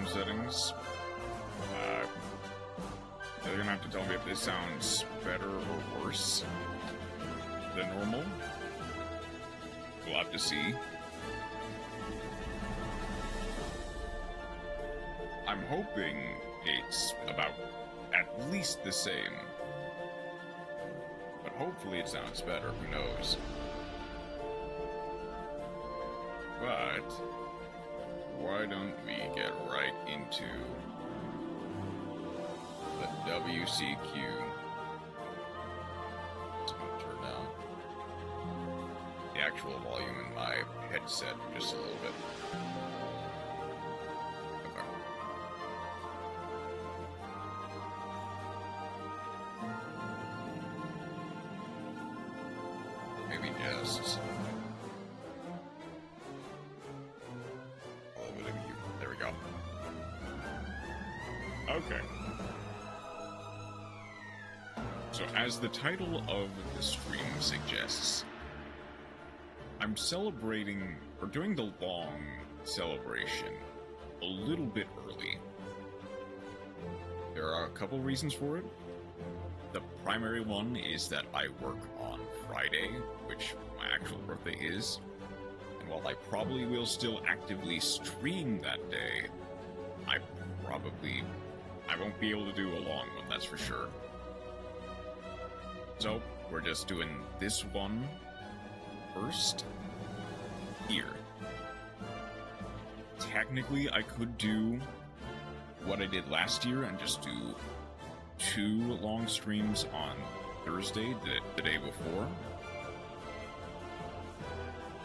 microphone settings. They're gonna have to tell me if this sounds better or worse than normal. We'll have to see. I'm hoping it's about at least the same. But hopefully it sounds better, who knows. But why don't we get right into the WCQ? Let's turn down the actual volume in my headset just a little bit. Okay. Maybe just a little bit of mute. There we go. Okay. So, as the title of the stream suggests, I'm celebrating, or doing the long celebration, a little bit early. There are a couple reasons for it. The primary one is that I work on Friday, which my actual birthday is, and while I probably will still actively stream that day, I won't be able to do a long one, that's for sure. So, we're just doing this one first here. Technically, I could do what I did last year and just do 2 long streams on Thursday, the day before.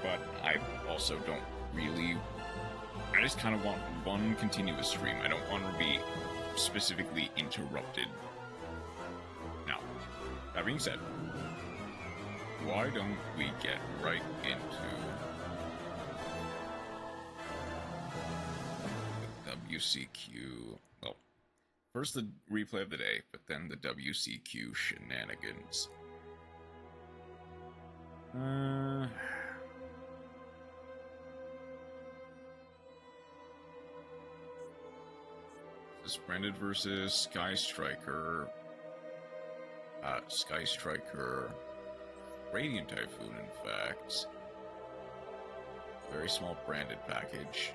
But I also don't really... I just kind of want one continuous stream. I don't want to be specifically interrupted. Now, that being said, why don't we get right into the WCQ? Well, first the replay of the day, but then the WCQ shenanigans. Branded versus Sky Striker. Sky Striker. Radiant Typhoon, in fact. Very small branded package.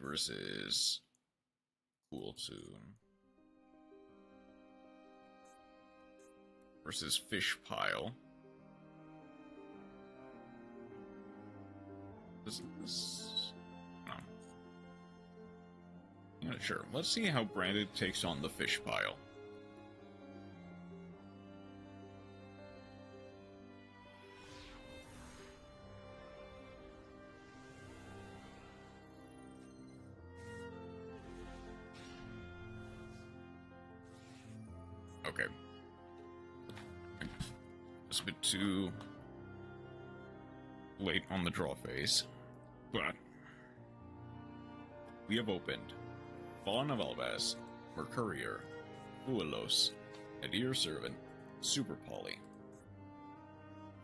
Versus Cool Tune versus Fish Pile. This no. Yeah, sure. Let's see how Branded takes on the Fish Pile. Okay. It's a bit too late on the draw phase, but we have opened Fallen of Albaz, Mercurier, Fuelos, Nadir Servant, Super Poly.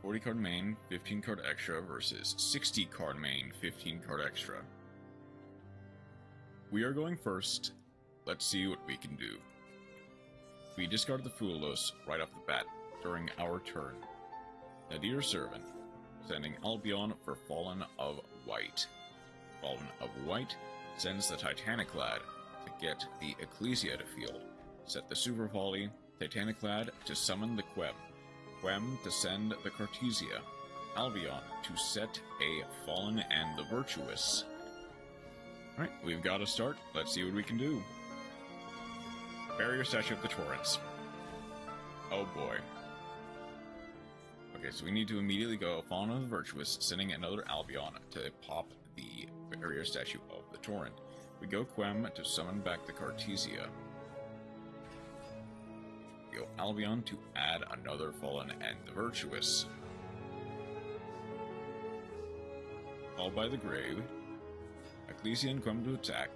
40 card main, 15 card extra versus 60 card main, 15 card extra. We are going first. Let's see what we can do. We discard the Fuelos right off the bat during our turn. Nadir Servant, sending Albion for Fallen of White. Fallen of White sends the Titaniclad to get the Ecclesia to field. Set the Super Volley, Titaniclad to summon the Quem. Quem to send the Cartesia. Albion to set a Fallen and the Virtuous. Alright, we've got to start. Let's see what we can do. Barrier Statue of the Torrents. Oh boy. Okay, so we need to immediately go Fallen of the Virtuous, sending another Albion to pop the Barrier Statue of the Torrent. We go Quem to summon back the Cartesia. Yugioh Albion to add another Fallen and the Virtuous. Called by the Grave. Ecclesian come to attack.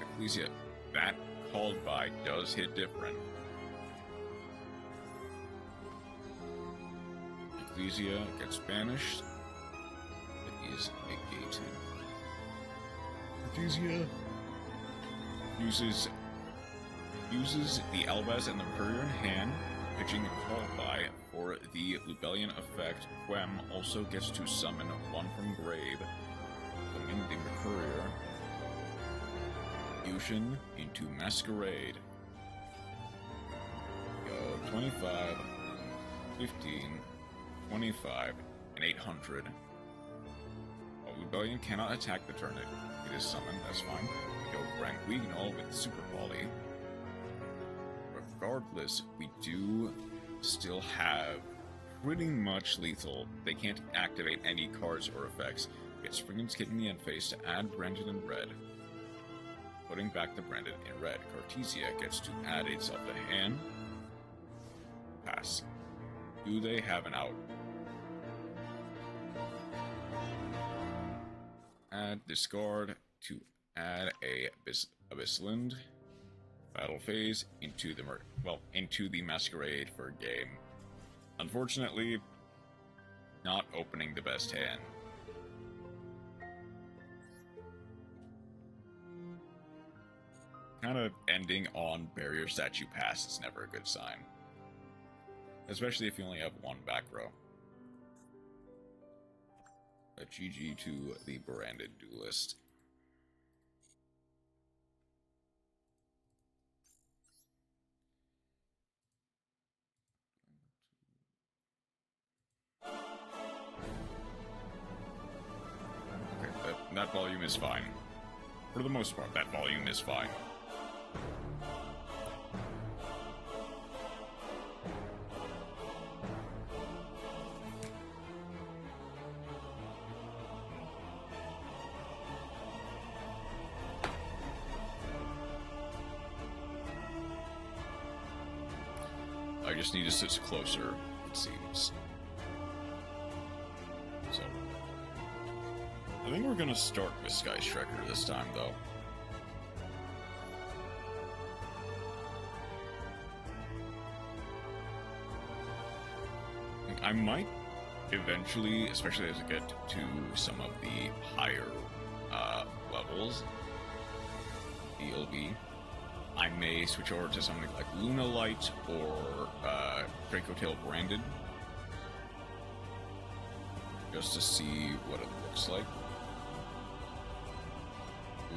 Ecclesia, that called by does hit different. Ecclesia gets banished. It is negated. Ecclesia uses the Albaz and the Courier in hand, pitching called by for the Rebellion effect. Quem also gets to summon one from Grave, summoning the Courier. Fusion into Masquerade. Go 25, 15, 25, and 800. While Rebellion cannot attack the turn it is summoned, that's fine. Go Frank Wignall with Super Volley. Regardless, we do still have pretty much lethal. They can't activate any cards or effects. Get Springen's Kid in the end phase to add Brandon in red. Putting back the Brandon in red. Cartesia gets to add itself to hand. Pass. Do they have an out? Add discard to add a Abyssland battle phase into the Masquerade for game. Unfortunately, not opening the best hand. Kind of ending on Barrier Statue Pass is never a good sign. Especially if you only have one back row. A GG to the branded duelist. Okay, that volume is fine. For the most part, that volume is fine. I just need to sit closer, it seems. So, I think we're gonna start with Sky Striker this time, though. I might eventually, especially as I get to some of the higher levels, DLB, I may switch over to something like Luna Light or Draco Tail Branded, just to see what it looks like.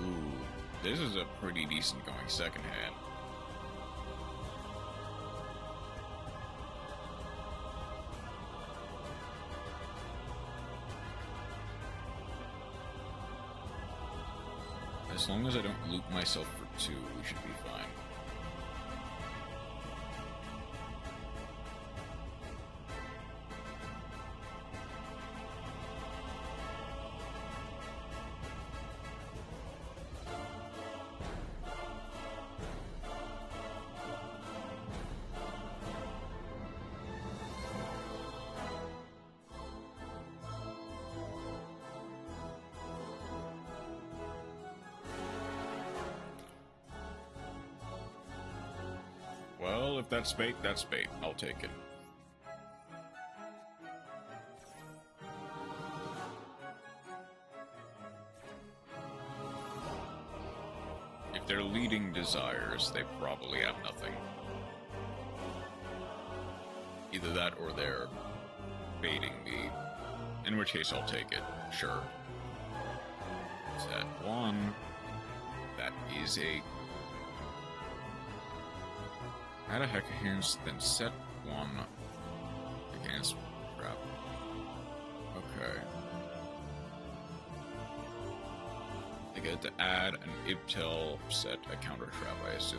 Ooh, this is a pretty decent going second hand. As long as I don't loop myself for 2, we should be fine. Well, if that's bait, that's bait. I'll take it. If they're leading desires, they probably have nothing. Either that or they're baiting me. In which case, I'll take it. Sure. Set 1. That is a... Add a Heck Hands, then set 1 against crap. Okay. They get to add an Ibtel set a counter trap, I assume.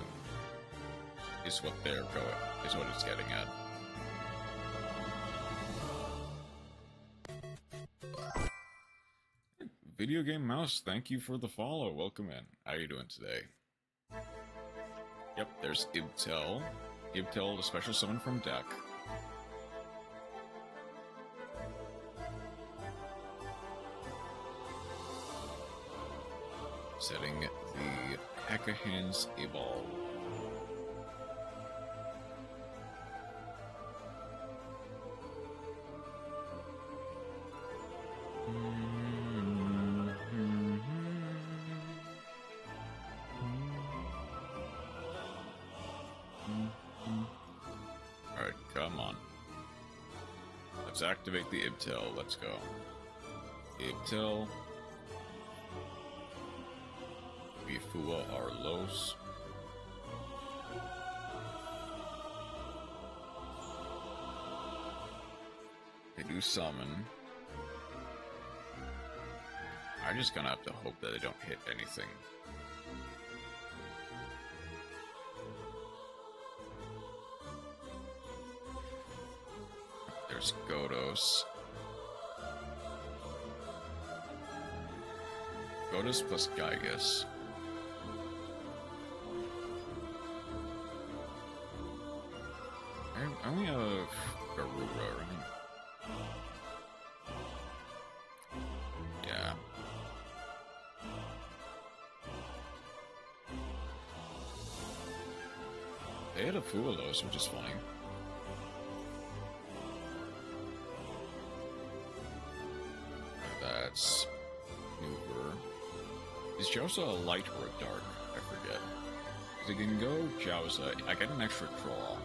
Is what they're going, is what it's getting at. Video Game Mouse, thank you for the follow. Welcome in. How are you doing today? Yep, there's Ibtel. Ibtel, the special summon from deck. Setting the Hekahan's Evolve. Alright, come on. Let's activate the Ibtel. Let's go. Ibtel. Bifua Arlos. They do summon. I'm just gonna have to hope that they don't hit anything. There's Godos. Godos plus Gygus. I only have Garura, right? Yeah. They had a Fuelos, which is funny. That's Maneuver. Is Jowza a light or a dark? I forget. Because it can go Jowza. I get an extra draw.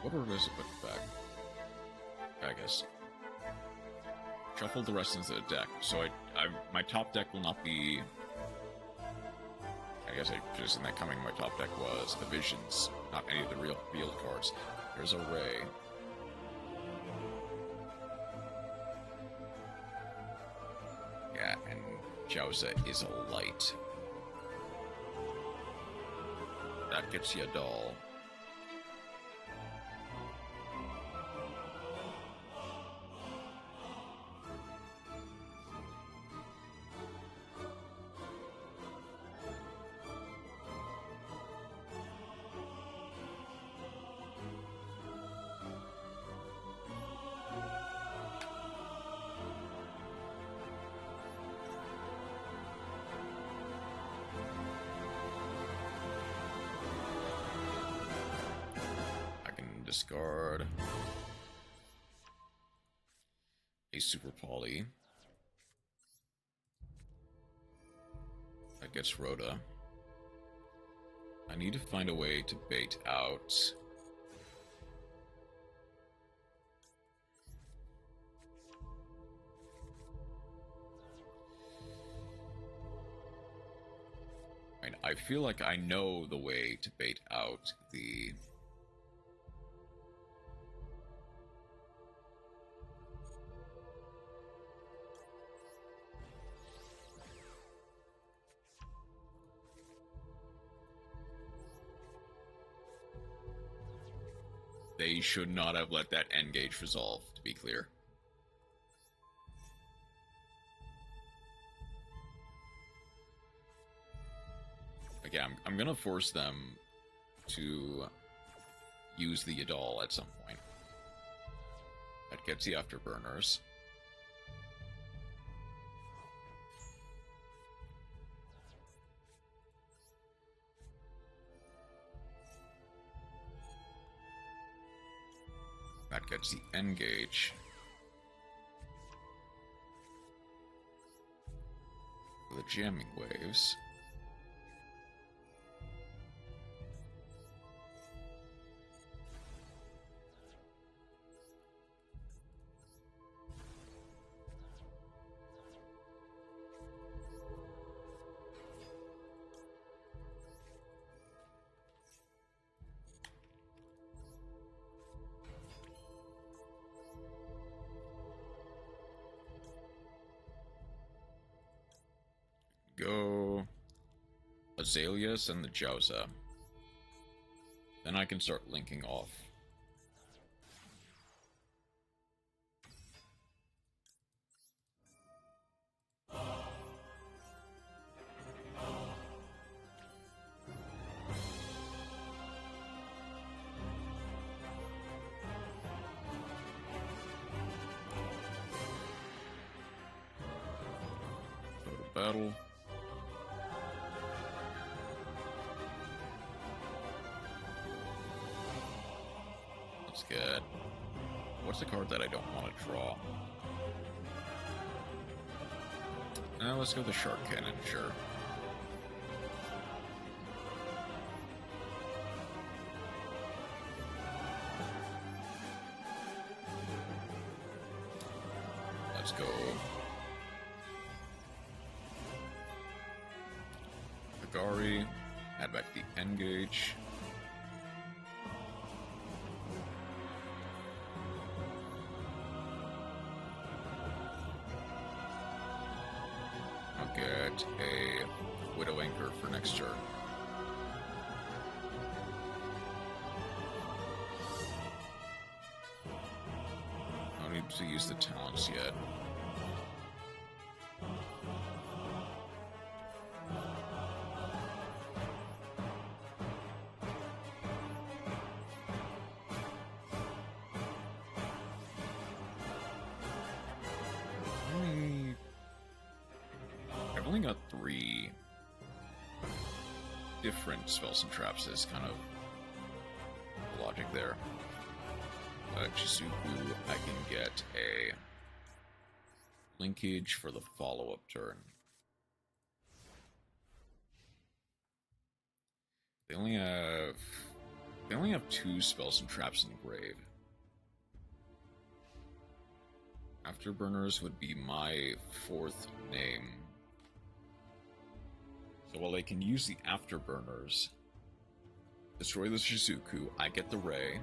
What order does it put back? I guess. Shuffle the rest into the deck. So my top deck will not be... I guess I just in that coming my top deck was the Visions, not any of the real field cards. There's a Ray. Yeah, and Jowza is a light. That gets you a doll. Discard a Super Poly. That gets Rhoda. I need to find a way to bait out I feel like I know the way to bait out the They should not have let that engage resolve, to be clear. Again, I'm gonna force them to use the Yadal at some point. That gets the Afterburners. That gets the Engage. The Jamming Waves. Go Azaleas and the Jowza. Then I can start linking off. battle. Let's get... What's the card that I don't want to draw? Let's go with the Shark Cannon, sure. Let's go. Agari, add back the N-Gage. I'll get a Widow Anchor for next turn. I don't need to use the talents yet. I've only got 3 different spells and traps. Is kind of the logic there. Chisuku, I can get a linkage for the follow-up turn. They only have 2 spells and traps in grave. Afterburners would be my 4th name. So while they can use the Afterburners, destroy the Shizuku, I get the Ray.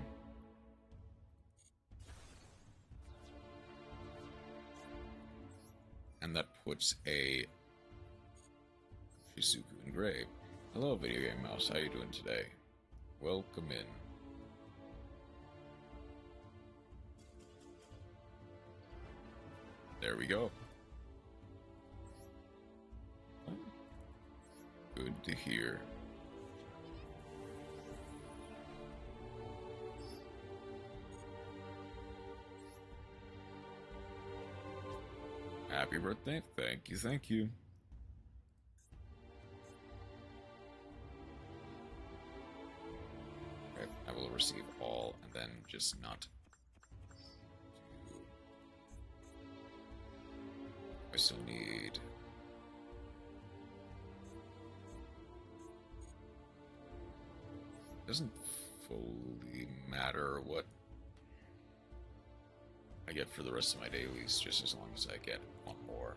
And that puts a Shizuku in grave. Hello, Video Game Mouse. How you doing today? Welcome in. There we go. Good to hear. Happy birthday. Thank you, thank you. Okay, I will receive all and then just not. I still need... Doesn't fully matter what I get for the rest of my dailies, just as long as I get 1 more.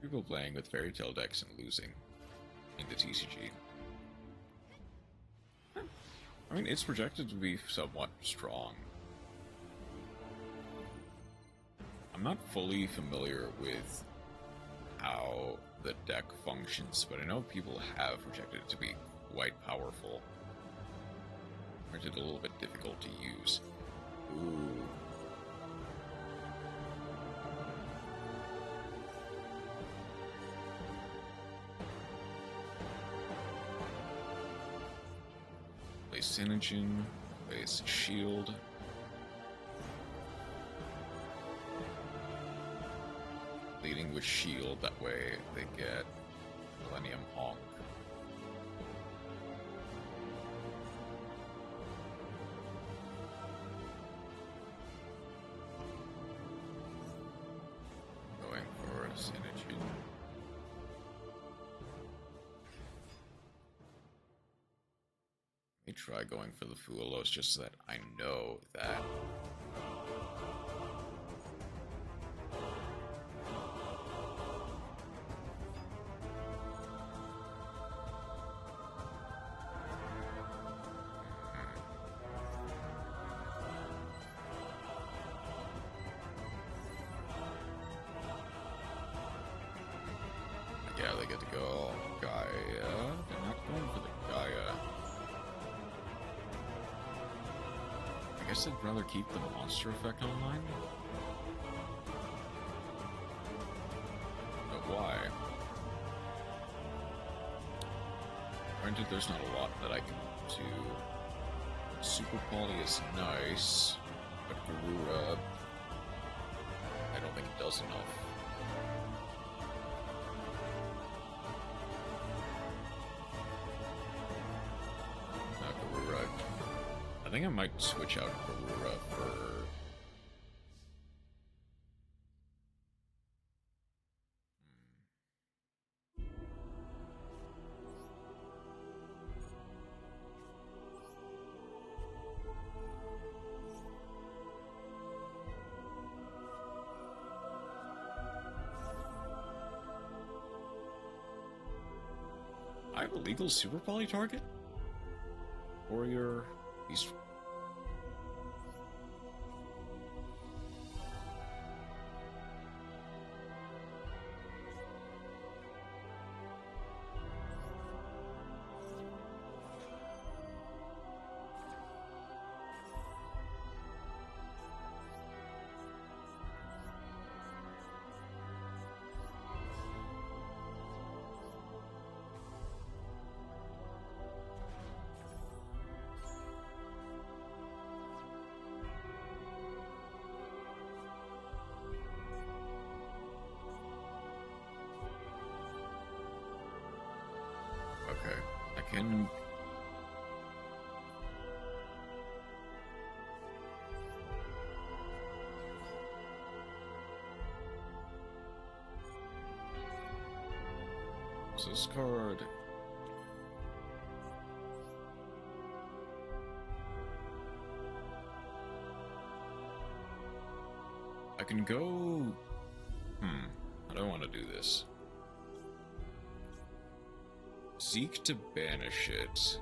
People playing with Fairy Tail decks and losing in the TCG. I mean, it's projected to be somewhat strong. I'm not fully familiar with how the deck functions, but I know people have projected it to be quite powerful. Granted, a little bit difficult to use. Ooh. Place Synergen, place Shield. Leading with Shield, that way they get Millennium Honk. Going for a Synergy. Let me try going for the Fuelos just so that I know that yeah, they get to go Gaia. They're not going for the Gaia. I guess I'd rather keep the monster effect online. But why? Granted, there's not a lot that I can do. Super Poly is nice, but Garura details enough. Karura. I think I might switch out Karura for... I have a legal super poly target? Warrior, he's... Okay, I can... So this card... I can go... I don't want to do this. Seek to banish it.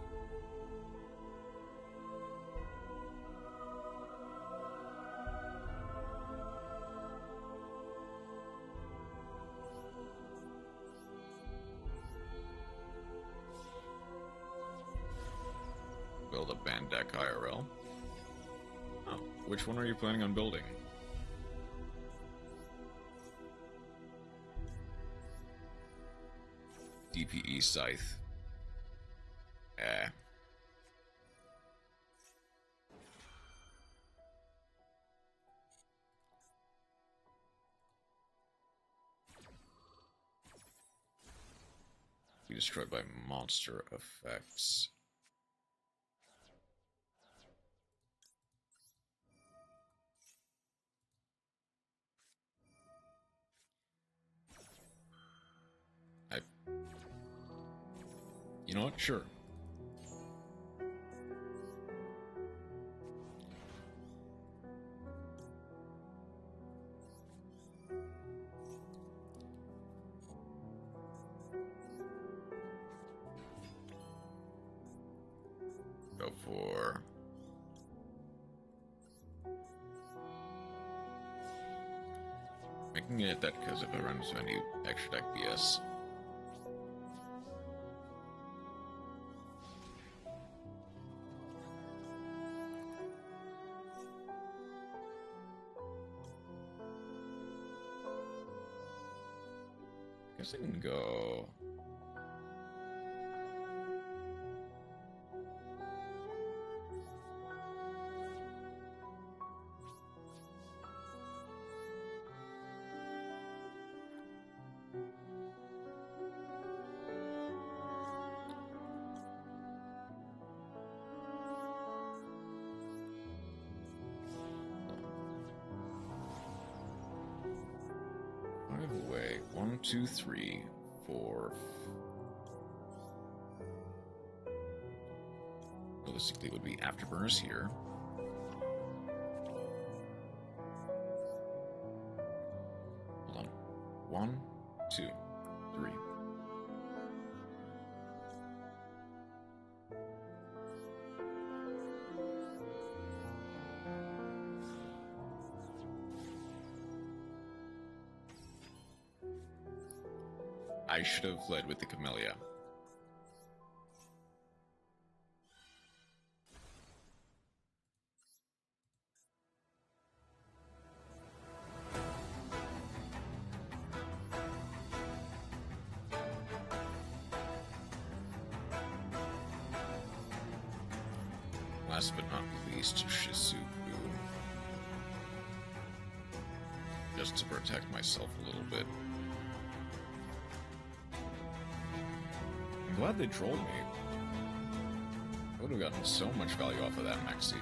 Build a band deck IRL. Oh, which one are you planning on building? DPE Scythe. Be destroyed by monster effects. You know what? Sure. Go for... Making it that because if I run into any extra deck BS. Guess I can go... away. 1, 2, 3, 4. Realistically, it would be afterburners here. Hold on. 1, 2, 3. I should have led with the Camellia. Last but not least, Shizuku. just to protect myself a little bit. I'm glad they trolled me. I would have gotten so much value off of that maxi.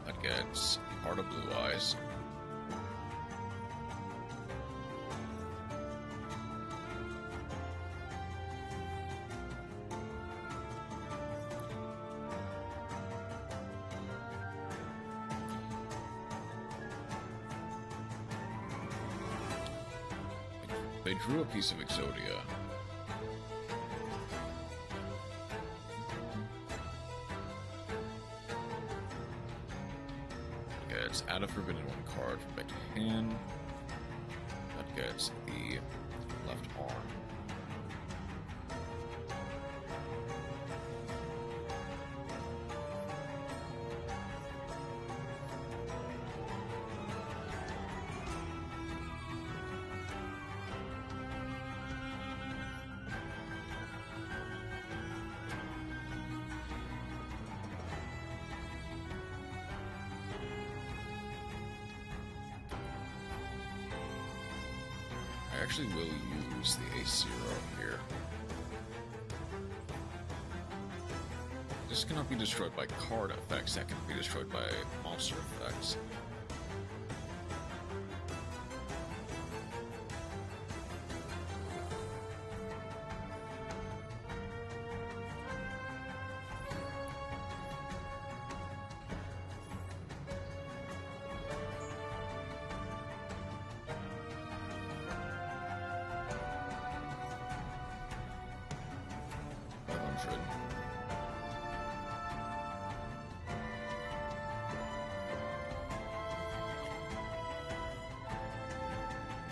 That gets Heart of Blue Eyes. They drew a piece of Exodia. Gets add a Forbidden One card from back to hand. That gets the left arm. I actually will use the A0 here. This cannot be destroyed by card effects, that can be destroyed by monster effects.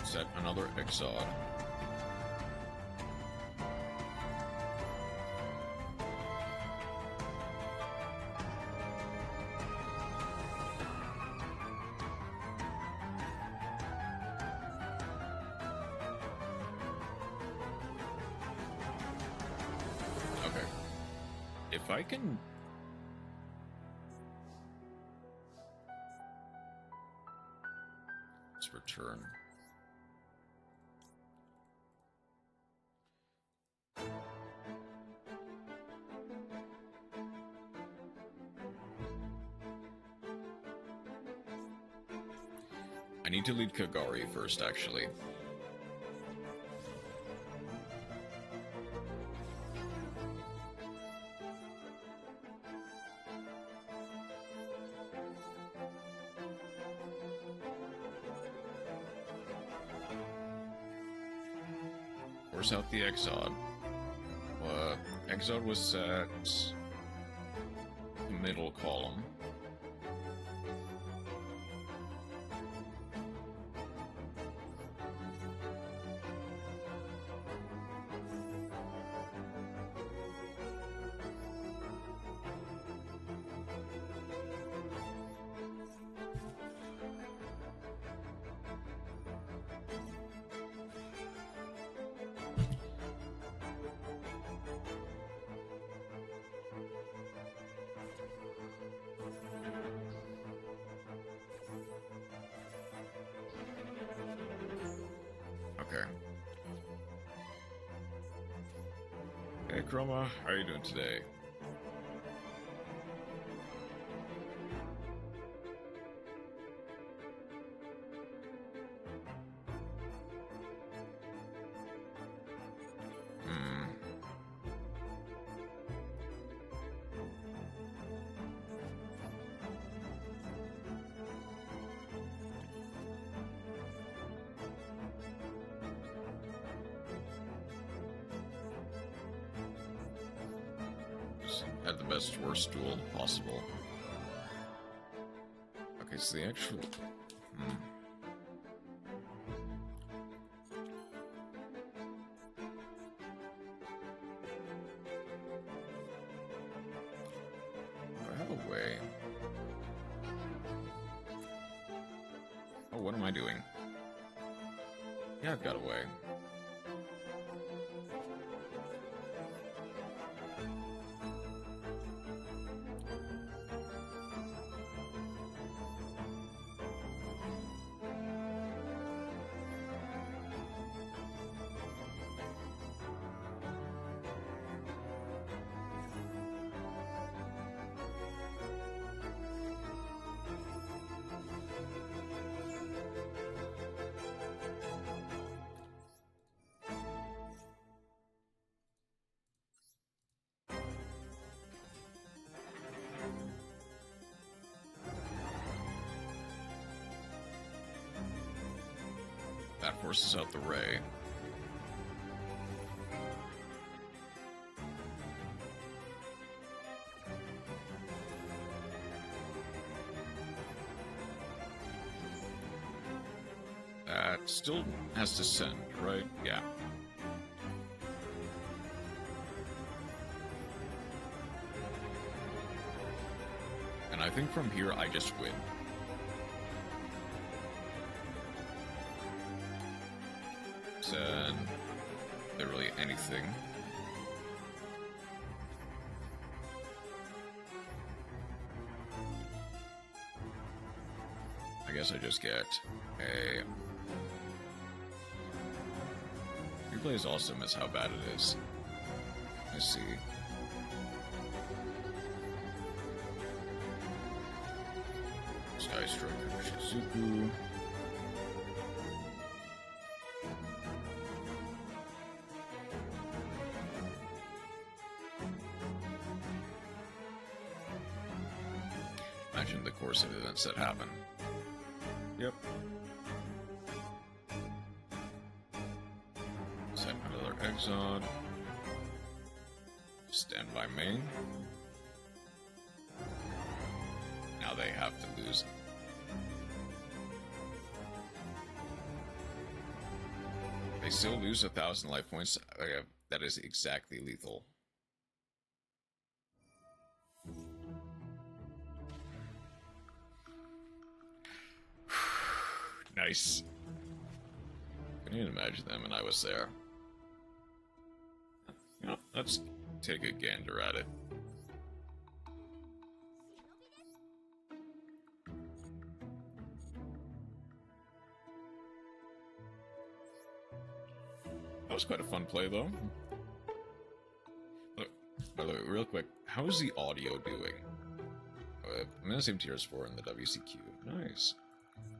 Set another Exod. Okay. If I can... Let's return. I need to lead Kagari first, actually. Force out the Exod. Exod was at the middle column. Okay. Hey, Chroma, how are you doing today? Had the best worst duel possible. Okay, so the actual... Do I have a way? Oh, what am I doing? Yeah, I've got a way. forces out the ray. That still has to send, right? Yeah. And I think from here I just win. Send literally anything. I guess I just get a... Replay is awesome as how bad it is. I see. Sky Striker Shizuku. Imagine the course of events that happen. Yep. Set another Exod. Stand by main. Now they have to lose. They still lose 1,000 life points. That is exactly lethal. Nice. Couldn't even imagine them when I was there. You know, let's take a gander at it. That was quite a fun play, though. Look, by the way, real quick, how is the audio doing? I'm in the same tier as 4 in the WCQ. Nice.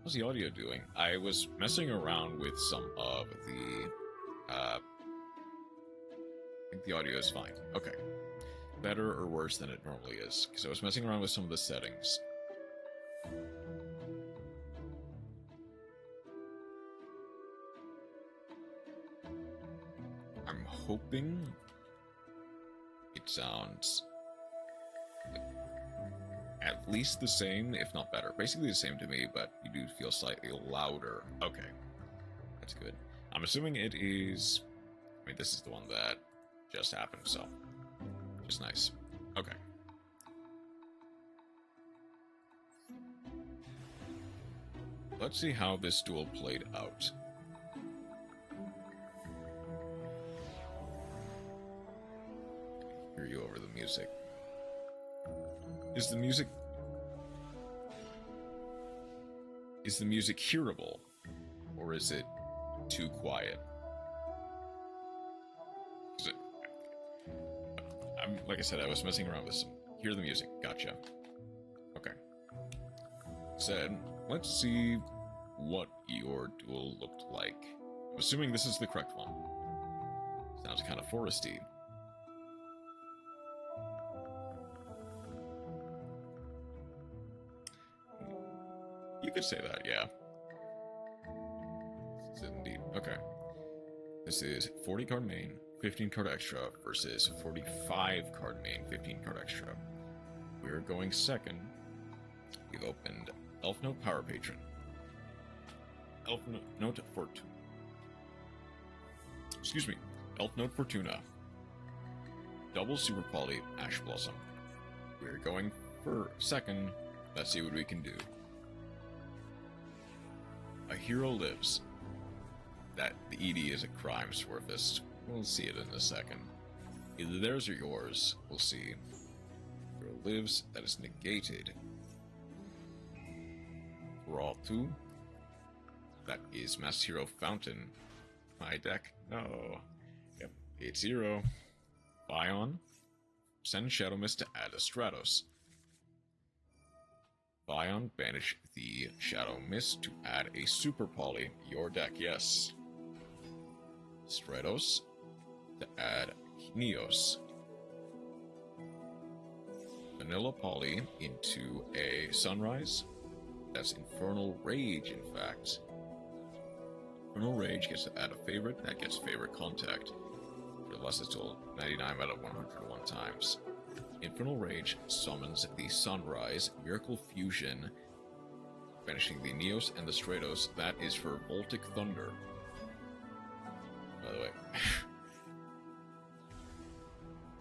How's the audio doing? I was messing around with some of the... I think the audio is fine. Okay. Better or worse than it normally is. Because I was messing around with some of the settings. I'm hoping it sounds at least the same, if not better. Basically the same to me, but you do feel slightly louder. Okay. That's good. I'm assuming it is... I mean, this is the one that just happened, so... Just nice. Okay. Let's see how this duel played out. Hear you over the music. Is the music hearable, or is it too quiet? Like I said, I was messing around with some. Hear the music. Gotcha. Okay. Said, let's see what your duel looked like. I'm assuming this is the correct one. Sounds kind of foresty. You could say that, yeah. This is indeed. Okay. This is 40 card main, 15 card extra versus 45 card main, 15 card extra. We're going second. We've opened Elf Note Power Patron. Elf Note Fortuna. Excuse me. Elf Note Fortuna. Double Super Poly Ash Blossom. We're going for second. Let's see what we can do. A hero lives. That the ED is a crime, Swerfist. We'll see it in a second. Either theirs or yours. We'll see. Hero lives. That is negated. Raw 2. That is Master Hero Fountain. My deck. No. Yep. 8-0. Bion. Send Shadow Mist to add a Stratos. Bion, banish the Shadow Mist to add a Super Poly. Your deck, yes. Stratos to add Neos. Vanilla Poly into a Sunrise. That's Infernal Rage, in fact. Infernal Rage gets to add a favorite, that gets favorite contact. For the less total 99 out of 101 times. Infernal Rage summons the Sunrise, Miracle Fusion, banishing the Neos and the Stratos. That is for Voltic Thunder. By the way.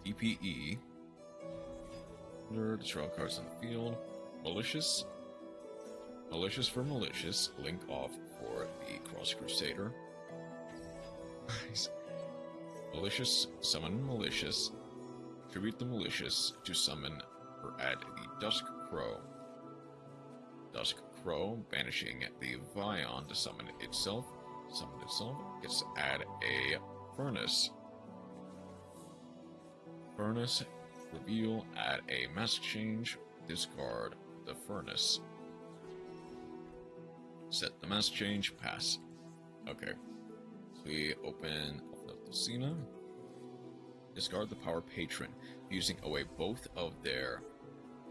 DPE. Destroy all cards in the field. Malicious. Malicious for Malicious. Link off for the Cross Crusader. Malicious. Summon Malicious. Tribute the Malicious to summon or add the Dusk Crow. Dusk Crow, banishing the Vion to summon itself. Summon itself. Gets to add a Furnace. Furnace. Reveal. Add a Mask Change. Discard the Furnace. Set the Mask Change. Pass. Okay. So we open up the Lucina. Discard the Power Patron, using away both of their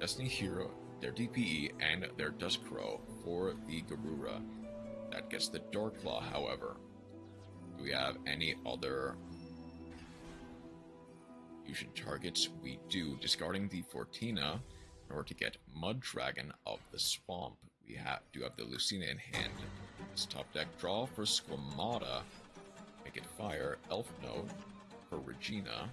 Destiny Hero, their DPE, and their Dusk Crow for the Garura. That gets the Dark Claw, however. Do we have any other fusion targets? We do. Discarding the Fortina in order to get Mud Dragon of the Swamp. We do have the Lucina in hand. This top deck draw for Squamata. Make it fire. Elf Note for Regina.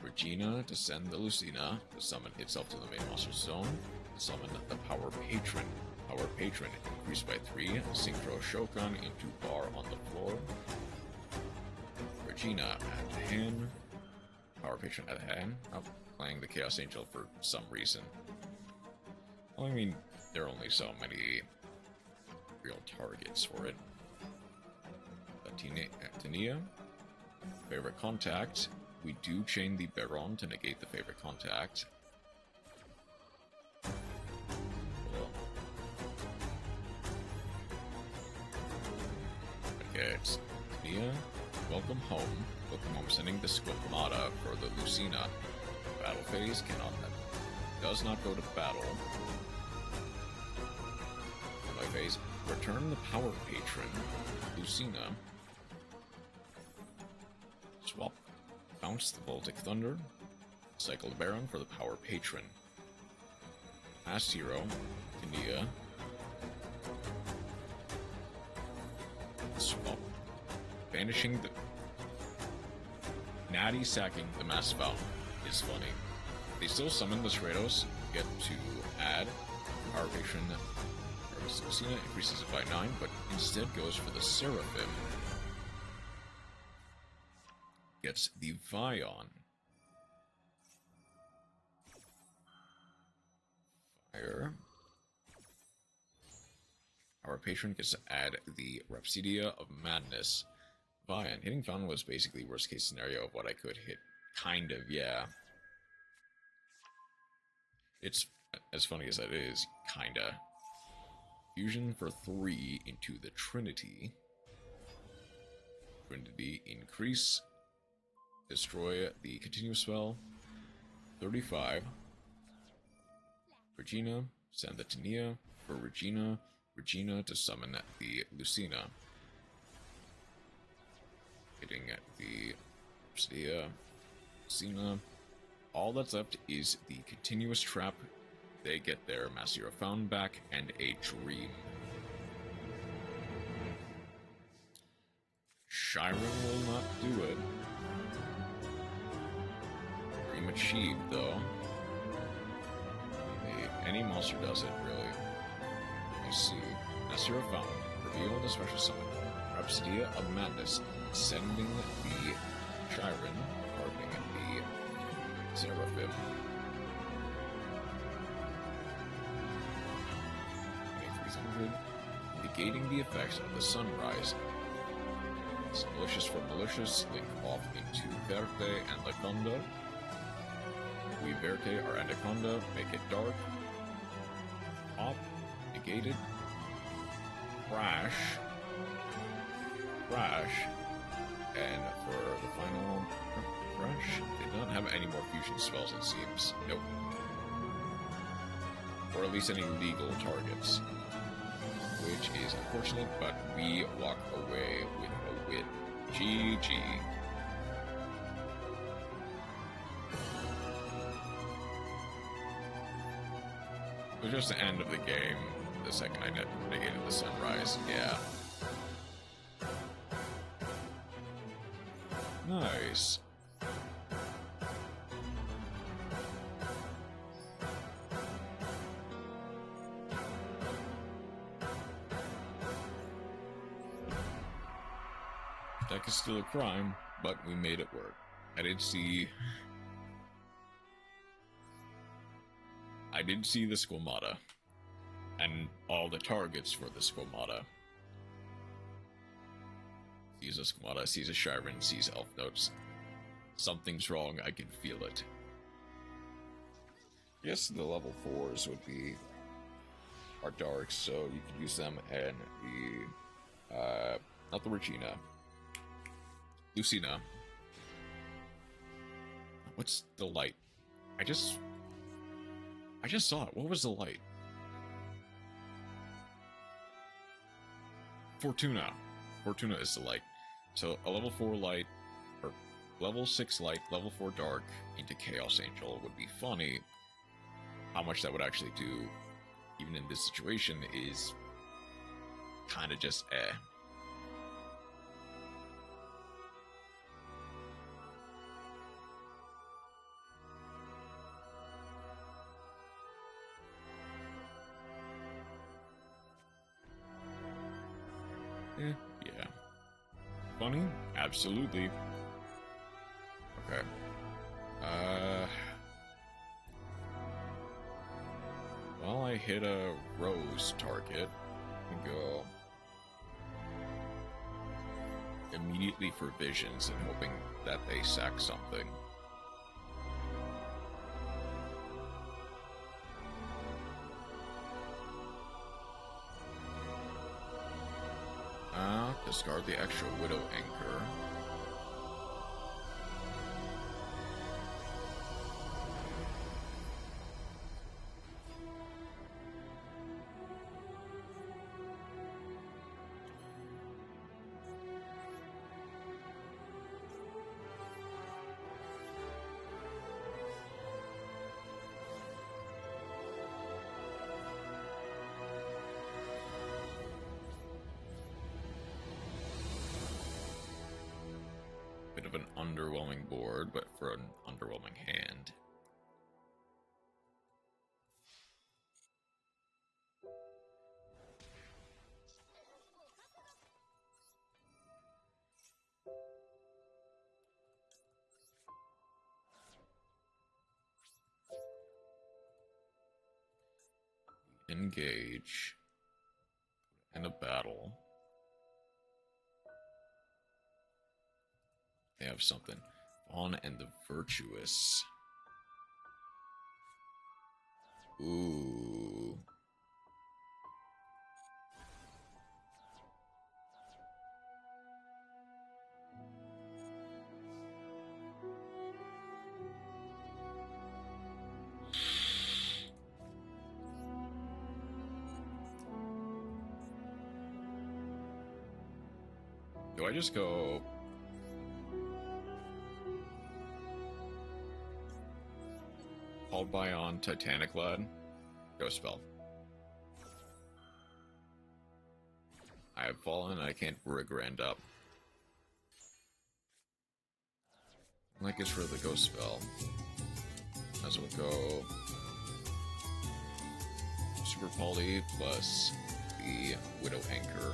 Regina to send the Lucina to summon itself to the main monster zone. To summon the Power Patron. Power Patron increased by 3. Synchro Shokan into bar on the floor. Regina at hand. Power Patron at hand. I'm playing the Chaos Angel for some reason. Well, I mean, there are only so many real targets for it. Tania. Favorite contact. We do chain the Baron to negate the favorite contact. Okay, it's Tania. Welcome home. Welcome home. Sending the Squamata for the Lucina. Battle phase cannot. Does not go to battle. My phase. Return the Power Patron. Lucina. Swap. Bounce the Voltic Thunder. Cycle the Baron for the Power Patron. Pass Hero. Tania. Swap. Banishing the... Natty sacking the Mass Fountain is funny. They still summon the Stratos, get to add Power Patron. Lucina increases it by 9, but instead goes for the Seraphim. Gets the Vion. Fire. Our patron gets to add the Rhapsodia of Madness. Vion. Hitting Fountain was basically worst case scenario of what I could hit. Kind of, yeah. It's as funny as that is, kinda. Fusion for 3 into the Trinity. Trinity increase. Destroy the continuous spell. 35. Regina. Send the Tania for Regina. Regina to summon the Lucina. Hitting the Rhapsodia. Lucina. All that's left is the continuous trap. They get their Master Found back and a Dream. Shyren will not do it. Dream achieved, though. Any monster does it, really. You see. Master Found. Reveal the special summon. Rhapsodia of Madness. Sending the Shyren. Hardening the Seraphim. Negating the effects of the Sunrise. It's malicious for malicious. Link off into Verte and Laconda. We Verte our Anaconda. Make it dark. Pop. Negated. Crash. Crash. And for the final crash, did not have any more fusion spells, it seems. Nope. Or at least any legal targets. which is unfortunate, but we walk away with a win. GG. It was just the end of the game the second I negated the sunrise. Yeah. Nice. Deck is still a crime, but we made it work. I did see the Squamata and all the targets for the Squamata. Sees a Squamata, sees a Shyren, sees Elf Notes. Something's wrong, I can feel it. I guess the level 4s would be our Darks, so you could use them in the, not the Regina. Lucina. What's the light? I just saw it. What was the light? Fortuna. Fortuna is the light. So a level 4 light, or level 6 light, level 4 dark into Chaos Angel would be funny. How much that would actually do, even in this situation, is kind of just eh. Yeah. Funny? Absolutely. Okay. Well, I hit a Rose target and go immediately for Visions and hoping that they sack something. Discard the extra Widow Anchor. Bit of an underwhelming board, but for an underwhelming hand. Engage. End a battle. They have something. Vaughn and the Virtuous. Ooh. Do I just go... Called by on Titanic Lad? Go spell. I have fallen, I can't rig-rand up. Like it's for the ghost spell. As we'll go Super Poly plus the Widow Anchor.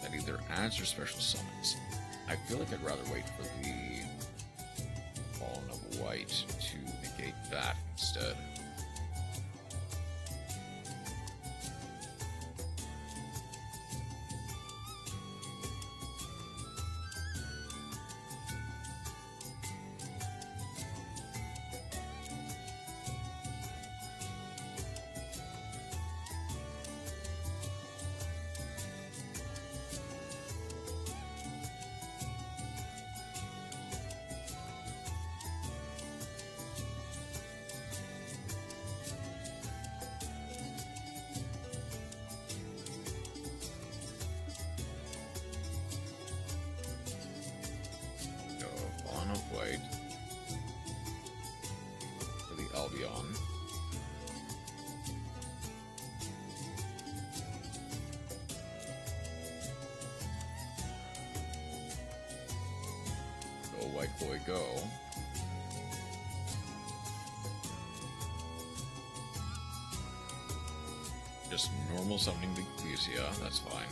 That either adds or special summons. I feel like I'd rather wait for the Fallen of White to negate that instead. White Boy go. Just normal summoning the Ecclesia, that's fine.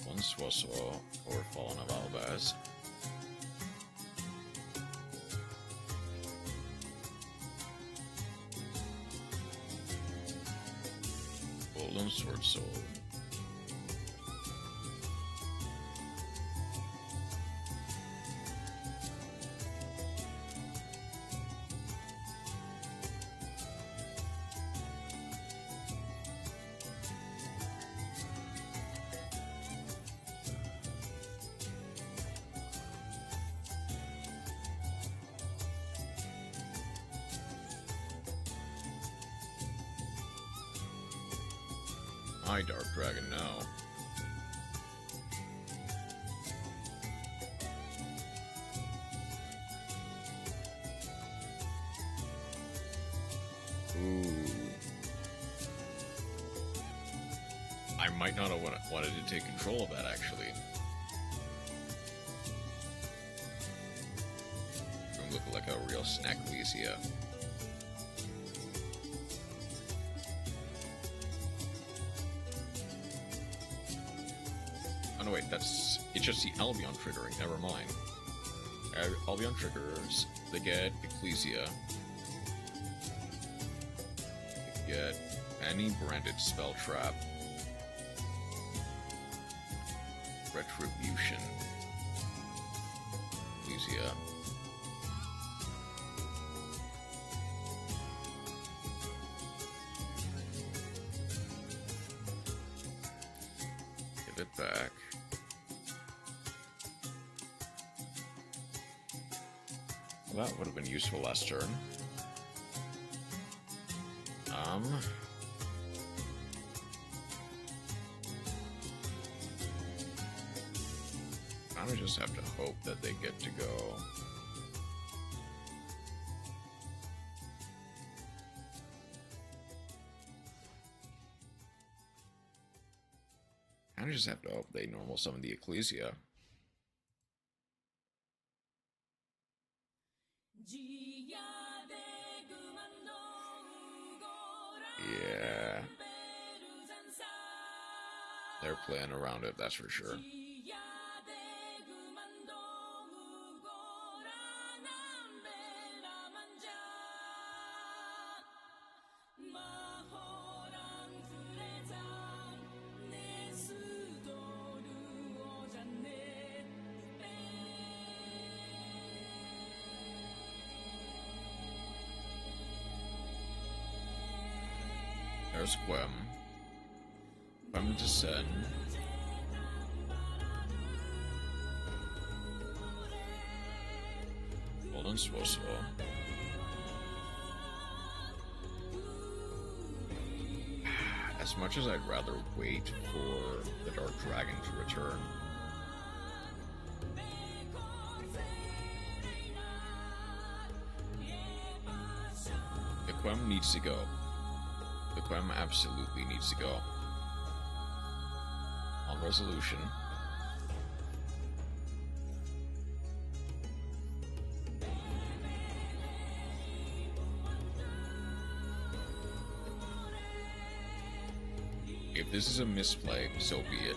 One Swasso or Fallen of Albaz. Golden Sword Soul. My Dark Dragon now. Ooh. I might not have wanted to take control of that, actually. Gonna look like a real snack Lysia. Oh no, wait, it's just the Albion triggering, never mind. Albion triggers, they get Ecclesia. They get any branded spell trap. Retribution. Ecclesia. Give it back. Well, that would have been useful last turn. I just have to hope that they get to go. I just have to hope they normal summon the Ecclesia. Yeah. They're playing around it, that's for sure. There's Quem. Quem Descend. Golden Swoso. As much as I'd rather wait for the Dark Dragon to return, the Quem needs to go. The Quem absolutely needs to go. On resolution. If this is a misplay, so be it.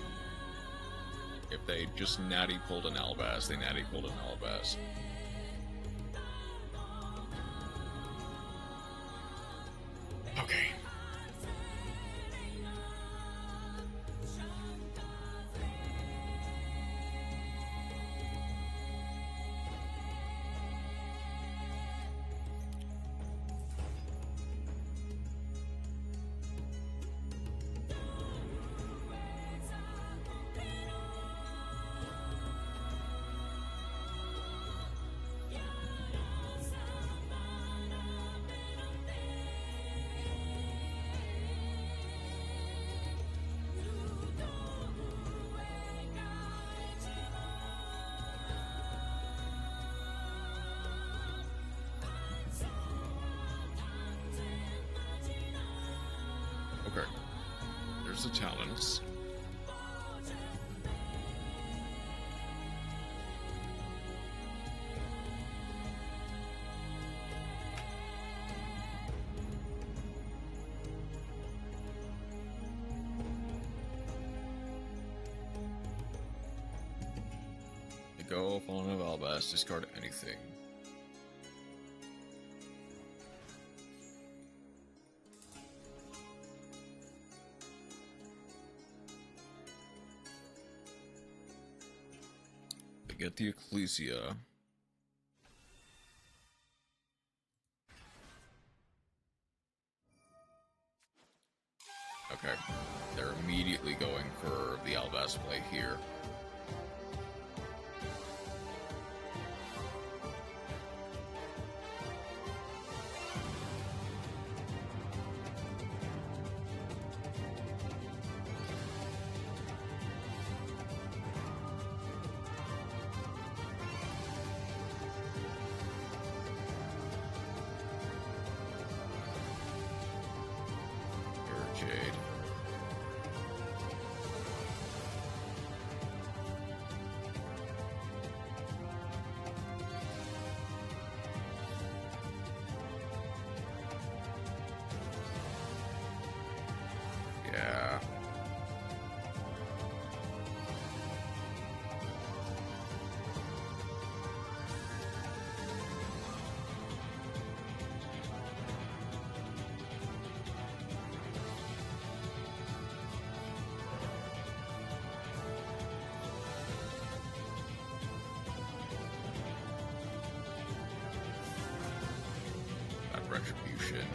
If they just natty pulled an Albaz, they natty pulled an Albaz. Okay. the talents. Go, Fallen of Albas, discard anything. They get the Ecclesia. Okay, they're immediately going for the Albas play here. Jade. Yeah. Retribution.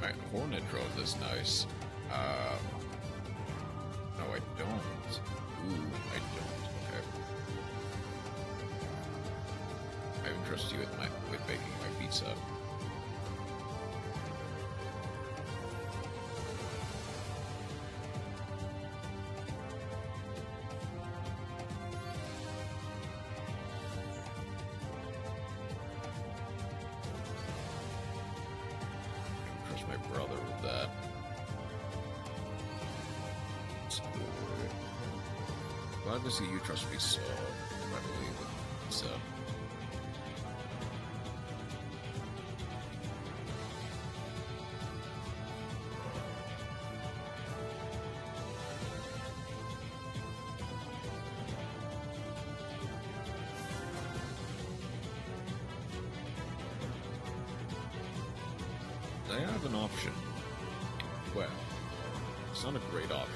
My Hornet Drove is nice. No, I don't. Ooh, I don't. Okay. I would trust you with baking my pizza. My brother with that. Glad to see you trust me so readily with pizza. I have an option. Well, it's not a great option.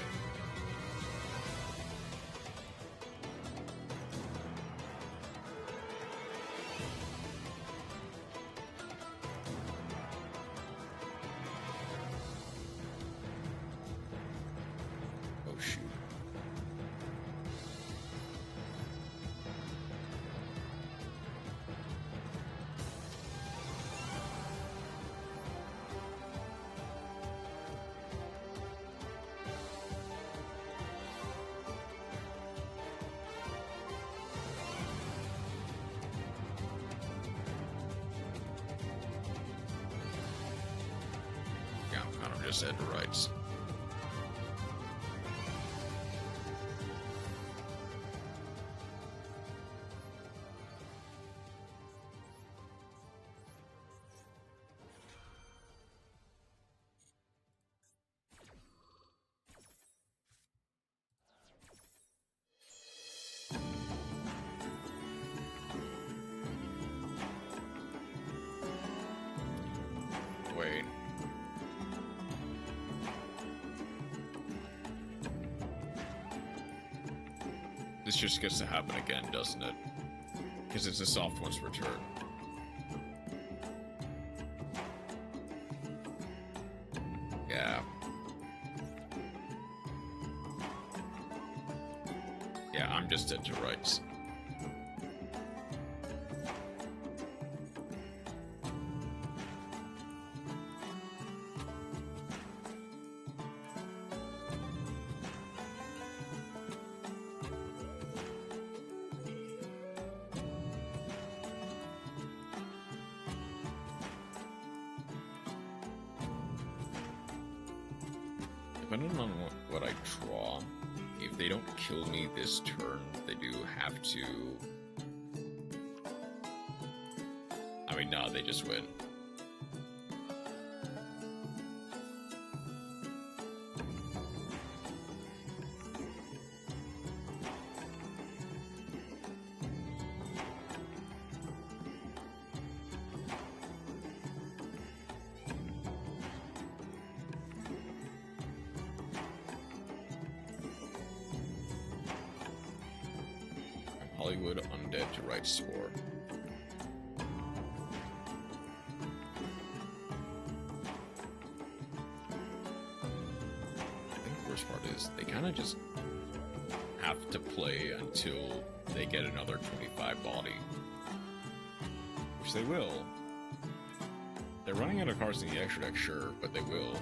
Oh shoot. Just said rights. Wait. This just gets to happen again, doesn't it? Because it's a soft one's return. Yeah. Yeah, I'm just dead to rights. Depending on what I draw, if they don't kill me this turn, they do have to... I mean, no, they just win. Hollywood Undead to Right Spore. I think the worst part is they kind of just have to play until they get another 25 body. Which they will. They're running out of cards in the extra deck, sure, but they will.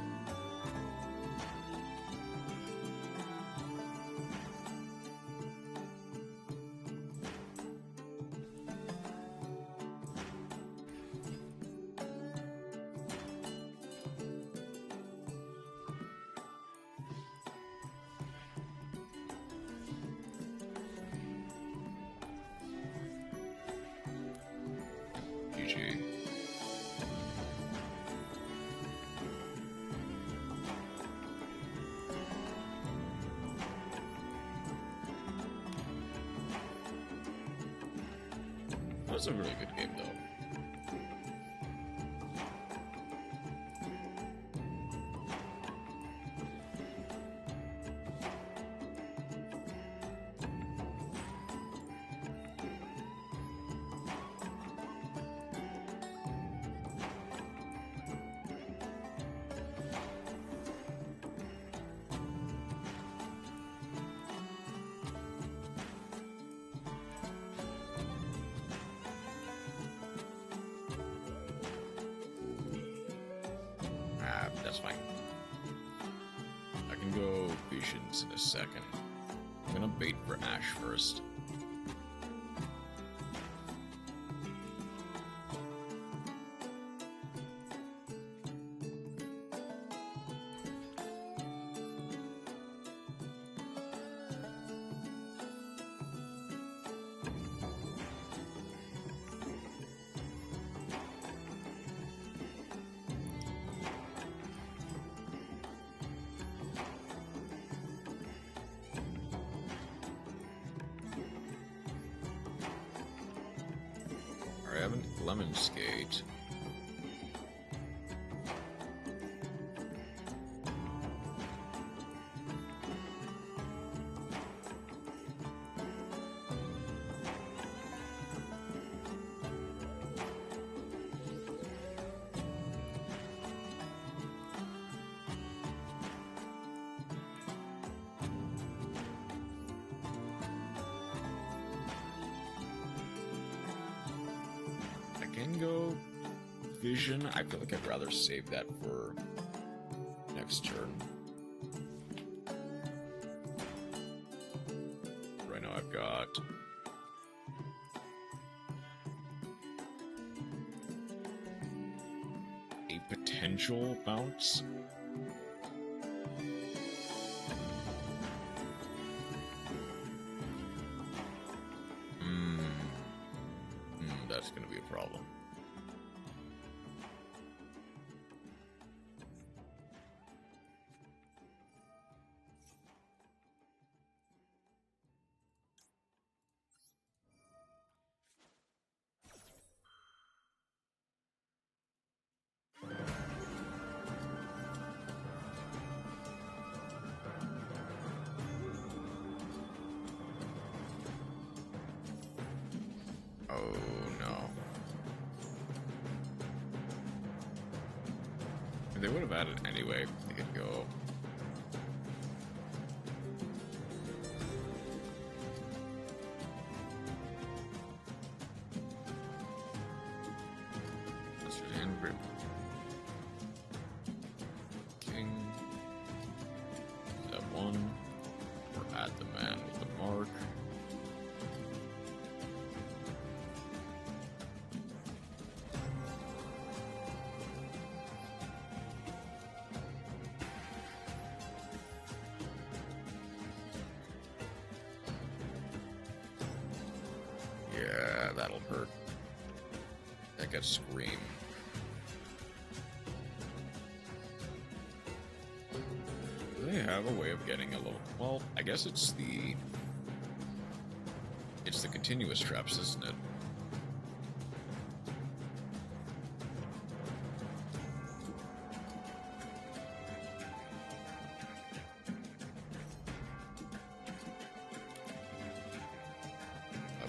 That was a really good game, though. That's fine. I can go Visions in a second. I'm gonna bait for Ash first. I have a Lemon Skate. Can go Vision. I feel like I'd rather save that for next turn. Right now I've got a potential bounce. That's going to be a problem. They would have added anyway. They could go. King. That one. Or add the man with the mark. Yeah, that'll hurt. That got Scream. Do they have a way of getting a little... Well, I guess it's the continuous traps, isn't it?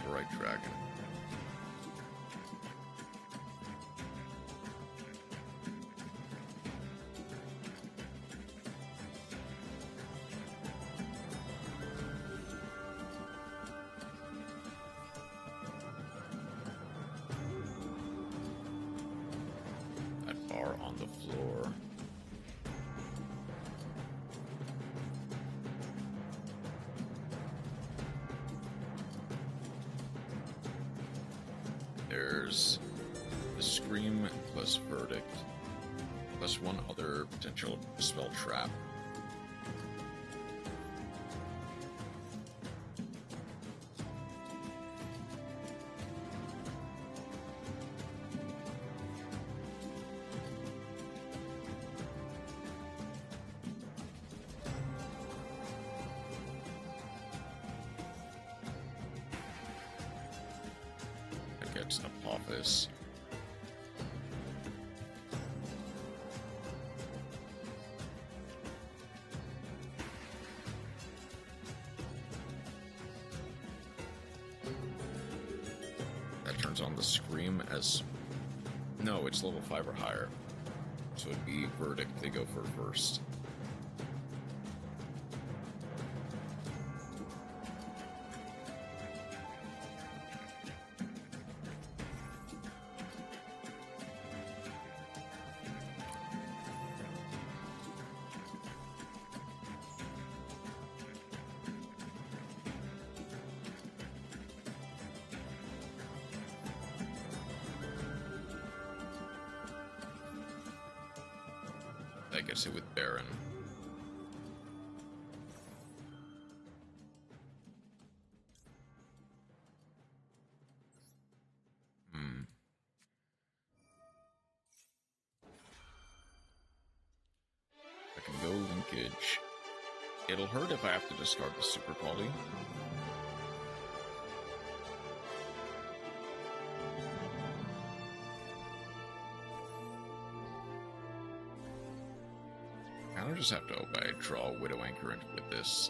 Right dragon. That bar on the floor. There's the Scream plus Verdict, plus one other potential spell trap. Apophis. That turns on the Scream as... No, it's level 5 or higher. So it'd be Verdict they go for first. I guess it with Baron. I can go linkage. It'll hurt if I have to discard the super poly. I just have to hope I draw Widow Anchor with this.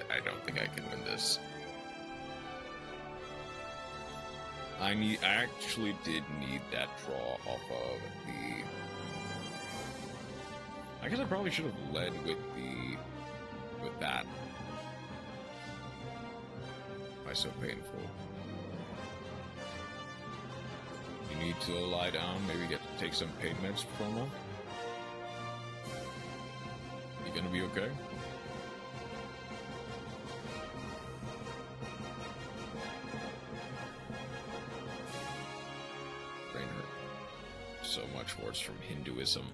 I don't think I can win this. I actually did need that draw off of the... I guess I probably should have led with that. Why so painful? You need to lie down, maybe take some pain meds promo. You gonna be okay? So much worse from Hinduism.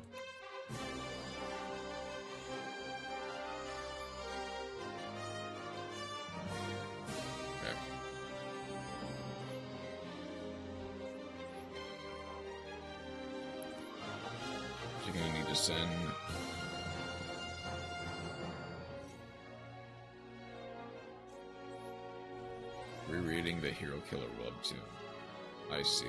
Okay. Descend. Rereading the Hero Killer webtoon. I see.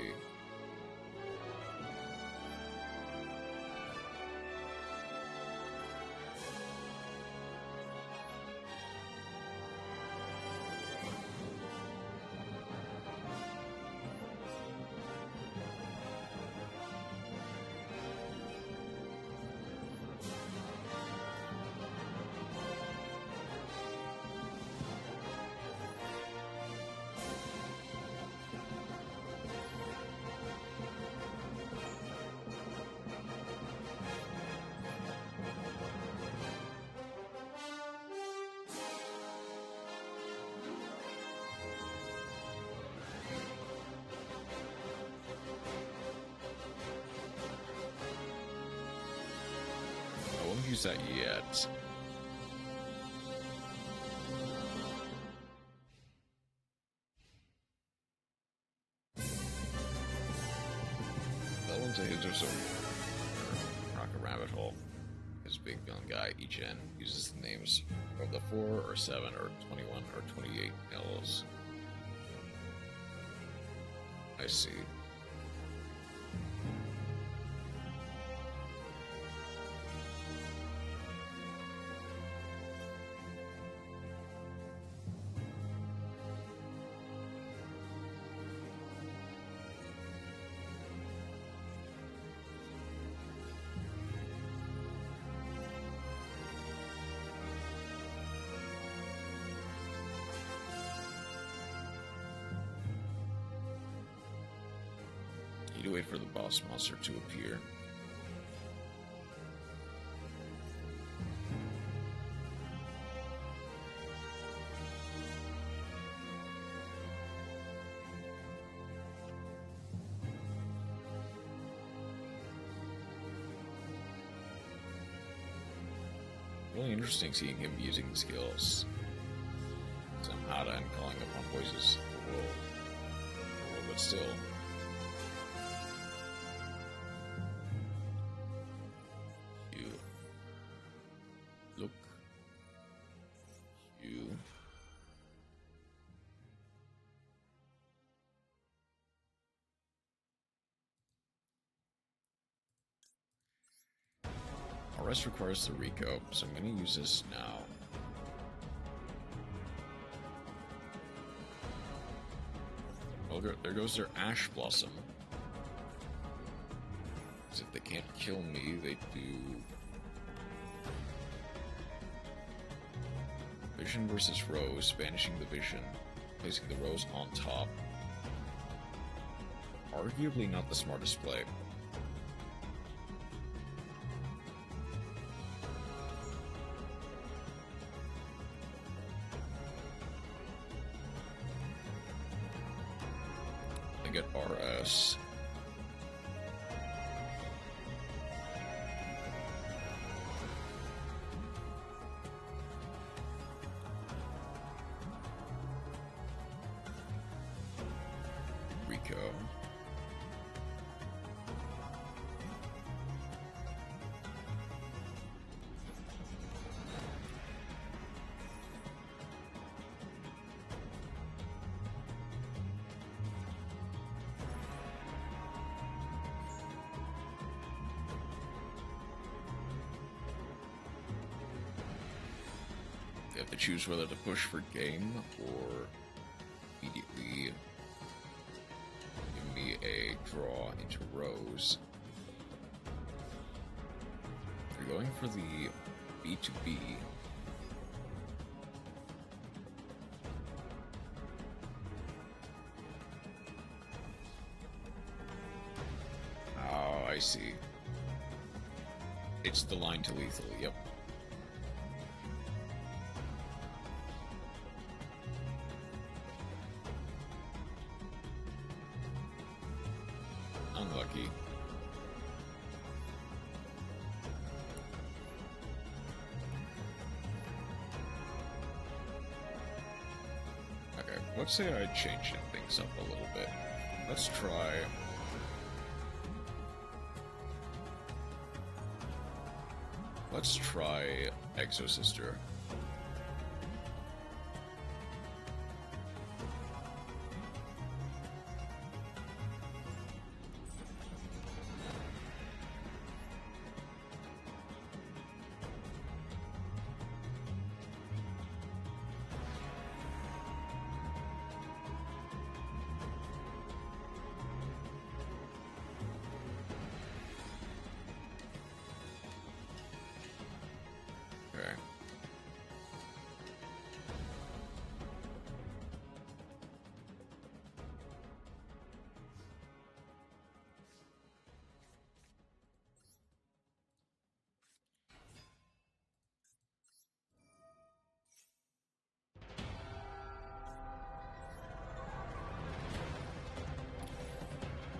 I won't use that yet. Fell into his or so rock a rabbit hole. His big villain guy, each end, uses the names of the 4 or 7 or 21 or 28 L's. I see. To wait for the boss monster to appear. Really interesting seeing him using the skills. Somehow and calling upon voices of the world. But still. Arrest requires the Rico, so I'm going to use this now. Well, there goes their Ash Blossom. Because if they can't kill me, they do... Vision versus Rose, banishing the Vision, placing the Rose on top. Arguably not the smartest play. Get RS. Rico. They have to choose whether to push for game or immediately give me a draw into Rose. They're going for the B2B. Oh, I see. It's the line to lethal, yep. Unlucky. Okay, let's say I change things up a little bit. Let's try... Let's try Exosister.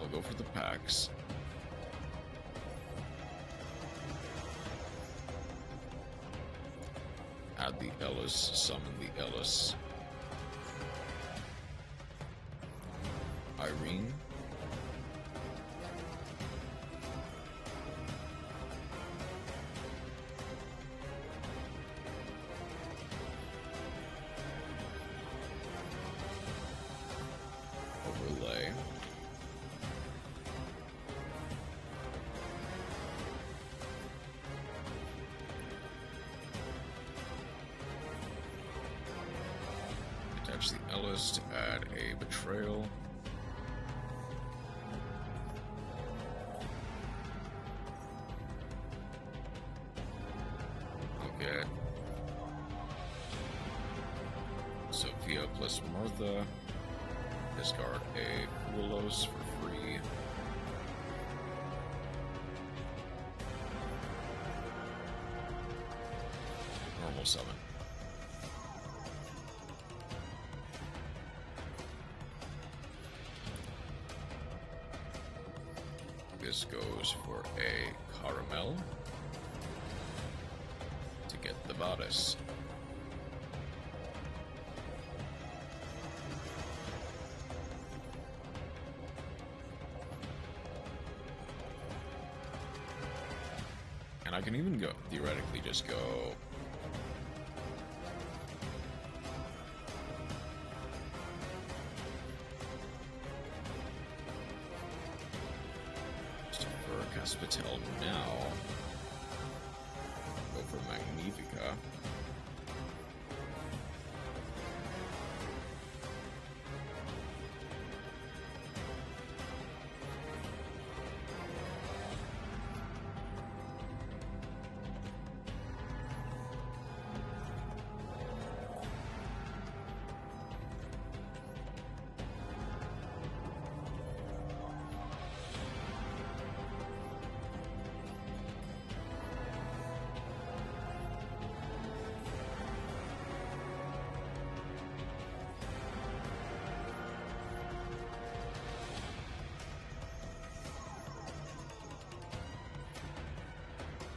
I'll go for the packs. Add the Ellis, summon the Ellis. Irene. Overlay. Attach the Ellis to add a Betrayal. Okay. Sophia plus Martha. Discard a Fulos for free. Normal summon. This goes for a Caramel to get the Bodice. And I can even go, theoretically, just go for Caspitel now. Go for Magnifica.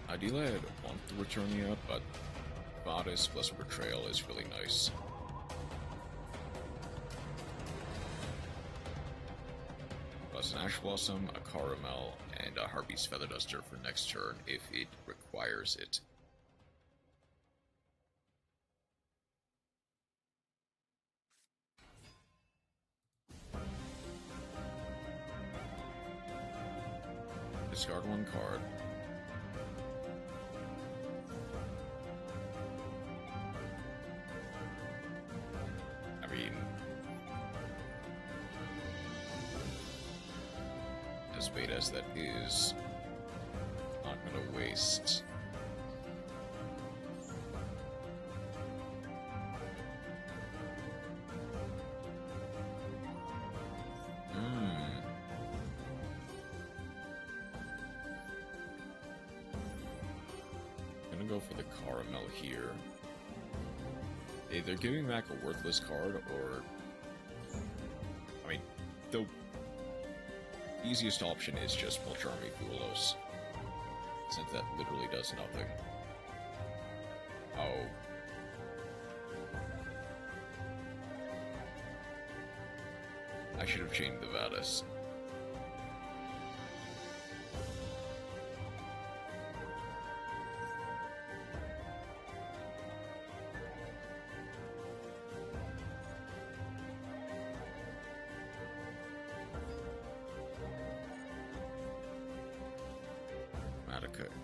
Ideally, I'd want the Returnia, but Bodice plus Betrayal is really nice. Plus an Ash Blossom, a Caramel, and a Harpy's Feather Duster for next turn if it requires it. Discard one card. As bait as that is, not gonna waste. Gonna go for the Caramel here. Either giving back a worthless card or, I mean, the easiest option is just Multichat Fulos, since that literally does nothing. Oh. I should have chained the Vadis.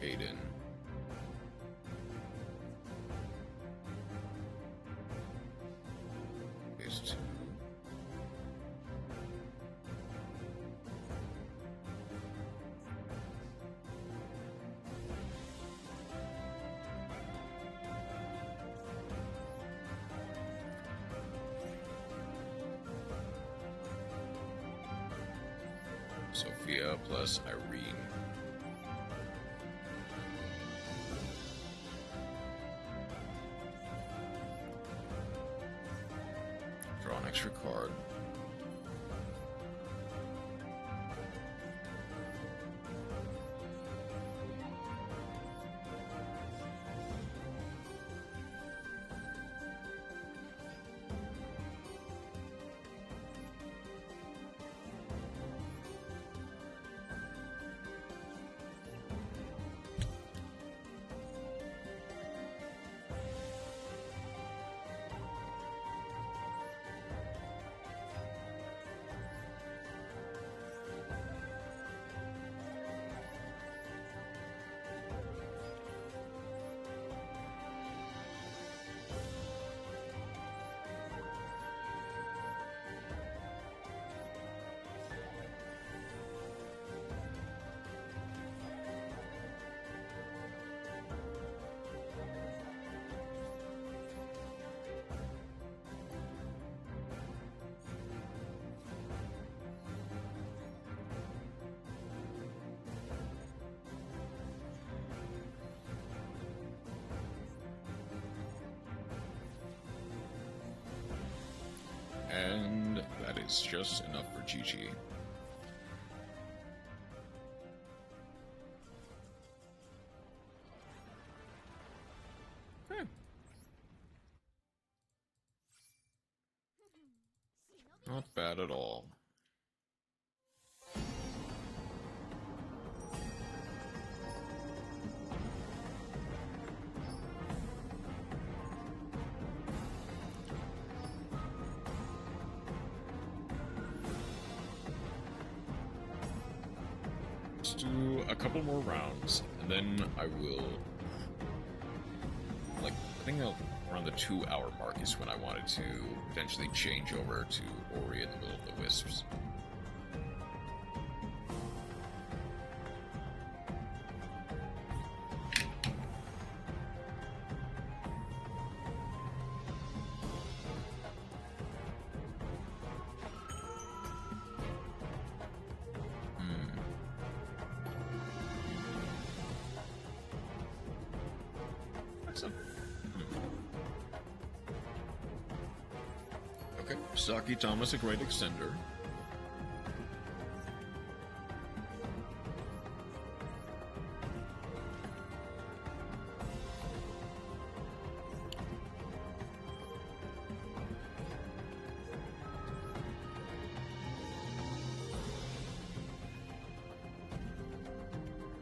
Aiden. Phase 2. Sophia plus Irene. Draw an extra card. And that is just enough for Gigi. Okay. Not bad at all. Let's do a couple more rounds, and then I will, I think around the 2-hour mark is when I wanted to potentially change over to Ori in the middle of the Wisps. Okay, Saki Thomas, a great extender.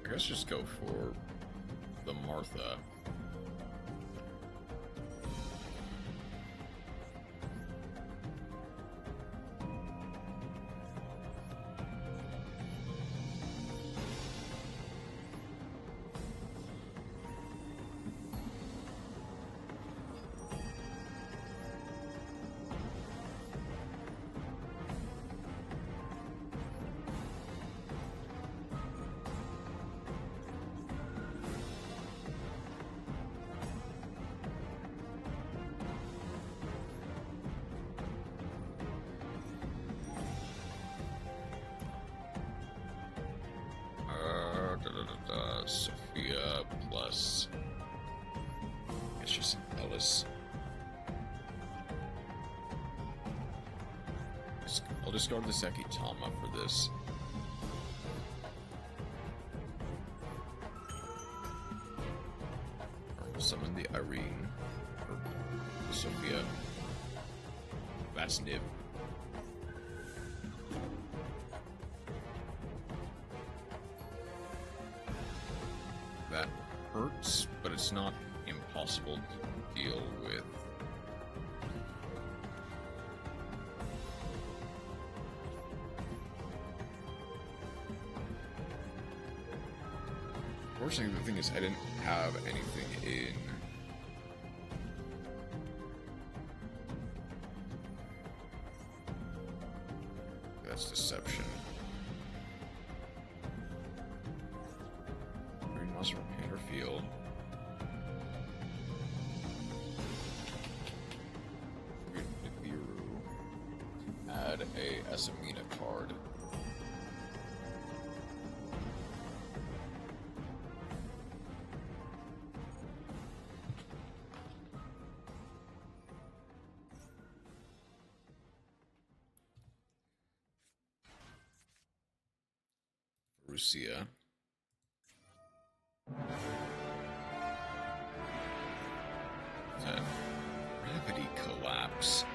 I guess just go for the Martha. Sophia plus, I guess just Ellis. I'll discard the Sekitama for this. Or we'll summon the Irene or Sophia. That's Nib. That hurts, but it's not impossible to deal with. unfortunately, the thing is, I didn't have anything in... That's deception. Green monster from hand or field. Add a Asamina card. Russia. Gravity collapse.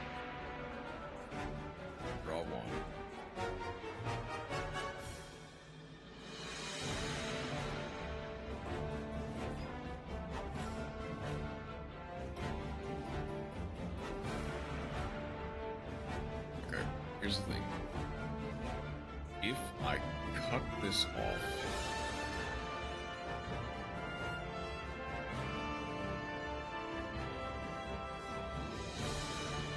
Draw one. Okay, here's the thing. If I cut this off,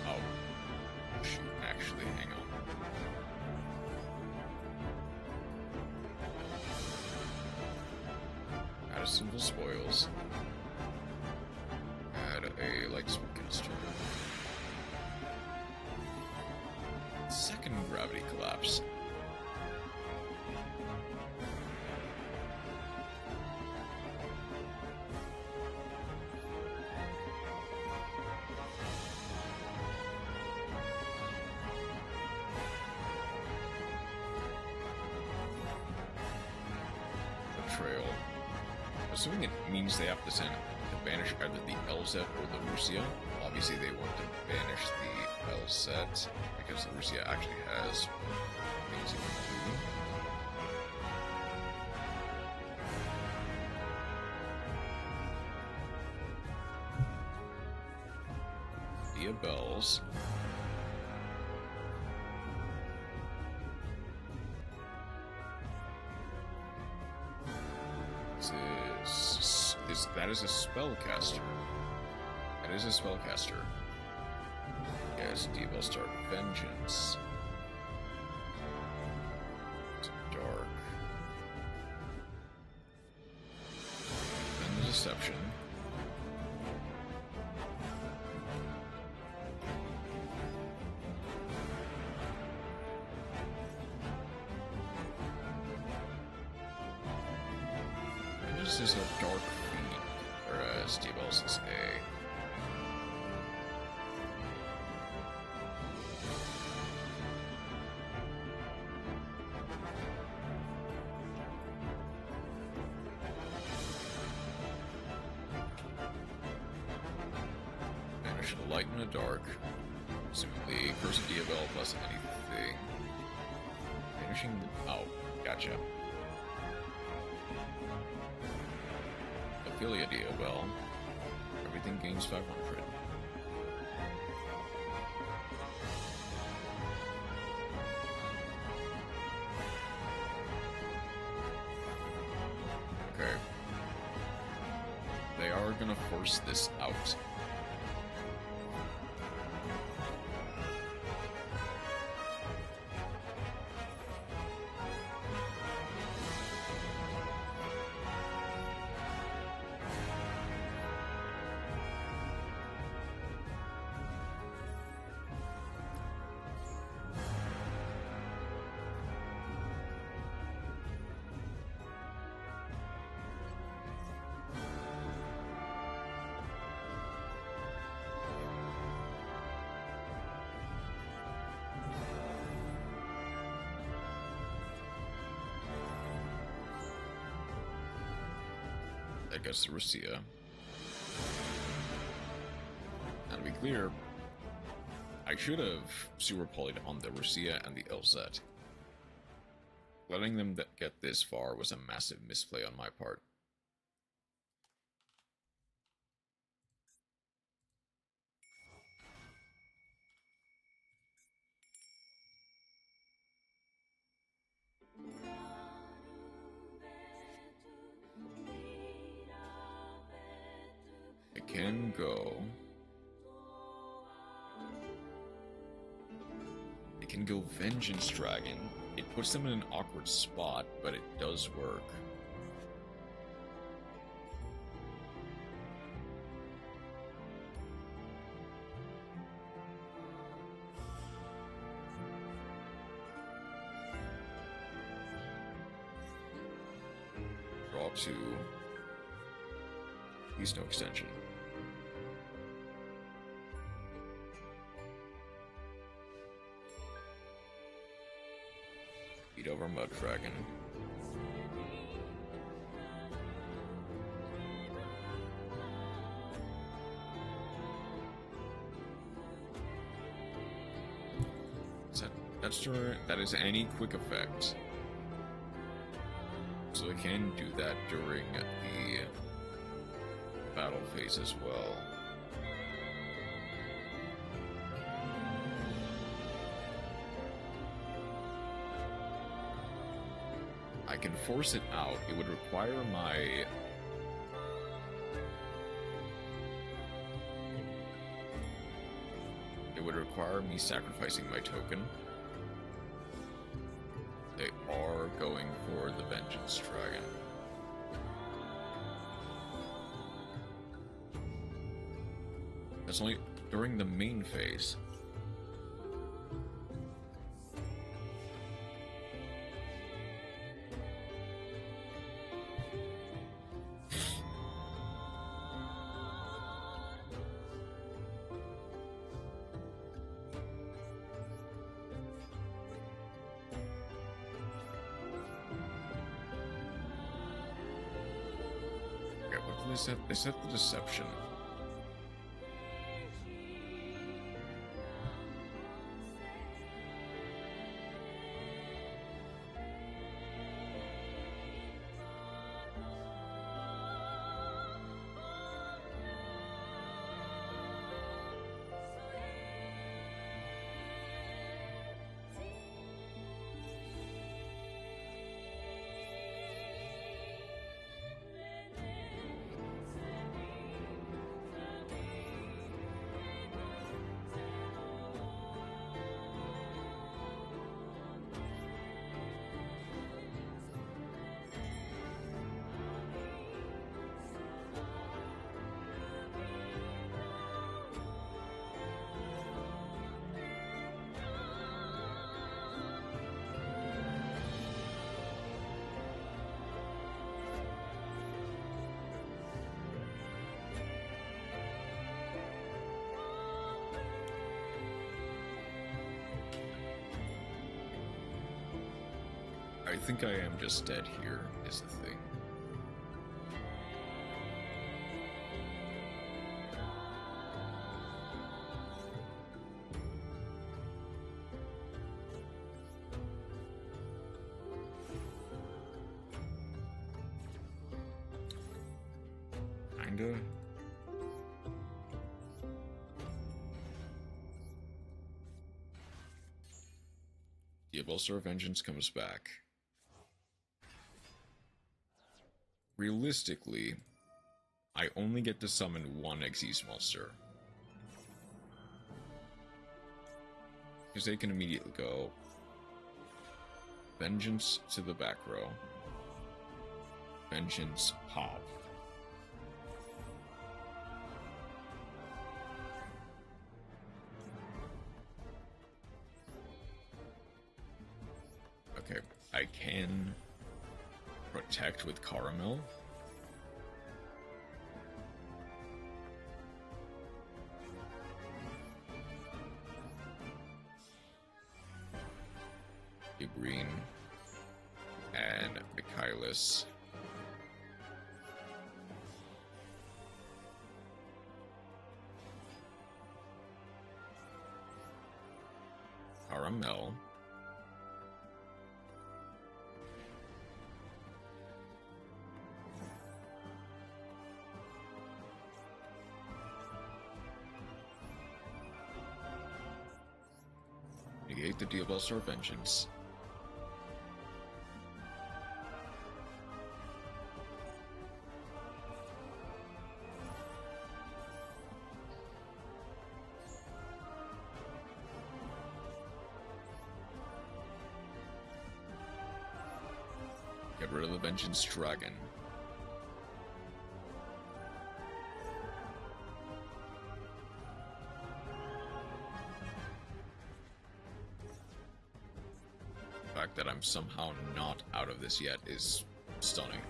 oh, shoot, actually, hang on. Add a single spoils. Add a light spellcaster. Second gravity collapse. Betrayal. Assuming it means they have to send to banish either the LZ or the Russia. Obviously they want to banish the LZ because the Russia actually has things you can do. Dia Bells. That is a spellcaster. That is a spellcaster. Yes, Dia start Vengeance. It's dark. Then the Deception. This is a dark fiend, whereas Diablos is a banish the light and the dark. Simply Curse of Diabel plus anything. Banishing the... Oh, gotcha. Ophelia Diabel. Everything gains 500. Okay. They are gonna force this out. I guess the Russia. Now to be clear, I should have super polyed on the Russia and the LZ. Letting them get this far was a massive misplay on my part. can go... I can go Vengeance Dragon. It puts them in an awkward spot, but it does work. Draw 2. Please no extension. Beat over Mud Dragon. That is any quick effect. So I can do that during the battle phase as well. I can force it out. It would require my... It would require me sacrificing my token. They are going for the Vengeance Dragon. That's only during the main phase. They set the deception. I think I am just dead here, is the thing. Kinda. The Avulsar of Vengeance comes back. Realistically, I only get to summon one Xyz monster. Because they can immediately go Vengeance to the back row. Vengeance pop. Okay, I can protect with Caramel. Green and Michaelis. Caramel. Negate the Avulsar Vengeance. Get rid of the Vengeance Dragon. The fact that I'm somehow not out of this yet is stunning.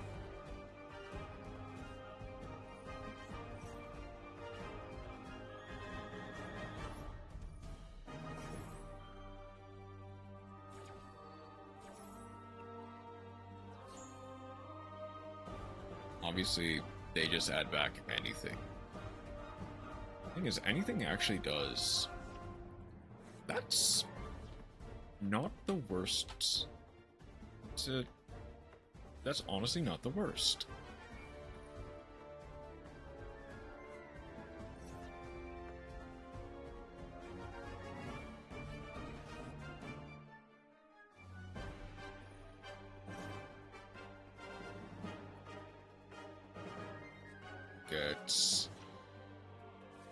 Obviously, they just add back anything. The thing is, anything actually does... That's... not the worst. That's honestly not the worst.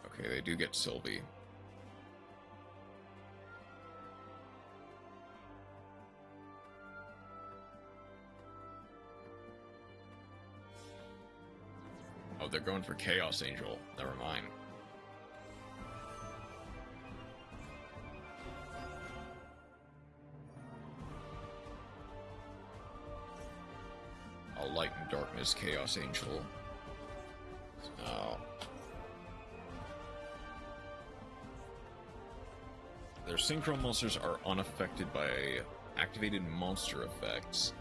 Okay, they do get Sylvie. Oh, they're going for Chaos Angel. Never mind. I'll Light and Darkness Chaos Angel. Oh. Their synchro monsters are unaffected by activated monster effects.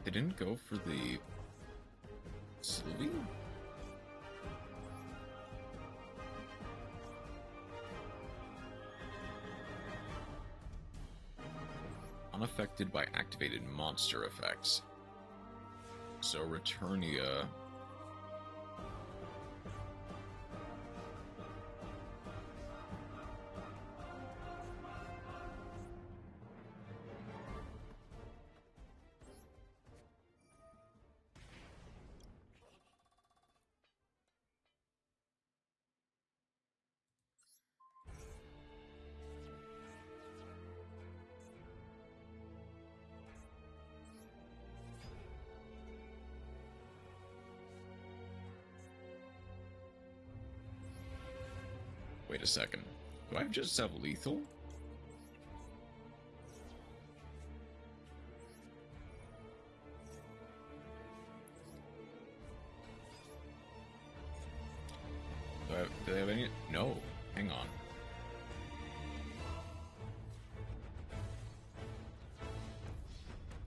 They didn't go for the Sylvie? Unaffected by activated monster effects. So Returnia. Wait a second. Do I just have lethal? Do they have any? No. Hang on.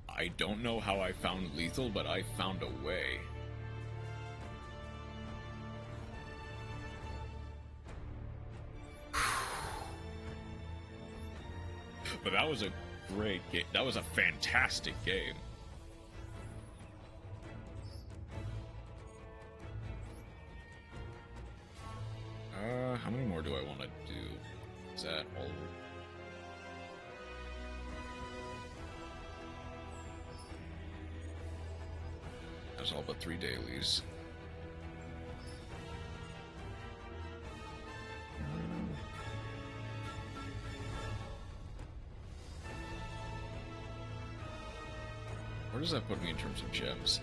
I don't know how I found lethal, but I found a way. But that was a great game. That was a fantastic game. How many more do I want to do? Is that all? That's all but 3 dailies. Where does that put me in terms of gems?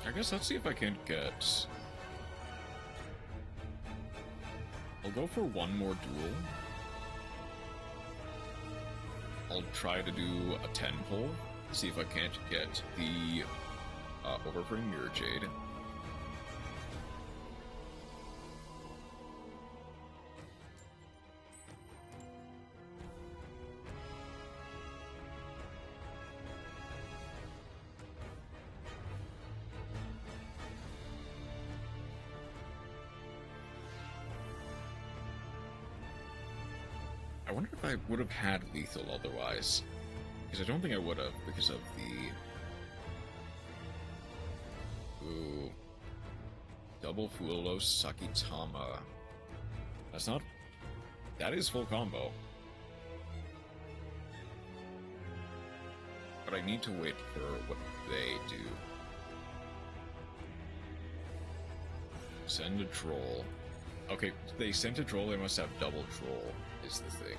I guess let's see if I can't get... I'll go for one more duel. I'll try to do a 10 pull. See if I can't get the Overframe Mirror Jade. I wonder if I would have had lethal otherwise. Because I don't think I would have, because of the... Ooh. Double Fuelos Sakitama. That's not... That is full combo. But I need to wait for what they do. Send a troll. Okay, they sent a troll, they must have double troll, is the thing.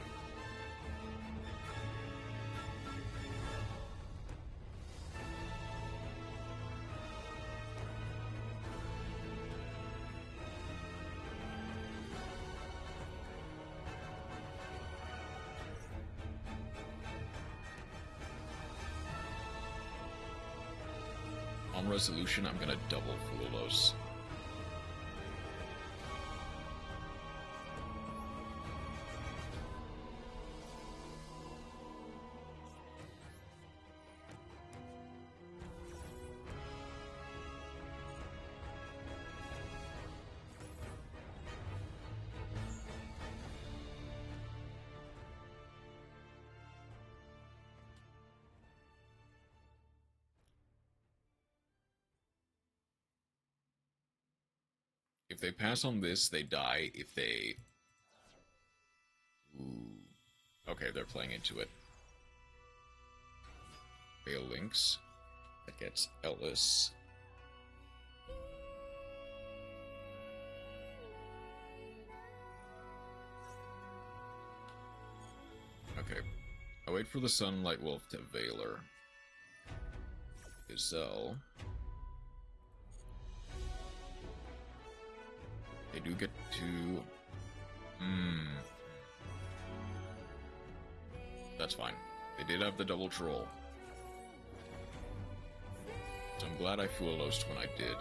On resolution, I'm gonna double Fulos. If they pass on this, they die. If they... Ooh. Okay, they're playing into it. Fail Lynx. That gets Ellis. Okay. I wait for the Sunlight Wolf to Veiler. Gazelle. They do get to... That's fine. They did have the double troll. So I'm glad I Fuelosed when I did.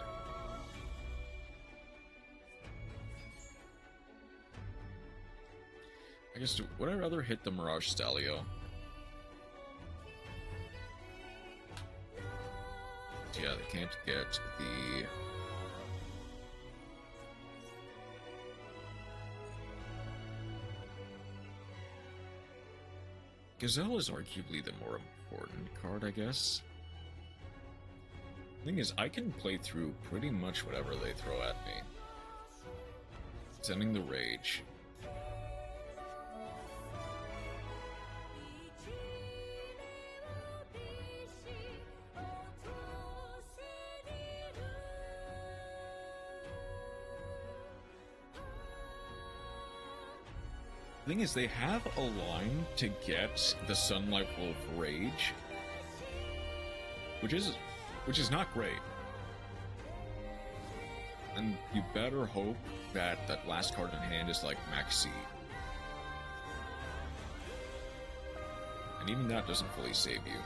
I guess, would I rather hit the Mirage Stalio? Yeah, they can't get the... Gazelle is arguably the more important card, I guess. Thing is, I can play through pretty much whatever they throw at me. Sending the Rage. Thing is, they have a line to get the Sunlight Wolf Rage, which is not great. And you better hope that that last card in hand is like Maxi. And even that doesn't fully save you.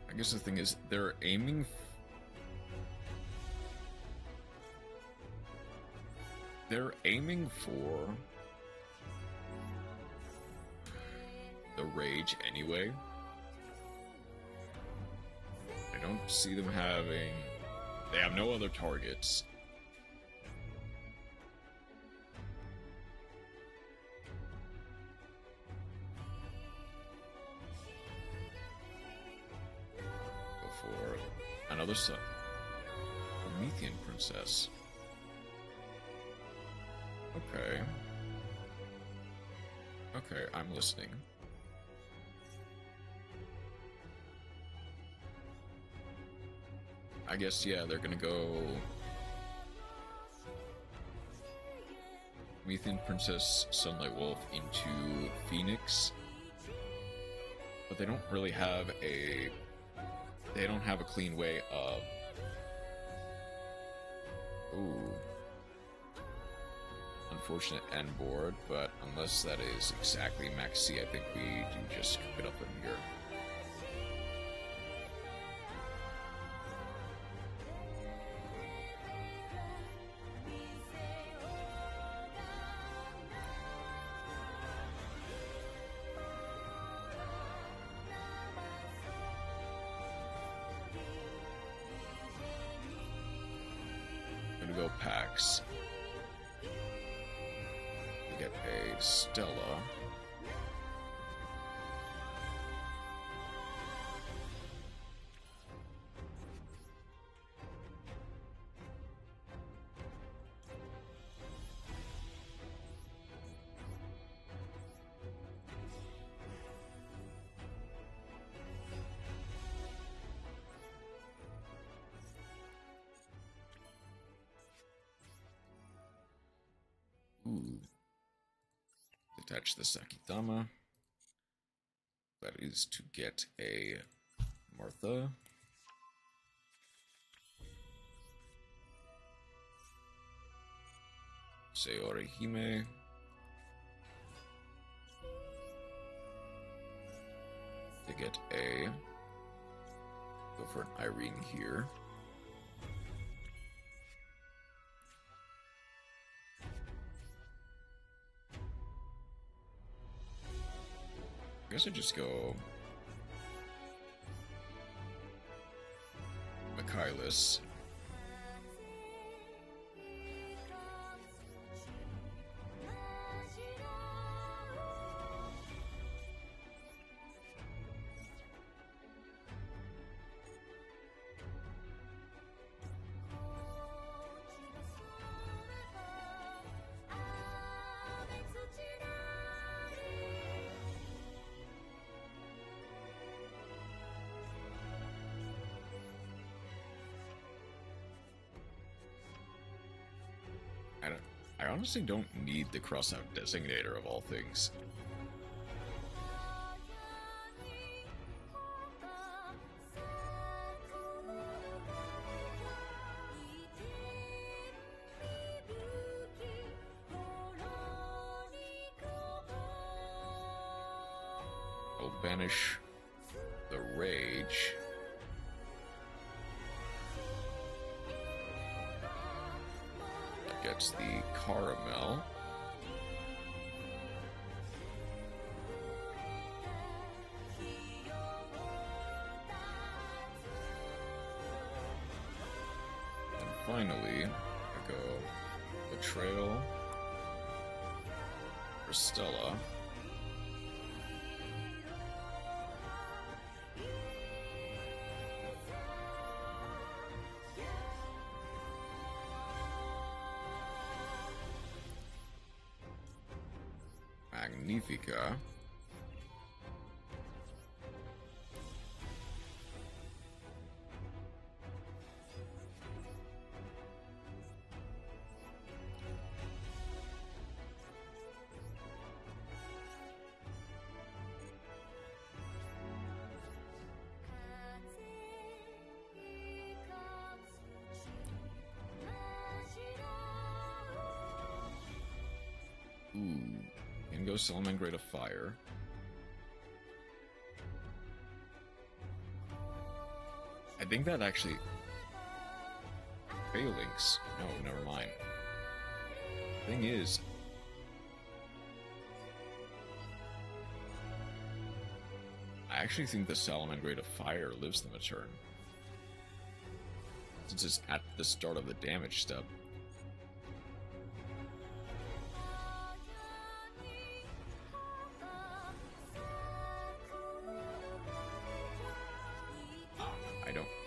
I guess the thing is, they're aiming... They're aiming for... the Rage anyway. I don't see them having... They have no other targets. Another son. Promethean Princess. Okay. Okay, I'm listening. I guess, yeah, they're gonna go... Promethean Princess, Sunlight Wolf into Phoenix. But they don't really have a... They don't have a clean way of... Ooh. Unfortunate end board, but unless that is exactly Maxi, I think we do just scoop it up in here. attacks. We get a Stella. Ooh. Detach the Sakitama. That is to get a Martha. Sayori Hime. To get a... Go for an Irene here. I guess I just go Michaelis. I honestly don't need the crossout designator of all things. I'll banish the rage. Gets the caramel. And finally, I go Betrayal for Stella. Magnifica. Ooh. Can go Salamangreat of Fire. I think that actually... Phalanx. No, never mind. Thing is... I actually think the Salamangreat of Fire lives them a turn. Since it's at the start of the damage step.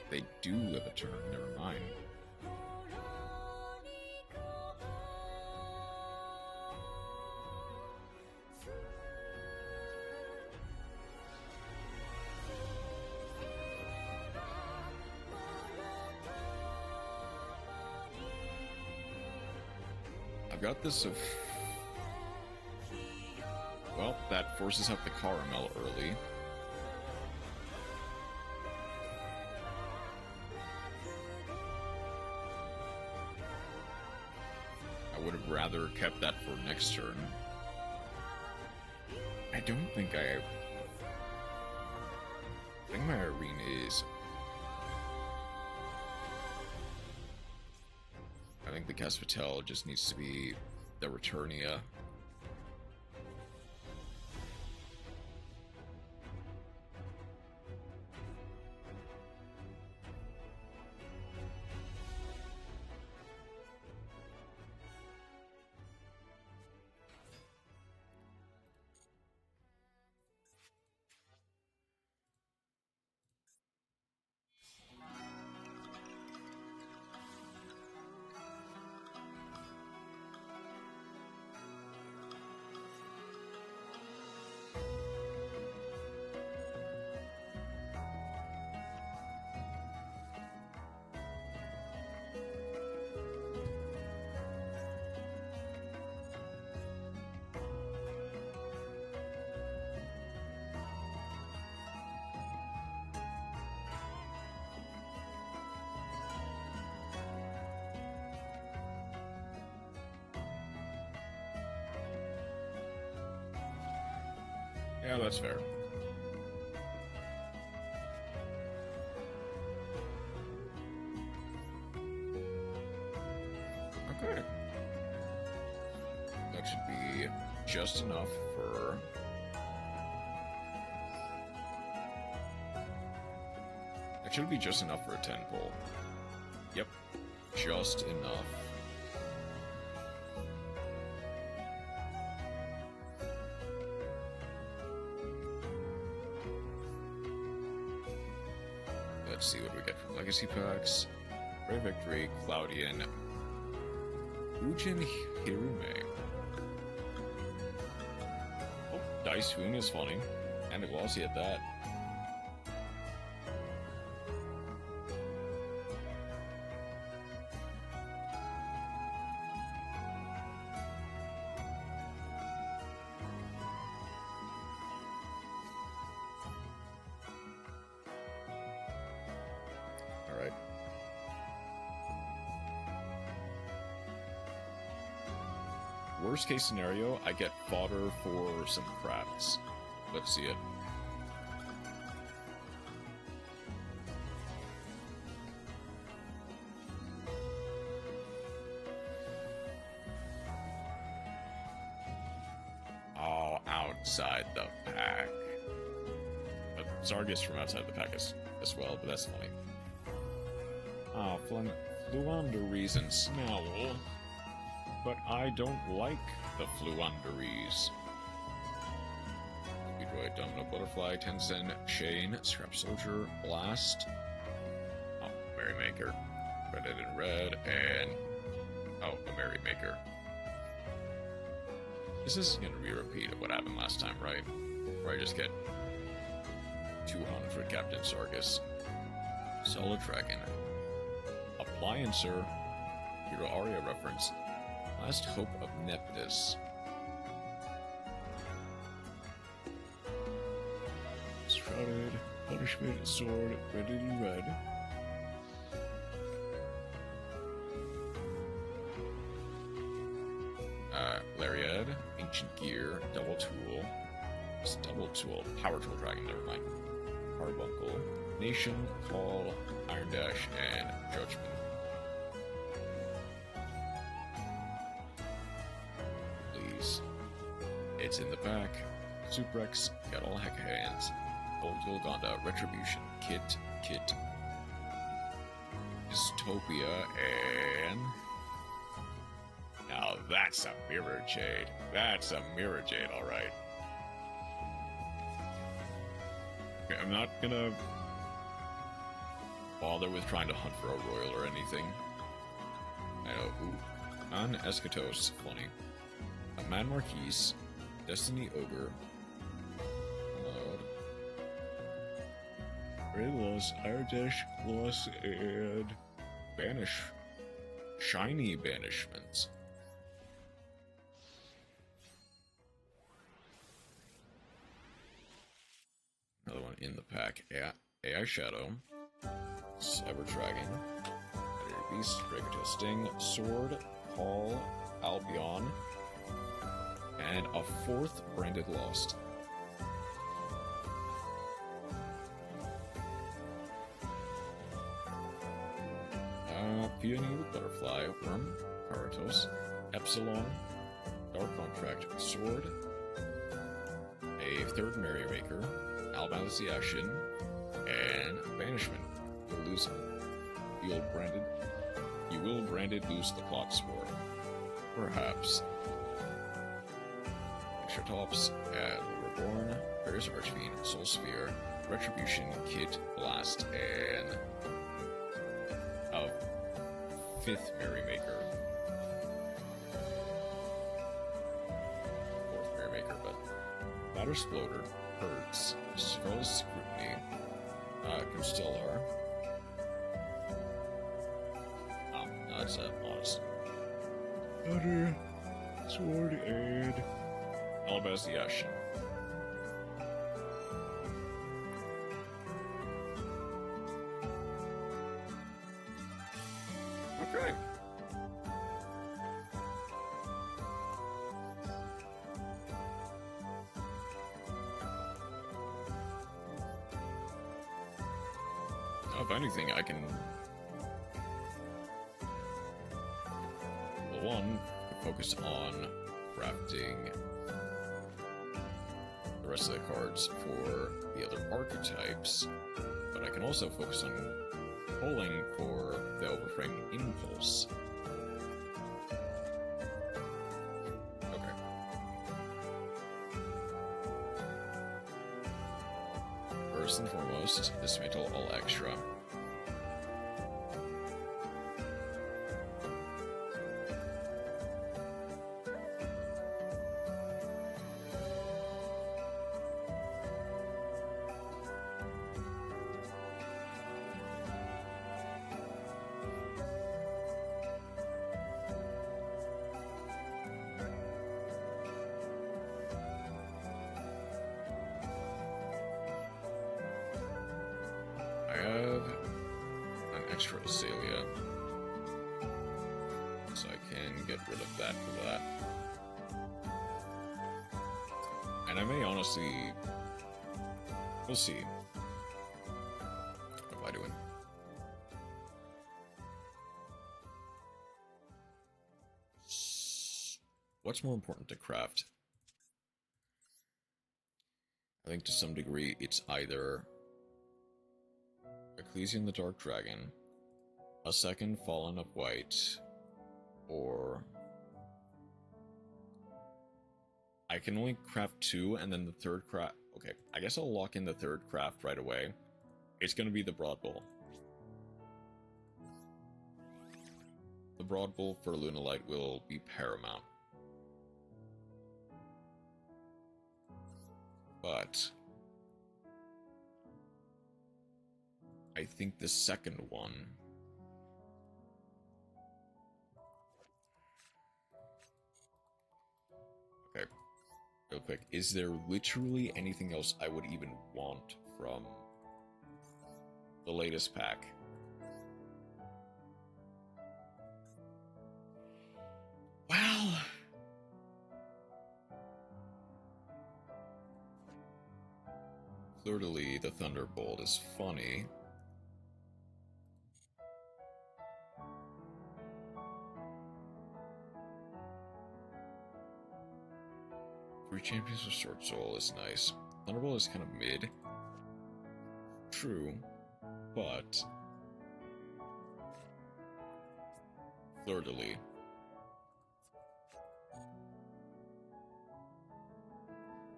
They do live a turn, never mind. I've got this of... Well, that forces up the caramel early. I would have rather kept that for next turn. I don't think I think my Irene is... I think the Caspatel just needs to be the Returnia. Yeah, that's fair. Okay. That should be just enough for... That should be just enough for a 10 pull. Yep. Just enough. Let's see what we get from Legacy Packs. Ray Victory, Cloudian, Ujin Hirume. Oh, Dice Hoon is funny. And a glossy at that. Alright. Worst case scenario, I get fodder for some crafts. Let's see it. Oh, outside the pack. But Zargus from outside the pack as well, but that's funny. Ah, Fluanderies and Snowl. But I don't like the Fluanderies. Speedroid, Domino Butterfly, Tencent, Shane, Scrap Soldier, Blast. Oh, Merrymaker. Red and Red, and... Oh, the Merrymaker. This is going to be a repeat of what happened last time, right? Where I just get 200 Captain Sargus. Solid Dragon. Appliancer. Hero Aria reference. Last Hope of Neptus. Shrouded, Punishment, Sword, Red and Red. Lariad, Ancient Gear, Double Tool. It's Double Tool, Power Tool Dragon, never mind. Carbuncle, Nation, Call, Iron Dash, and Judgment. It's in the back. Suprex, got all heck hands. Gold Golgonda, Retribution, Kit, Dystopia, and... Now that's a Mirror Jade. That's a Mirror Jade, alright. Okay, I'm not gonna bother with trying to hunt for a royal or anything. I know, ooh. Non-Eschatos, funny. A Man Marquise, Destiny Ogre, Ray Loss, Iron Dash, Loss, and Banish. Shiny Banishments. Another one in the pack. AI Shadow, Cyber Dragon, Predator Beast, Dragotail Sting, Sword, Call, Albion, and a fourth Branded Lost. Peony with Butterfly, Worm, Karatos, Epsilon, Dark Contract, Sword, a third Merrymaker, Albalance the Ashen, and Banishment. You'll lose You will branded lose the Clock Spore. Perhaps. Extra Tops, Reborn, Bear's Archfiend, Soul Sphere, Retribution, Kit, Blast, and a fifth Merrymaker. Fourth Merrymaker, but Matter Sploder, Hertz, Scarlet Scrutiny, Constellar. Oh, no, it's Modest. Butter, Sword, and Alabaz the Ashen. Okay. If anything, I can... Well, one, focus on crafting the rest of the cards for the other archetypes, but I can also focus on pulling for the overframe impulse. Okay. First and foremost, dismantle all extra. Extra Azalea, so I can get rid of that for that. And I may honestly... We'll see. What am I doing? What's more important to craft? I think to some degree it's either Ecclesian the Dark Dragon, a second Fallen of White, or I can only craft two, and then the third craft... Okay, I guess I'll lock in the third craft right away. It's going to be the Broad Bull. The Broad Bull for Lunalight will be paramount. But I think the second one... Okay, real quick. Is there literally anything else I would even want from the latest pack? Well... Fleur-de-lis, the Thunderbolt, is funny. Three Champions of Sword Soul is nice. Thunderbolt is kind of mid. True, but Fleur-de-lis.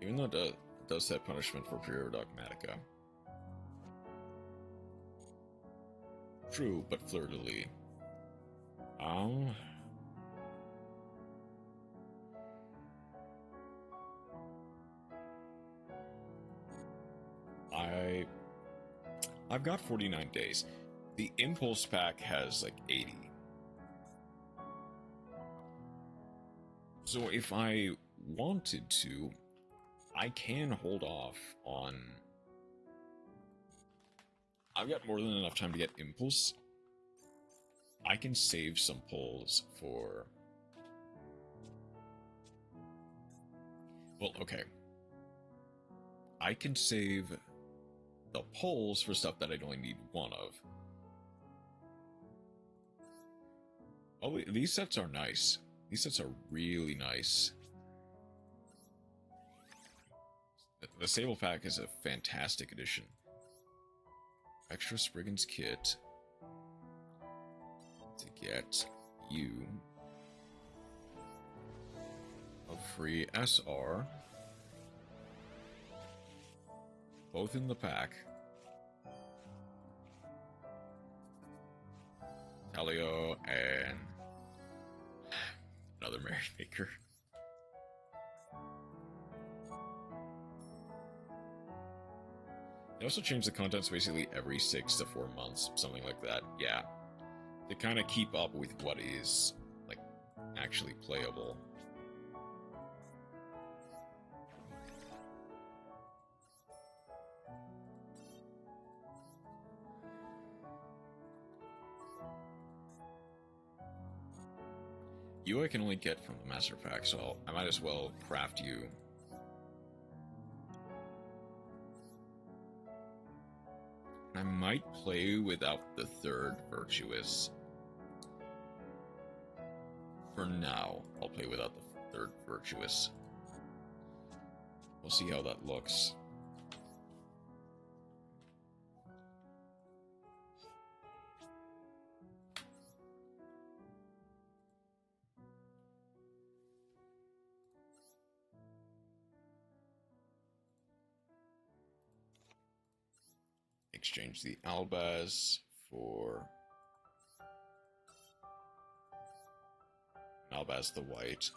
Even though it does set punishment for Pure Dogmatica. True, but Fleur-de-lis. I've got 49 days. The Impulse pack has like 80. So if I wanted to, I can hold off on... I've got more than enough time to get Impulse. I can save some pulls for... Well, okay. I can save the pulls for stuff that I only need one of. Oh, these sets are nice. These sets are really nice. The Sable Pack is a fantastic addition. Extra Spriggan's Kit to get you a free SR, both in the pack. Talio and another Merrymaker. They also change the contents basically every 6 to 4 months, something like that. Yeah, to kind of keep up with what is like actually playable. You I can only get from the Master Pack, so I might as well craft you. I might play without the third virtuous. For now, I'll play without the third virtuous. We'll see how that looks. Exchange the Albaz for Albaz the White.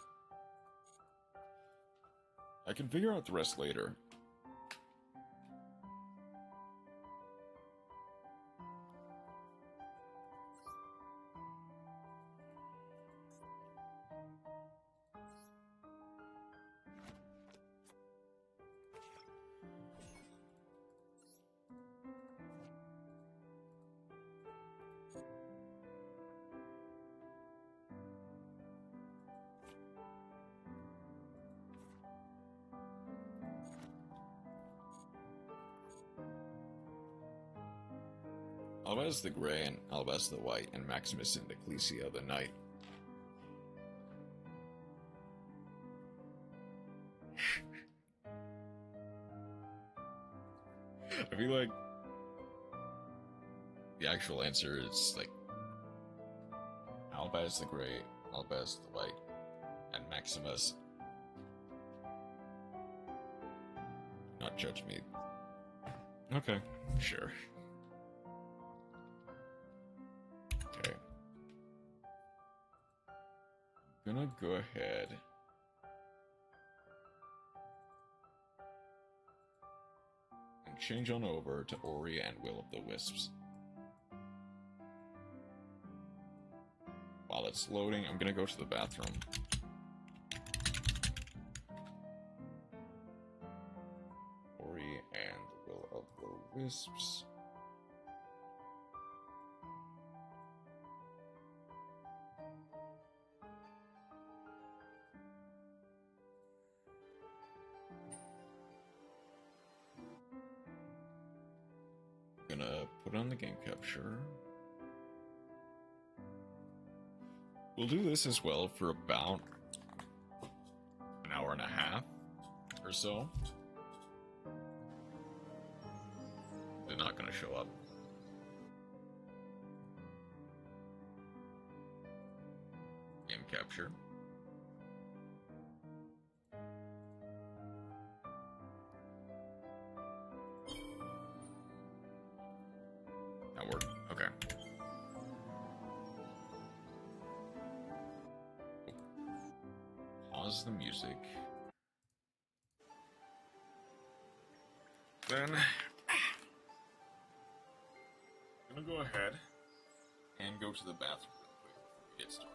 I can figure out the rest later. Albaz the Grey and Albaz the White and Maximus and Ecclesia the Knight. I feel like the actual answer is like Albaz the Grey, Albaz the White, and Maximus. Not judge me. Okay, sure. Okay. I'm gonna go ahead and change on over to Ori and Will of the Wisps. While it's loading, I'm gonna go to the bathroom. Ori and Will of the Wisps. Gonna put on the game capture. We'll do this as well for about an hour and a half or so. They're not gonna show up. Game capture. That worked. Okay. Pause the music. Then I'm gonna go ahead and go to the bathroom real quick before we get started.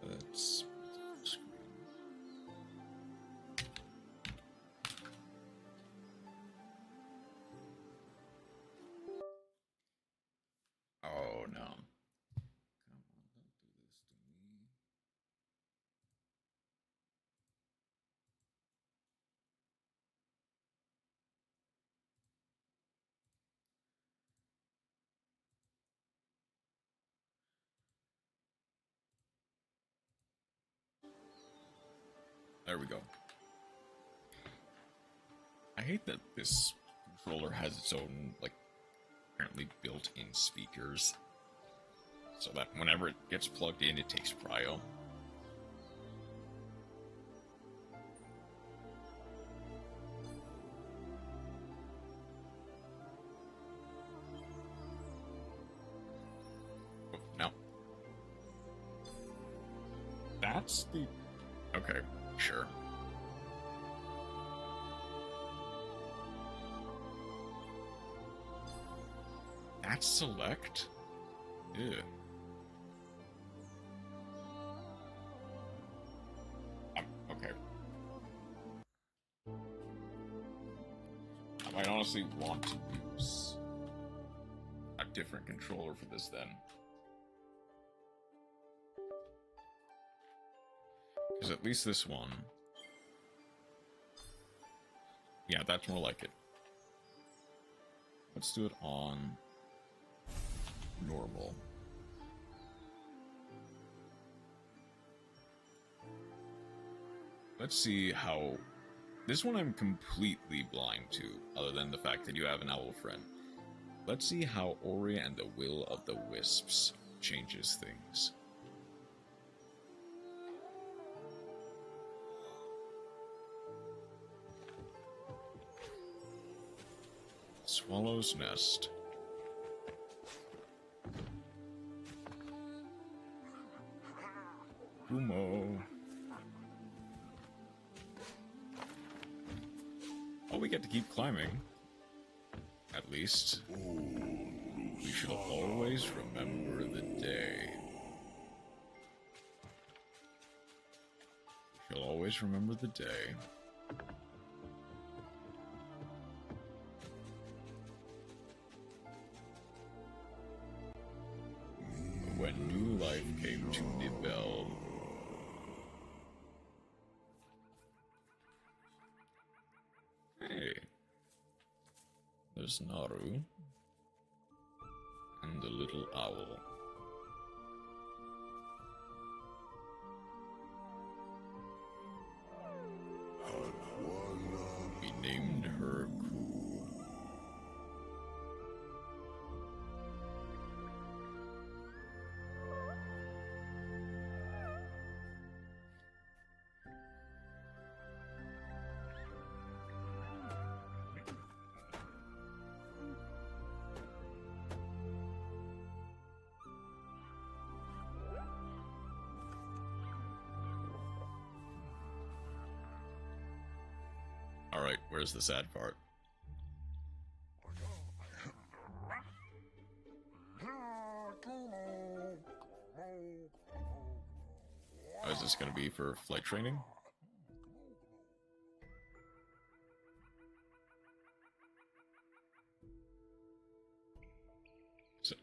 Let's... Oh no. Come on, don't do this to me. There we go. I hate that this controller has its own, like, apparently built-in speakers. So that whenever it gets plugged in, it takes prio. Oh, no. That's the... Okay, sure. That's select? Ew. Okay. I might honestly want to use a different controller for this then. Because at least this one... Yeah, that's more like it. Let's do it on... normal. Let's see how... This one I'm completely blind to, other than the fact that you have an owl friend. Let's see how Ori and the Will of the Wisps changes things. Swallow's Nest. Kumo. Oh, we get to keep climbing. At least. We shall always remember the day. We shall always remember the day. When new life came to Nibel. Hey. There's Naru. And the little owl. We named her Ku. Alright, where's the sad part? Oh, is this gonna be for flight training? So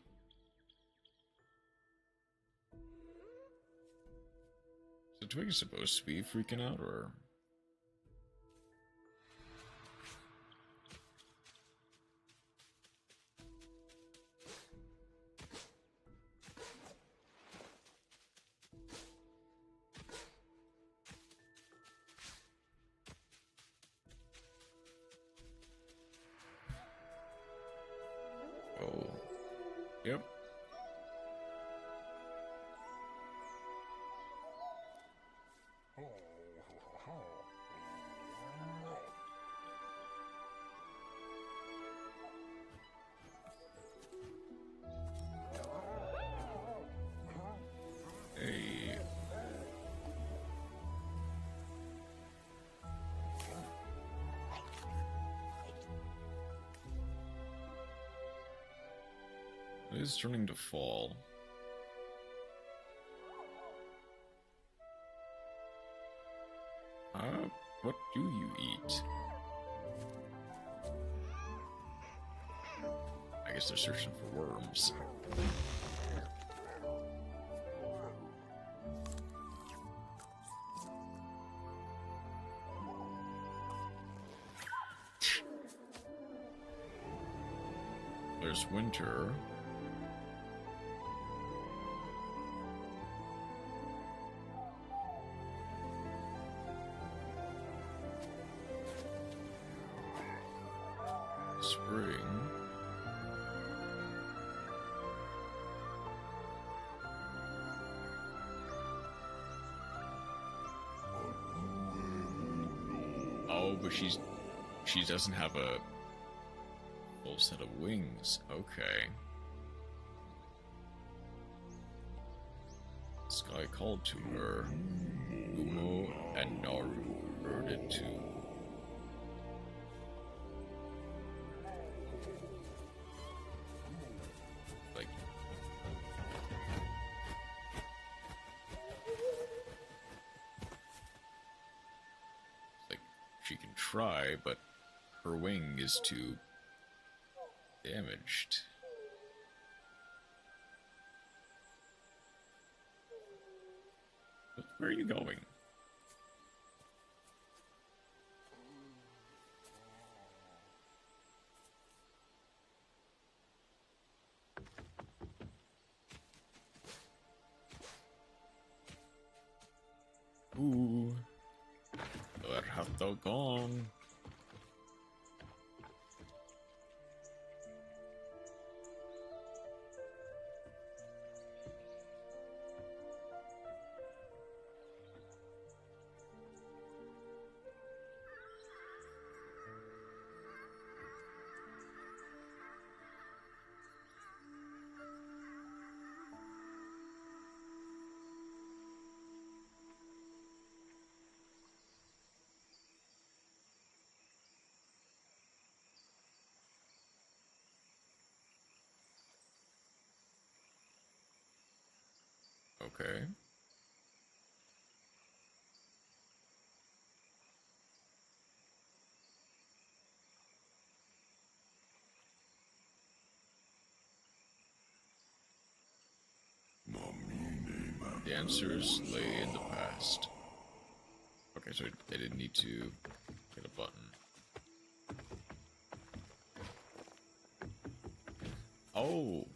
Twig is supposed to be freaking out, or... Oh. Yep. is turning to fall. What do you eat? I guess they're searching for worms. There's winter. Spring. Oh, but she doesn't have a full set of wings. Okay. Sky called to her. Umo and Naru heard it too. She can try, but her wing is too damaged. But where are you going? Ooh. Where hast thou gone? Okay. The answers lay in the past. Okay, so I didn't need to hit a button. Oh!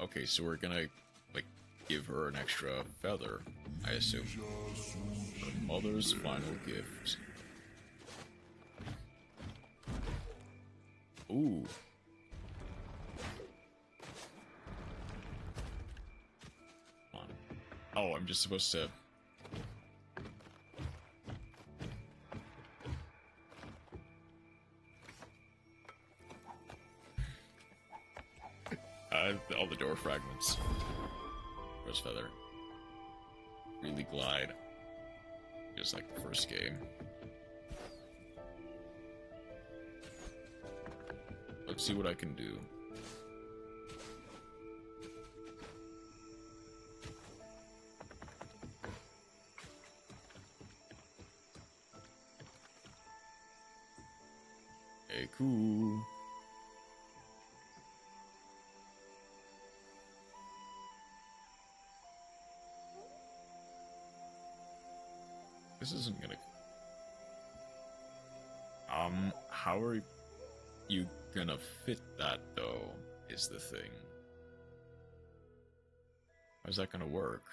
Okay, so we're gonna, like, give her an extra feather, I assume. Her mother's final gift. Ooh. Come on. Oh, I'm just supposed to... all the door fragments. Rose feather. Really glide. Just like the first game. Let's see what I can do. Hey, cool. This isn't gonna... how are you gonna fit that, though, is the thing. How's that gonna work?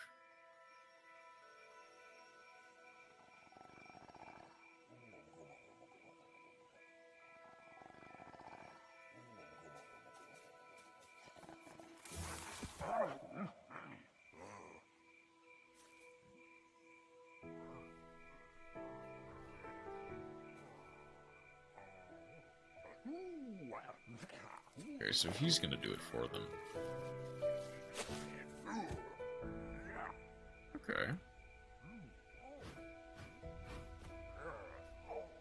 Okay, so he's gonna do it for them. Okay.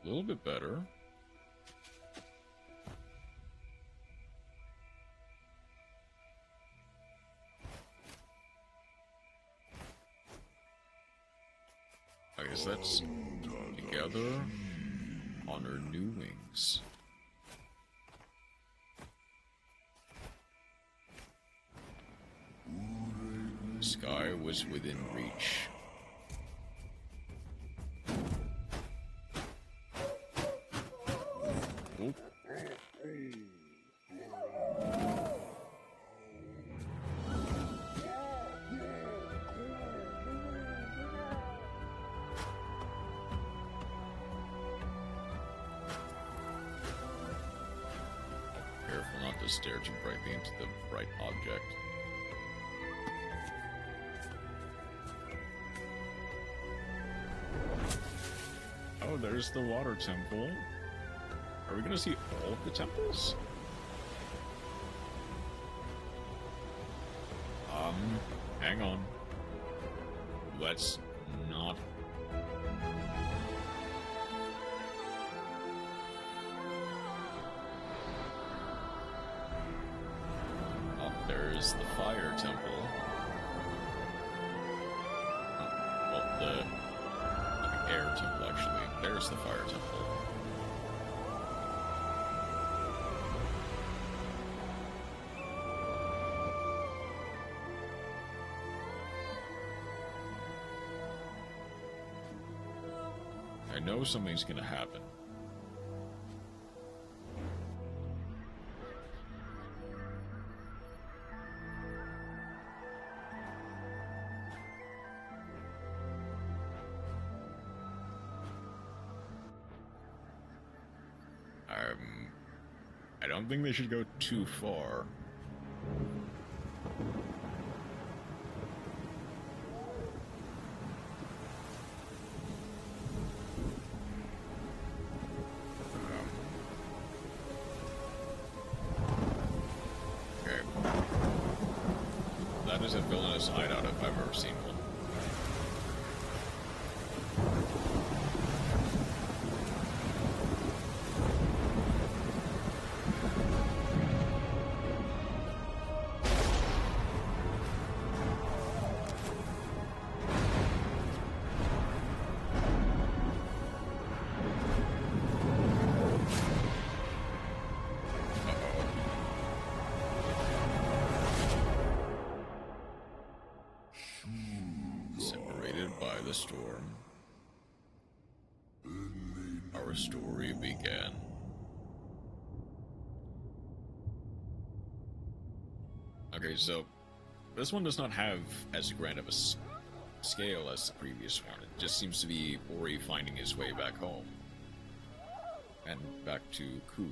A little bit better. assets together on our new wings. The sky was within reach. Oh. Careful not to stare too brightly into the bright object. Oh, there's the water temple. Are we gonna see all of the temples? Hang on. Let's not... Oh, there's the fire temple. Oh, well, the air temple, actually. There's the fire temple. I know something's gonna happen. I don't think they should go too far. That is a villainous hideout if I've ever seen one. The storm. Our story began. Okay, so this one does not have as grand of a scale as the previous one. It just seems to be Ori finding his way back home. And back to Ku.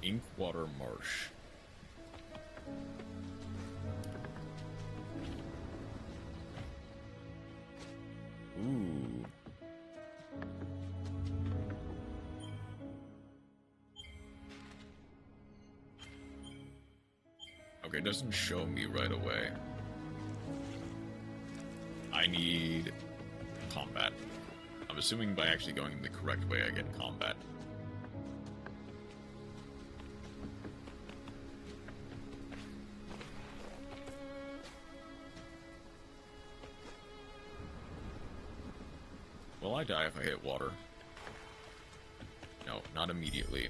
Inkwater Marsh. Ooh. Okay, it doesn't show me right away. I need combat. I'm assuming by actually going the correct way I get combat. Will I die if I hit water? No, not immediately.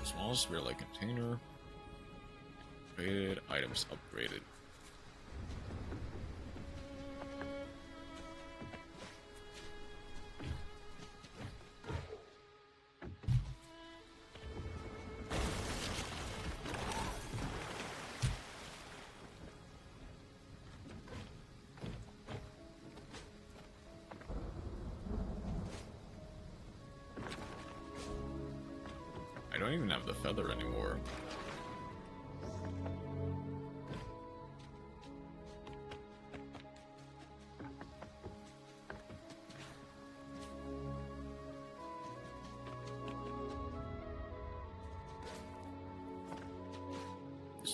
Smallest sphere-like container. Upgraded. Items upgraded. I don't even have the feather anymore.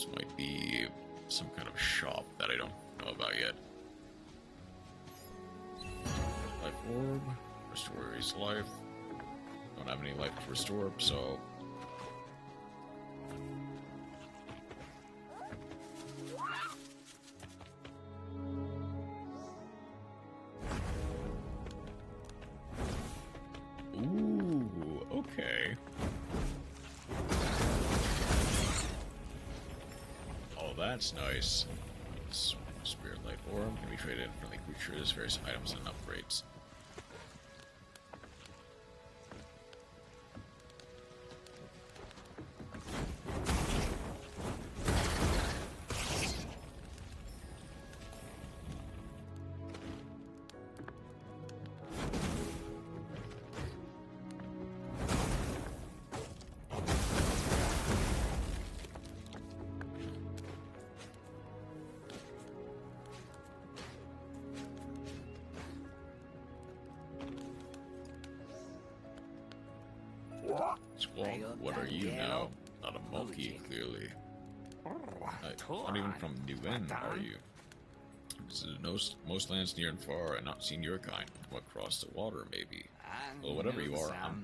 This might be some kind of shop that I don't know about yet. Life orb. Restore his life. Don't have any life to restore, so... Ooh, okay. Oh, that's nice. Spirit Life Orb can be traded in friendly creatures, various items, and upgrades. Squawk, what are you now? Not a monkey, clearly. Not even from New Inn, are you? Visited most lands near and far, and not seen your kind. What crossed the water, maybe? Well, whatever you are, I'm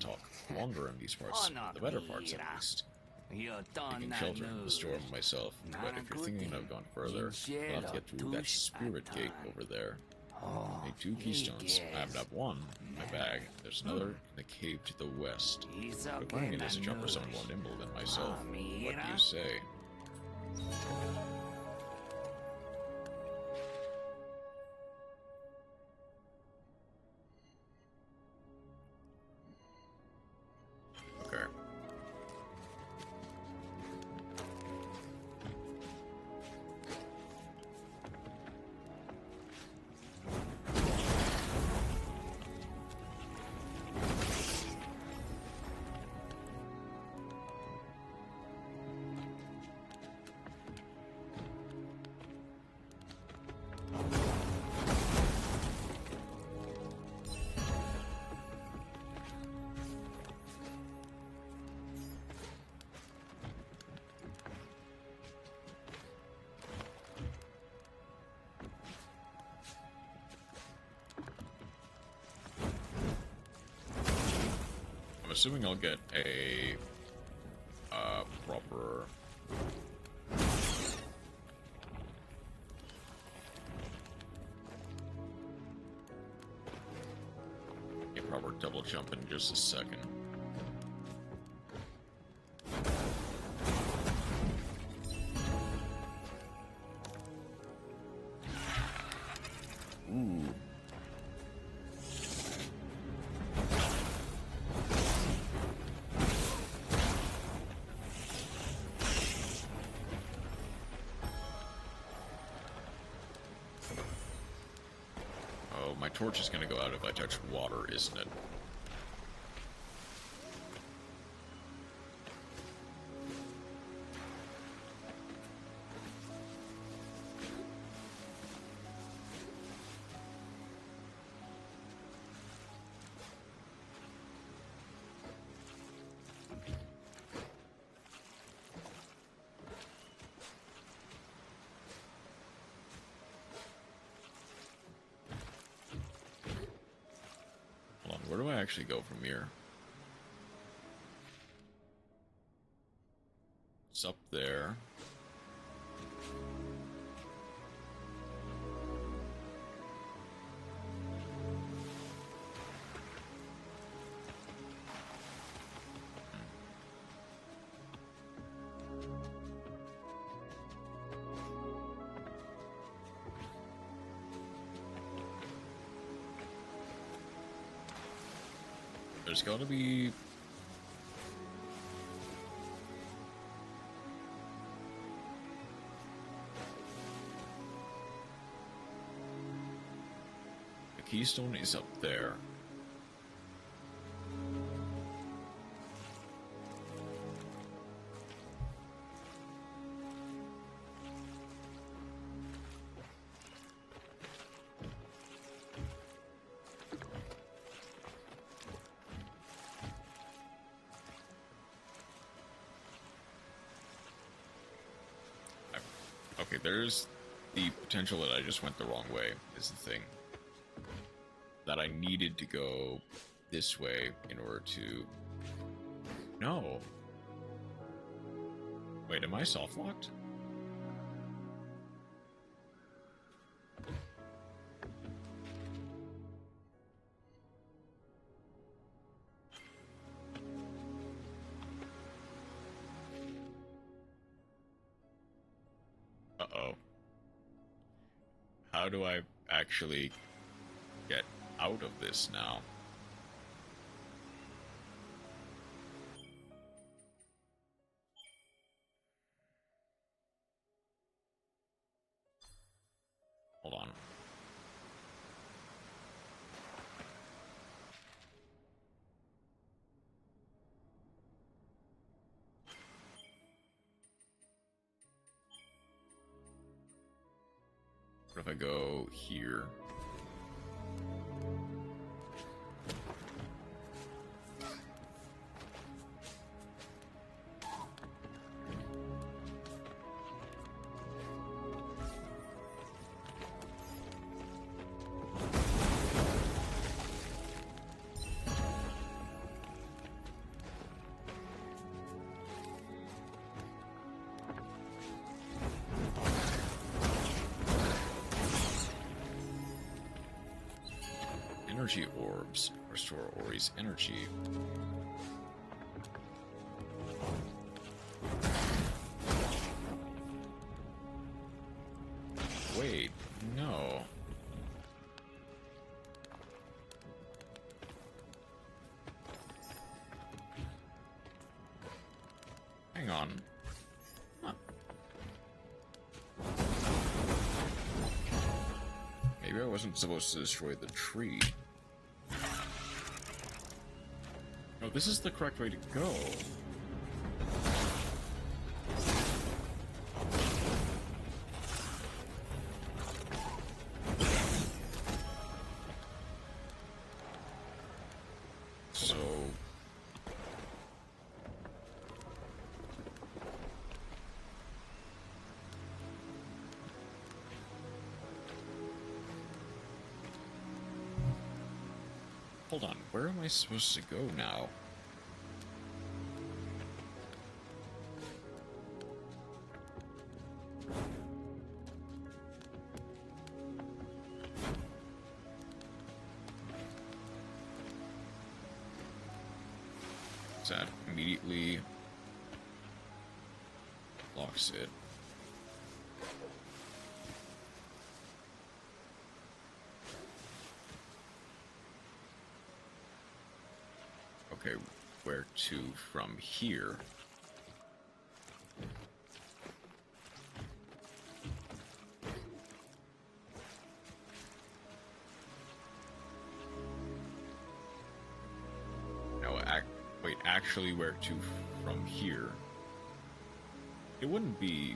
wander in these parts, the better parts at least. Taking shelter in the storm myself, but if you're thinking of going further, you'll have to get through that spirit gate over there. I need 2 keystones. I happen to have one in my bag. There's another in the cave to the west. But finding it is a jumper someone more nimble than myself. What do you say? Okay. I'm assuming I'll get a proper double jump in just a second. Ooh. My torch is going to go out if I touch water, isn't it? Where do I actually go from here? It's up there. There's gotta be... The keystone is up there. Okay, there's the potential that I just went the wrong way, is the thing. That I needed to go this way in order to... No. Wait, am I soft-locked? Uh-oh. How do I actually get out of this now? Hold on. What if I go here? Energy orbs restore Ori's energy. Wait, no. Hang on. Huh. Maybe I wasn't supposed to destroy the tree. No, this is the correct way to go. So... Hold on, where am I supposed to go now? That immediately locks it. Okay, where to from here? Wait, actually where to from here? It wouldn't be...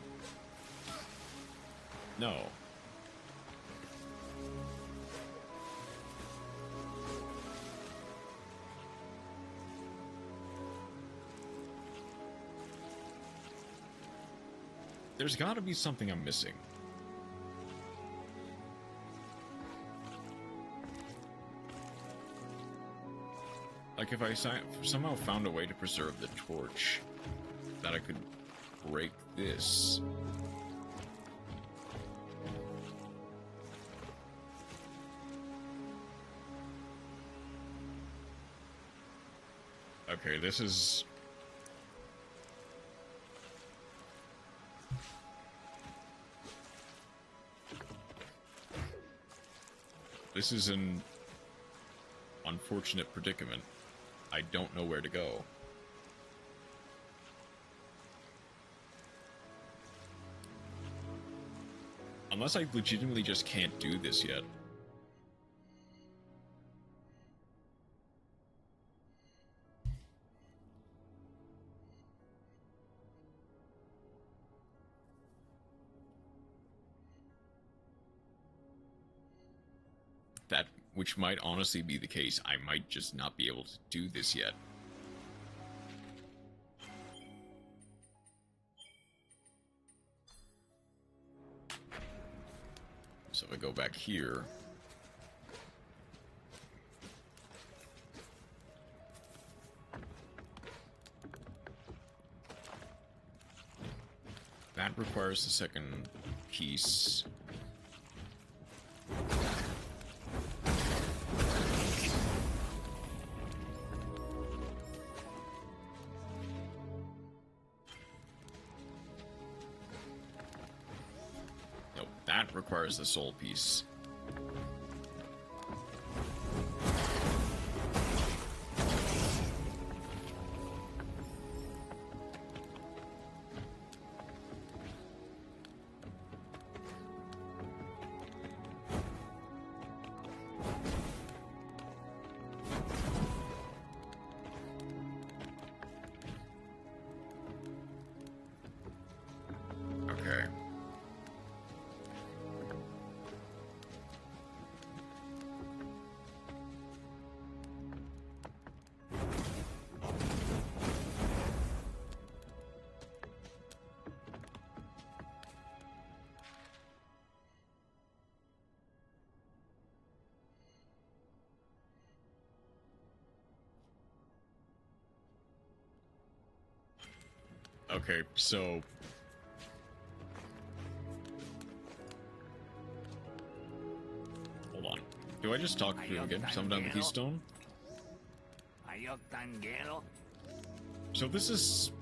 No. There's gotta be something I'm missing. Like, if I somehow found a way to preserve the torch, that I could break this. Okay, this is... This is an unfortunate predicament. I don't know where to go. Unless I legitimately just can't do this yet. That, which might honestly be the case. I might just not be able to do this yet. So if I go back here... That requires the second piece. Nope, that requires the soul piece. Okay. Okay, so... Hold on. Do I just talk through again? Summon down the keystone? So this is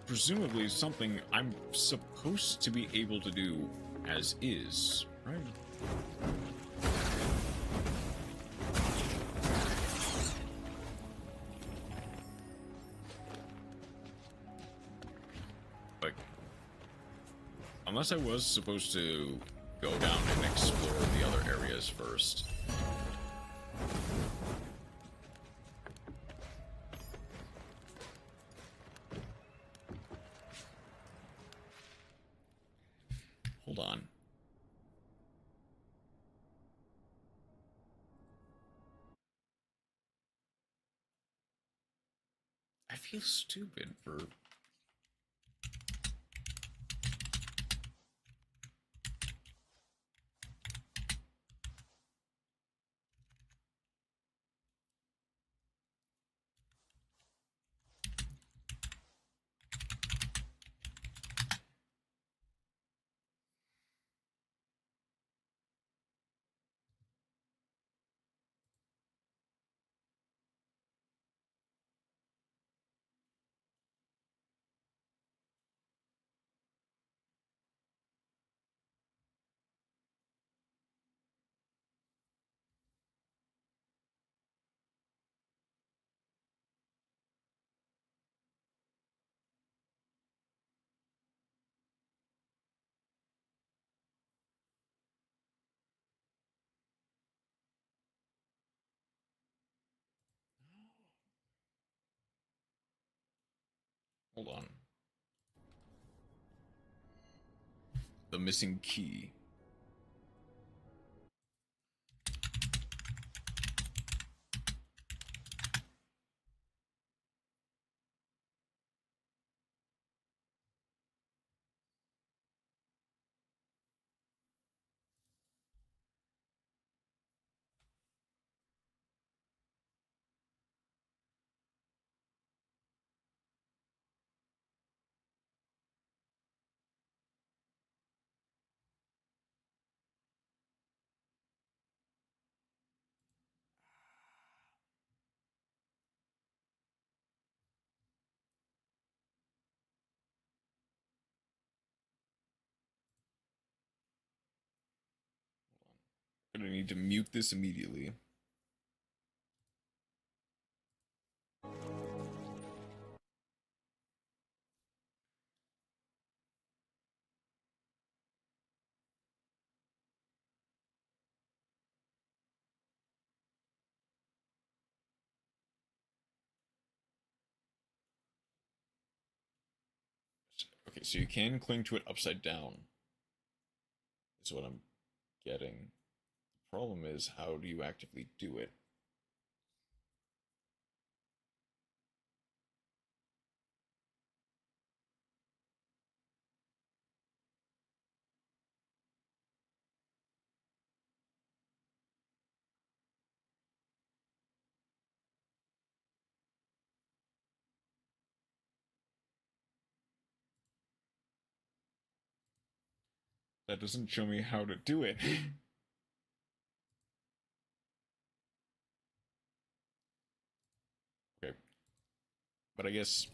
presumably something I'm supposed to be able to do as is, right? Like, unless I was supposed to go down and explore the other areas first. Hold on. I feel stupid for... Hold on. The missing key. I'm gonna need to mute this immediately. Okay, so you can cling to it upside down. Is what I'm getting. The problem is, how do you actively do it? That doesn't show me how to do it. Okay. But I guess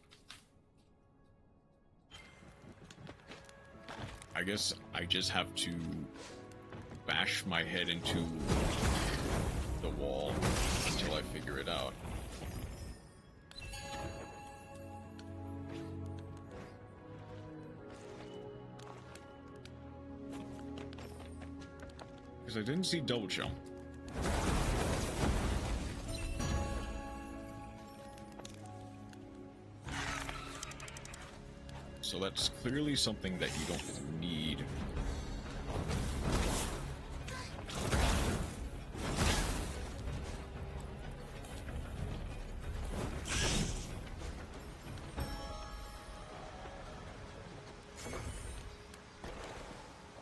I just have to bash my head into the wall until I figure it out. Because I didn't see double jump. So that's clearly something that you don't need.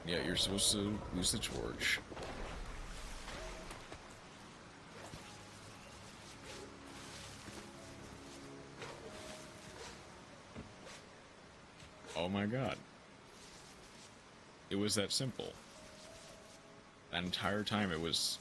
Yeah, you're supposed to use the torch. Oh my god. It was that simple. That entire time it was...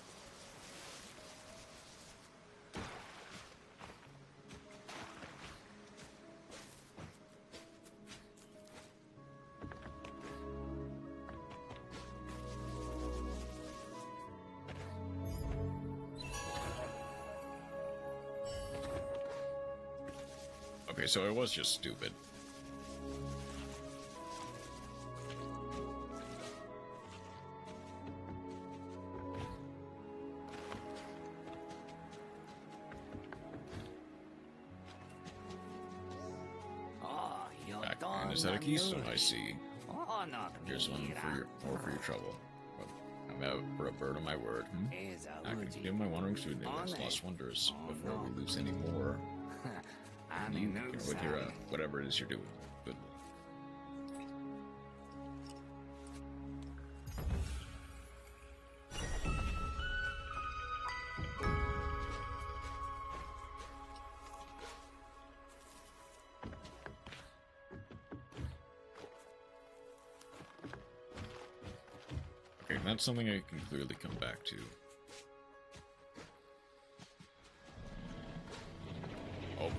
Okay, so it was just stupid. Is that a keystone I see? Here's one for your trouble. I'm out for a bird on my word. I can give my wandering student against lost wonders before we lose any more. You can with your whatever it is you're doing. Good. Okay, that's something I can clearly come back to. Oh.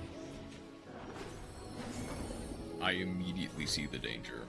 I immediately see the danger.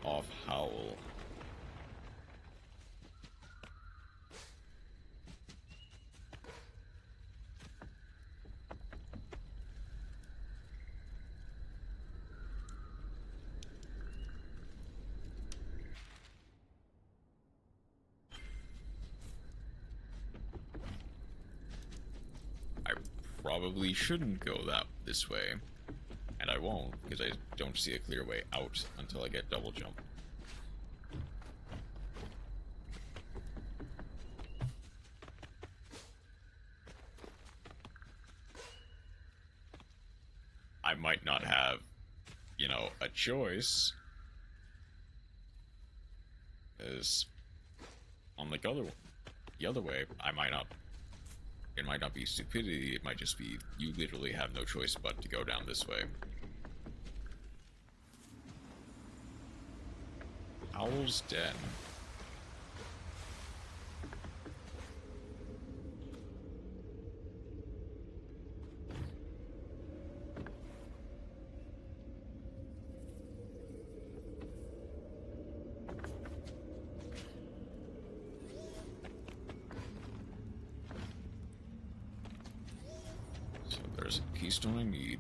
Off Howl. I probably shouldn't go this way. And I won't, because I don't see a clear way out until I get double jump. I might not have, you know, a choice. As unlike other the other way, I might not. It might not be stupidity, it might just be you literally have no choice but to go down this way. Owl's Den. So there's a keystone I need.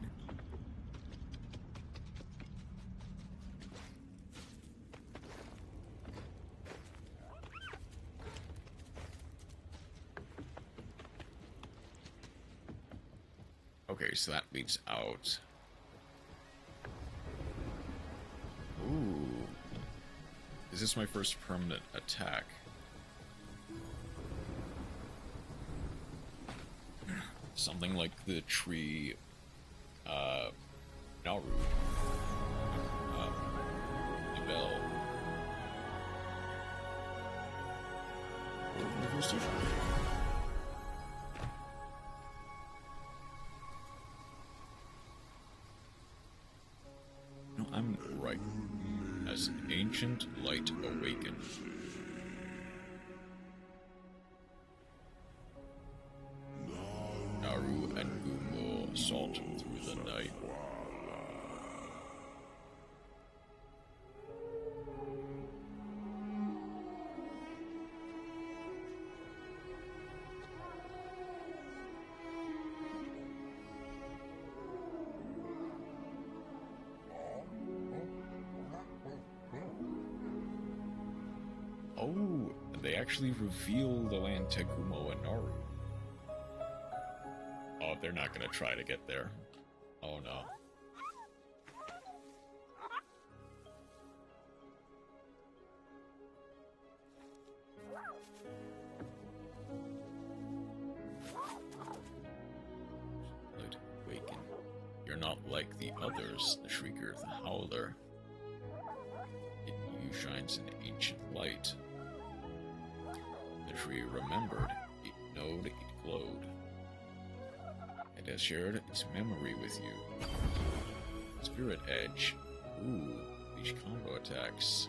Okay, so that leads out. Ooh. Is this my first permanent attack? Something like the tree, Nauru. Duel. No, I'm right. As ancient light awakens. Naru and Gumo assault through the night. Oh, they actually reveal the land to Gumo and Naru. Oh, they're not gonna try to get there. Oh no. Light awaken. You're not like the others, the Shrieker, the Howler. In you shines an ancient light. The tree remembered, it knowed, it glowed. It has shared its memory with you. Spirit Edge. Ooh, each combo attacks.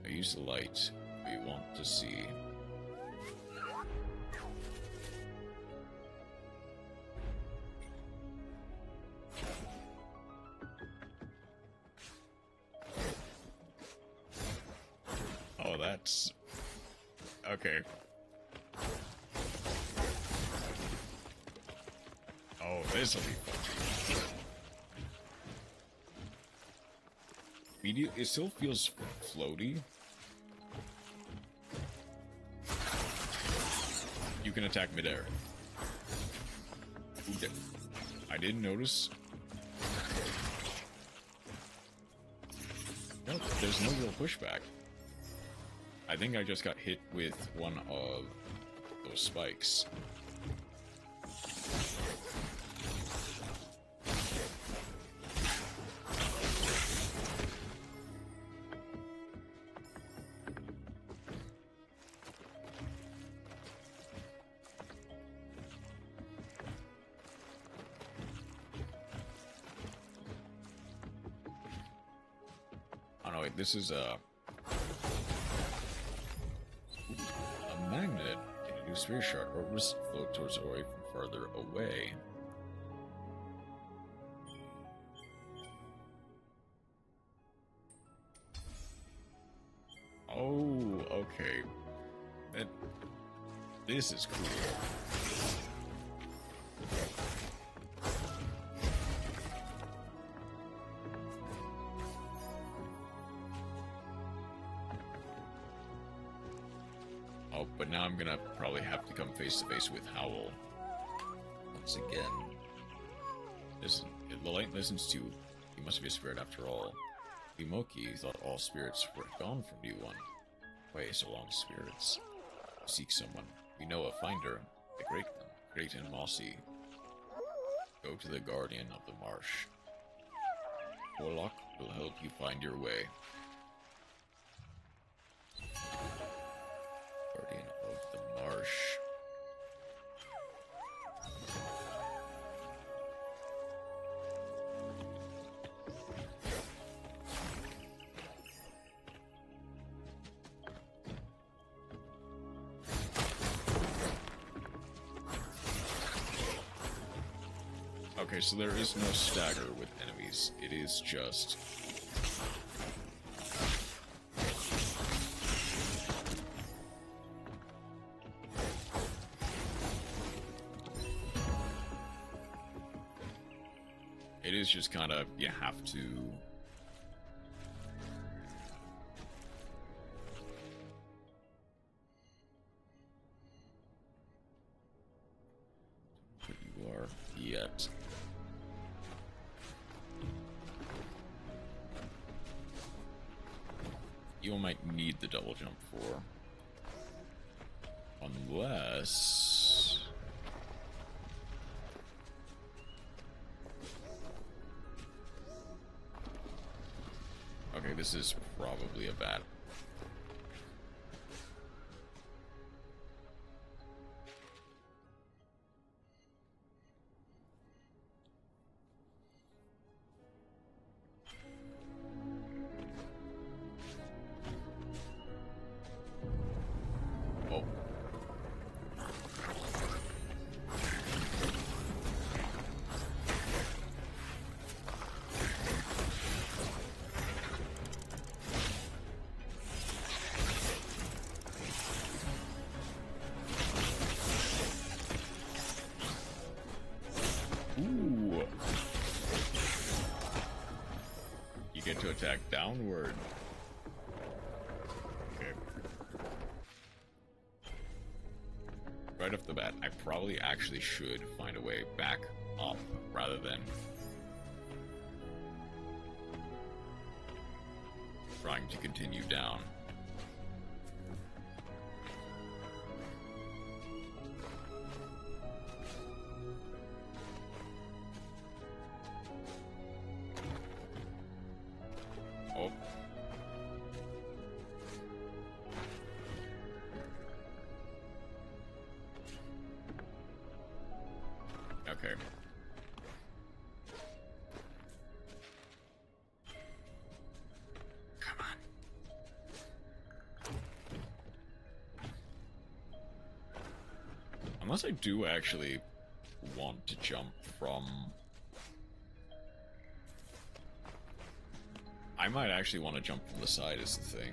I use the light we want to see. Oh, that's... okay. Oh, this'll be fun. It still feels floaty. You can attack midair. Okay. I didn't notice. No, there's no real pushback. I think I just got hit with one of those spikes. Oh no, wait, this is a magnet. Can you do Spirit Shard or just float towards Ori from further away? Oh, okay. This is cool. Oh, but now I'm gonna probably have to come face to face with Howl once again. The light listens to you. He must be a spirit after all. Imoki thought all spirits were gone from D1. Why so long, spirits? Seek someone. We know a finder. The great and mossy. Go to the guardian of the marsh. Warlock will help you find your way. Okay, so there is no stagger with enemies. It is just... It is just kind of, you have to... What you are yet. You might need the double jump for. Unless... Okay, this is probably a bat. Oh. Ooh. You get to attack downward. Okay. Right off the bat, I probably actually should find a way back up rather than trying to continue down. Oh. Okay. Come on. Unless I do actually want to jump from... I might actually want to jump from the side is the thing.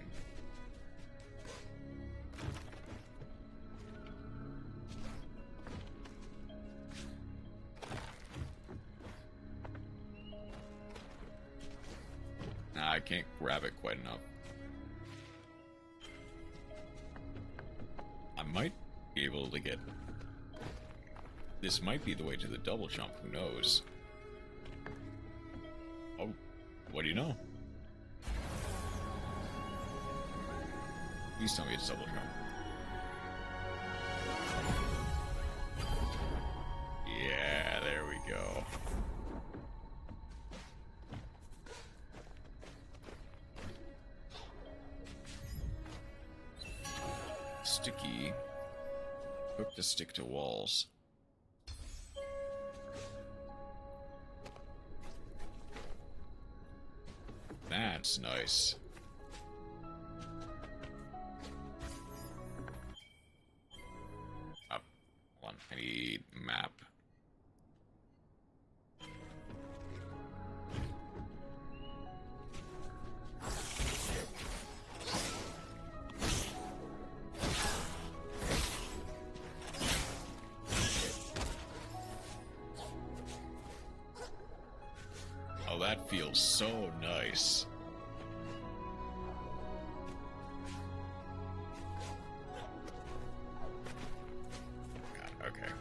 Nah, I can't grab it quite enough. I might be able to get... This might be the way to the double jump, who knows? Oh, what do you know? Please tell me it's double jump. Yeah, there we go. Sticky. Hook to stick to walls. That's nice. Up. Hold on, I need map. Oh, that feels so nice. God, okay.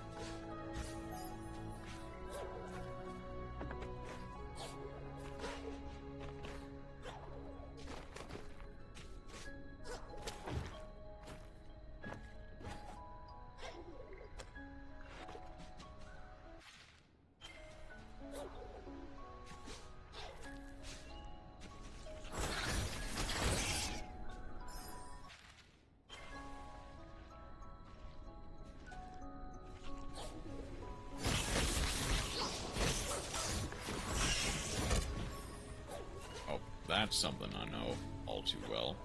That's something I know all too well.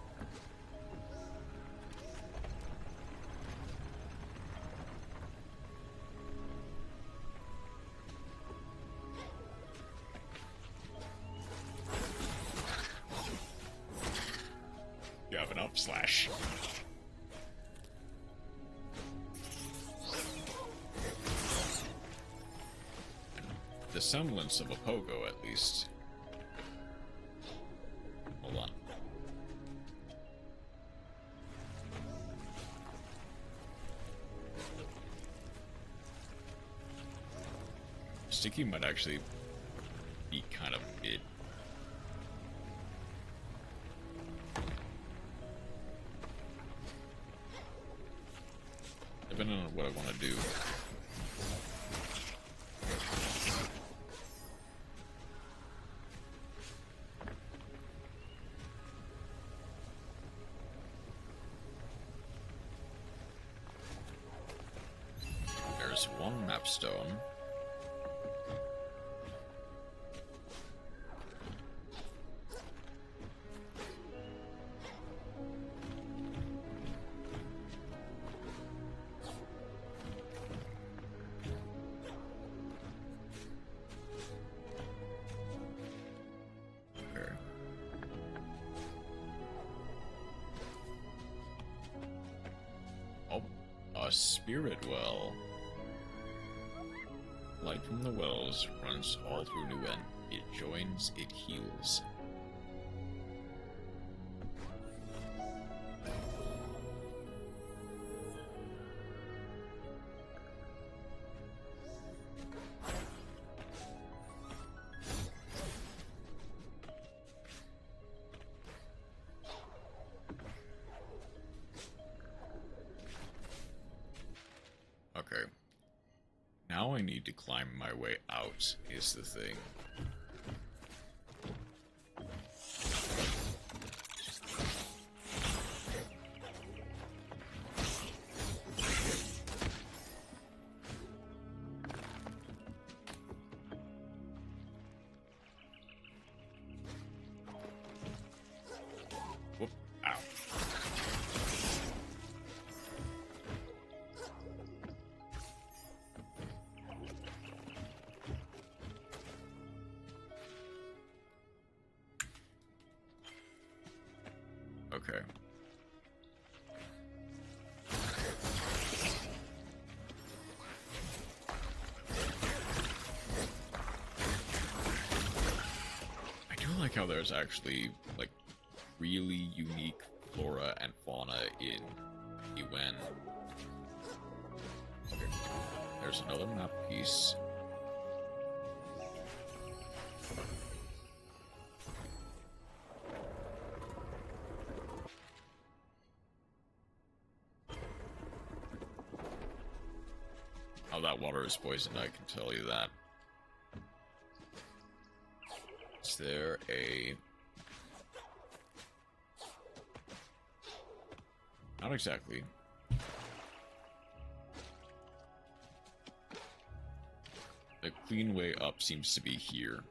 Slash. The semblance of a pogo, at least. Hold on. Sticky might actually be kind of mid. Depending on what I want to do. There's one map stone. Spirit well. Light from the wells runs all through Nguyen. It joins, it heals. Okay. Now I need to climb my way out, is the thing. Whoop. Ow. Okay. I do like how there's actually, like, really unique flora and fauna in Yuan. Okay. There's another map piece. Oh, that water is poisoned, I can tell you that. Is there a... Not exactly. The clean way up seems to be here.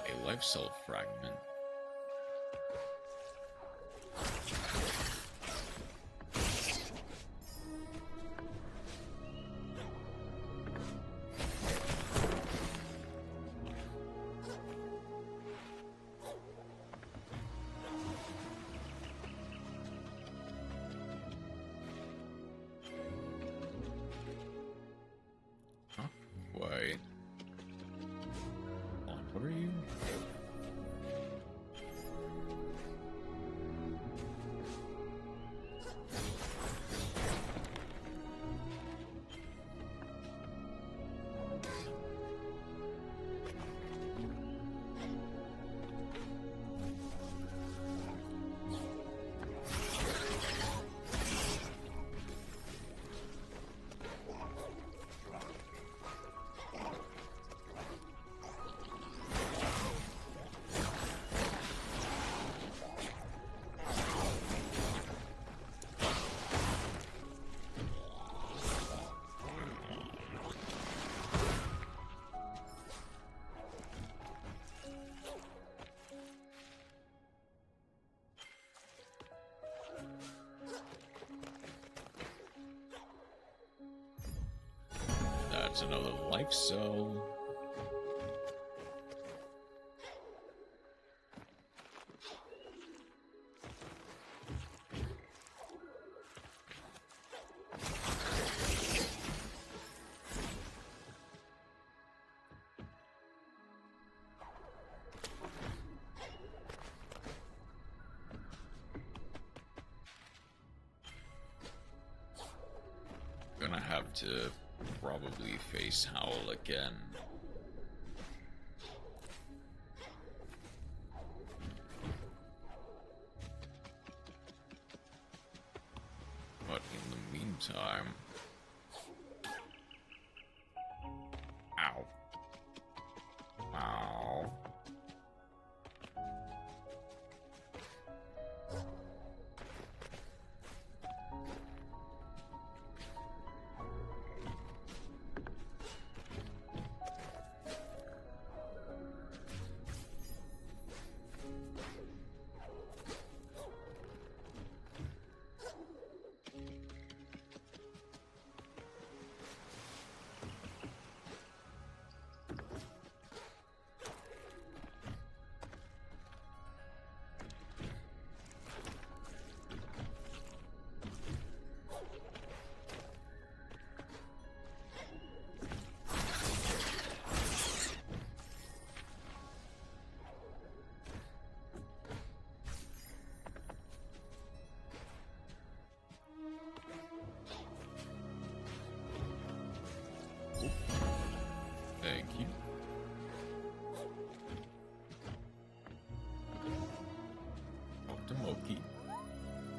A life cell fragment. Huh? Wait. What are you? That's another life cell. Gonna have to probably face Howl again. But in the meantime... Ow. Ow. Thank you. Octomoki.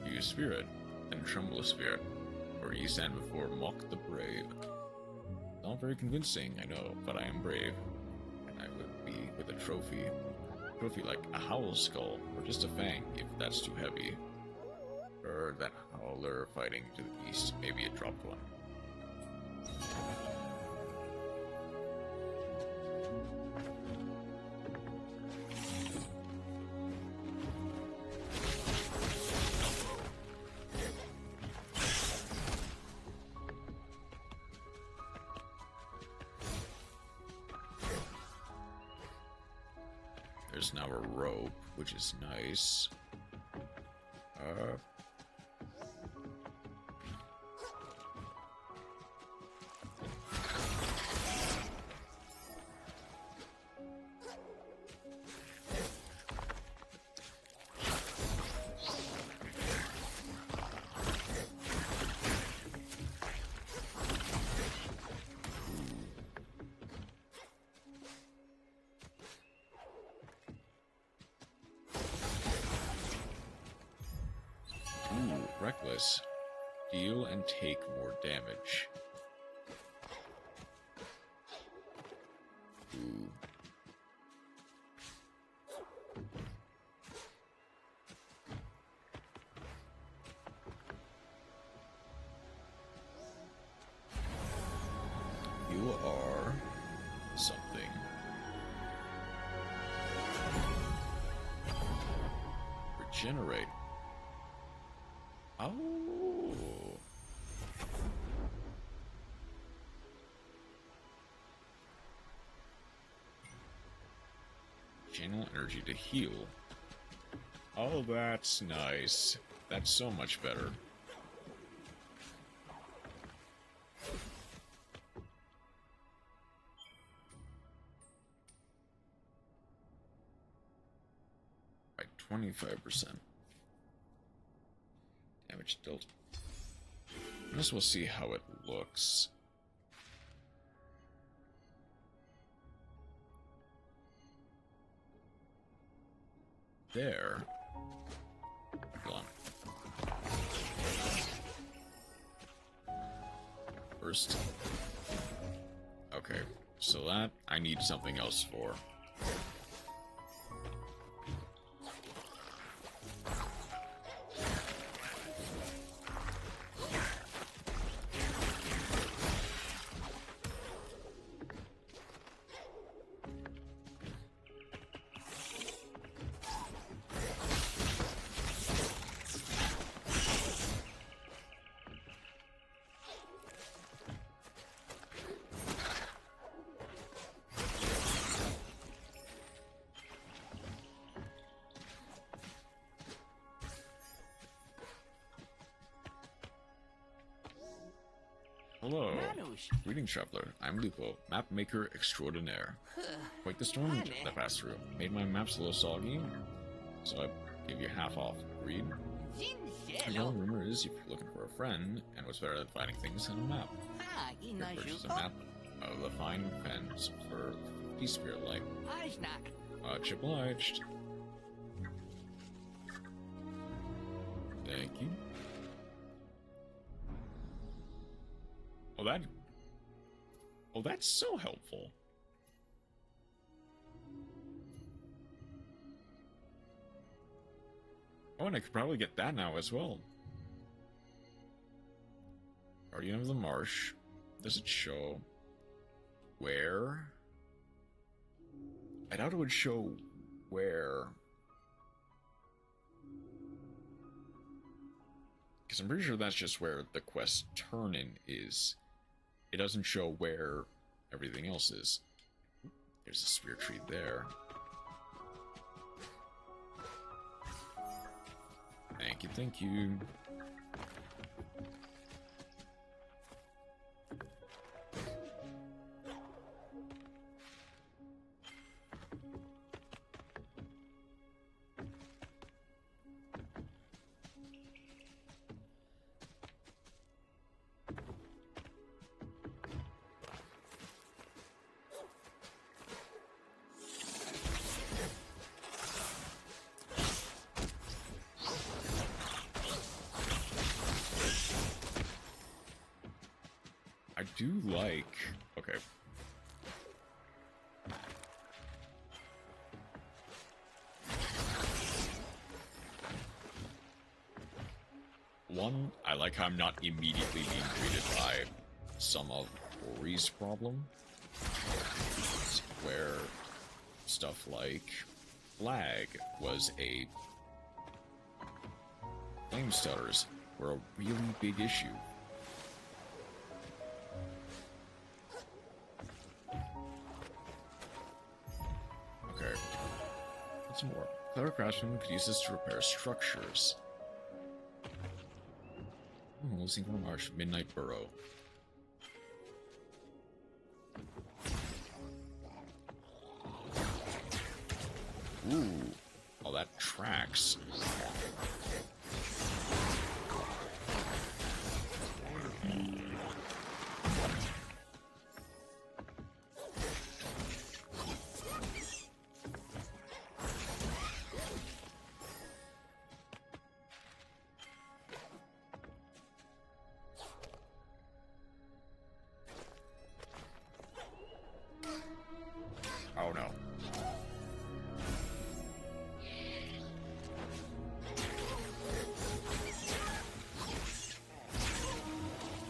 Use spirit, and tremble a spirit, or ye stand before mock the brave. Not very convincing, I know, but I am brave, and I would be with a trophy. Trophy like a howl skull, or just a fang, if that's too heavy. Or that howler fighting to the east, maybe a dropped one. There's now a rope, which is nice. Reckless. Deal and take more damage. Ooh. You are something. Regenerate. Oh. Channel energy to heal. Oh, that's nice. That's so much better. By 25%. Damage dealt. I guess we'll see how it looks. There. Hold on. First. Okay, so that I need something else for. Hello. Greetings, traveler. I'm Lupo, map maker extraordinaire. Quite the storm that passed through. Made my maps a little soggy, so I gave you half off. Agreed? The rumor is if you're looking for a friend, and what's better than finding things in a map? You can purchase a map of the fine fence for 50 spirit light. Much obliged. Thank you. Oh, that's so helpful. Oh, and I could probably get that now as well. Guardian of the Marsh. Does it show where? I doubt it would show where. Because I'm pretty sure that's just where the quest turn-in is. It doesn't show where everything else is. There's a spear tree there. Thank you, thank you. I do like... Okay. One, I like how I'm not immediately being treated by some of Rory's problem, where stuff like lag was a... Flame stutters were a really big issue. Okay. What's more? Clever craftsman could use this to repair structures. Losing from Marsh, Midnight Burrow. Ooh. Oh, that tracks. Oh no.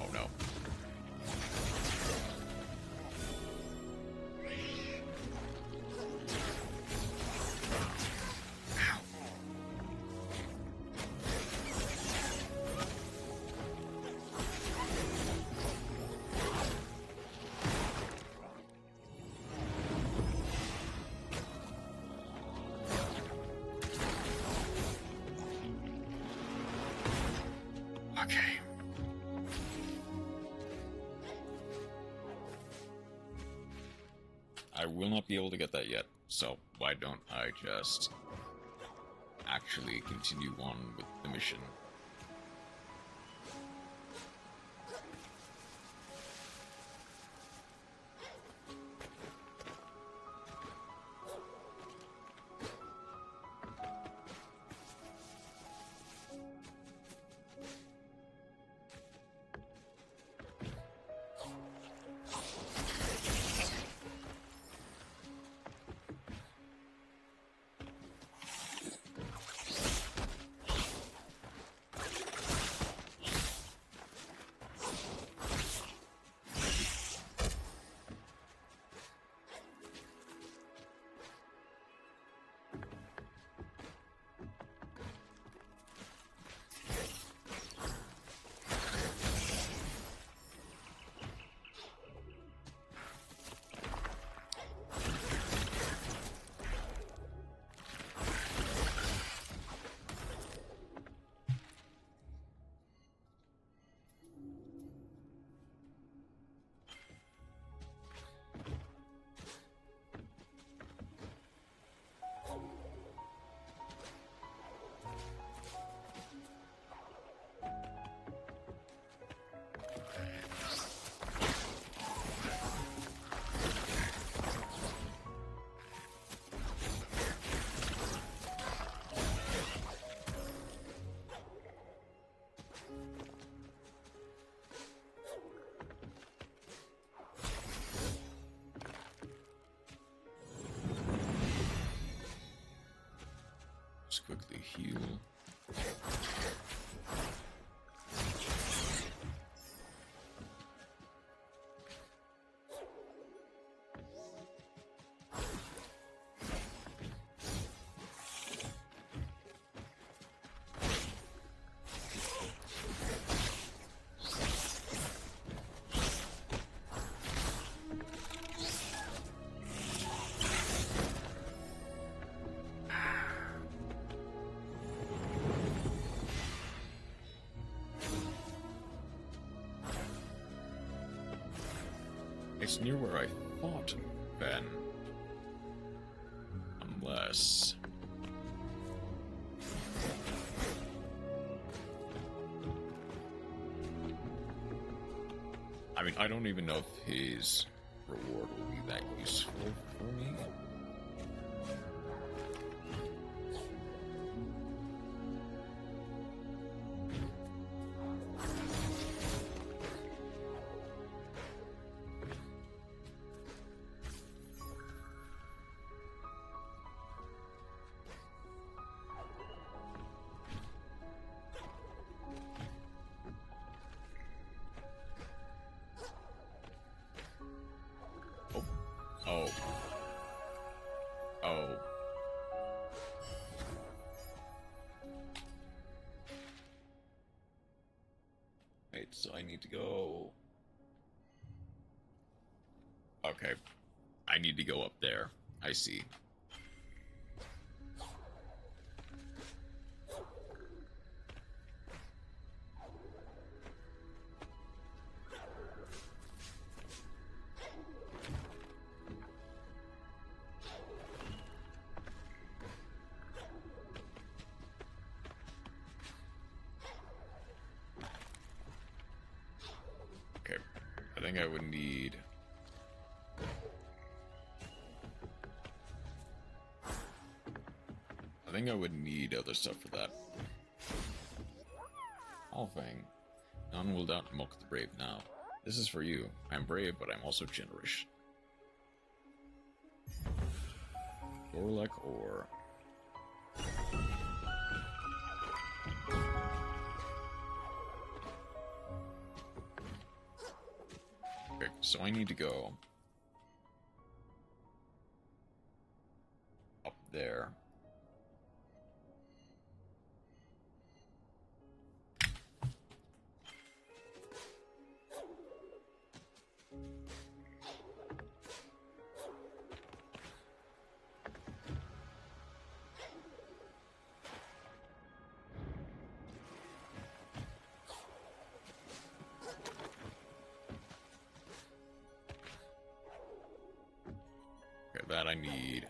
Oh no. Ow. Okay. I will not be able to get that yet, so why don't I just actually continue on with the mission? quickly heal. It's near where I fought Ben. Unless... I mean, I don't even know if his reward will be that useful for me. Wait, so I need to go... Okay. I need to go up there. I see. I think I would need... I think I would need other stuff for that. Halfing. None will doubt mock the brave now. This is for you. I'm brave, but I'm also generous. Gorlek or... Okay, so I need to go up there. That I need.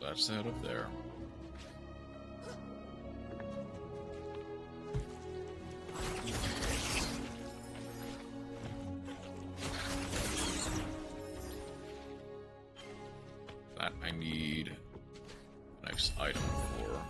That's that up there. That I need the next item for.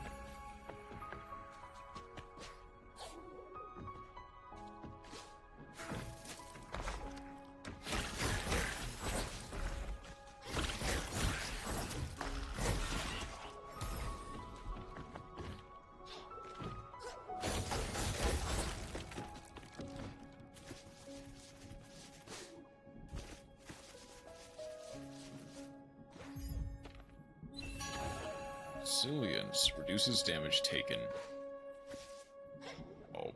Resilience reduces damage taken. Oh.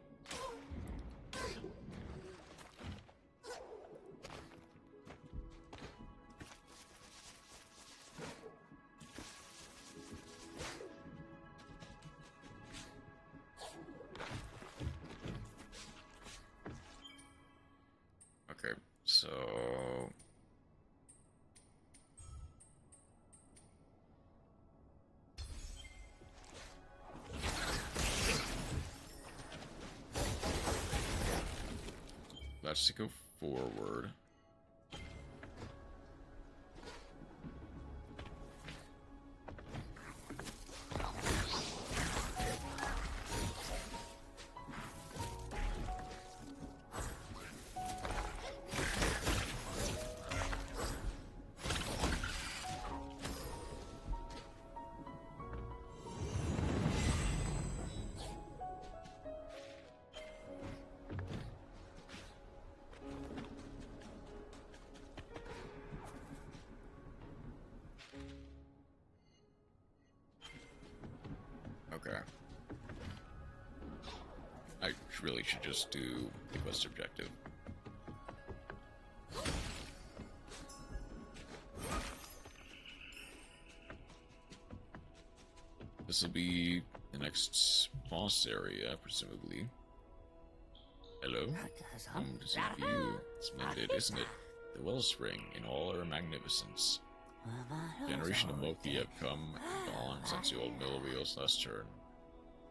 us to go forward. Okay. I really should just do the quest objective. This will be the next boss area, presumably. Hello? Come to see you. Splendid, isn't it? The wellspring in all her magnificence. Generation of Moki have come and gone since the old mill wheels last turn.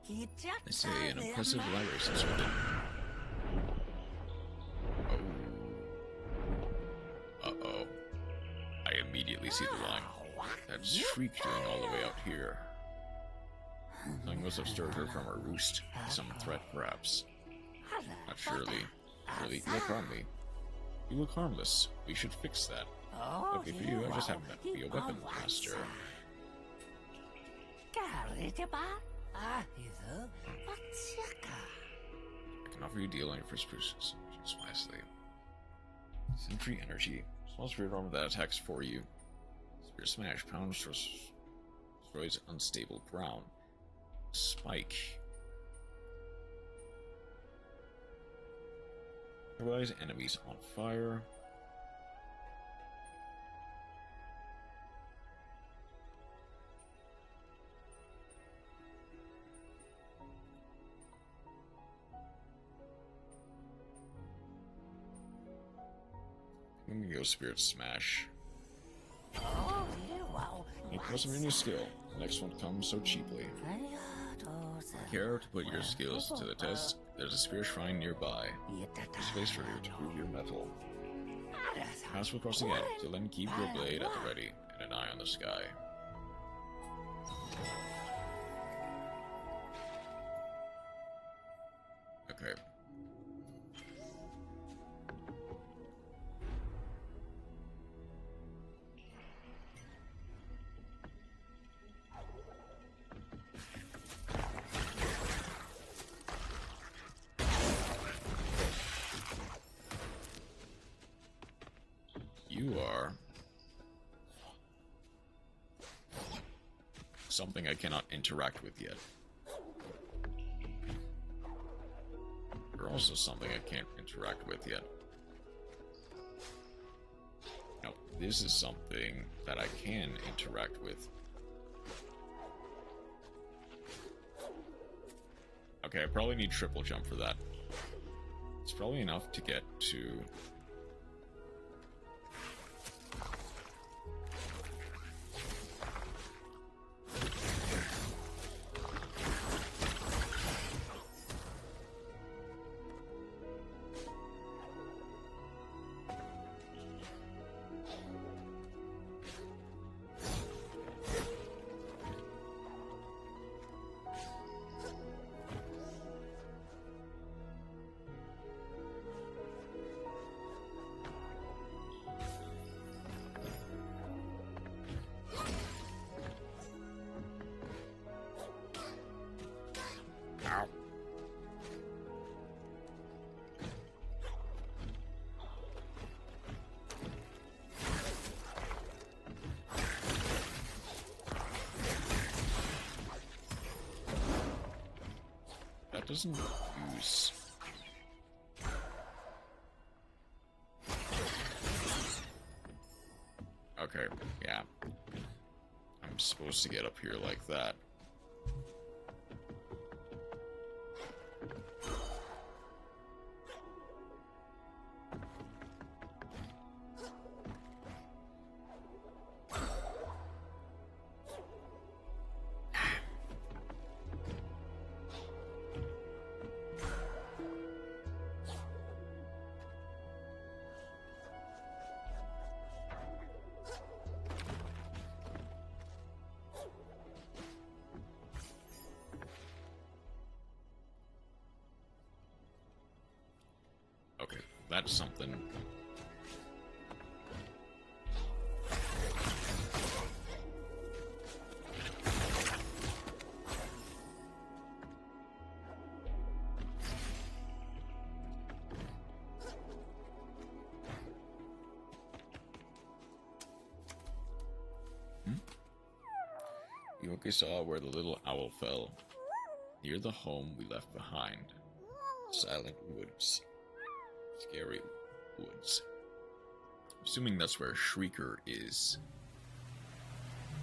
They say an impressive library since we did. Oh. Uh-oh. I immediately see the line. That shriek doing all the way out here. Something must have stirred her from her roost. Some threat, perhaps. Not surely. Really, you look harmless. You look harmless. We should fix that. Lucky for you, I just happen to be a weapon master. I can offer you a deal on your first purchase. Choose wisely. Sentry energy. Small spirit armor that attacks for you. Spirit smash. Pound destroys unstable ground. Spike. Paralyze enemies on fire. I'm gonna go Spirit Smash. You plus some new skill. The next one comes so cheaply. Care to put your skills to the test? There's a spirit shrine nearby. There's space for you to prove your mettle. Pass across the gap, till then keep your blade at the ready and an eye on the sky. Okay. You are something I cannot interact with yet. You're also something I can't interact with yet. Now, this is something that I can interact with. Okay, I probably need triple jump for that. It's probably enough to get to... That doesn't use... Okay, yeah. I'm supposed to get up here like that. that's something. Yugioh saw where the little owl fell, near the home we left behind. Silent woods. Scary woods. Assuming that's where Shrieker is.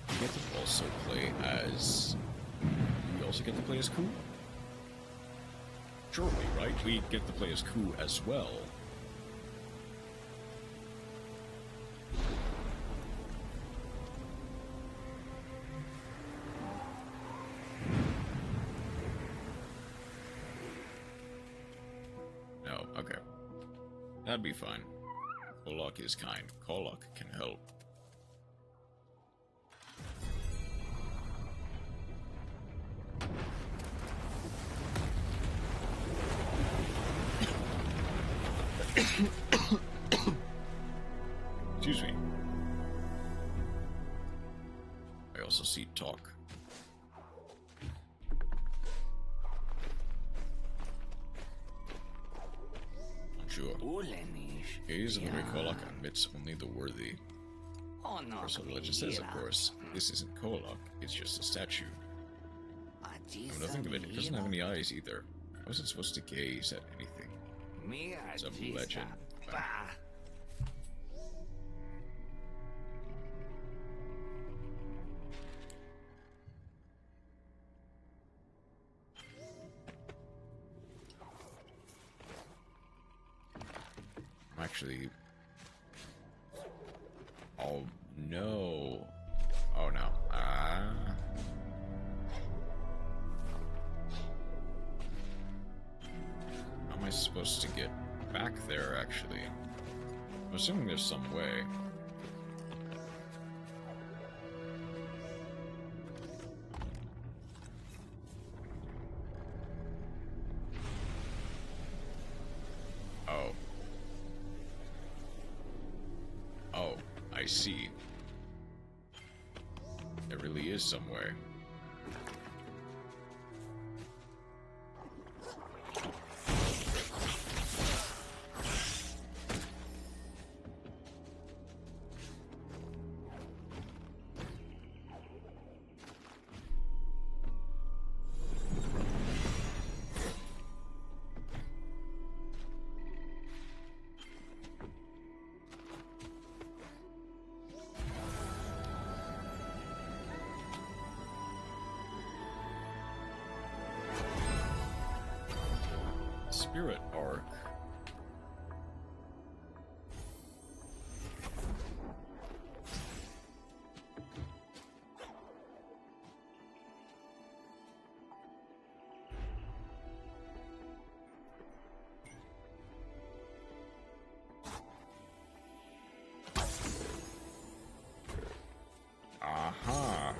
We get to also play as... We also get to play as Ku? Surely, right? We get to play as Ku as well. No, okay. That'd be fine. Kolok is kind. Kolok can help. Excuse me. I also see talk. Sure. Gaze on the great Kolok admits only the worthy. So the legend says, of course, this isn't Kolok, it's just a statue. Come to think of it, it doesn't have any eyes either. How is it supposed to gaze at anything? It's a legend. I'm actually... Oh, no. Oh, no. How am I supposed to get back there, actually? I'm assuming there's some way. Oh. Oh, I see. There really is some way. Spirit Arc. Aha.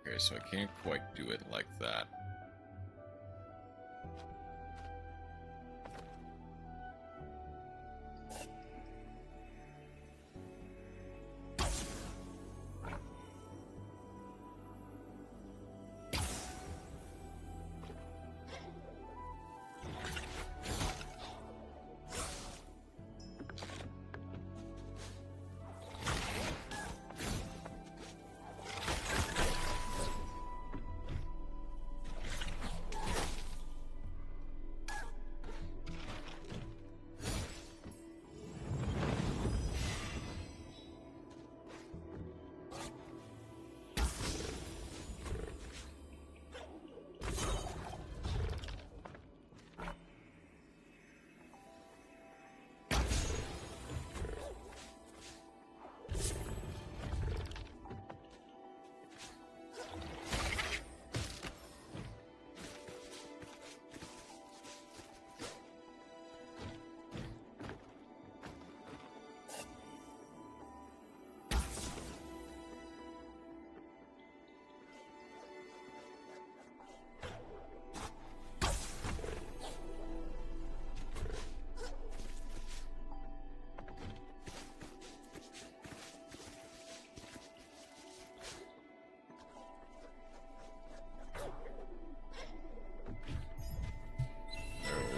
Okay, so I can't quite do it like that.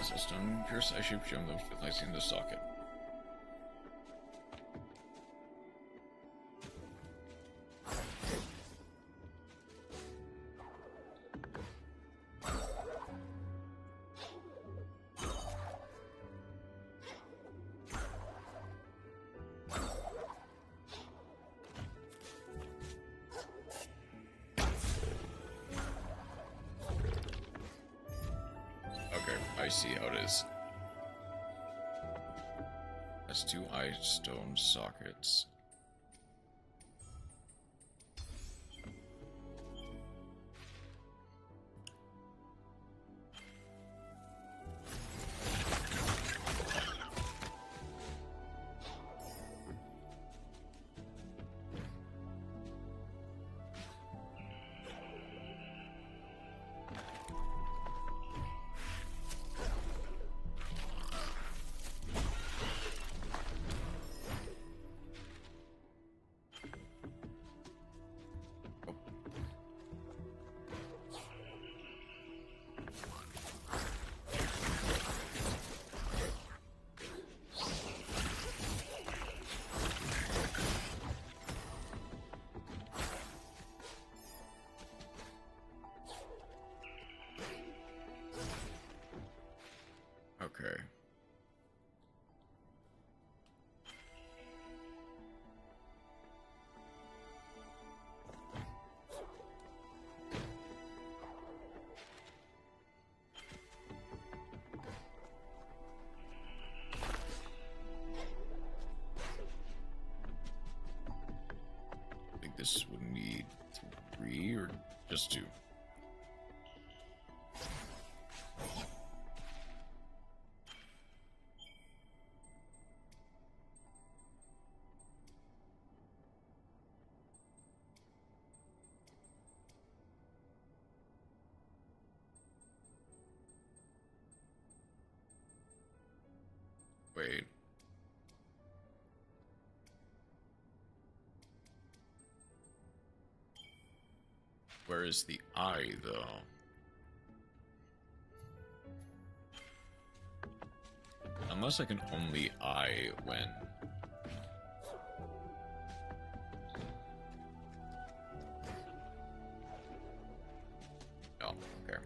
is a stone pierced I-shaped gem that was placed in the socket. I see how it is. That's 2 stone sockets. Okay. I think this would need 3 or just 2. Wait. Where is the eye, though? Unless I can only eye when... Oh, okay.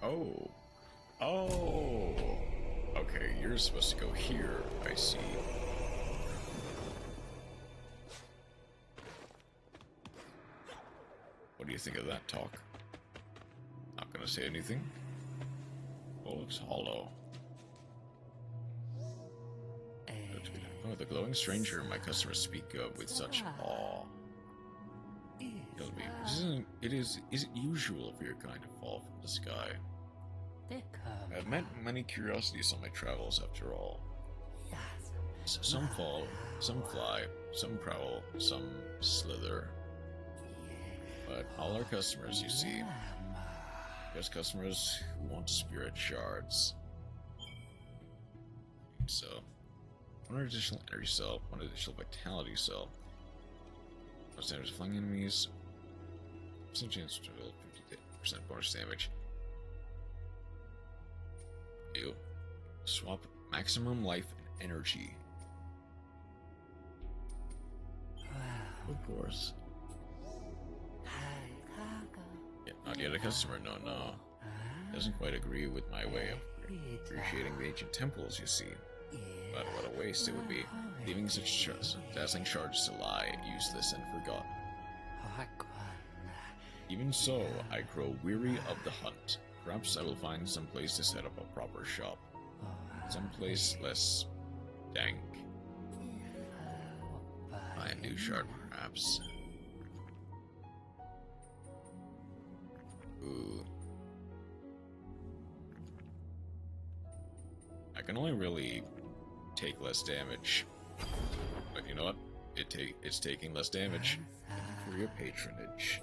Oh. Oh. Okay, you're supposed to go here. I see. What do you think of that talk? Not gonna say anything. Oh, looks hollow. Oh, the glowing stranger my customers speak of with such awe. Tell me, is it usual for your kind to fall from the sky? I've met many curiosities on my travels, after all. Some fall, some fly, some prowl, some slither. But all our customers, you see, there's customers who want spirit shards. So, one additional energy cell, one additional vitality cell. Most damage to flying enemies. Some chance to develop 50% bonus damage. Ew. Swap maximum life and energy. Of course. Yeah, not yet a customer, no. Doesn't quite agree with my way of appreciating the ancient temples, you see. But what a waste it would be, leaving such dazzling shards to lie, useless and forgotten. Even so, I grow weary of the hunt. Perhaps I will find some place to set up a proper shop. Some place less dank. Buy a new shard, perhaps. Ooh. I can only really take less damage. But you know what? It's taking less damage. Thank you for your patronage.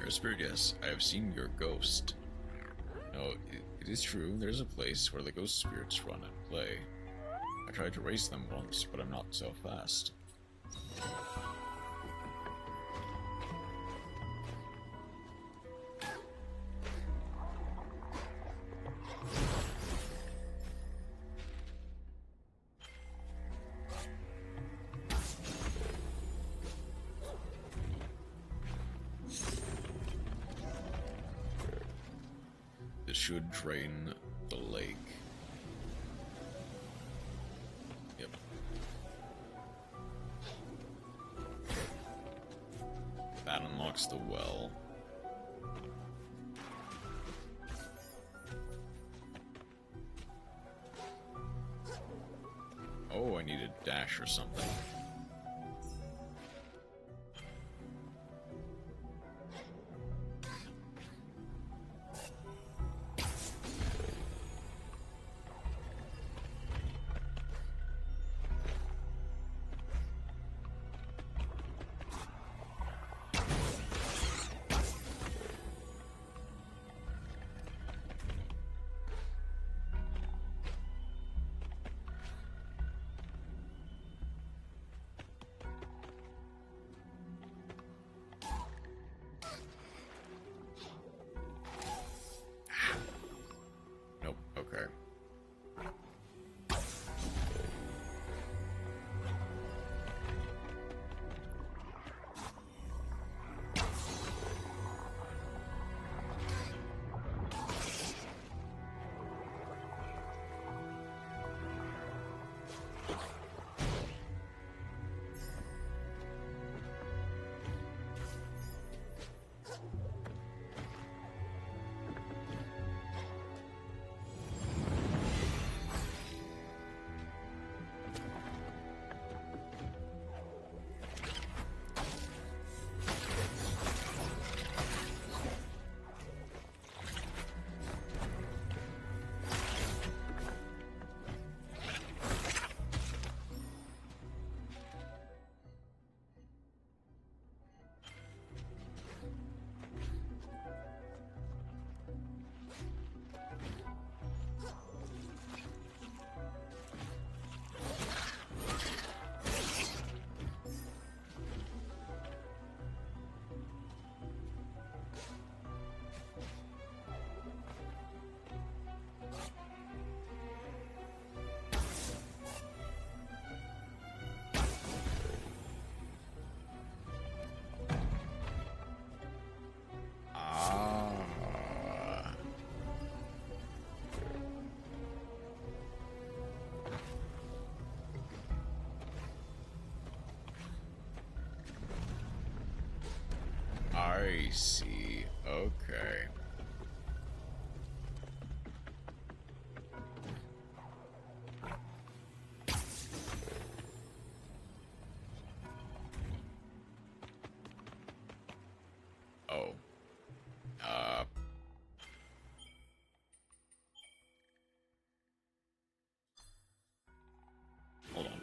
Spirit, yes, I have seen your ghost. No, it is true, there's a place where the ghost spirits run and play. I tried to race them once, but I'm not so fast. This should drain the lake. Yep. That unlocks the well. Oh, I need a dash or something. I see. Okay. Oh. Hold on.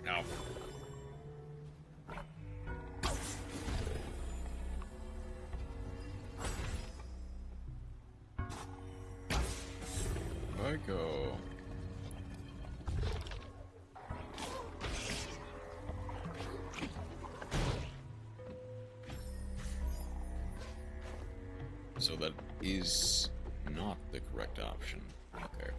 Now. I go. So that is not the correct option. Okay.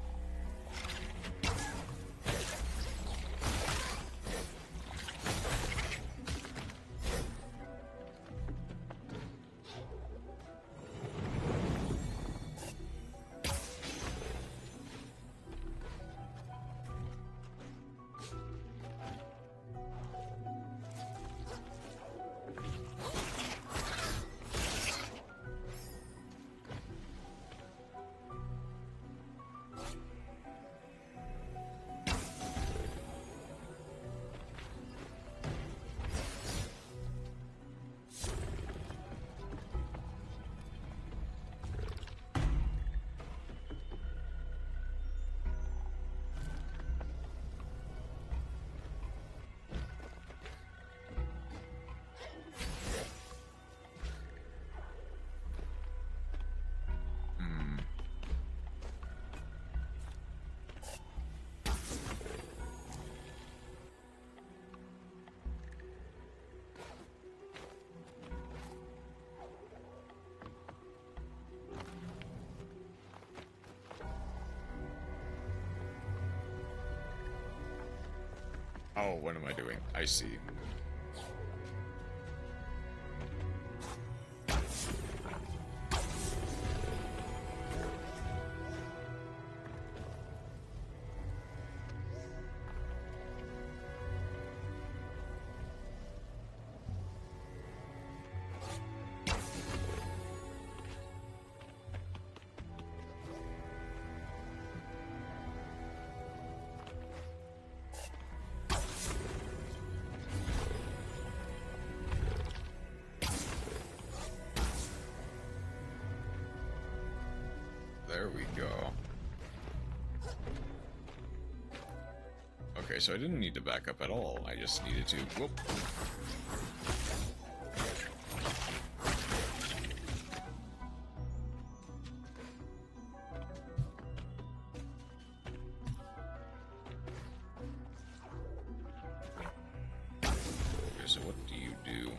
Oh, what am I doing? I see. There we go. Okay, so I didn't need to back up at all. I just needed to... Whoop. Okay, so what do you do?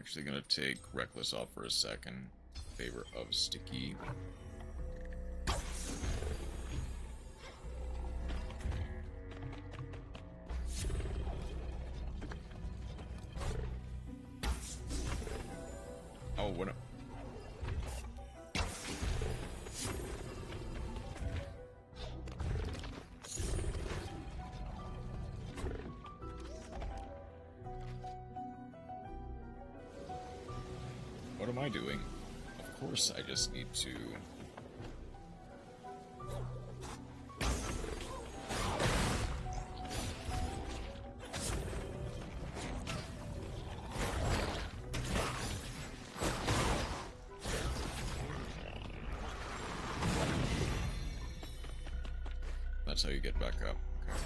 Actually gonna take Reckless off for a second in favor of Sticky. Oh, what? What am I doing? Of course, I just need to... That's how you get back up. Okay.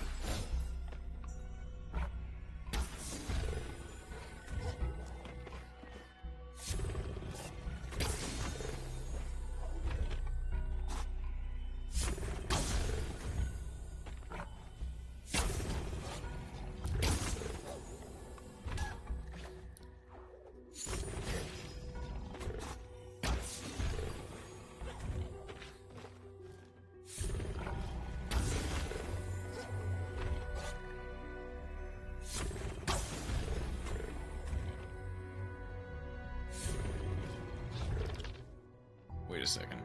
Wait a second.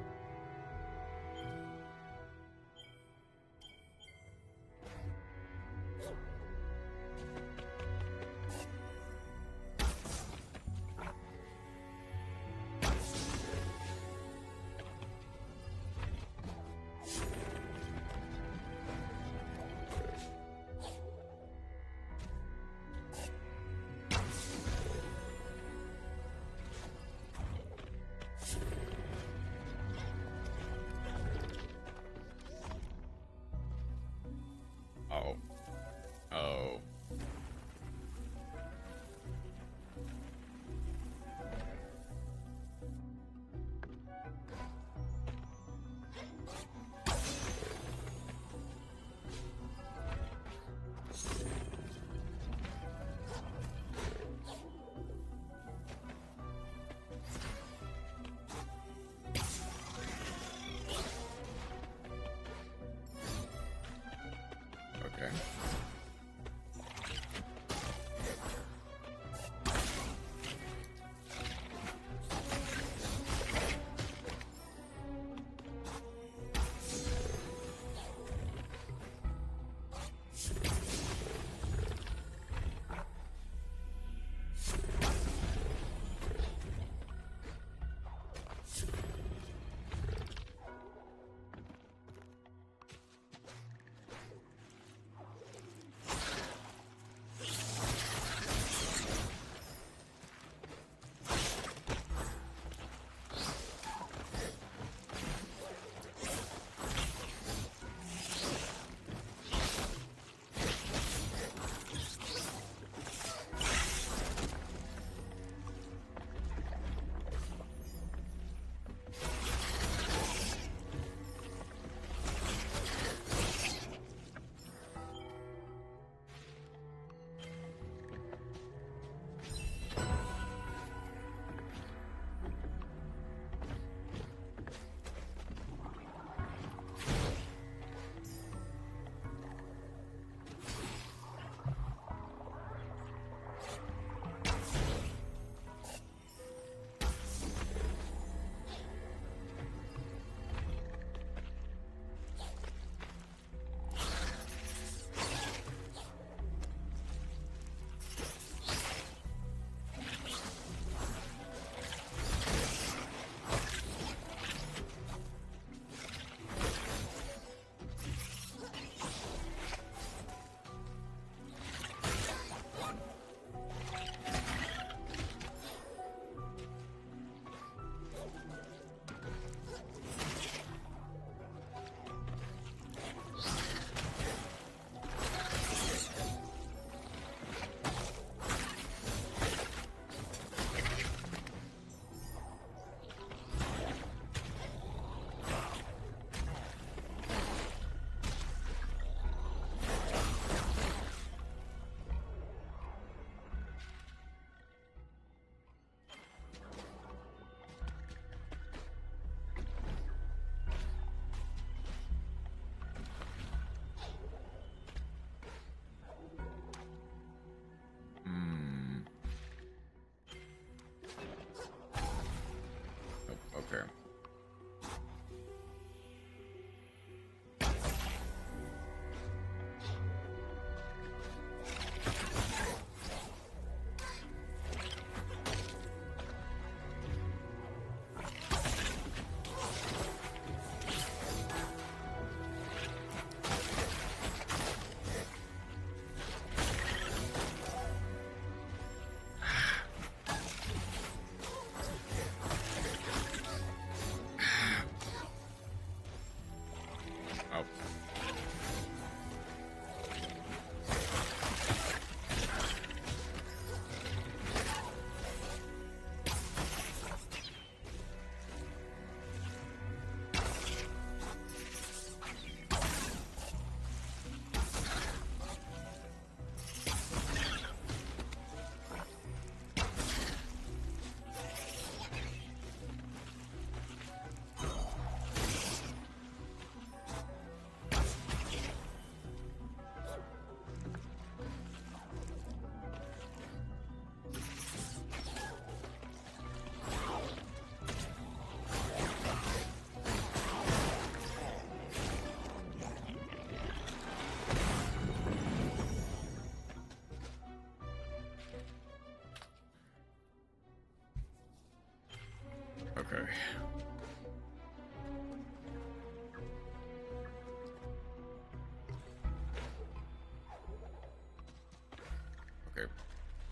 Okay.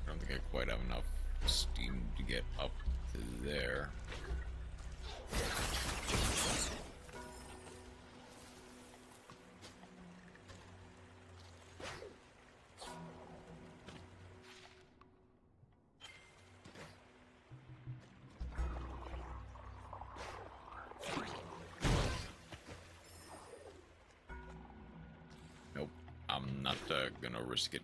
I don't think I quite have enough steam to get up to there. Nope, I'm not gonna risk it.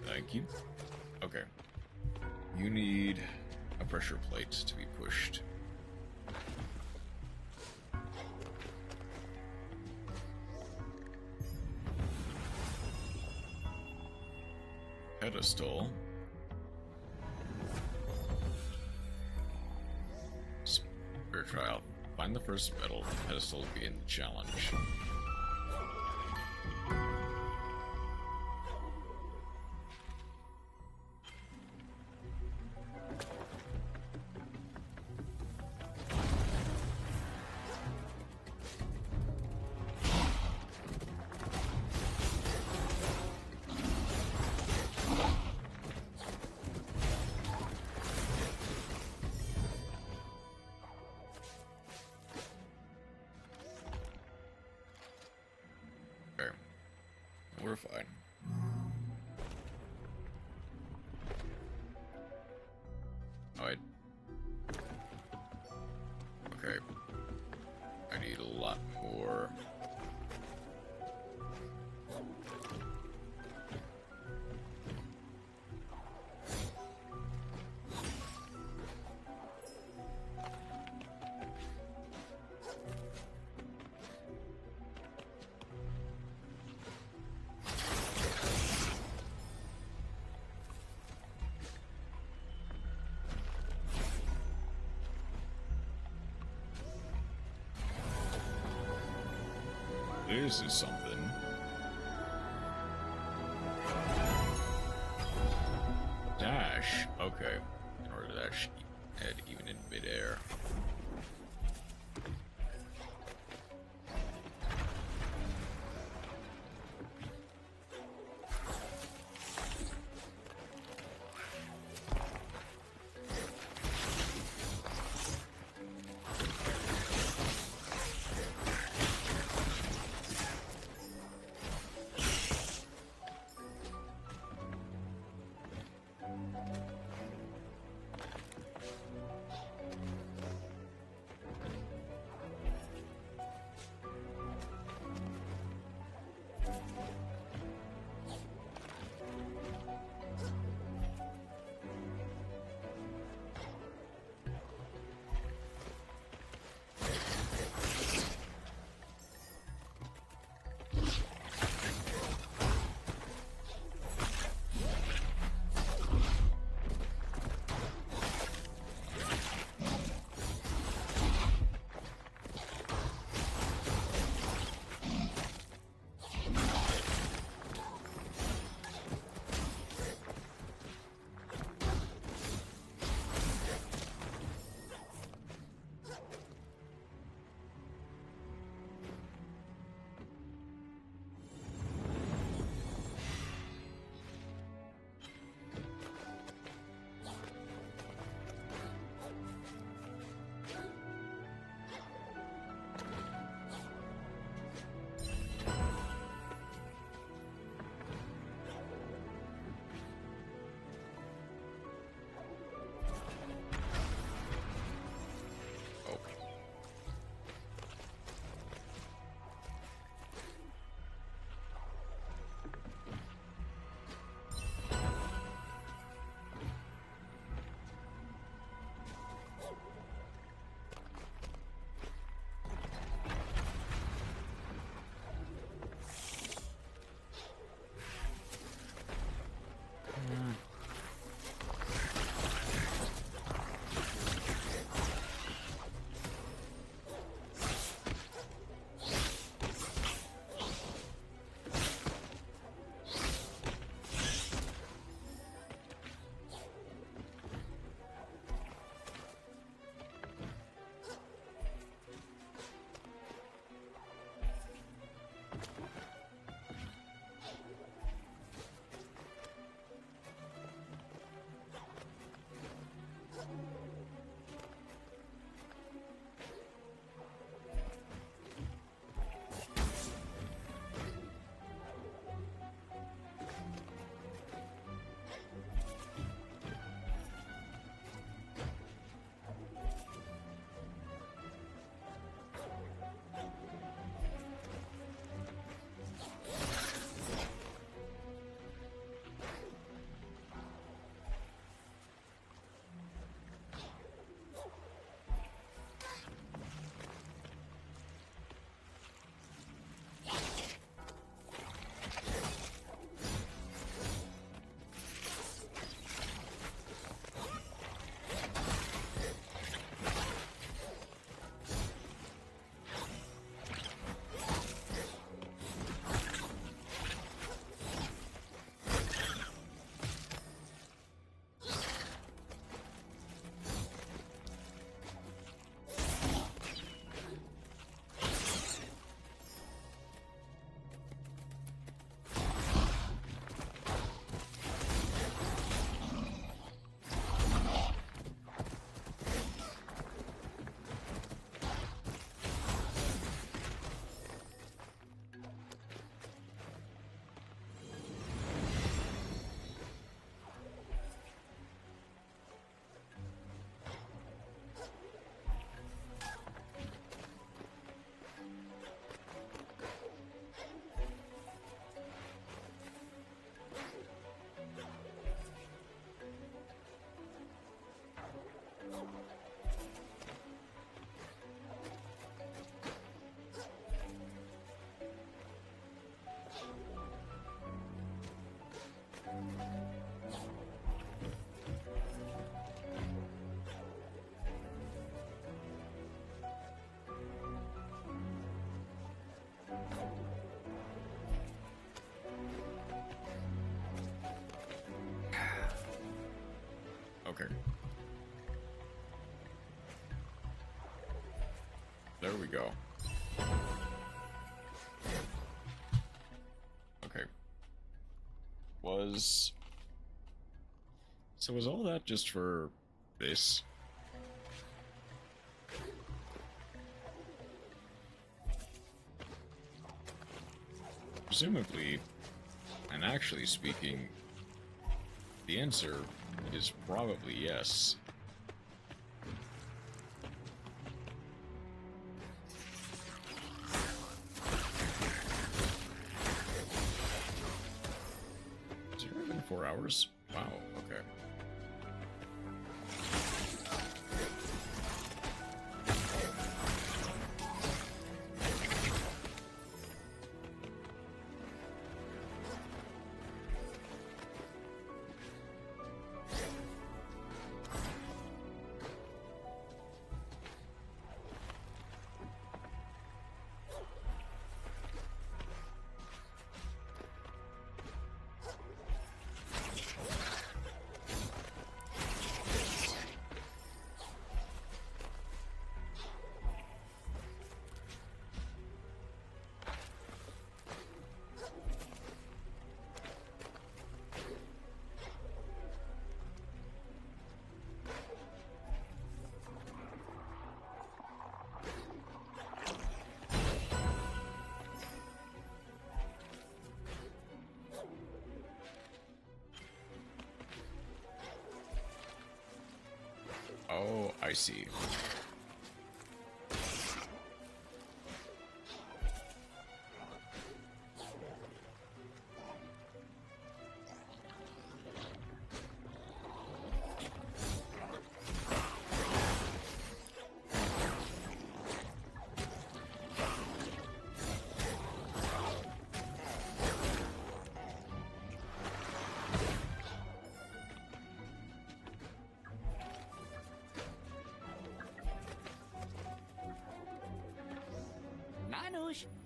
Thank you. Okay. You need a pressure plate to be pushed. Pedestal. Spirit trial. Find the first medal. The pedestal will begin the challenge. We're fine. Alright. Okay. I need a lot more. This is something. Dash. Okay. In order to dash head even in midair. Okay. There we go. Okay. So was all that just for this? Presumably, and actually speaking, the answer is probably yes. Has it been 4 hours? Wow, okay. Oh, I see.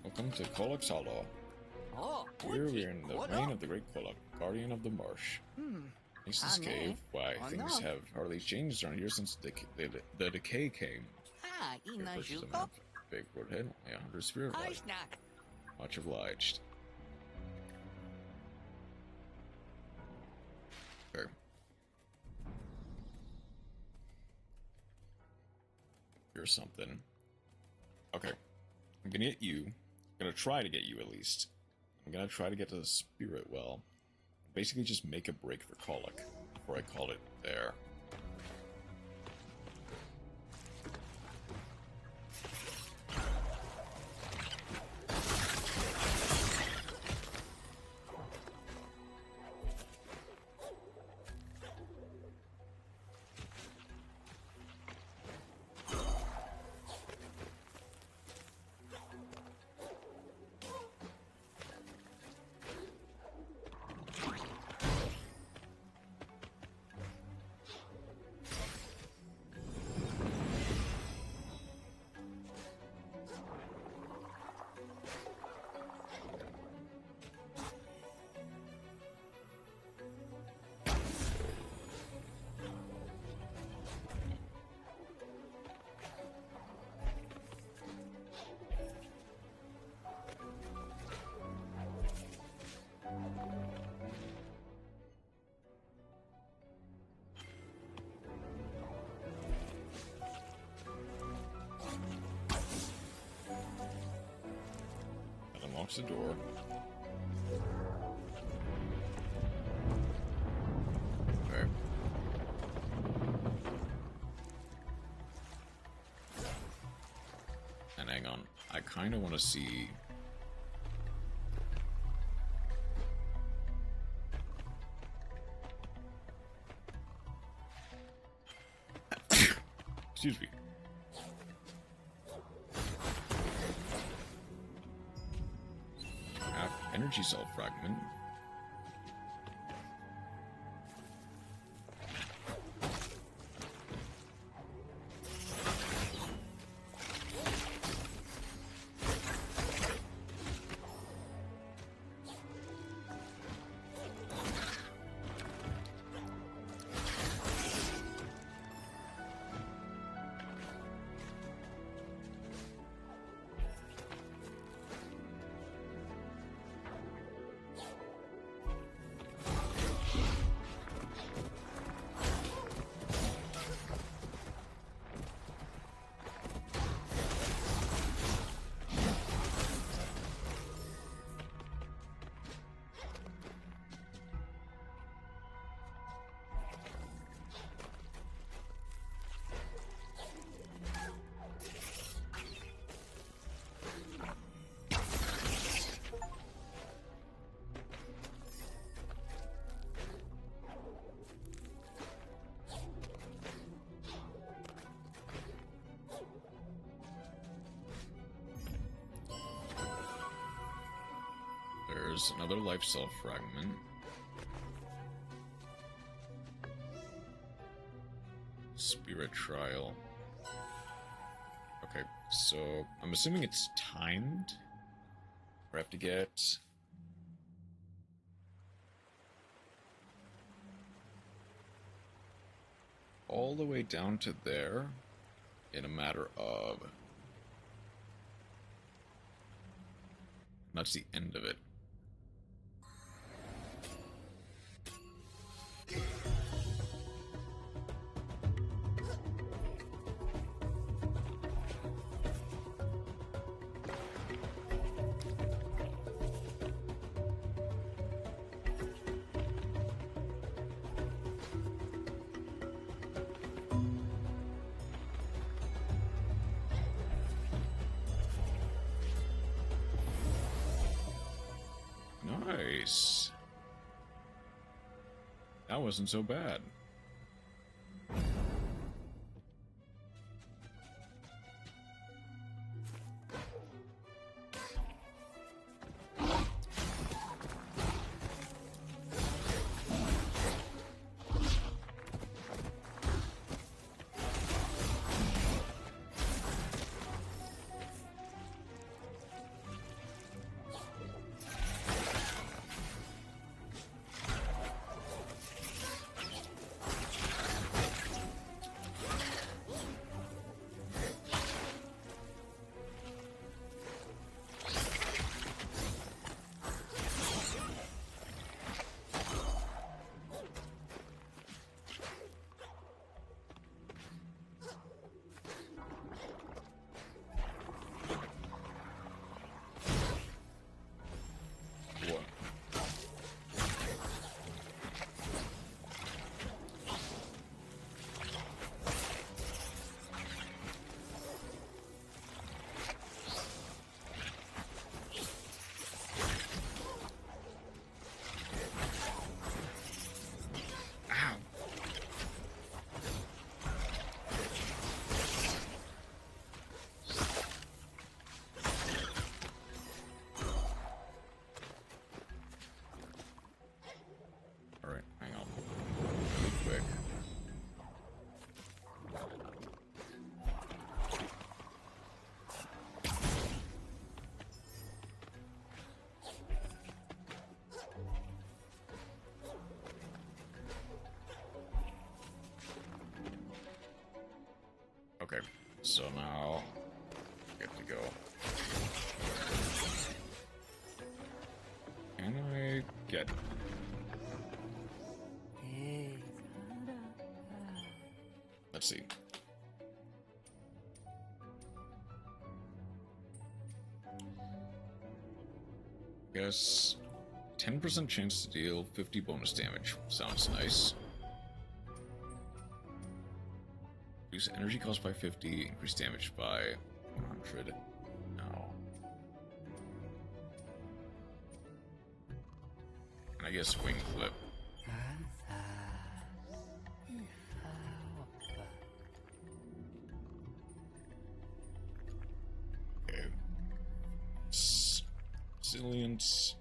Welcome to Kolok's Hollow. Here we are in the reign of the Great Kolok, guardian of the marsh. This is cave. Why, things have hardly changed around here since the decay came. Big woodhead, 100 spirit light. Much obliged. Okay. Here's something. Okay. I'm gonna get you. I'm gonna try to get you at least. I'm gonna try to get to the spirit well. Basically just make a break for Kolok before I call it there. Unlocks the door. Okay. And hang on, I kind of want to see. Excuse me. Energy cell fragment. There's another life cell fragment. Spirit trial. Okay, so I'm assuming it's timed. I have to get all the way down to there in a matter of... That's the end of it. Nice. That wasn't so bad. Okay, so now I get to go. Can I get... Let's see. Guess 10% chance to deal 50 bonus damage. Sounds nice. Reduce energy cost by 50, increase damage by 100. No. And I guess wing flip. Okay. Resilience.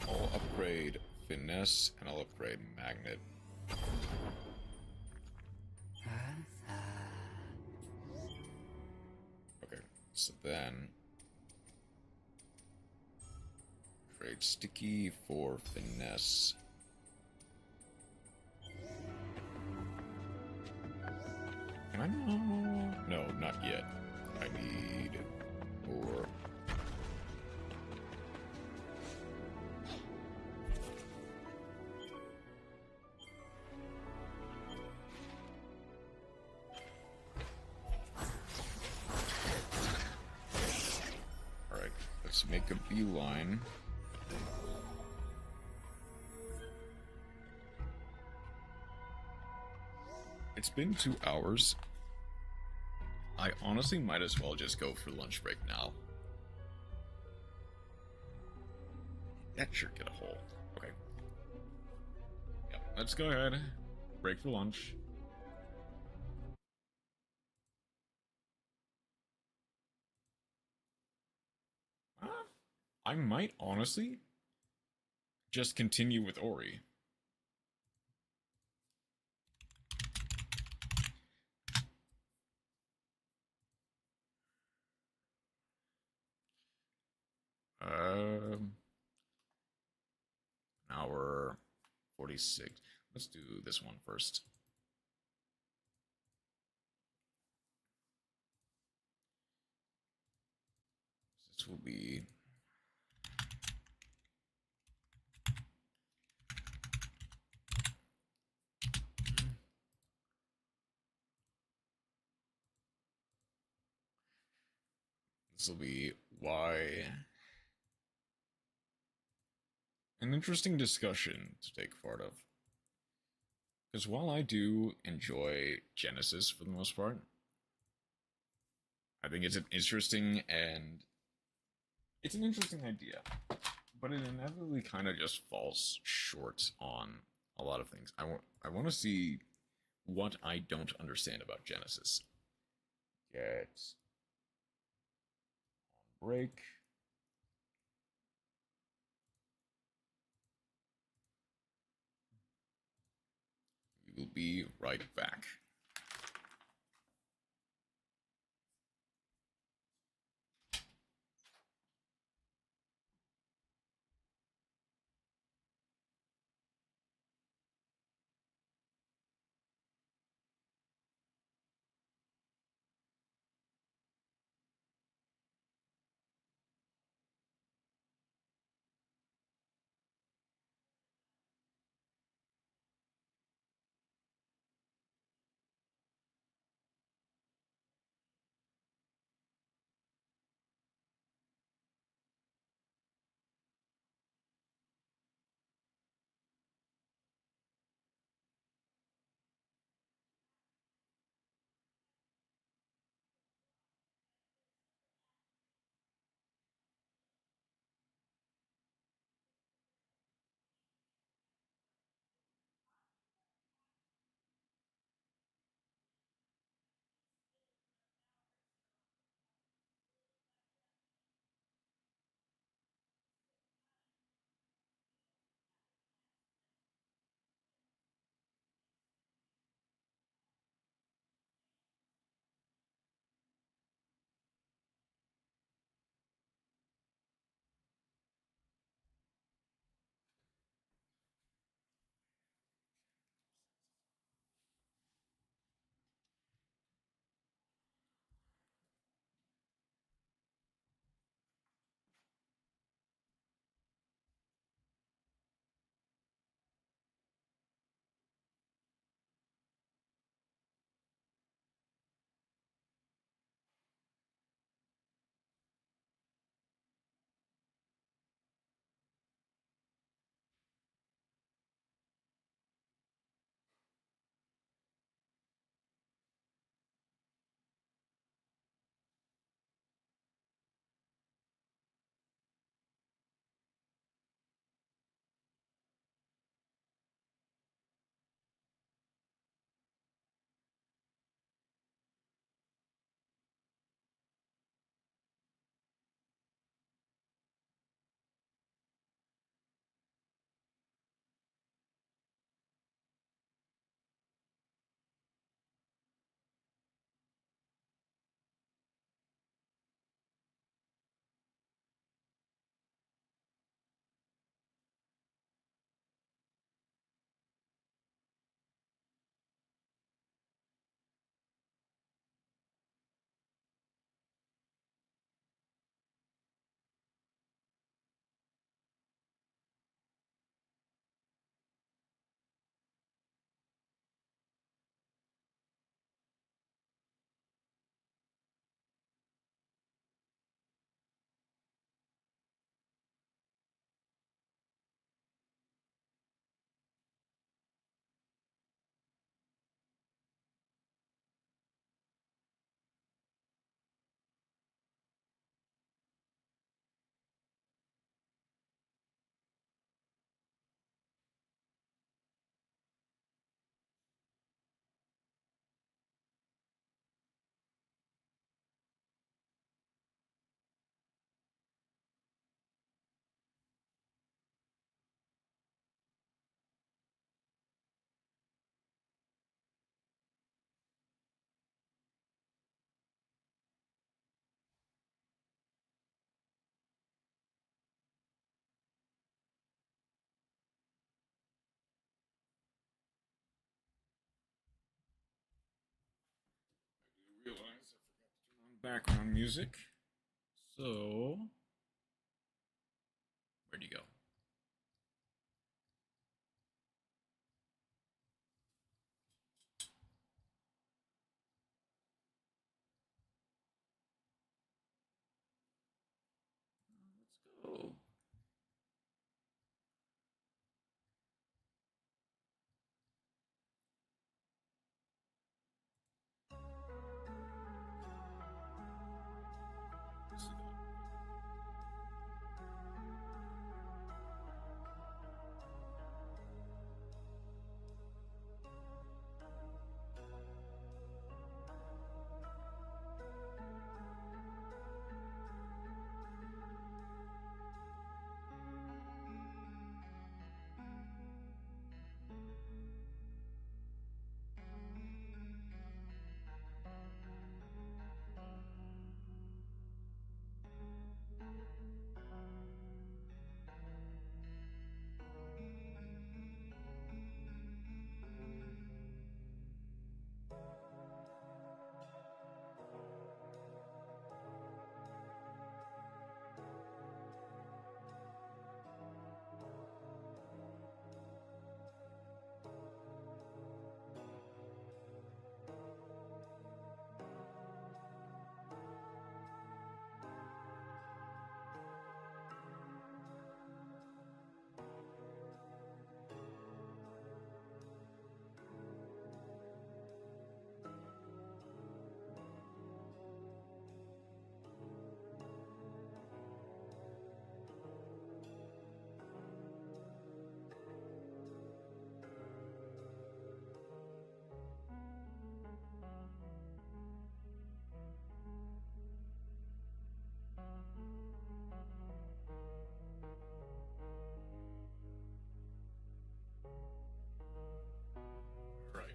I'll upgrade Finesse, and I'll upgrade Magnet. Okay, so then... trade Sticky for Finesse. Can I... No, not yet. I need more... Let's make a beeline. It's been 2 hours. I honestly might as well just go for lunch break now. That should get a hole. Okay. Yep, let's go ahead. break for lunch. I might honestly just continue with Ori. Um, hour 46. Let's do this one first. This will be why. An interesting discussion to take part of. Because while I do enjoy Genysys for the most part, I think it's an interesting idea, but it inevitably kind of just falls short on a lot of things. I want to see what I don't understand about Genysys. Get on break. We will be right back. background music. So, where'd you go? Let's go. Right.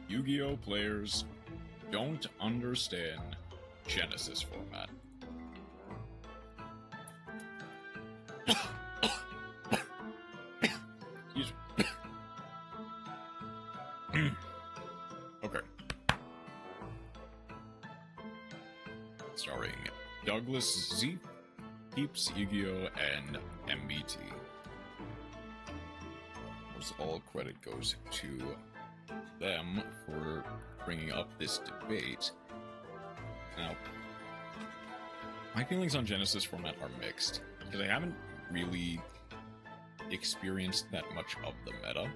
Yu-Gi-Oh players don't understand Genysys format. Excuse me. Okay. Starring Douglas Z, Peeps, Yugioh, and MBT. Of course, all credit goes to them for bringing up this debate. Now, my feelings on Genysys format are mixed, because I haven't really experienced that much of the meta.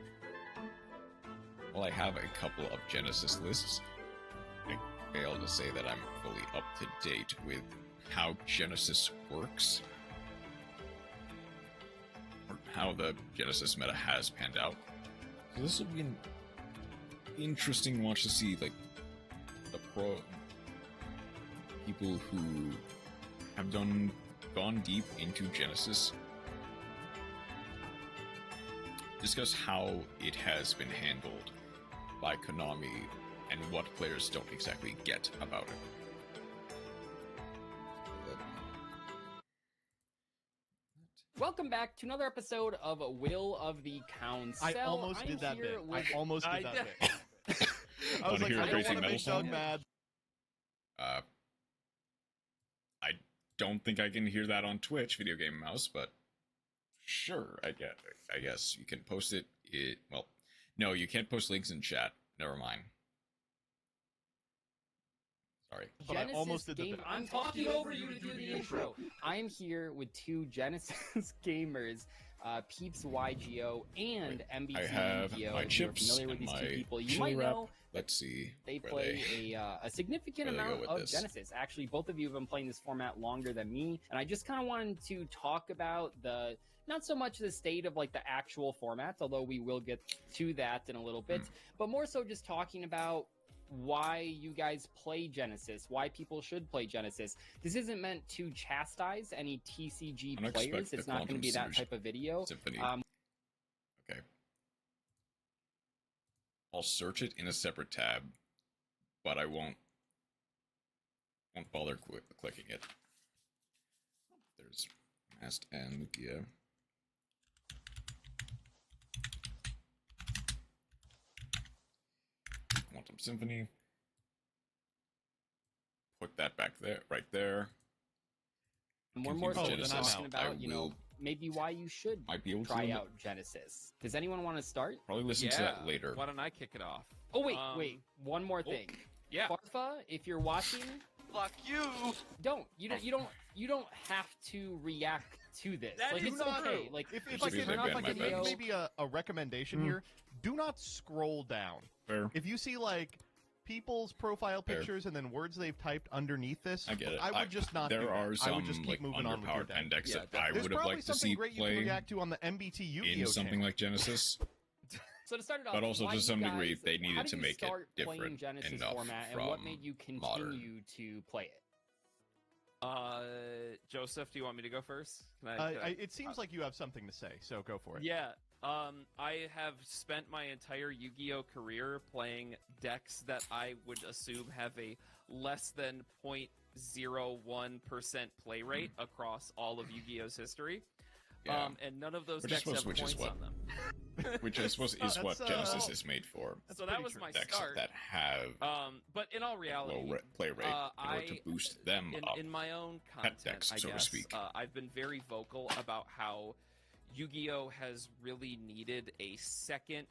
While I have a couple of Genysys lists, I fail to say that I'm fully up to date with how Genysys works, or how the Genysys meta has panned out. So this will be an interesting watch to see, like, the pro people who have gone deep into Genysys discuss how it has been handled by Konami and what players don't exactly get about it. Welcome back to another episode of Will of the Council. I almost did that bit. I almost did that bit. I was Wanna like, hear a I don't crazy want to metal make Doug song? mad. I don't think I can hear that on Twitch, Video Game Mouse, but sure, I guess you can post it. Well, no, you can't post links in chat. Never mind. Sorry. But I almost did the bit. I'm talking over you to do the intro. I'm here with two Genysys gamers, Peeps Yugioh and MBT I have Yugioh. my If chips you're familiar with and these two my people, you chili might wrap. know Let's see. they where play a significant where they go amount with of this. Genysys. Actually, both of you have been playing this format longer than me, and I just kind of wanted to talk about not so much the state of like the actual formats, although we will get to that in a little bit, but more so just talking about why you guys play Genysys, why people should play Genysys. This isn't meant to chastise any TCG players. It's not going to be that type of video. Symphony. Okay. I'll search it in a separate tab, but I won't bother clicking it. There's There's Mast and Yugioh. Quantum Symphony. Put that back there, right there. And one more thing, Genysys, talking about, you know, maybe why you should try out Genysys. Does anyone want to start? Probably listen to that later. Why don't I kick it off? Oh, wait. One more thing. Yeah. Farfa, if you're watching... Fuck you! You don't have to react to this. That like, is it's okay. Like, if I can make maybe a recommendation here, do not scroll down. Fair. If you see, like, people's profile pictures and then words they've typed underneath this, I get it. I would just not There do are that. some I would just keep moving on with your underpowered day. index that I There's would have probably liked to something see great you play can react to on the MBT Yu-Gi-Oh! in something channel. like Genesis. So to start it off, But also why to some you guys, degree, they needed how did to you make it start playing different Genesis enough format, and what from made you continue modern. to play it? Joseph, do you want me to go first? It seems like you have something to say, so go for it. Yeah. I have spent my entire Yu-Gi-Oh career playing decks that I would assume have a less than 0.01% play rate across all of Yu-Gi-Oh's history. Yeah. And none of those Which I decks have suppose points on them. Which I suppose is what Genesis is made for. So that was my Decks start. that have But in all reality, low play rate in order to boost them up. in my own content, decks, I so to guess, speak. I've been very vocal about how Yu-Gi-Oh has really needed a second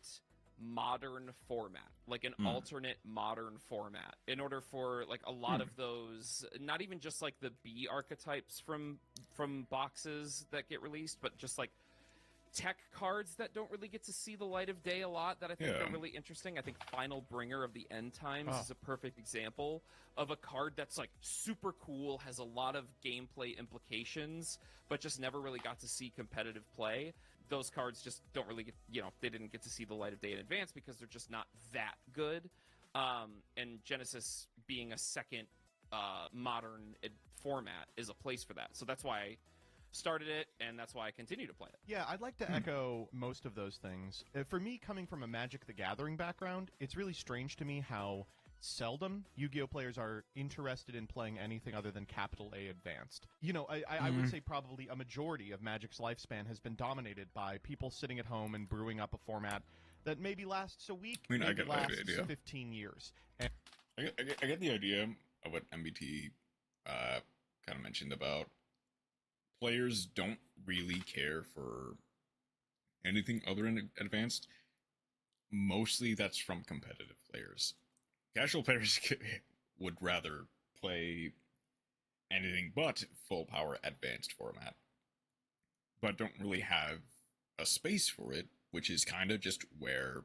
modern format, like an alternate modern format, in order for like a lot of those, not even just like the B archetypes from boxes that get released, but just like tech cards that don't really get to see the light of day a lot that I think are really interesting. I think Final Bringer of the End Times is a perfect example of a card that's like super cool, has a lot of gameplay implications, but just never really got to see competitive play. Those cards just don't really get, they didn't get to see the light of day in advance because they're just not that good. And Genesis being a second modern format is a place for that. So that's why I started it, and that's why I continue to play it. Yeah, I'd like to echo most of those things. For me, coming from a Magic the Gathering background, it's really strange to me how seldom Yu-Gi-Oh! Players are interested in playing anything other than capital A Advanced. I would say probably a majority of Magic's lifespan has been dominated by people sitting at home and brewing up a format that maybe lasts a week, maybe lasts 15 years. And I get the idea of what MBT kind of mentioned about players don't really care for anything other than advanced. Mostly that's from competitive players. Casual players would rather play anything but full power advanced format, but don't really have a space for it, which is kind of just where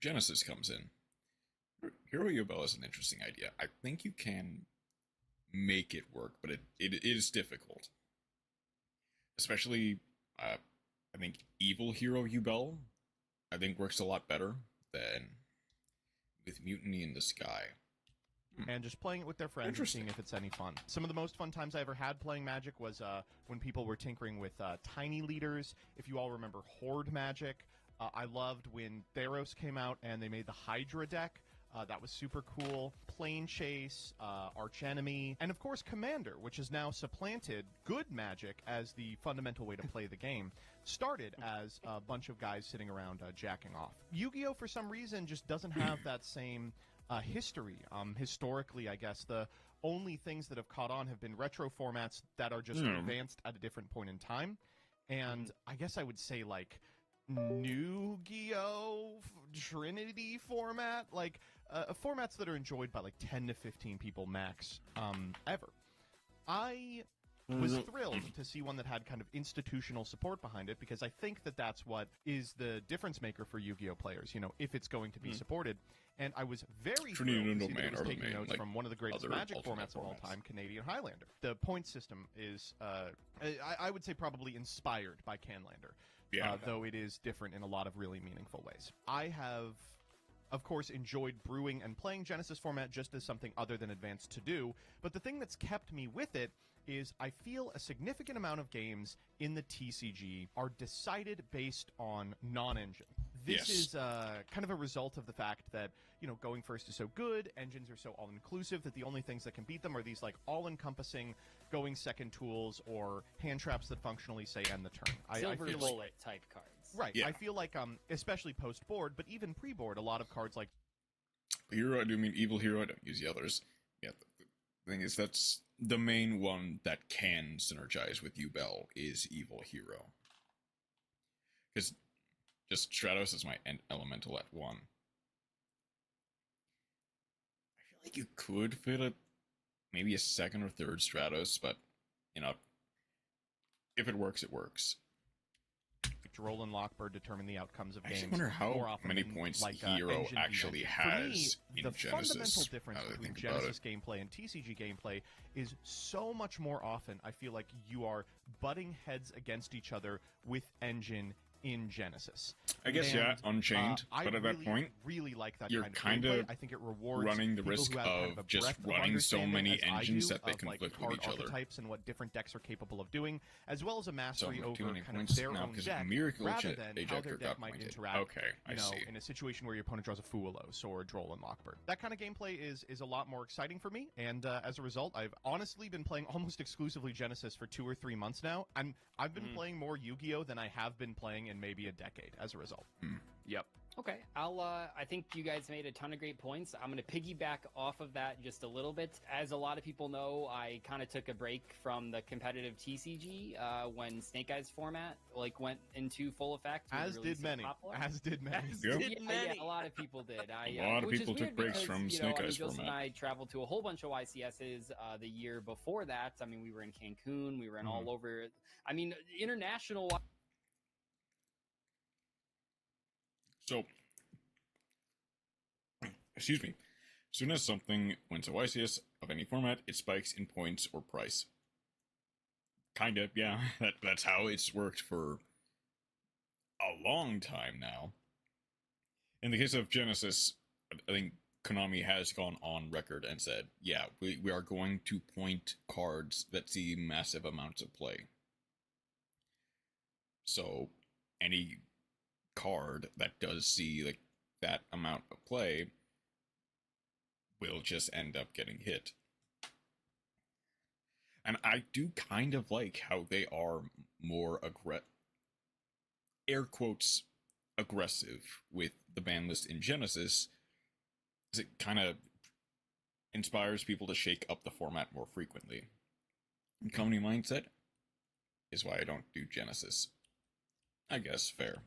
Genesis comes in. Hero Yubel is an interesting idea. I think you can make it work, but it is difficult. Especially, I think Evil Hero Yubel, I think works a lot better than with Mutiny in the Sky. And just playing it with their friends and seeing if it's any fun. Some of the most fun times I ever had playing Magic was when people were tinkering with tiny leaders. If you all remember Horde Magic, I loved when Theros came out and they made the Hydra deck. That was super cool. Plane Chase, Archenemy, and of course Commander, which has now supplanted good Magic as the fundamental way to play the game. Started as a bunch of guys sitting around jacking off. Yu-Gi-Oh! For some reason just doesn't have that same history. Historically, I guess, the only things that have caught on have been retro formats that are just advanced at a different point in time. And I guess I would say, like, New Yu-Gi-Oh! Trinity format, like formats that are enjoyed by like 10 to 15 people max ever. I was thrilled to see one that had kind of institutional support behind it, because I think that that's what is the difference maker for Yu-Gi-Oh! Players, if it's going to be supported. And I was very thrilled to see that it was taking notes from one of the greatest Magic formats of all time, Canadian Highlander. The point system is, I would say, probably inspired by Canlander. Though it is different in a lot of really meaningful ways. I have, of course, enjoyed brewing and playing Genesis format just as something other than advanced to do, but the thing that's kept me with it is I feel a significant amount of games in the TCG are decided based on non-engine. this Yes. is kind of a result of the fact that, going first is so good, engines are so all-inclusive that the only things that can beat them are these, like, all-encompassing going second tools or hand traps that functionally say end the turn. Silver I feel bullet type cards. Right. Yeah. I feel like, especially post-board, but even pre-board, a lot of cards like... Hero, I do mean Evil Hero, I don't use the others. Yeah, the thing is, that's the main one that can synergize with Yubel is Evil Hero. Because just Stratos is my elemental at 1. I feel like you could fit maybe a second or third Stratos, but, if it works, it works. Droll and Lockbird determine the outcomes of I games. just wonder more how often many than, points like, Hero engine actually beat. has For me, in the fundamental Genysys. difference now that I between think about Genysys gameplay and TCG gameplay is so much more often, I feel like you are butting heads against each other with engine in Genysys. I guess, And, Unchained, but at that point, really like that you're kind of kinda gameplay. I think it rewards running the people risk who have kind of a just breadth of running so understanding many as I engines do that they of, like, conflict with card each other. archetypes and what different decks are capable of doing, as well as a So mastery I'm over too many kind of points their now own because deck, Miracle rather than how their Ajaker deck got might pointed. interact. Okay, I see. In a situation where your opponent draws a Foolos or a Droll and Lockbird. That kind of gameplay is a lot more exciting for me, and as a result, I've honestly been playing almost exclusively Genysys for 2 or 3 months now, and I've been playing more Yu-Gi-Oh! Than I have been playing in maybe a decade as a result. Yep. Okay, I think you guys made a ton of great points. I'm going to piggyback off of that just a little bit. As a lot of people know, I kind of took a break from the competitive TCG when Snake Eyes format went into full effect. with As the did release of many. Poplar. As did many. Yeah. Yeah, a lot of people did. A lot of which people is took weird breaks because, from Snake Eyes Joseph and format. I traveled to a whole bunch of YCSs the year before that. I mean, we were in Cancun. We were in all over. I mean, international. So, excuse me. As soon as something wins a YCS of any format, it spikes in points or price. Kinda, yeah. That's how it's worked for a long time now. In the case of Genysys, I think Konami has gone on record and said, yeah, we are going to point cards that see massive amounts of play. So, any card that does see like that amount of play will just end up getting hit. And I do kind of like how they are more air quotes aggressive with the ban list in Genysys, because it kind of inspires people to shake up the format more frequently. And company mindset is why I don't do Genysys. I guess fair.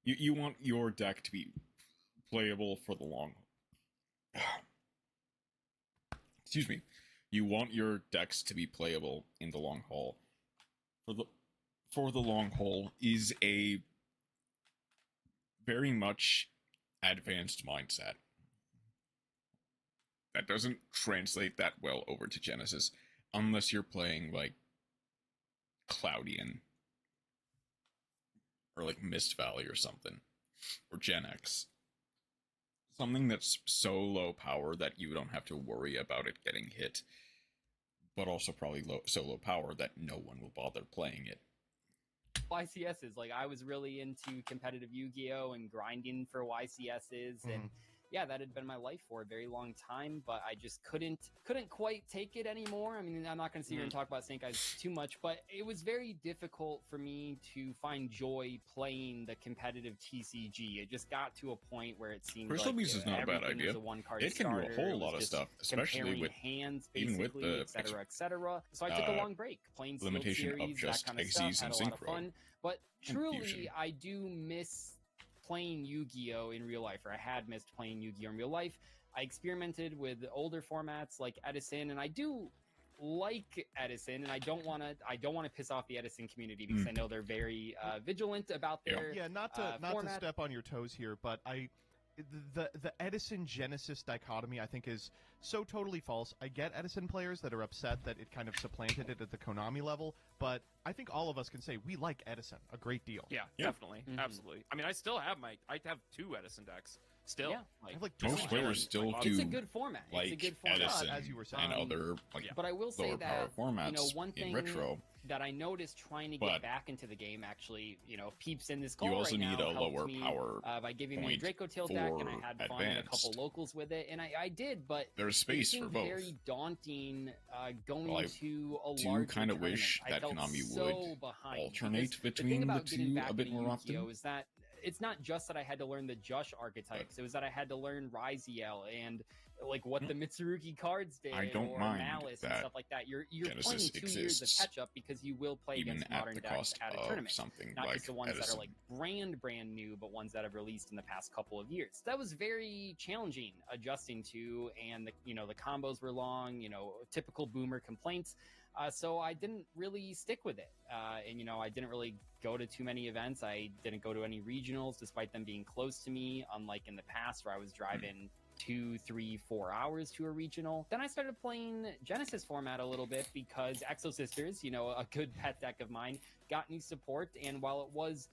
You want your deck to be playable for the long. Excuse me. You want your decks to be playable in the long haul. For the long haul is a very much advanced mindset. That doesn't translate that well over to Genysys unless you're playing like Cloudian or like Mist Valley or something, or Gen X. Something that's so low power that you don't have to worry about it getting hit, but also probably so low power that no one will bother playing it. YCSs. Like, I was really into competitive Yu-Gi-Oh! And grinding for YCSs, and yeah, that had been my life for a very long time, but I just couldn't quite take it anymore. I mean, I'm not going to sit here and talk about Snake Eyes too much, but it was very difficult for me to find joy playing the competitive TCG. It just got to a point where it seemed Crystal like Beast is not a bad everything idea. was a one-card It can do a starter. whole It was lot of just stuff, especially comparing with hands, even with basically, the et cetera, et cetera. So I took a long break playing Sealed limitation of Series, just that kind of Xyz stuff. and Had a lot of Synchro fun, but and truly, Fusion. I do miss playing Yu-Gi-Oh! In real life, or I had missed playing Yu-Gi-Oh! In real life. I experimented with older formats like Edison, and I do like Edison, and I don't want to piss off the Edison community because I know they're very vigilant about their not to format. step on your toes here, but the Edison Genysys dichotomy I think is so totally false. I get Edison players that are upset that it kind of supplanted it at the Konami level, but I think all of us can say we like Edison a great deal. Yeah, definitely. Absolutely. I mean, I have 2 Edison decks. Still, Yeah. I have like Most 200. players still It's do a good format. like It's a good format. Edison as you were saying. and other like Yeah. But I will say lower power that formats one in thing retro. that I noticed trying to But get back into the game, actually, peeps in this call you also right need now a helped lower me, power by giving me a point Draco Tail deck, and I for had fun in a couple advanced. locals with it, and I did, but There's it space became for both. very daunting going Well, I to a do larger kind of tournament. wish I that felt Konami so would behind, alternate because the thing between the about getting two back a bit into more Yu-Gi-Oh! often. Is that it's not just that I had to learn the Jush archetypes, it was that I had to learn Ryziel and like what the Mitsurugi cards did, I don't or mind Malice and that stuff like that. You're Genesys playing 2 years of exists, catch up because you will play even against at modern the decks cost at a of tournament. something Not like just the ones that Edison. are like brand new, but ones that have released in the past couple of years. That was very challenging adjusting to, and the combos were long, typical boomer complaints. So I didn't really stick with it, and I didn't really go to too many events. I didn't go to any regionals, despite them being close to me. Unlike in the past, where I was driving 2, 3, 4 hours to a regional. Then I started playing Genysys format a little bit because Exo Sisters, a good pet deck of mine, got me support. And while it was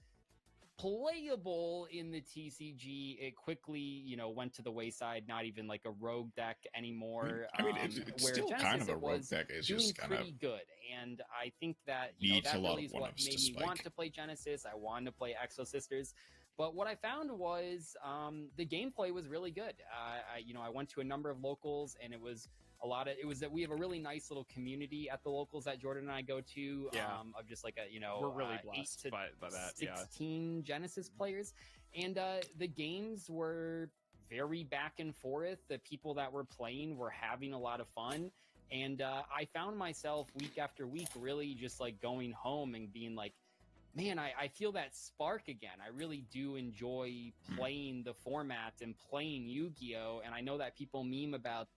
playable in the TCG, it quickly, went to the wayside. Not even like a rogue deck anymore. I mean, it's where still Genysys, kind of a it rogue was deck. It's doing just kind of pretty good, and I think that needs that a lot really of is what one-ups made to me want spike. to play Genysys. I wanted to play Exo Sisters. But what I found was the gameplay was really good. I went to a number of locals, and it was that we have a really nice little community at the locals that Jordan and I go to. Yeah. Of just like we're really 8 blessed to by that. 16 Genysys players, and the games were very back and forth. The people that were playing were having a lot of fun, and I found myself week after week really just like going home and being like, man, I feel that spark again. I really do enjoy playing the format and playing Yu-Gi-Oh! And I know that people meme about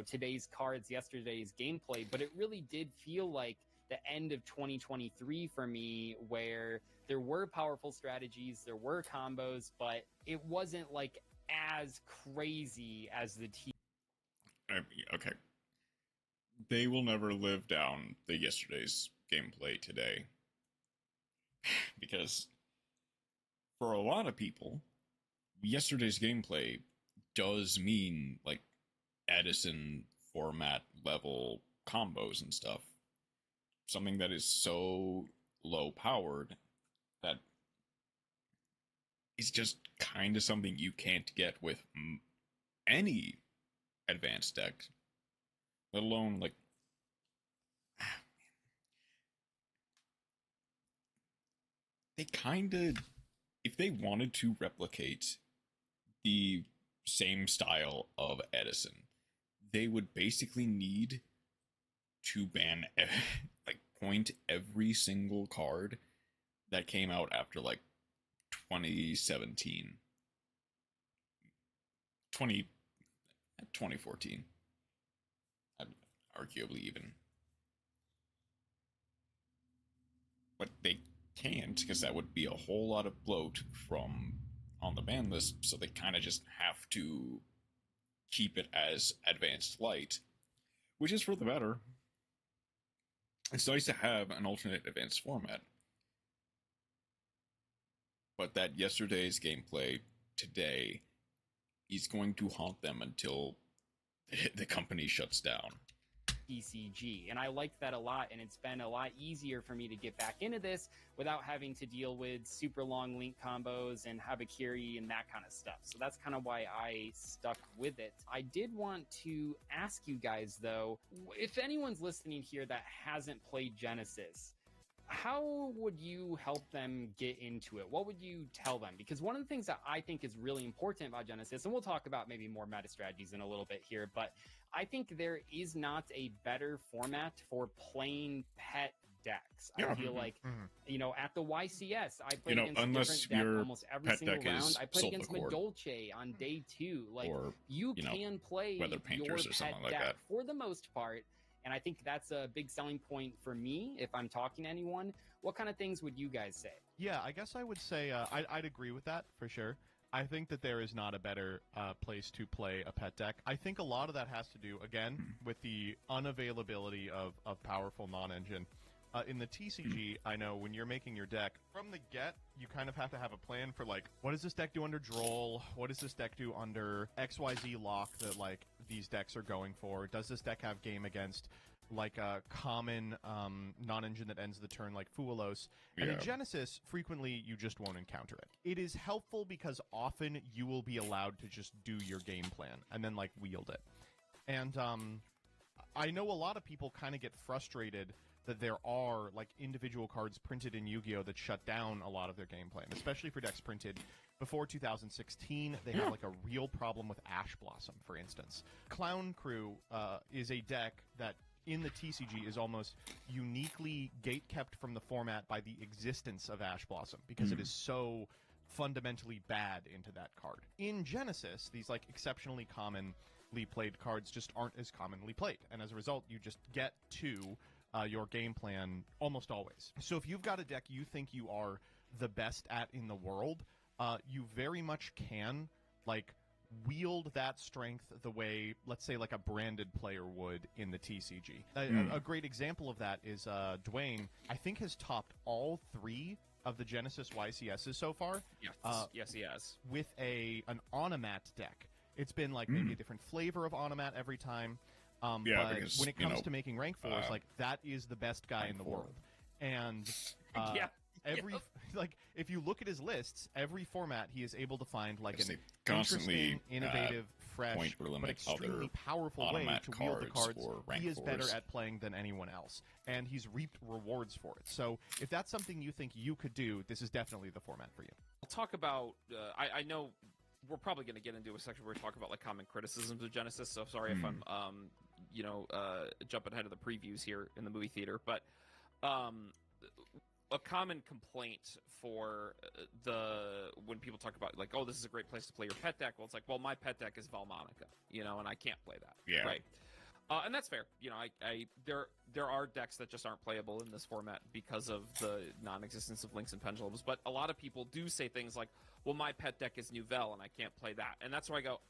today's cards, yesterday's gameplay, but it really did feel like the end of 2023 for me, where there were powerful strategies, there were combos, but it wasn't like as crazy as the Okay. They will never live down the yesterday's gameplay today. Because for a lot of people, yesterday's gameplay does mean like Edison format level combos and stuff. Something that is so low powered that is just kind of something you can't get with any advanced deck, let alone like they kind of, if they wanted to replicate the same style of Edison, they would basically need to ban like point every single card that came out after like 2017 2014, arguably even, but they can't because that would be a whole lot of bloat from on the ban list, so they kind of just have to keep it as advanced light, which is for the better. It's nice to have an alternate advanced format, but that yesterday's gameplay today is going to haunt them until the company shuts down. TCG, and I liked that a lot, and it's been a lot easier for me to get back into this without having to deal with super long link combos and Habakiri and that kind of stuff. So that's kind of why I stuck with it. I did want to ask you guys, though, if anyone's listening here that hasn't played Genysys, how would you help them get into it? What would you tell them? Because one of the things that I think is really important about Genysys, and we'll talk about maybe more meta strategies in a little bit here, but I think there is not a better format for playing pet decks. Yeah. I feel like, at the YCS, I played against unless a different deck your almost every pet single deck round. is I played against Sulfur Cord, Madolche on day 2. Like, or, you can play Weather your Painters or pet something like deck that. for the most part. And I think that's a big selling point for me if I'm talking to anyone. What kind of things would you guys say? Yeah, I guess I would say I'd agree with that for sure. I think that there is not a better place to play a pet deck. I think a lot of that has to do, again, with the unavailability of powerful non-engine In the TCG, I know when you're making your deck, from the get, you kind of have to have a plan for, like, what does this deck do under Droll? What does this deck do under XYZ lock that, like, these decks are going for? Does this deck have game against, like, a common non-engine that ends the turn like Fuelos? And in Genysys, frequently, you just won't encounter it. It is helpful because often you will be allowed to just do your game plan and then, like, wield it. And I know a lot of people kind of get frustrated that there are, like, individual cards printed in Yu-Gi-Oh! That shut down a lot of their gameplay, and especially for decks printed before 2016, they have, like, a real problem with Ash Blossom, for instance. Clown Crew is a deck that, in the TCG, is almost uniquely gatekept from the format by the existence of Ash Blossom, because it is so fundamentally bad into that card. In Genysys, these, like, exceptionally commonly played cards just aren't as commonly played, and as a result, you just get to your game plan almost always. So if you've got a deck you think you are the best at in the world, you very much can, like, wield that strength the way, let's say, like a branded player would in the TCG. A great example of that is Dwayne, I think, has topped all 3 of the Genysys YCSs so far. Yes, he has. With an Onomat deck. It's been, like, maybe a different flavor of Onomat every time. But because, when it comes to making rank 4s, like, that is the best guy in the world. And like, if you look at his lists, every format he is able to find, like, an interesting, innovative, fresh, but extremely powerful way to wield the cards he is better at playing than anyone else. And he's reaped rewards for it. So if that's something you think you could do, this is definitely the format for you. I'll talk about, I know we're probably going to get into a section where we talk about, like, common criticisms of Genysys, so sorry if I'm, jumping ahead of the previews here in the movie theater, but a common complaint for when people talk about, like, oh, this is a great place to play your pet deck, well, it's like, well, my pet deck is Valmonica, and I can't play that. Yeah. Right. And that's fair. There are decks that just aren't playable in this format because of the non-existence of Links and Pendulums, but a lot of people do say things like, well, my pet deck is Nouvelle and I can't play that. And that's where I go,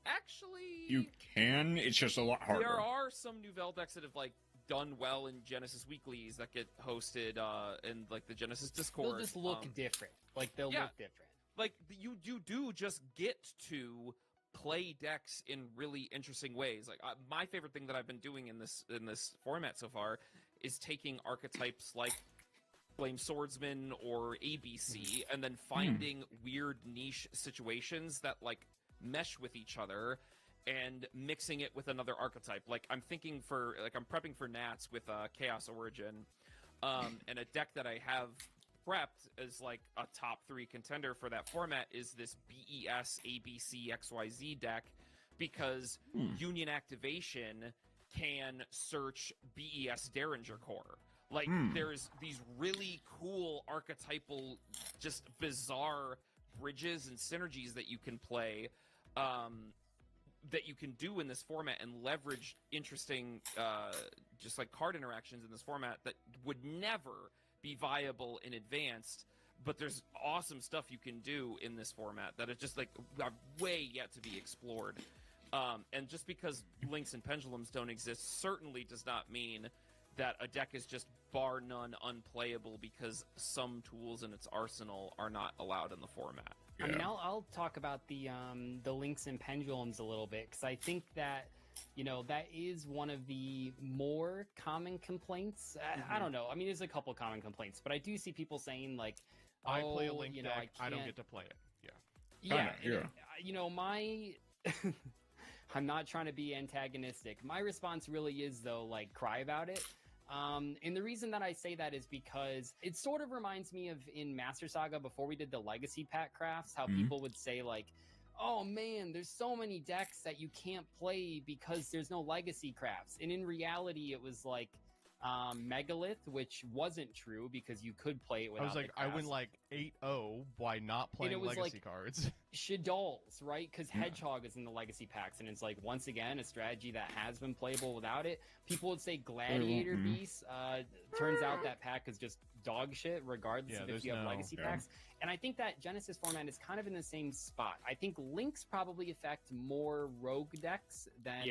actually... You can, it's just a lot harder. There are some Nouvelle decks that have, like, done well in Genysys Weeklies that get hosted in, like, the Genysys Discord. They'll just look different. Like, they'll look different. Like, you do just get to play decks in really interesting ways. Like, my favorite thing that I've been doing in this format so far is taking archetypes like Flame Swordsman or ABC and then finding weird niche situations that, like, mesh with each other and mixing it with another archetype. Like, I'm prepping for Nats with Chaos Origin, and a deck that I have prepped as, like, a top 3 contender for that format is this BES ABC XYZ deck, because Union Activation can search BES Derringer Core. Like, there's these really cool archetypal, just bizarre bridges and synergies that you can play, that you can do in this format and leverage interesting, just, like, card interactions in this format that would never be viable in Advanced, but there's awesome stuff you can do in this format that is just, like, way yet to be explored. And just because Links and Pendulums don't exist certainly does not mean that a deck is just bar none unplayable because some tools in its arsenal are not allowed in the format. I mean, I'll talk about the Links and Pendulums a little bit, because I think that, that is one of the more common complaints. I don't know. I mean, there's a couple common complaints, but I do see people saying, like, I play a Link deck, I don't get to play it. I'm not trying to be antagonistic. My response really is, though, like, cry about it. And the reason that I say that is because it sort of reminds me of in Master Saga before we did the Legacy Pack crafts, how people would say, like, oh man, there's so many decks that you can't play because there's no Legacy crafts. And in reality, it was like Megalith, which wasn't true because you could play it without I was like, I win like 8-0 by not playing Legacy cards. Shadolls, right? Because Hedgehog is in the legacy packs, and it's like, once again, a strategy that has been playable without it. People would say Gladiator Beast. Turns out that pack is just dog shit, regardless of if you have legacy packs. And I think that Genysys format is kind of in the same spot. I think Links probably affect more rogue decks than,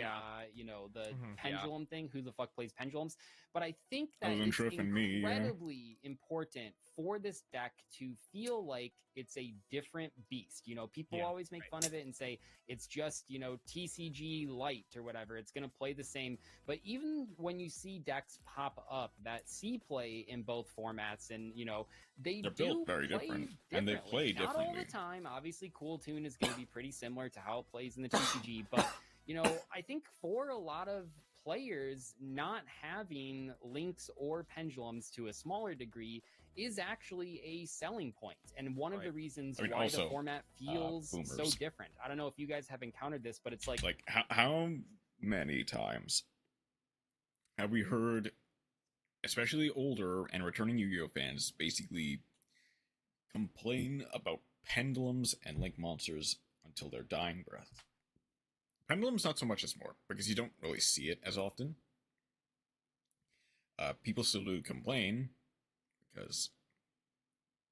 you know, the pendulum thing. Who the fuck plays pendulums? But I think that it's incredibly important for this deck to feel like it's a different beast. You know, people always make fun of it and say it's just, you know, TCG light or whatever. It's going to play the same. But even when you see decks pop up that see play in both formats, and, you know, they're built very different, and they play differently. Not all the time. Obviously, Cool Tune is going to be pretty similar to how it plays in the TCG. But, you know, I think for a lot of players, not having links or pendulums to a smaller degree is actually a selling point, and one of the reasons why also, the format feels so different. I don't know if you guys have encountered this, but it's like how many times have we heard, especially older and returning Yu-Gi-Oh fans, basically complain about pendulums and link monsters until their dying breath? Pendulums not so much as more, because you don't really see it as often. People still do complain because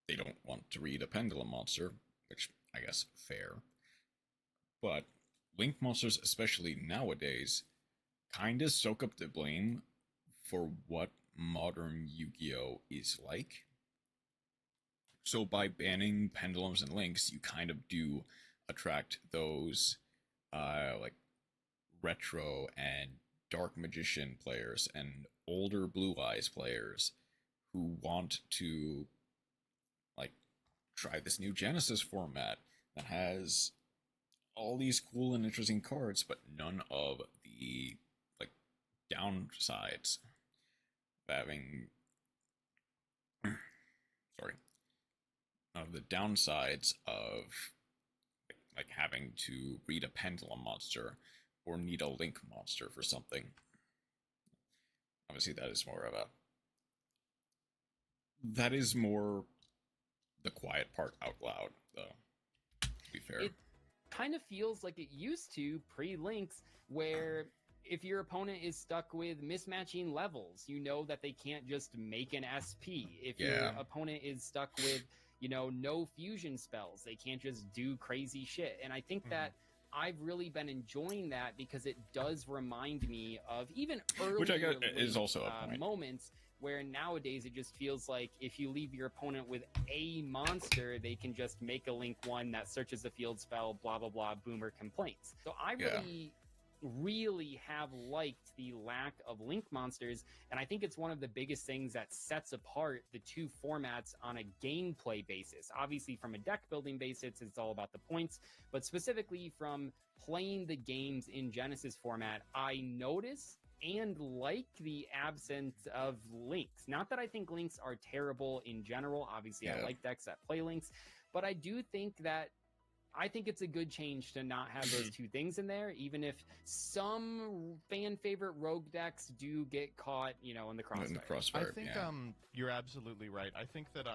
they don't want to read a pendulum monster, which I guess fair. But link monsters, especially nowadays, kinda soak up the blame for what modern Yu-Gi-Oh is like. So by banning pendulums and links, you kind of do attract those like retro and dark magician players and older Blue Eyes players who want to like try this new Genysys format that has all these cool and interesting cards, but none of the like downsides of having the downsides of like having to read a pendulum monster or need a link monster for something. Obviously that is more the quiet part out loud, though, to be fair. It kind of feels like it used to pre-links, where if your opponent is stuck with mismatching levels, you know that they can't just make an SP. If your opponent is stuck with, you know, no fusion spells, they can't just do crazy shit. And I think that I've really been enjoying that, because it does remind me of even earlier, which I guess is also a point, moments where nowadays it just feels like if you leave your opponent with a monster, they can just make a link one that searches the field spell, blah, blah, blah, boomer complaints. So I really have liked the lack of link monsters, and I think it's one of the biggest things that sets apart the two formats on a gameplay basis. Obviously, from a deck building basis, it's all about the points, but specifically from playing the games in Genysys format, I notice and like the absence of links. Not that I think links are terrible in general. Obviously, I like decks that play links, but I do think that it's a good change to not have those two things in there, even if some fan favorite rogue decks do get caught, you know, in the crossfire. I think you're absolutely right. I think that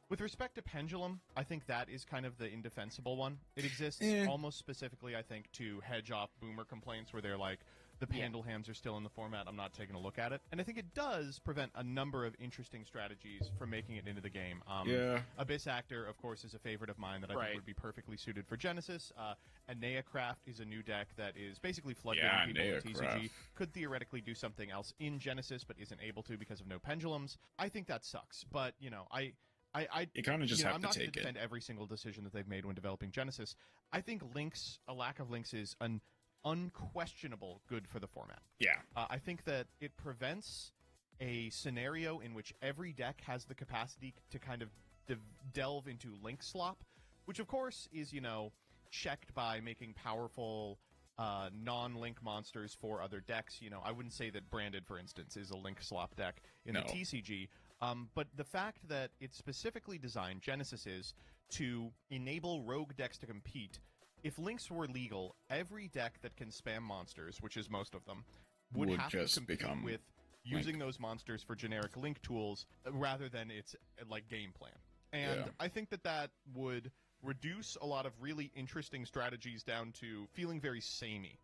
with respect to pendulum, I think that is kind of the indefensible one. It exists almost specifically, I think, to hedge off boomer complaints where they're like, the Pandalhams are still in the format, I'm not taking a look at it. And I think it does prevent a number of interesting strategies from making it into the game. Abyss Actor, of course, is a favorite of mine that I think would be perfectly suited for Genysys. Aneacraft is a new deck that is basically floodgating people in TCG. Could theoretically do something else in Genysys, but isn't able to because of no pendulums. I think that sucks, but, you know, you kind of just have I'm not to going to defend every single decision that they've made when developing Genysys. I think a lack of links is an unquestionable good for the format. I think that it prevents a scenario in which every deck has the capacity to kind of delve into link slop, which of course is, you know, checked by making powerful non-link monsters for other decks. You know, I wouldn't say that Branded, for instance, is a link slop deck in the TCG, but the fact that it's specifically designed, Genysys is, to enable rogue decks to compete. If links were legal, every deck that can spam monsters, which is most of them, would have just to compete become with using those monsters for generic link tools rather than its like game plan. And I think that would reduce a lot of really interesting strategies down to feeling very samey.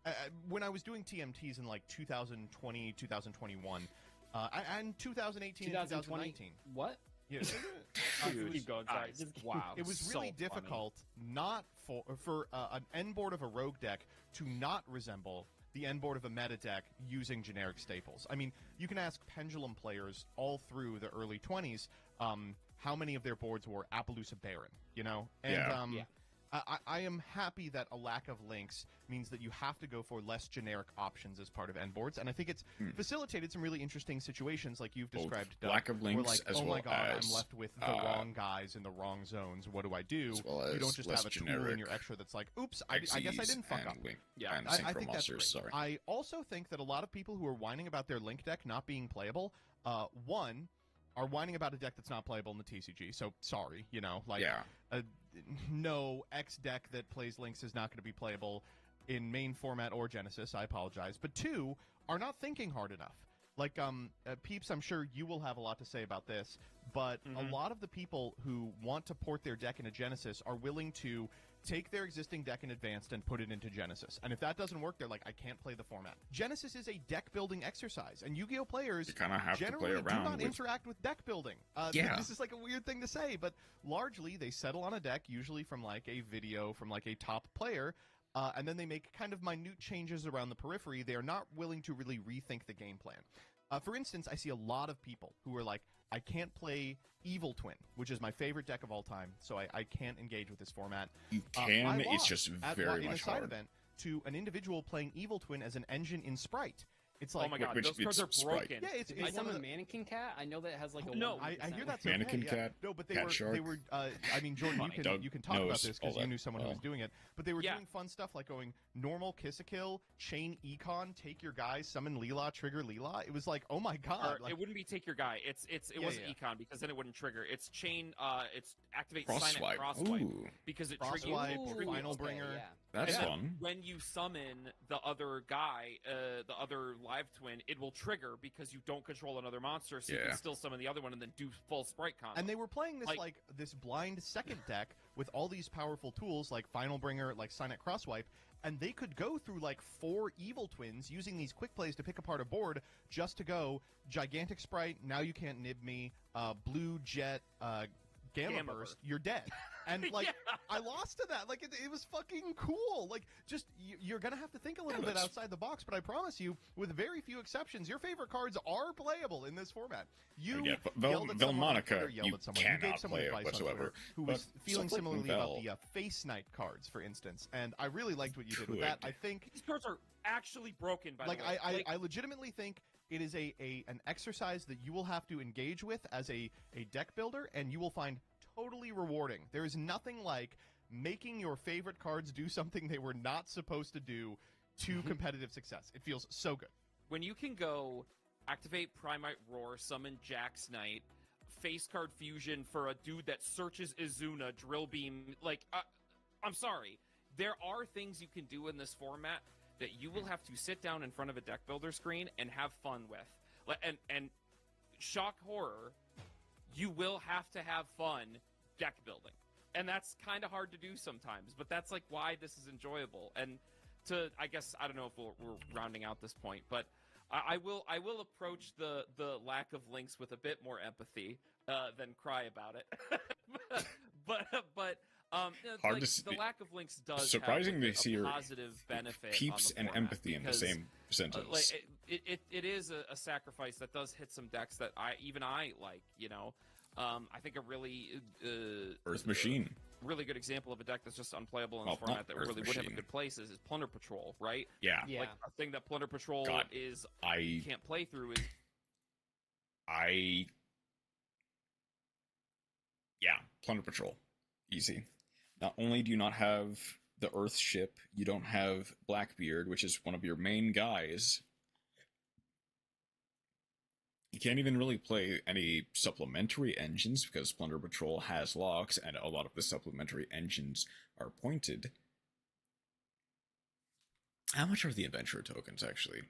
When I was doing TMTs in like 2020, 2021, and 2018 and 2019. What? Yeah. Keep going, sorry. Wow. It was so really difficult not for an end board of a rogue deck to not resemble the end board of a meta deck using generic staples. I mean, you can ask Pendulum players all through the early 20s how many of their boards were Appaloosa Baron, you know? And Yeah. I am happy that a lack of links means that you have to go for less generic options as part of end boards, and I think it's facilitated some really interesting situations like you've described, Doug, lack of links, where like, as oh well my god, as, I'm left with the wrong guys in the wrong zones. What do I do? As well as you don't just less have a tool generic in your extra that's like, oops, I guess I didn't fuck up. Yeah, and I think that's Synchro great. Sorry. I also think that a lot of people who are whining about their Link deck not being playable, one, are whining about a deck that's not playable in the TCG. So sorry, you know, like no X deck that plays Links is not going to be playable in main format or Genysys. I apologize. But two, are not thinking hard enough. Like, Peeps, I'm sure you will have a lot to say about this, but a lot of the people who want to port their deck into Genysys are willing to take their existing deck in Advanced and put it into Genysys. And if that doesn't work, they're like, I can't play the format. Genysys is a deck-building exercise, and Yu-Gi-Oh! Players You kind of have to play generally do around not with... interact with deck building. Yeah. This is like a weird thing to say, but largely they settle on a deck, usually from like a video from like a top player, and then they make kind of minute changes around the periphery. They are not willing to really rethink the game plan. For instance, I see a lot of people who are like, I can't play Evil Twin, which is my favorite deck of all time, so I can't engage with this format. You can, I it's lost just in very a much side hard. event to an individual playing Evil Twin as an engine in Sprite. It's like, Oh my god, which those cards are it's Sprite. broken. yeah, it's Did they one of summon the, Mannequin Cat? I know that it has like a No, 100% I hear that's Mannequin okay, yeah. Cat, No, but they Cat were Shark. they were. I mean, Jordan, Doug you can talk about knows this all because you that knew someone who was well. doing it. But they were Yeah. doing fun stuff like going normal, kiss a kill, chain econ, take your guy, summon Leela, trigger Leela. It was like, oh my god! Or it wouldn't be take your guy. It wasn't econ because then it wouldn't trigger. It's chain. It's activate Cross silent swipe. cross-swipe Ooh, because it Cross triggers. swipe, Ooh, Final okay, Bringer. yeah. that's And then fun. when you summon the other guy, the other live twin, it will trigger because you don't control another monster, so you Yeah. can still summon the other one and then do full sprite combo. And they were playing this Like- this blind second deck with all these powerful tools like Final Bringer, like Silent Crosswipe, and they could go through like 4 Evil Twins using these quick plays to pick apart a board just to go Gigantic Sprite, now you can't nib me, Blue Jet, Gamma Burst, you're dead. And like, Yeah. I lost to that. Like, it was fucking cool. Like, just you're gonna have to think a little bit that's- outside the box. But I promise you, with very few exceptions, your favorite cards are playable in this format. You Yeah, yelled at someone on Twitter, Velmonica, yelled you at someone. You gave cannot someone play it advice on whatsoever. Twitter who But was feeling stuff like similarly about Vel- the Face Knight cards, for instance. And I really liked what you did with that. Could. I think, These cards are actually broken. By like, the way, I legitimately think it is an exercise that you will have to engage with as a deck builder, and you will find totally rewarding. There is nothing like making your favorite cards do something they were not supposed to do to competitive success. It feels so good. when you can go activate Primite Roar, summon Jax Knight, face card fusion for a dude that searches Izuna, drill beam, like, I'm sorry. There are things you can do in this format that you will have to sit down in front of a deck builder screen and have fun with. And shock horror, you will have to have fun deck building. And that's kind of hard to do sometimes, but that's like why this is enjoyable. And I guess, I don't know if we're rounding out this point, but I will approach the lack of links with a bit more empathy than cry about it. but Hard like, to see. the lack of links does Surprisingly, have see a your positive benefit. peeps on the and format empathy in the because, same sentence. like it is a sacrifice that does hit some decks that I like. You know, I think a really Earth Machine. really good example of a deck that's just unplayable in Well, this format not that Earth really would have a Machine. good place is Plunder Patrol, right? Yeah. Yeah. Like a thing that Plunder Patrol God, is I can't play through is yeah, Plunder Patrol. Easy. Not only do you not have the Earth ship, you don't have Blackbeard, which is one of your main guys. You can't even really play any supplementary engines because Plunder Patrol has locks, and a lot of the supplementary engines are pointed. How much are the adventurer tokens actually?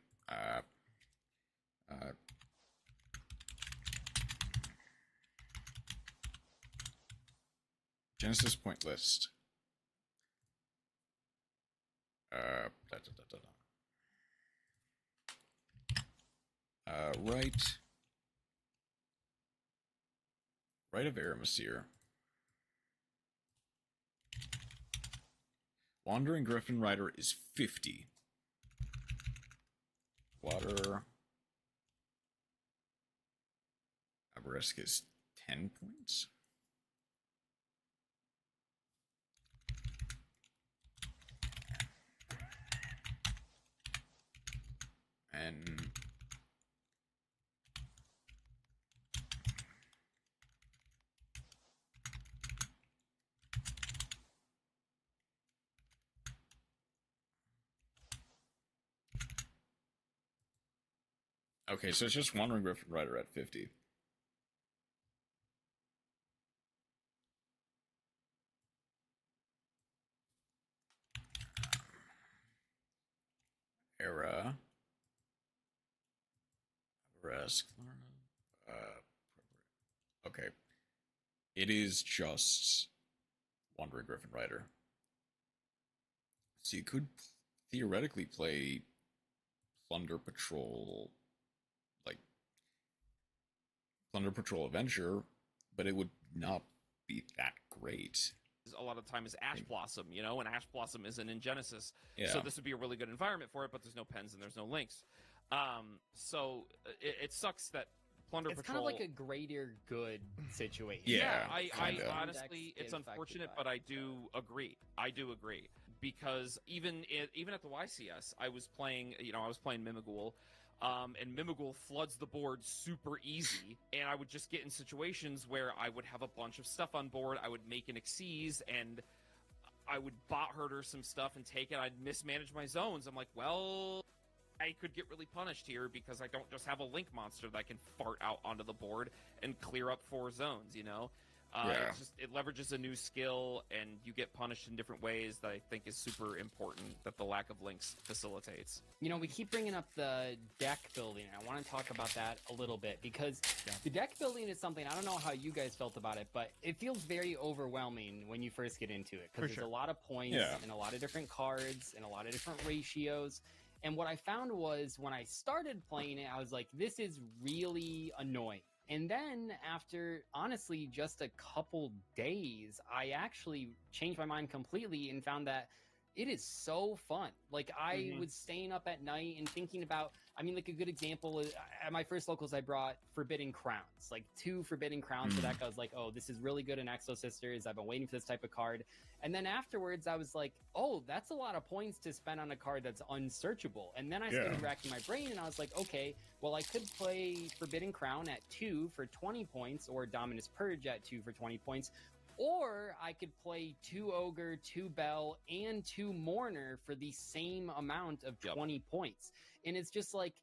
Genysys point list. Right of Aramasir. Wandering Griffin Rider is 50. Water Abarisk is 10 points. And okay, so it's just Wandering Griffin Rider at 50. Era. Okay. It is just Wandering Griffin Rider. So you could theoretically play Plunder Patrol, like Plunder Patrol Adventure, but it would not be that great. A lot of the time is Ash Blossom, you know, and Ash Blossom isn't in Genysys. Yeah. So this would be a really good environment for it, but there's no pens and there's no links. So it sucks that Plunder It's Patrol... kind of like a greater good situation. Yeah, I kinda. honestly, it's unfortunate, but I do agree. Because even at the YCS, I was playing Mimighoul, and Mimighoul floods the board super easy, and I would just get in situations where I would have a bunch of stuff on board, I would make an Xyz, and I would bot herder some stuff and take it, I'd mismanage my zones. I'm like, well, I could get really punished here because I don't just have a Link monster that I can fart out onto the board and clear up 4 zones, you know? Yeah. It leverages a new skill, and you get punished in different ways that I think is super important that the lack of links facilitates. You know, we keep bringing up the deck building. I want to talk about that a little bit because the deck building is something, I don't know how you guys felt about it, but it feels very overwhelming when you first get into it because there's a lot of points and a lot of different cards and a lot of different ratios. And what I found was when I started playing it, I was like, this is really annoying. And then after, honestly, just a couple days, I actually changed my mind completely and found that it is so fun. Like, I was staying up at night and thinking about, I mean, like, a good example is, at my first locals, I brought Forbidden Crowns. Like, 2 Forbidden Crowns for deck. I was like, oh, this is really good in Exo Sisters. I've been waiting for this type of card. And then afterwards, I was like, oh, that's a lot of points to spend on a card that's unsearchable. And then I started racking my brain, and I was like, okay, well, I could play Forbidden Crown at 2 for 20 points, or Dominus Purge at 2 for 20 points, or I could play 2 Ogre, 2 Bell, and 2 Mourner for the same amount of 20 points. And it's just like,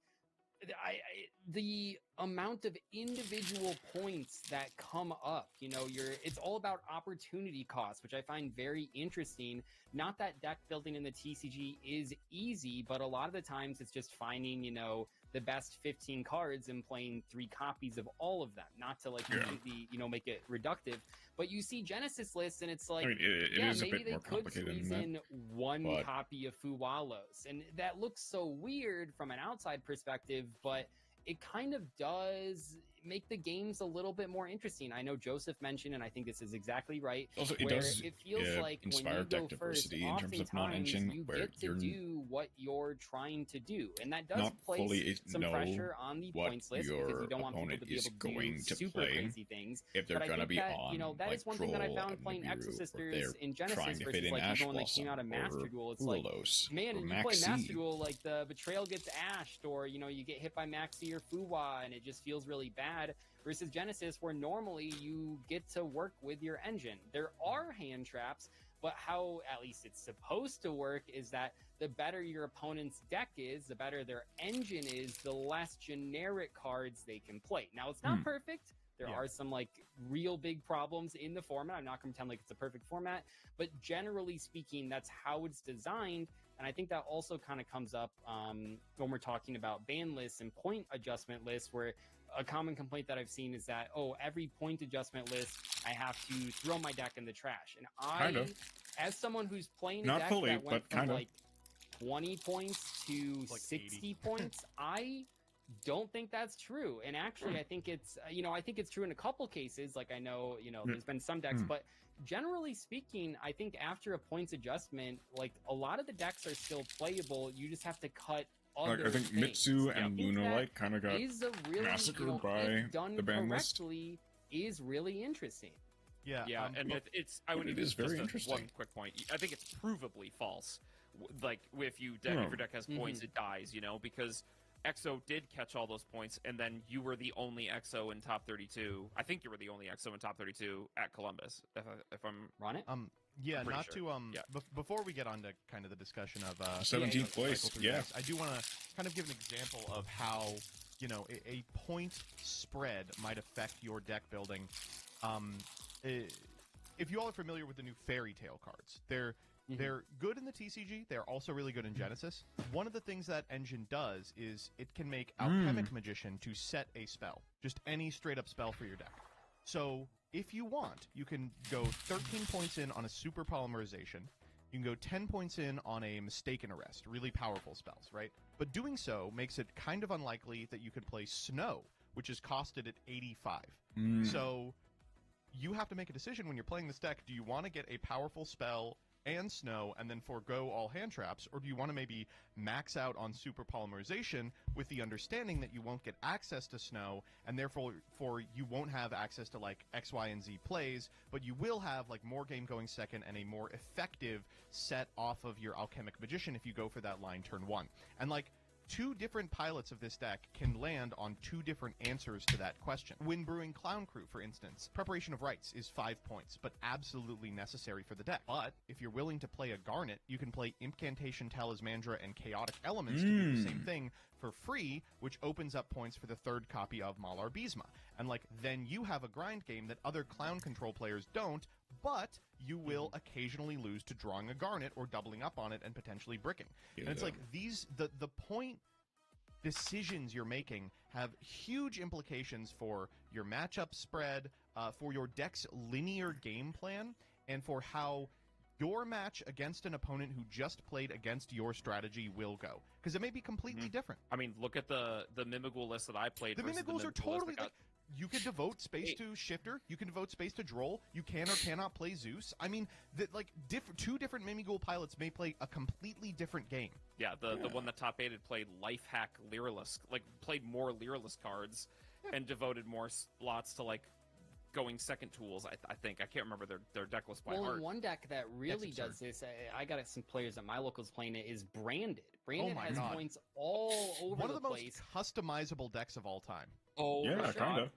the amount of individual points that come up, you know, it's all about opportunity cost, which I find very interesting. Not that deck building in the TCG is easy, but a lot of the times it's just finding, you know, the best 15 cards and playing 3 copies of all of them. Not to like completely, you know, make it reductive, but you see Genysys lists and it's like, I mean, it is maybe a bit they more could complicated squeeze than in one copy of Fuwalos, and that looks so weird from an outside perspective, but it kind of does make the games a little bit more interesting. I know Joseph mentioned, and I think this is exactly right. Also, it feels like when you go first, in terms of oftentimes non-engine, you where get to do what you're trying to do, and that does not place fully some know pressure on the what points list because your you don't want people opponent to be is able to going do to super play, crazy things. if they're But I going to think be that, on, you know, that like, is one thing that I Troll found and playing Nibiru, Exo or Sisters they're in trying Genysys to versus fit in like Ash even when they came out of Blossom, Master or Duel. It's like, Ulos, man, or and you play Maxi. Master Duel, like the Betrayal gets ashed, or, you know, you get hit by Maxi or Fuwa, and it just feels really bad. Versus Genysys, where normally you get to work with your engine. There are hand traps, but how at least it's supposed to work is that the better your opponent's deck is, the better their engine is, the less generic cards they can play. Now, it's not perfect. There are some like real big problems in the format. I'm not going to pretend like it's a perfect format, but generally speaking, that's how it's designed. And I think that also kind of comes up when we're talking about ban lists and point adjustment lists, where a common complaint that I've seen is that, oh, every point adjustment list, I have to throw my deck in the trash. And Kind of. as someone who's playing a Not deck fully, that went but from kind of. like 20 points to Like 60 80. points, I don't think that's true. And actually, I think it's, I think it's true in a couple cases. Like I know, there's been some decks, but generally speaking, I think after a points adjustment, like a lot of the decks are still playable. You just have to cut other Like, I think things. Mitsu I and think Luna that Light kind of got is a really, massacred by if done the ban list. correctly, is really interesting. Yeah, Yeah, and it's I would it even is very just interesting. one quick point. I think it's provably false. Like if your deck has points, it dies. Because EXO did catch all those points, and then you were the only EXO in top 32. I think you were the only EXO in top 32 at Columbus. If I'm Run it. Yeah, I'm pretty not sure. to before we get on to kind of the discussion of 17th place, cycle through yeah. decks, I do want to kind of give an example of how a point spread might affect your deck building. If you all are familiar with the new Fairy Tale cards, they're good in the TCG. They're also really good in Genysys. One of the things that engine does is it can make Alchemic Magician to set a spell, just any straight up spell for your deck. So if you want, you can go 13 points in on a Super Polymerization. You can go 10 points in on a Mistaken Arrest, really powerful spells, right? But doing so makes it kind of unlikely that you could play Snow, which is costed at 85. So you have to make a decision when you're playing this deck. Do you want to get a powerful spell and Snow and then forego all hand traps, or do you want to maybe max out on Super Polymerization with the understanding that you won't get access to Snow, and therefore you won't have access to like X, Y, and Z plays, but you will have like more game going second and a more effective set off of your Alchemic Magician if you go for that line turn 1. And like, 2 different pilots of this deck can land on 2 different answers to that question. When brewing Clown Crew, for instance, Preparation of Rites is 5 points, but absolutely necessary for the deck. But if you're willing to play a Garnet, you can play Incantation, Talismandra, and Chaotic Elements to do the same thing for free, which opens up points for the 3rd copy of Malar Beesma. And like, then you have a grind game that other Clown Control players don't, but you will occasionally lose to drawing a Garnet or doubling up on it and potentially bricking. Yeah. And it's like the point decisions you're making have huge implications for your matchup spread, for your deck's linear game plan, and for how your match against an opponent who just played against your strategy will go. Because it may be completely different. I mean, look at the Mimigul list that I played. The versus Mimiguls are Mimigul list totally that got- like, you could devote space to Shifter. You can devote space to Droll. You can or cannot play Zeus. I mean, two different Mimigul pilots may play a completely different game. Yeah, the one that top 8 played Life Hack Lyralist, like played more Lyralist cards and devoted more slots to like going second tools. I think I can't remember their deck list by Well, heart. and one deck that really That's does this, I got some players at my locals playing it, is Branded. Branded my has God. points all over One of the place. most customizable decks of all time. Oh, Yeah, my God. kind of.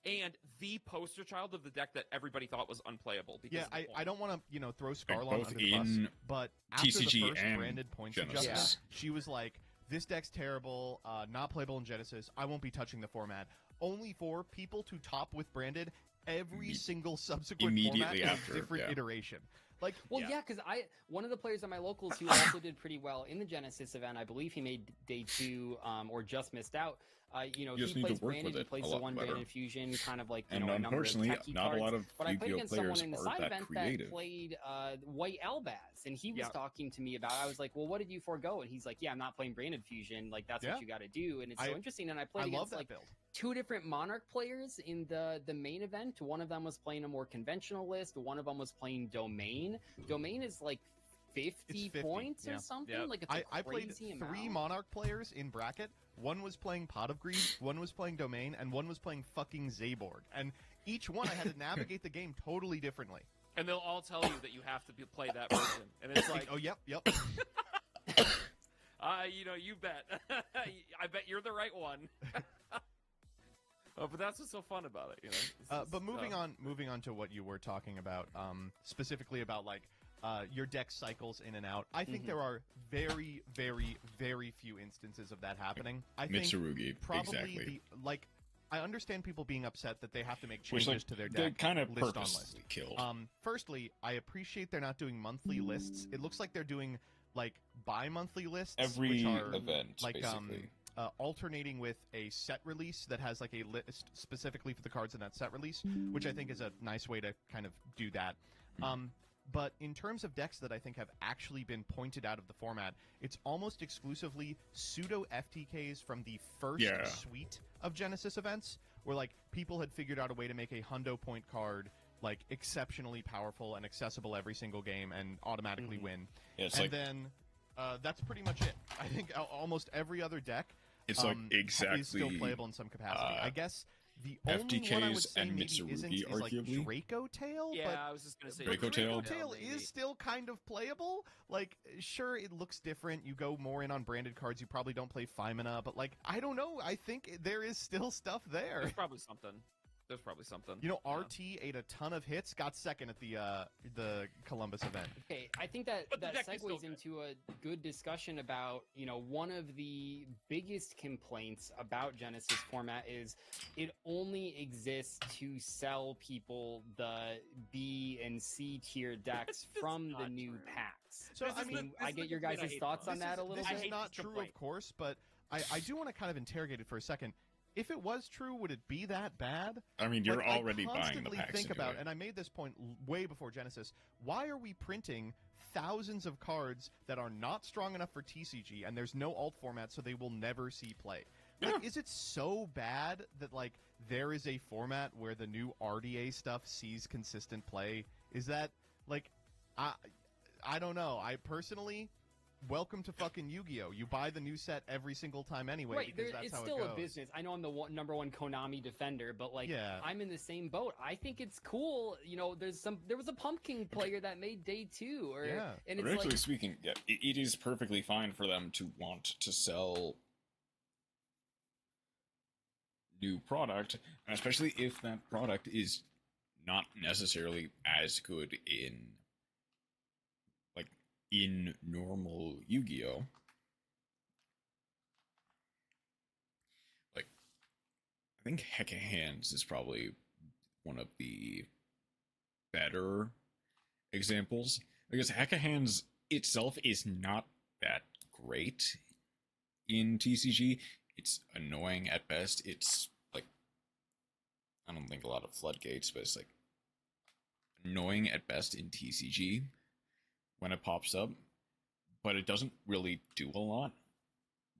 And the poster child of the deck that everybody thought was unplayable. Because Yeah, of the I point. don't want to throw Like, Scarlet both under the bus, in but after TCG the first and Branded points Genesis. adjustment, she was like, this deck's terrible, not playable in Genesis, I won't be touching the format. Only for people to top with Branded every single subsequent immediately format after, is a different yeah. iteration. Like, Well, yeah, because one of the players on my locals who also did pretty well in the Genesis event, I believe he made day 2 or just missed out. He just need to plays work Branded, with he it plays a the lot one better. Branded Fusion, kind of like And a number of unfortunately, techie not cards. a lot of But I played Yu-Gi-Oh against someone players in the are side that event creative. that played White Albaz, and he was Yeah. talking to me about. I was like, "Well, what did you forego?" And he's like, "Yeah, I'm not playing Branded Fusion. Like that's Yeah. what you got to do." And it's so interesting. And I I played love against that like build. 2 different Monarch players in the main event. One of them was playing a more conventional list. One of them was playing Domain. Domain is like 50 50, points yeah. or something. Yep. Like it's a I played crazy 3 amount. Monarch players in bracket. One was playing Pot of Greed, one was playing Domain, and one was playing fucking Zaborg. And each one I had to navigate the game totally differently. And they'll all tell you that you have to play that version. And it's like, Oh, yep. you bet. I bet you're the right one. But that's what's so fun about it, But moving on to what you were talking about, specifically about like your deck cycles in and out. I think there are very, very, very few instances of that happening. I think Mitsurugi, probably exactly. I understand people being upset that they have to make Which, changes like, to their they deck kind of list on list. purposely killed. Firstly, I appreciate they're not doing monthly lists. It looks like they're doing like bi-monthly lists, Every which are event, like basically. alternating with a set release that has like a list specifically for the cards in that set release, which I think is a nice way to kind of do that. But in terms of decks that I think have actually been pointed out of the format, it's almost exclusively pseudo FTKs from the first suite of Genysys events, where like people had figured out a way to make a hundo point card like exceptionally powerful and accessible every single game and automatically win. Yeah, it's and like, then that's pretty much it. I think almost every other deck it's like exactly is still playable in some capacity. I guess the only one I would FTKs say and maybe Mitsurugi, isn't is like arguably. Draco Tail. Yeah, but I was just gonna say Draco Tail. Tail is still kind of playable. Like, sure, it looks different. You go more in on branded cards. You probably don't play Femina, but like, I don't know. I think there is still stuff there. There's probably something. There's probably something. You know, RT ate a ton of hits, got second at the Columbus event. Okay, I think that But the that deck is still segues into a good discussion about, you know, one of the biggest complaints about Genysys format is it only exists to sell people the B and C tier decks from the not new true. packs. So, I mean, I get your guys' thoughts on that a little this bit. is not true, of course, but I do want to kind of interrogate it for a second. If it was true, would it be that bad? I mean, you're Like, already I buying the constantly packs think anyway. about, and I made this point way before Genysys, why are we printing thousands of cards that are not strong enough for TCG, and there's no alt format, so they will never see play? Like, is it so bad that, like, there is a format where the new RDA stuff sees consistent play? Is that, like, I don't know. I personally... Welcome to fucking Yu-Gi-Oh! You buy the new set every single time anyway, Right, because that's it's how still it goes. a business. I know I'm the number one Konami defender, but like, Yeah. I'm in the same boat. I think it's cool. You know, there was a pumpkin player that made day 2, or Yeah. and But it's actually like, speaking, yeah, it is perfectly fine for them to want to sell new product, and especially if that product is not necessarily as good in normal Yu-Gi-Oh. Like, I think Hecka Hands is probably one of the better examples, because Hecka Hands itself is not that great in TCG. It's annoying at best. It's like, I don't think a lot of floodgates, but it's like annoying at best in TCG when it pops up, but it doesn't really do a lot.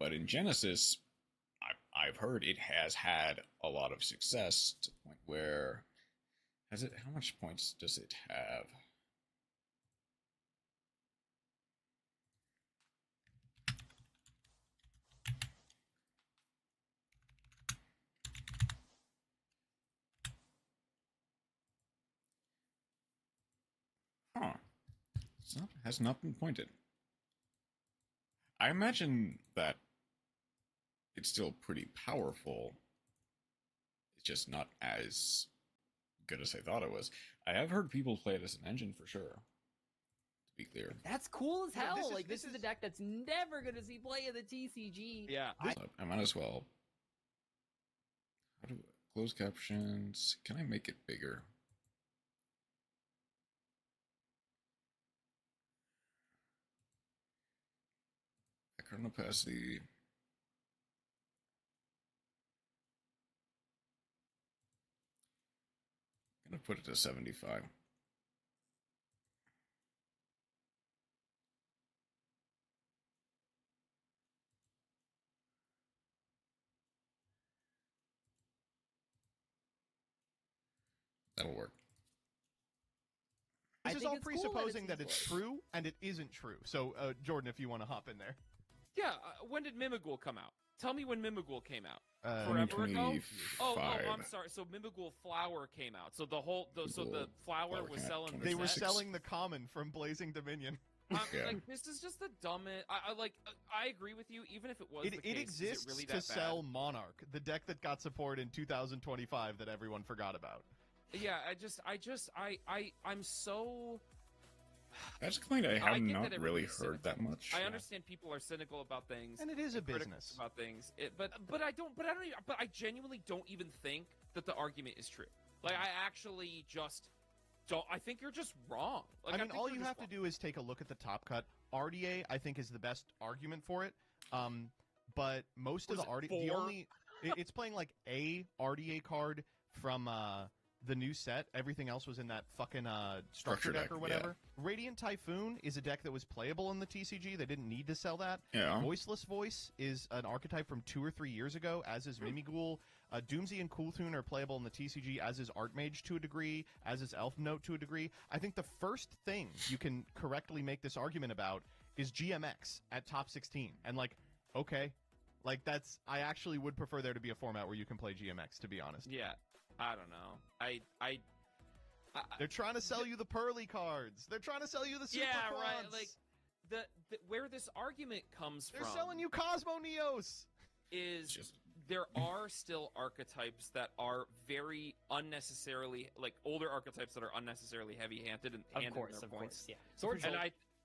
But in Genysys, I've heard it has had a lot of success to the point where how much points does it have? Huh. So has not been pointed. I imagine that it's still pretty powerful. It's just not as good as I thought it was. I have heard people play it as an engine for sure. To be clear. that's cool as Yeah, hell. this This is a is- deck that's never gonna see play in the TCG. Yeah. I might as well. How do close captions? Can I make it bigger? Current opacity. I'm gonna put it to 75. That'll work. I This is think all it's cool that presupposing it's that it's true, and it isn't true. So, Jordan, if you want to hop in there. Yeah. When did Mimigul come out? Tell me when Mimigul came out. Uh, Forever ago? 2025. Oh, I'm sorry. So Mimigul Flower came out. So the Mimigul flower Flower was came out selling. They were 26. selling the common from Blazing Dominion. Yeah. Like, this is just the dumbest. I agree with you. Even if it was the It case, exists is it really to that sell bad? Monarch, the deck that got support in 2025 that everyone forgot about. Yeah, I'm so. That's a complaint I I have get not that really everybody's heard that cynical. much. I understand people are cynical about things, And it is a critical business. about things. But I genuinely don't even think that the argument is true. Like, I actually just don't. I think you're just wrong. Like, I mean, think all you're you just have to wrong. do is take a look at the top cut. RDA, I think, is the best argument for it. But most of the RDA, it's playing like a RDA card from the new set. Everything else was in that fucking structure deck or whatever. Yeah. Radiant Typhoon is a deck that was playable in the TCG. They didn't need to sell that. Yeah. Voiceless Voice is an archetype from 2 or 3 years ago, as is Mimighoul. Doomsday and Cooltoon are playable in the TCG, as is Archmage to a degree, as is Elf Note to a degree. I think the first thing you can correctly make this argument about is GMX at top 16. And, like, okay. Like, I actually would prefer there to be a format where you can play GMX, to be honest. Yeah. I don't know. They're trying to sell you the Pearly cards. They're trying to sell you the Super Quants. Right. Like, the where this argument comes from... They're selling you Cosmo Neos! Is... There are still archetypes that are very unnecessarily, like older archetypes that are unnecessarily heavy-handed and of course, yeah.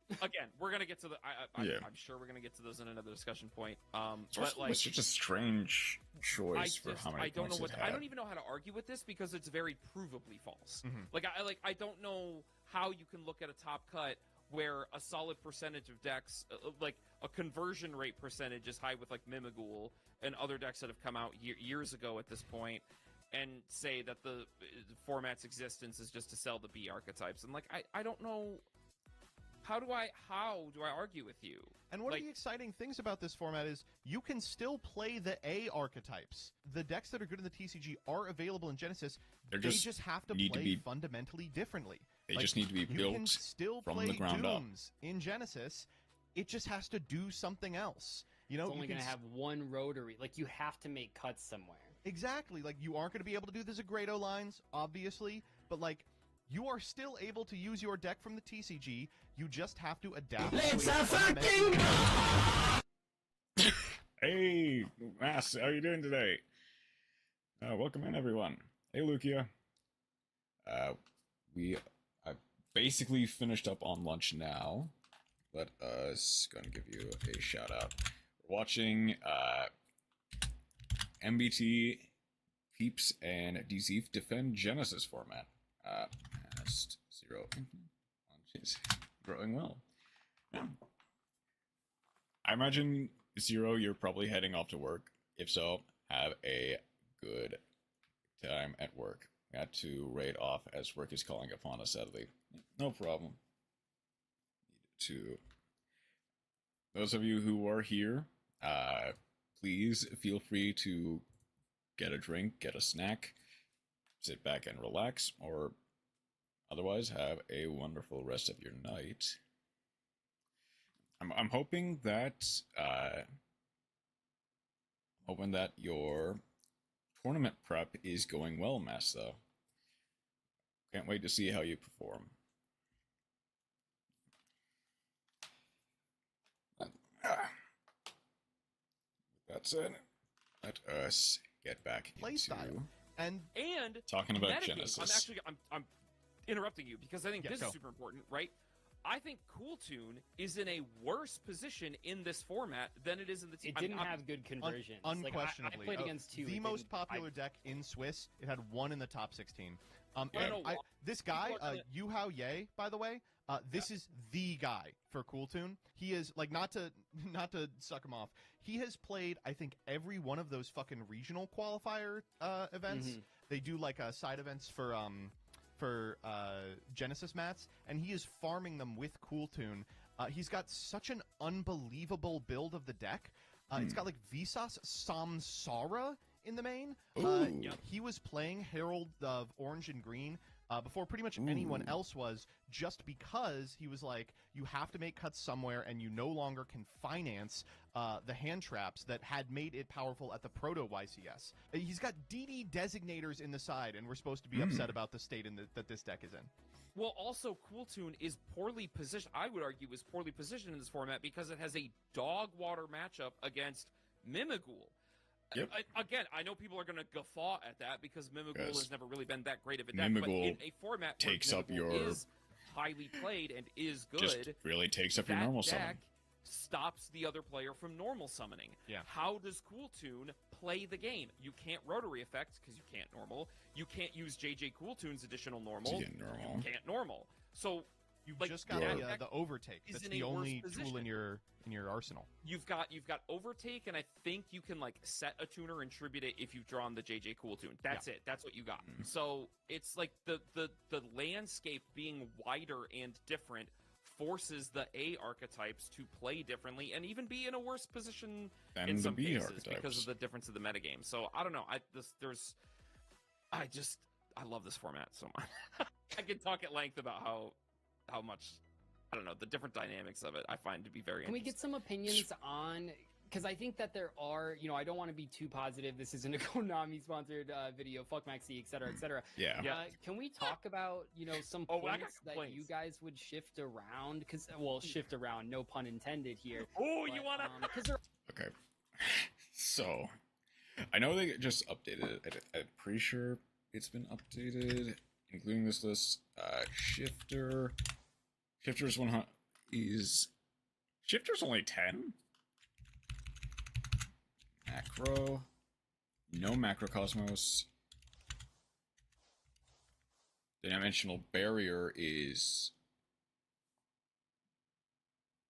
And again, we're gonna get to the. I'm sure we're gonna get to those in another discussion point. But like, it's such a strange choice for how many points it had. I don't even know how to argue with this because it's very provably false. Mm-hmm. I don't know how you can look at a top cut where a solid percentage of decks, like a conversion rate percentage, is high with like Mimighoul and other decks that have come out years ago at this point, and say that the format's existence is just to sell the B archetypes. And like, I don't know. How do I argue with you? And one of the exciting things about this format is you can still play the A archetypes. The decks that are good in the TCG are available in Genysys. They just have to play fundamentally differently. They just need to be built can still from play the ground Dooms in Genysys. It just has to do something else. You know, it's only going to have one rotary. Like, you have to make cuts somewhere. Exactly. Like, you aren't going to be able to do the Zagredo lines, obviously, but like, you are still able to use your deck from the TCG. You just have to adapt. Let's fucking go! Hey, Mass, how are you doing today? Welcome in, everyone. Hey, Lukia. We basically finished up on lunch now. Let us go and give you a shout out. We're watching MBT, Peeps, and DC defend Genysys format. Past 0. Jeez, growing well. Yeah. I imagine, 0, you're probably heading off to work. If so, have a good time at work. Got to raid off as work is calling upon us, sadly. No problem. To those of you who are here, please feel free to get a drink, get a snack, sit back and relax, or otherwise have a wonderful rest of your night. I'm hoping that your tournament prep is going well, Mass, though. Can't wait to see how you perform. That said, let us get back into and talking about Genysys. I'm interrupting you because I think this is super important, right? I think Cooltoon is in a worse position in this format than it is in the team. It didn't have good conversions. Unquestionably. I played against 2. The most popular deck in Swiss, it had 1 in the top 16. This guy, Yugioh Ye, by the way, this is the guy for Cooltoon. He is, like, not to suck him off, he has played, I think, every one of those fucking regional qualifier events. Mm-hmm. They do, like, side events for Genysys mats, and he is farming them with Cooltoon. He's got such an unbelievable build of the deck. It's got, like, Visas Samsara in the main. He was playing Herald of Orange and Green before pretty much anyone else was, just because he was like, you have to make cuts somewhere, and you no longer can finance the hand traps that had made it powerful at the proto-YCS. He's got DD designators in the side, and we're supposed to be upset about the state that this deck is in. Well, also, Cooltoon is poorly positioned, I would argue, is poorly positioned in this format because it has a dog water matchup against Mimighoul. Yep. Again, I know people are going to guffaw at that because Mimighoul has never really been that great of a deck, but in a format takes where up your is highly played and is good, just really takes up your normal deck summon. Stops the other player from normal summoning. Yeah. How does Cooltoon play the game? You can't rotary effect because you can't normal. You can't use JJ Cooltoon's additional normal. You can't normal. So You've like, just got yeah. the overtake. is That's in the a worse only tool position. in your arsenal. You've got overtake, and I think you can like set a tuner and tribute it if you've drawn the JJ Cool tune. That's it. That's what you got. So it's like the landscape being wider and different forces the A archetypes to play differently and even be in a worse position And in the some B cases archetypes. because of the difference of the metagame. So I don't know. I love this format so much. I could talk at length about how much, I don't know, the different dynamics of it I find to be very Can we interesting. get some opinions on, because I think that there are, I don't want to be too positive. This isn't a Konami-sponsored video. Fuck Maxi, et cetera, et cetera. Yeah. Can we talk about, some Oh, I got points that complaints. you guys would shift around? Because, shift around, no pun intended here. Oh, But, you want to? Because there Okay. So, I know they just updated it. I'm pretty sure it's been updated, including this list. Shifter's 100 is Shifter's only 10. Macro, no macrocosmos. The dimensional barrier is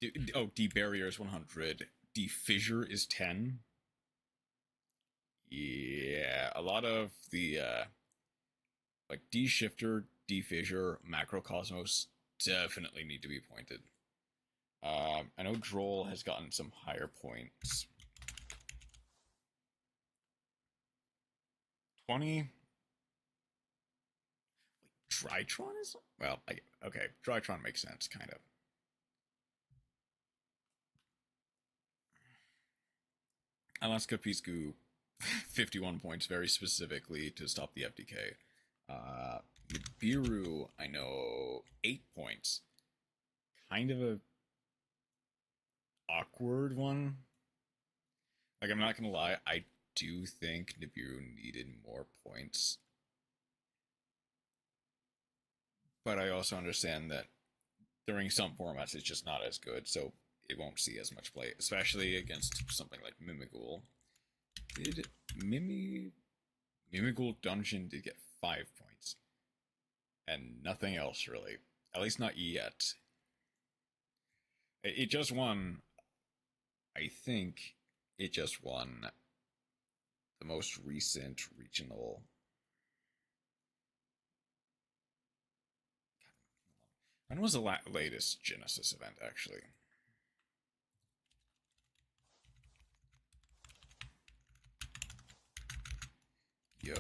D barrier is 100. D fissure is 10. Yeah, a lot of the like D shifter, D fissure, macrocosmos definitely need to be pointed. I know Droll has gotten some higher points. 20. Drytron is okay. Drytron makes sense, kind of. Alaska Pisku, 51 points, very specifically to stop the FDK. Nibiru, I know, 8 points. Kind of a awkward one. Like, I'm not gonna lie, I do think Nibiru needed more points. But I also understand that during some formats it's just not as good, so it won't see as much play, especially against something like Mimighoul. Did Mimighoul Dungeon did get 5 points. And nothing else, really. At least not yet. It just won, I think it just won the most recent regional. When was the latest Genysys event, actually? Yo,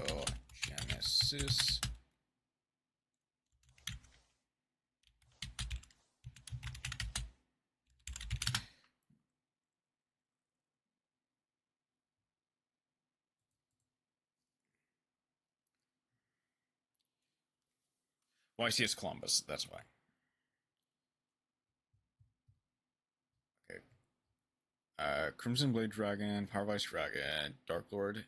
Genysys. Well, I see it's Columbus, that's why. Okay. Crimson Blade Dragon, Power Vice Dragon, Dark Lord,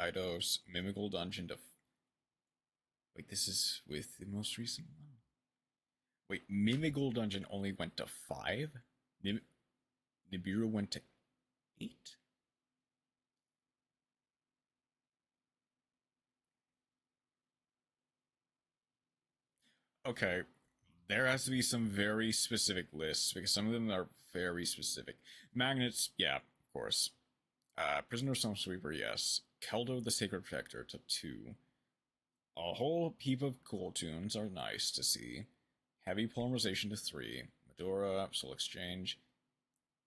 Eidos, Mimighoul Dungeon to... Wait, this is with the most recent one? Wait, Mimighoul Dungeon only went to 5? Nibiru went to 8? Okay, there has to be some very specific lists, because some of them are very specific. Magnets, yeah, of course. Prisoner Storm Sweeper, yes. Keldo the Sacred Protector to 2. A whole heap of cool tunes are nice to see. Heavy Polymerization to 3. Medora, Soul Exchange.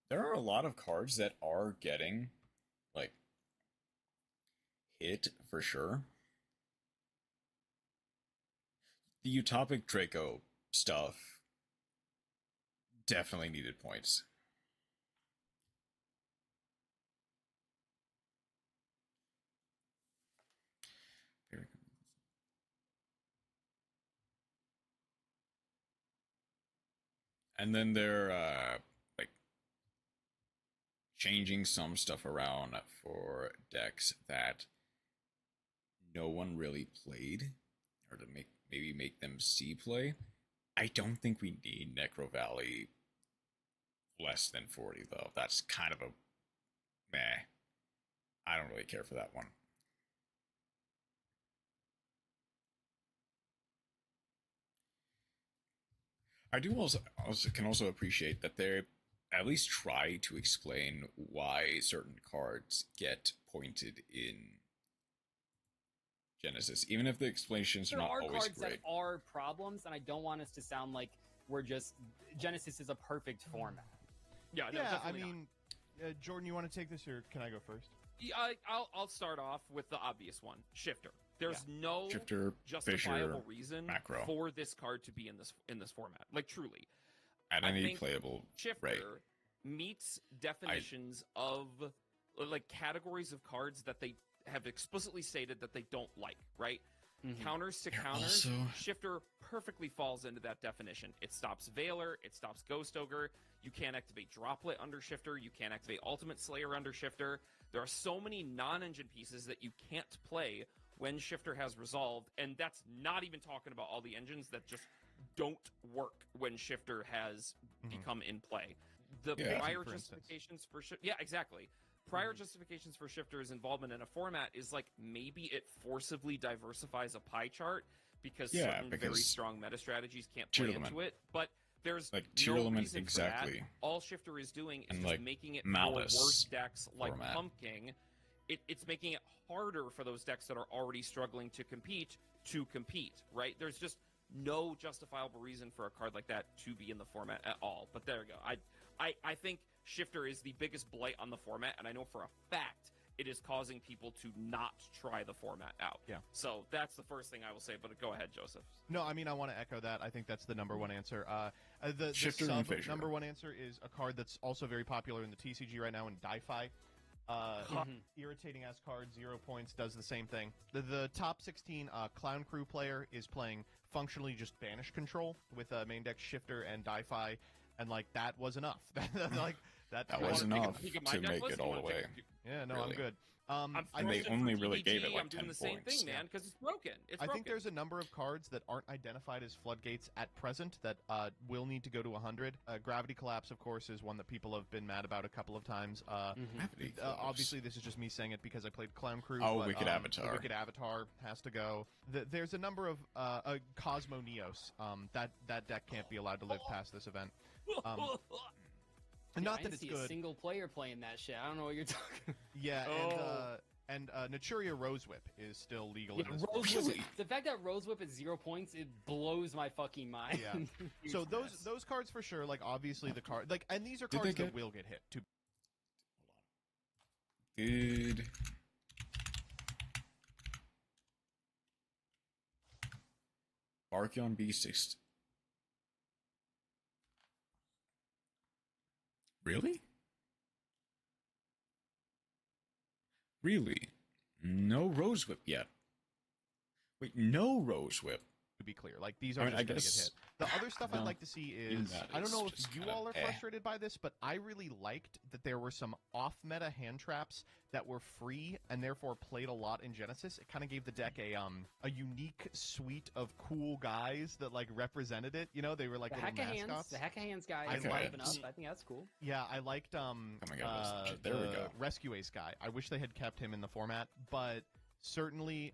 There are a lot of cards that are getting, like, hit for sure. The Utopic Draco stuff definitely needed points. And then they're like changing some stuff around for decks that no one really played, or to maybe make them see play. I don't think we need Necro Valley less than 40 though. That's kind of a meh. I don't really care for that one. I do also can also appreciate that they at least try to explain why certain cards get pointed in Genysys, even if the explanations are There not are always cards great. that are problems, and I don't want us to sound like we're just Genysys is a perfect format. Yeah, no, Yeah, I definitely not. mean, Jordan, you want to take this, or can I go first? Yeah, I'll start off with the obvious one, Shifter. There's no Shifter, justifiable Fisher, reason Macro. for this card to be in this format. Like truly, At I any think playable Shifter rate. meets definitions of like categories of cards that they have explicitly stated that they don't like, right? Counters to counters, Shifter perfectly falls into that definition. It stops Veiler, it stops Ghost Ogre. You can't activate Droplet under Shifter. You can't activate Ultimate Slayer under Shifter. There are so many non-engine pieces that you can't play when Shifter has resolved, and that's not even talking about all the engines that just don't work when Shifter has become in play. The prior justifications for Shifter... Yeah, exactly. Prior justifications for Shifter's involvement in a format is like maybe it forcibly diversifies a pie chart because certain very strong meta strategies can't play into it, but there's like no reason for that. All Shifter is doing is just making it for worse decks like Pumpkin. It's making it harder for those decks that are already struggling to compete, right? There's just no justifiable reason for a card like that to be in the format at all. But there we go. I think Shifter is the biggest blight on the format, and I know for a fact it is causing people to not try the format out. Yeah. So that's the first thing I will say, but go ahead, Joseph. No, I mean, I want to echo that. I think that's the number one answer. The Shifter and Fisher. number one answer is a card that's also very popular in the TCG right now in Di-Fi. Irritating ass card, 0 points, does the same thing. The top 16 Clown Crew player is playing functionally just Banish Control with main deck Shifter and Di-Fi, and like that was enough. That was enough to make it all the way. Yeah, no, really. I'm good. And they only really gave it like I'm doing 10 the same points. thing, man, because it's broken. I think there's a number of cards that aren't identified as floodgates at present that will need to go to 100. Gravity Collapse, of course, is one that people have been mad about a couple of times. Obviously, this is just me saying it because I played Clown Crew. Oh, but, Wicked Avatar. The Wicked Avatar has to go. There's a number of Cosmo Neos. That deck can't be allowed to live past this event. Not that it's good. A single player playing that shit. I don't know what you're talking. Yeah, and Naturia Rosewhip is still legal. in this Rosewhip. The fact that Rosewhip is 0 points, it blows my fucking mind. Yeah. So those cards for sure. Like obviously the card. Like and these are cards that will get hit. Good. Archeon B6. Really? Really? No Rose Whip yet. Wait, no Rose Whip. To be clear, like these are just going to get hit. The other stuff I'd like to see is, I don't know if you all are frustrated by this, but I really liked that there were some off-meta hand traps that were free and therefore played a lot in Genysys. It kind of gave the deck a unique suite of cool guys that like represented it. You know, they were like little mascots. The Hack of Hands guy is liven up. I think that's cool. Yeah, I liked there we go. Rescue Ace guy. I wish they had kept him in the format, but certainly,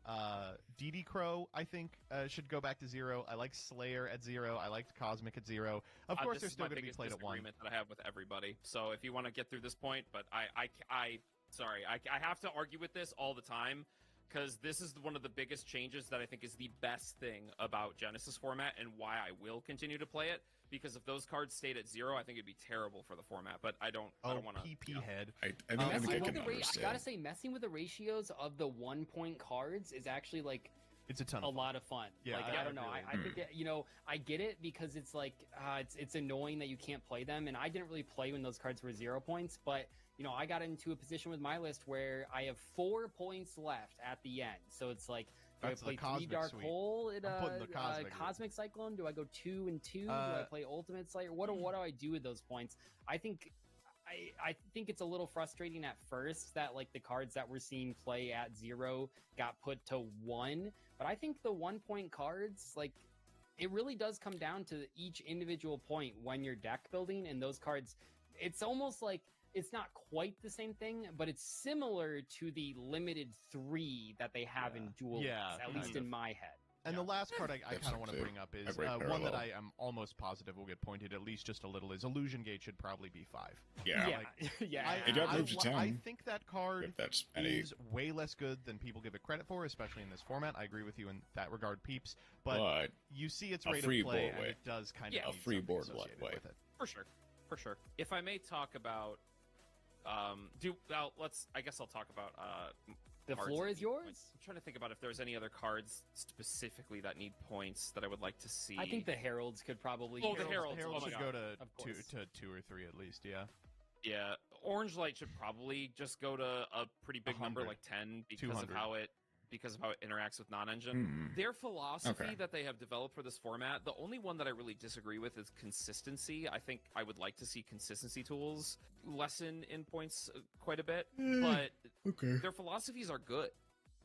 DD Crow, I think, should go back to 0. I like Slayer at 0. I liked Cosmic at 0. Of course, they're still going to be played at 1. This is that I have with everybody. So if you want to get through this point, but I have to argue with this all the time because this is one of the biggest changes that I think is the best thing about Genysys format and why I will continue to play it. Because if those cards stayed at 0, I think it'd be terrible for the format. But I don't want to. PP head. I gotta say, messing with the ratios of the 1-point cards is actually like it's a ton. A lot of fun. Yeah, like, I don't know. I think that, I get it because it's like it's annoying that you can't play them, and I didn't really play when those cards were 0 points, but. I got into a position with my list where I have 4 points left at the end. So it's like, do I play 3 Dark Hole in Cosmic Cyclone? Do I go 2 and 2? Do I play Ultimate Slayer? What do I do with those points? I think it's a little frustrating at first that like the cards that we're seeing play at 0 got put to 1. But I think the 1-point cards, like, it really does come down to each individual point when you're deck building, and those cards, it's almost like it's not quite the same thing, but it's similar to the limited 3 that they have in Duel, at least in my head. And the last card I kind of Excellent want to too. bring up A is great one that parallel. I am almost positive will get pointed at least just a little, is Illusion Gate should probably be 5. Yeah. Yeah. It got moved to 10. I think that card If that's any. is way less good than people give it credit for, especially in this format. I agree with you in that regard, Peeps. But you see its a rate free of play, board and way. it does kind Yeah, of a free board way. with it. For sure. If I may talk about, I guess I'll talk about The cards floor that is need yours. points. I'm trying to think about if there's any other cards specifically that need points that I would like to see. I think the heralds could probably. Oh, the heralds. Herald Oh my should God. go to Of two, course. to 2 or 3 at least, yeah. Yeah, Orange Light should probably just go to a pretty big number, 100. like 10, because 200. of how it interacts with non-engine. Their philosophy Okay. that they have developed for this format, the only one that I really disagree with is consistency. I think I would like to see consistency tools lessen in points quite a bit, but Okay. their philosophies are good,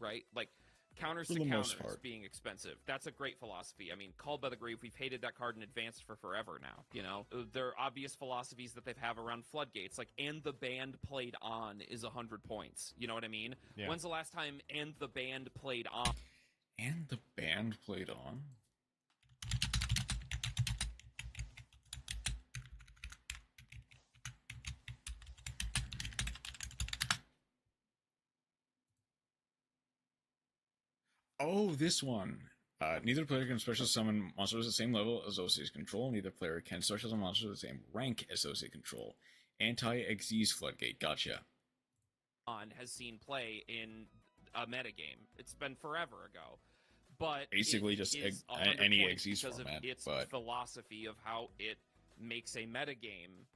right? Like counters For to the most counters part. being expensive. That's a great philosophy. I mean, Called by the Grave, we've hated that card in advance for forever now, you know? There are obvious philosophies that they have around floodgates, like and the band played on is 100 points. You know what I mean? Yeah. When's the last time and the band played on? And the band played on? Oh, this one. Neither player can special summon monsters at the same level as OC's control. Neither player can special summon monsters at the same rank as OC control. Anti-Xyz Floodgate. Gotcha. On has seen play in a metagame. It's been forever ago. But Basically it just is a- 100 any points Xyz because format, of its but- philosophy of how it makes a metagame,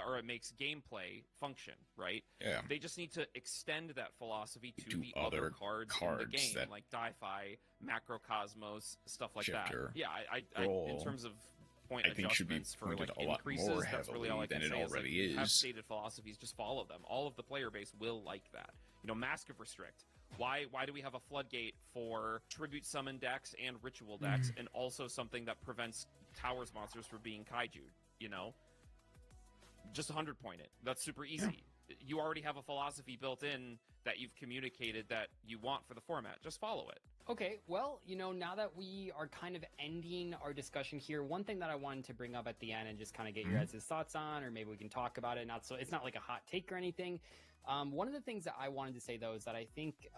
or it makes gameplay function, right? Yeah. They just need to extend that philosophy to To the other other cards in cards the game, that- like Di-Fi, Macrocosmos, stuff like Shifter, that. Yeah, I in Roll, terms of point I think should be adjustments for pointed like a lot increases, more that's really all I heavily can than it say. already You have is. stated philosophies, just follow them. All of the player base will like that. You know, Mask of Restrict. Why do we have a floodgate for tribute summon decks and ritual decks, and also something that prevents Towers monsters from being kaiju? You know, just 100 point it. That's super easy. You already have a philosophy built in that you've communicated that you want for the format. Just follow it. Okay, well, you know, now that we are kind of ending our discussion here, one thing that I wanted to bring up at the end and just kind of get your guys' thoughts on, or maybe we can talk about it. It's not like a hot take or anything. One of the things that I wanted to say though is that I think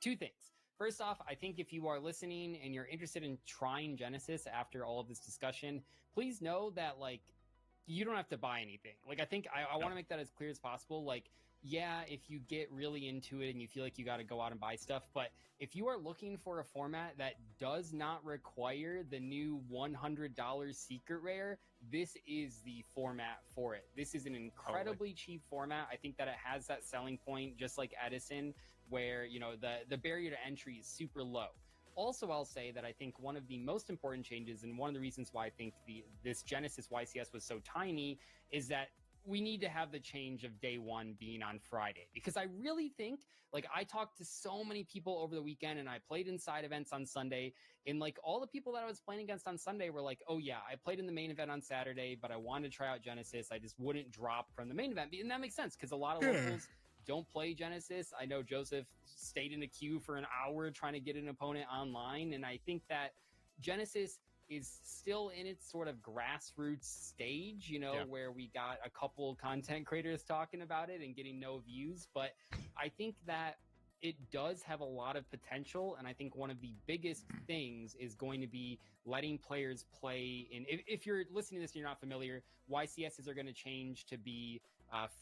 2 things. First off, I think if you are listening and you're interested in trying Genysys after all of this discussion, please know that like you don't have to buy anything. Like I think I want to make that as clear as possible. Like, yeah, if you get really into it and you feel like you got to go out and buy stuff, but if you are looking for a format that does not require the new $100 secret rare, this is the format for it. This is an incredibly cheap format. I think that it has that selling point, just like Edison, where, you know, the barrier to entry is super low. Also, I'll say that I think one of the most important changes, and one of the reasons why I think this Genysys YCS was so tiny, is that we need to have the change of day one being on Friday, because I really think, like, I talked to so many people over the weekend and I played in side events on Sunday, and like all the people that I was playing against on Sunday were like, oh yeah, I played in the main event on Saturday, but I wanted to try out Genysys. I just wouldn't drop from the main event. And that makes sense because a lot of locals don't play Genysys. I know Joseph stayed in a queue for an hour trying to get an opponent online. And I think that Genysys is still in its sort of grassroots stage, you know, where we got a couple content creators talking about it and getting no views. But I think that it does have a lot of potential. And I think one of the biggest things is going to be letting players play in. If you're listening to this and you're not familiar, YCSs are going to change to be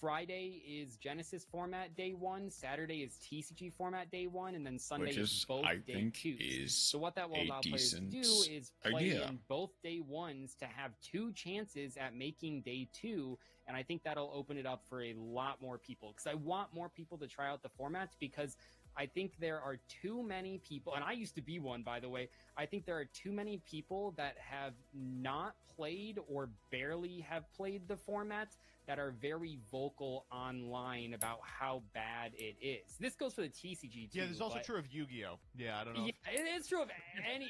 Friday is Genysys format day 1, Saturday is TCG format day 1, and then Sunday is both I day think 2s. is So what that will a allow players to do decent is play idea. in both day 1s to have 2 chances at making day 2, and I think that'll open it up for a lot more people, because I want more people to try out the formats, because I think there are too many people, and I used to be one, by the way. I think there are too many people that have not played or barely have played the format that are very vocal online about how bad it is. This goes for the TCG too. Yeah, this is also true of Yu-Gi-Oh. Yeah, I don't know. Yeah, it's true of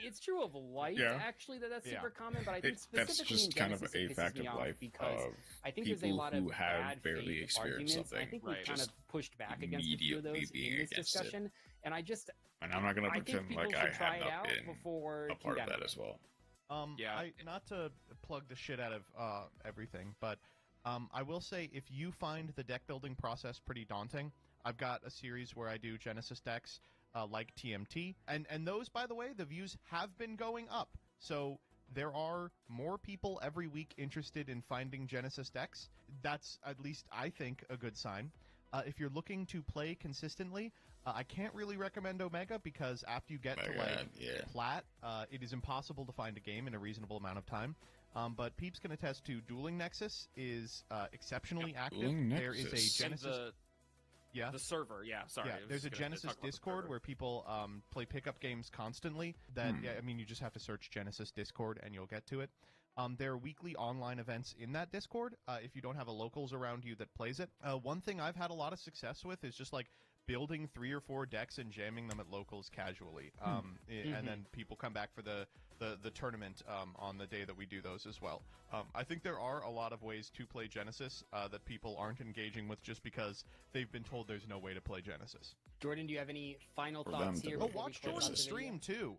it's true of life, actually, that's super common, but I think That's specifically just in kind of Genysys, a it pisses fact me of off life because of I think there's a people lot who of have bad barely faith experienced arguments. something. I think we've kind just of pushed back against a few of immediately those being in this against it. discussion. And And I'm not gonna I think pretend people like should I try have it not out been before a part of condemning that it. as well. Yeah. Not to plug the shit out of everything, but I will say if you find the deck building process pretty daunting, I've got a series where I do Genysys decks like TMT, and those, by the way, the views have been going up. So there are more people every week interested in finding Genysys decks. That's, at least I think, a good sign. If you're looking to play consistently, I can't really recommend Omega because after you get to Plat, it is impossible to find a game in a reasonable amount of time. But Peeps can attest to Dueling Nexus is exceptionally active. Dueling There is a Nexus. And Genysys. Yeah. the server, yeah, sorry. Yeah, I was there's a gonna talk Genysys about the Discord server. where people play pickup games constantly. That yeah, I mean, you just have to search Genysys Discord and you'll get to it. There are weekly online events in that Discord if you don't have a locals around you that plays it. One thing I've had a lot of success with is just like building 3 or 4 decks and jamming them at locals casually. And then people come back for the tournament on the day that we do those as well. I think there are a lot of ways to play Genysys that people aren't engaging with just because they've been told there's no way to play Genysys. Jordan, do you have any final For thoughts them to here? know. Oh, before we watch close out Jordan's the video? stream too.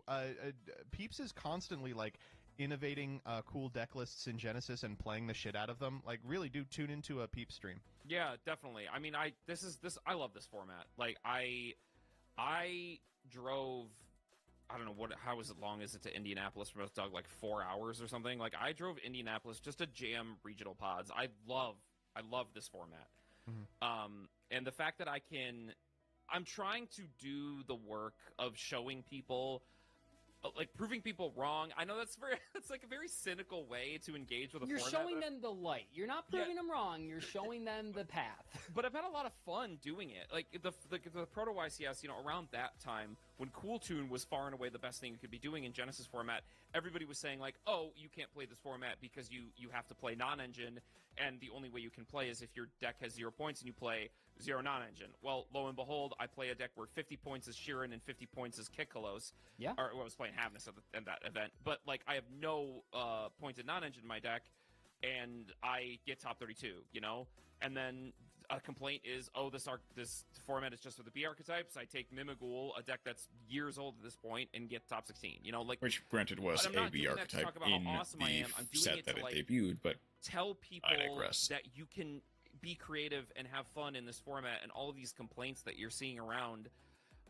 Peeps is constantly like innovating cool deck lists in Genysys and playing the shit out of them. Like, really do tune into a Peeps stream. Yeah, definitely. I mean, I love this format. Like, I drove, I don't know how long is it to Indianapolis from us, Doug? Like 4 hours or something. Like, I drove Indianapolis just to jam regional pods. I love this format. And the fact that I'm trying to do the work of showing people, like proving people wrong. I know that's like a very cynical way to engage with a You're format. showing them the light. You're not proving them wrong. You're showing them the path. But I've had a lot of fun doing it. Like the Proto YCS, around that time when Cool Tune was far and away the best thing you could be doing in Genysys format, everybody was saying like, "Oh, you can't play this format because you have to play non-engine, and the only way you can play is if your deck has 0 points and you play 0 non-engine." Well, lo and behold, I play a deck where 50 points is Sheeran and 50 points is Kikkalos. Yeah. Or I was playing Havnus at that event, but like I have no pointed non-engine in my deck, and I get top 32. And then a complaint is, oh, this format is just for the B archetypes. I take Mimighoul, a deck that's years old at this point, and get top 16. Which granted was I'm not a B doing that to archetype talk about how in awesome I the am. I'm doing set it that to, it like, debuted, but tell people I digress. that you can be creative and have fun in this format, and all of these complaints that you're seeing around,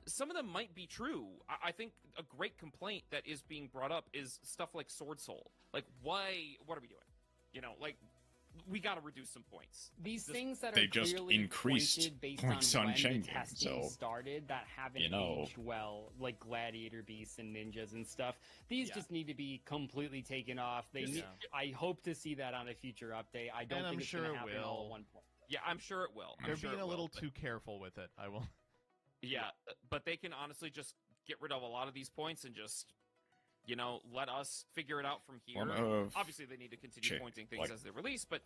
some of them might be true. I think a great complaint that is being brought up is stuff like Sword Soul. Like, what are we doing? Like, we got to reduce some points. These things that they are just clearly increased pointed based points on on when the Schengen, testing so, started that haven't aged well, like Gladiator Beasts and Ninjas and stuff. These just need to be completely taken off. I hope to see that on a future update. I don't And think I'm it's sure going it to happen will. all at one point. Yeah, I'm sure it will. They're being a little too careful with it. I will. Yeah, but they can honestly just get rid of a lot of these points and just, let us figure it out from here. Obviously, they need to continue pointing things as they release, but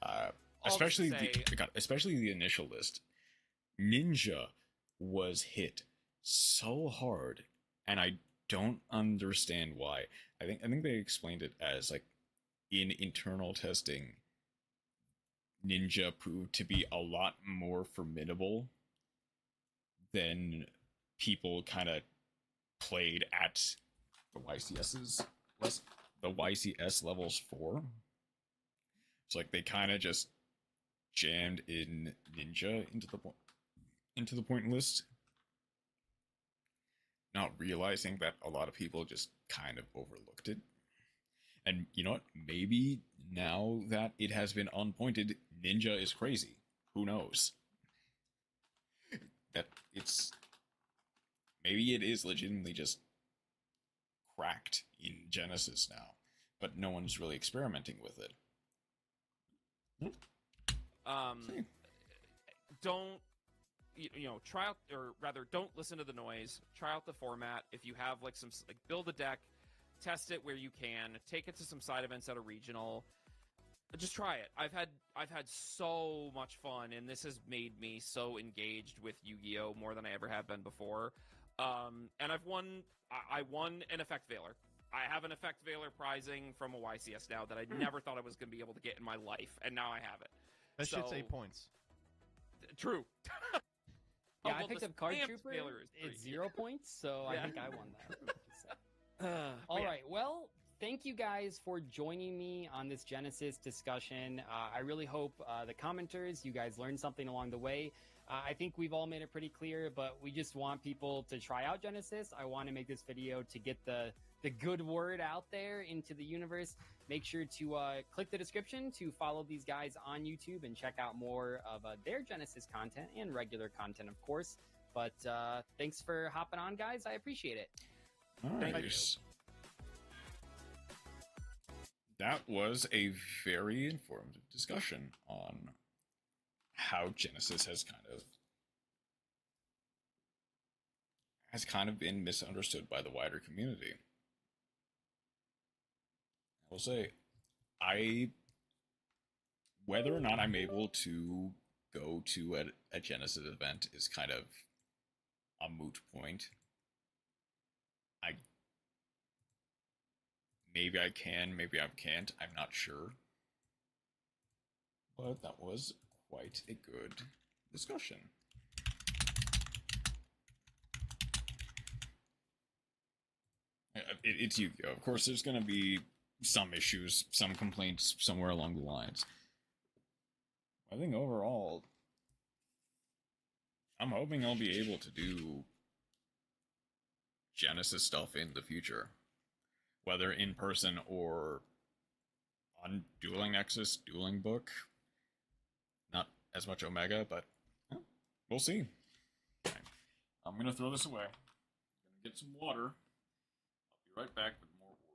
especially the initial list. Ninja was hit so hard, and I don't understand why. I think they explained it as like in internal testing, Ninja proved to be a lot more formidable than people kind of played at the YCS levels for. It's like they kind of just jammed in Ninja into the point list, not realizing that a lot of people just kind of overlooked it. And you know what? Maybe now that it has been unpointed, Ninja is crazy. Who knows? Maybe it is legitimately just cracked in Genysys now, but no one's really experimenting with it. Don't try out, or rather, don't listen to the noise. Try out the format. If you have build a deck, test it where you can, take it to some side events at a regional. Just try it. I've had so much fun, and this has made me so engaged with Yu-Gi-Oh! More than I ever have been before. And I've won. I won an Effect Veiler. I have an Effect Veiler prizing from a YCS now that I never thought I was going to be able to get in my life, and now I have it. That shit's 8 points. True. Yeah, Oh, I well, picked the up Card spam Trooper. trailer is It's pretty 0 points, so I Yeah. think I won that. But All yeah. right. Well, thank you guys for joining me on this Genysys discussion. I really hope the commenters, you guys learned something along the way. I think we've all made it pretty clear, but we just want people to try out Genysys. I want to make this video to get the good word out there into the universe. Make sure to click the description to follow these guys on YouTube and check out more of their Genysys content and regular content, of course. But thanks for hopping on, guys. I appreciate it. Nice. That was a very informative discussion on how Genysys has kind of been misunderstood by the wider community. I will say, whether or not I'm able to go to a Genysys event is kind of a moot point. Maybe I can, maybe I can't, I'm not sure. But that was quite a good discussion. It's Yugioh. Of course, there's going to be some issues, some complaints somewhere along the lines. I think overall, I'm hoping I'll be able to do Genysys stuff in the future. Whether in person or on Dueling Nexus, Dueling Book. Not as much Omega, but we'll see. Okay. I'm going to throw this away. I'm going to get some water. I'll be right back with more play.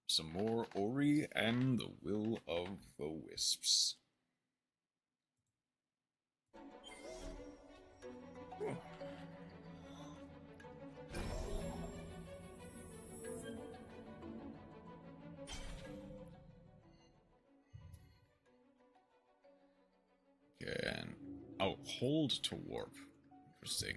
Some more Ori and the Will of the Wisps. Ooh. Okay, and hold to warp. Interesting.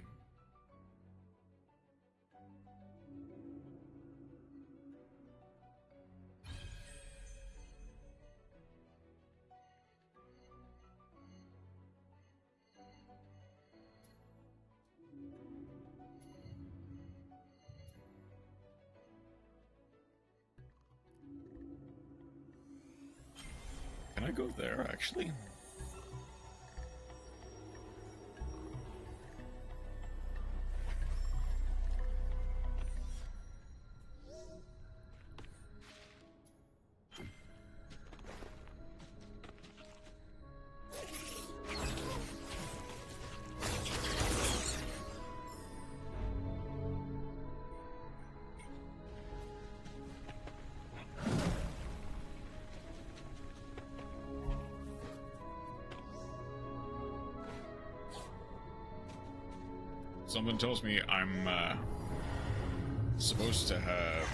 Can I go there, actually? Something tells me I'm supposed to have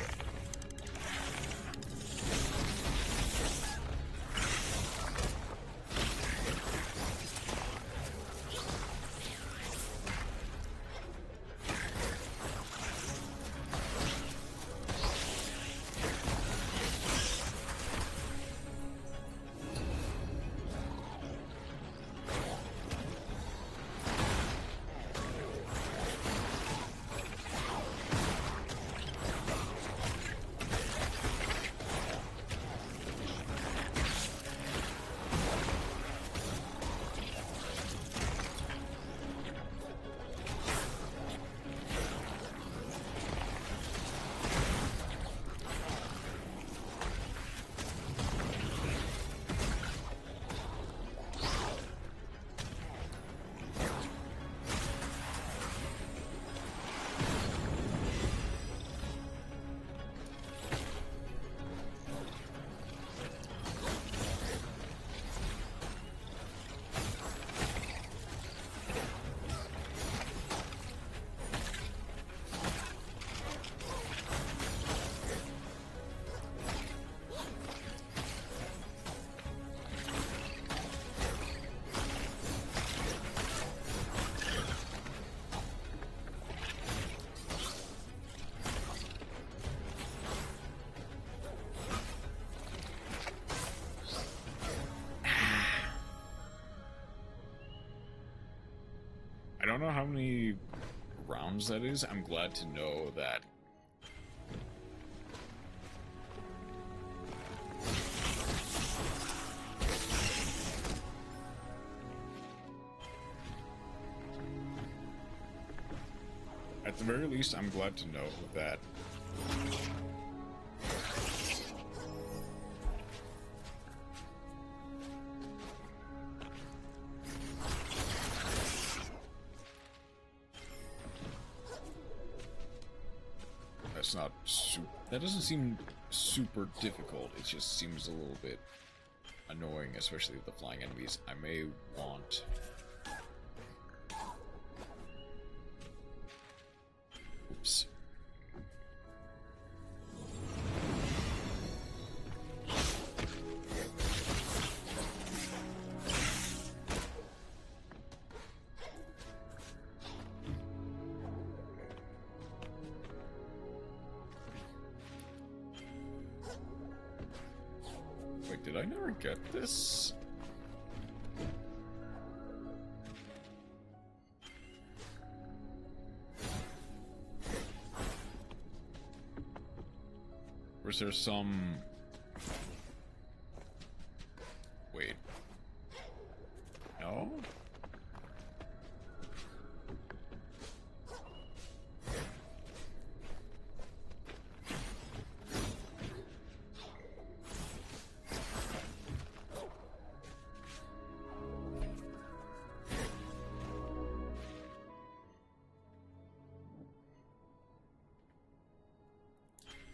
don't know how many rounds that is. I'm glad to know that. At the very least, I'm glad to know that that's not that doesn't seem super difficult. It just seems a little bit annoying, especially with the flying enemies. I may want... Oops. Wait, did I never get this? Or is there some... Wait. No?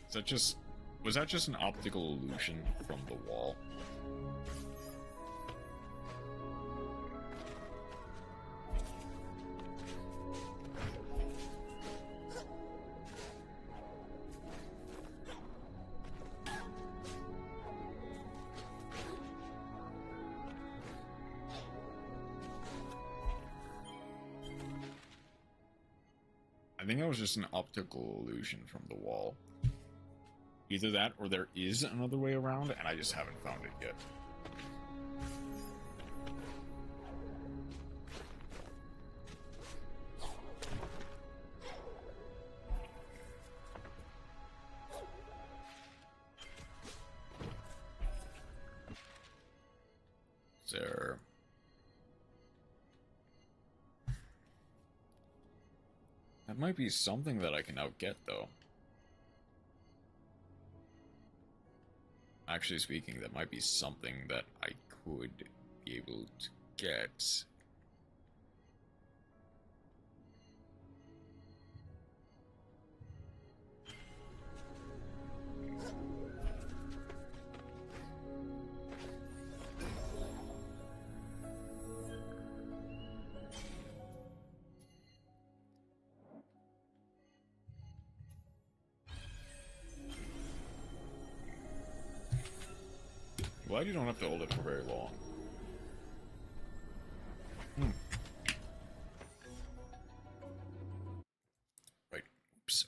Is that just... Was that just an optical illusion from the wall? I think that was just an optical illusion from the wall. Either that, or there is another way around, and I just haven't found it yet. Is there... That might be something that I can outget, though. Actually speaking, that might be something that I could be able to get. Glad you don't have to hold it for very long. Right. Oops.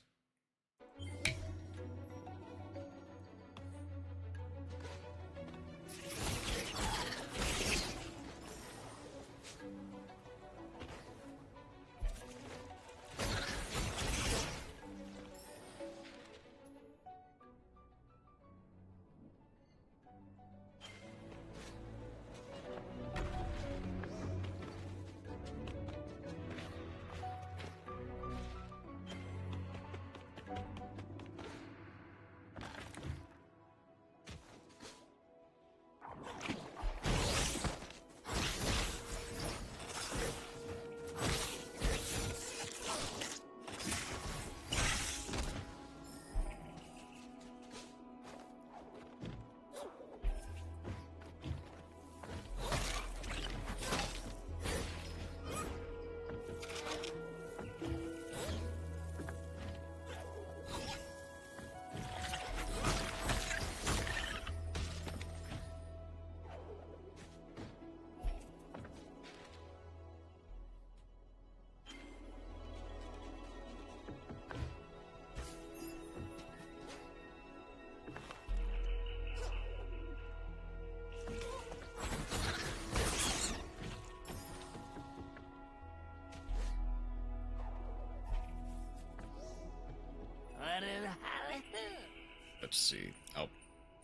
Let's see. Oh,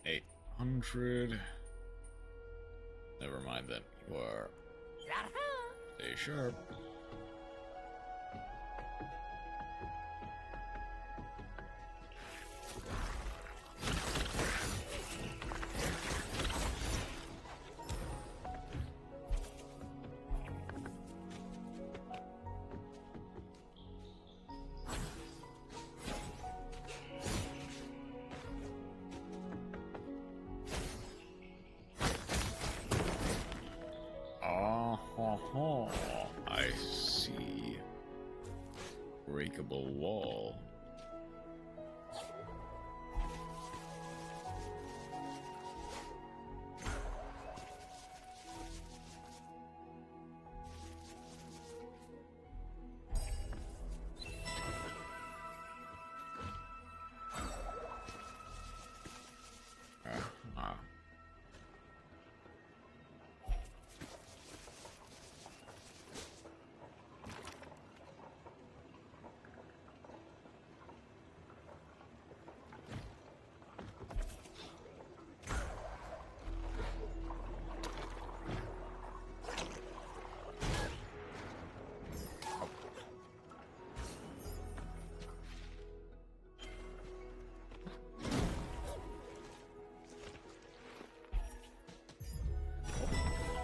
800. Never mind then. You are. Stay sharp. I see. Breakable wall.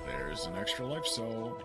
There's an extra life cell.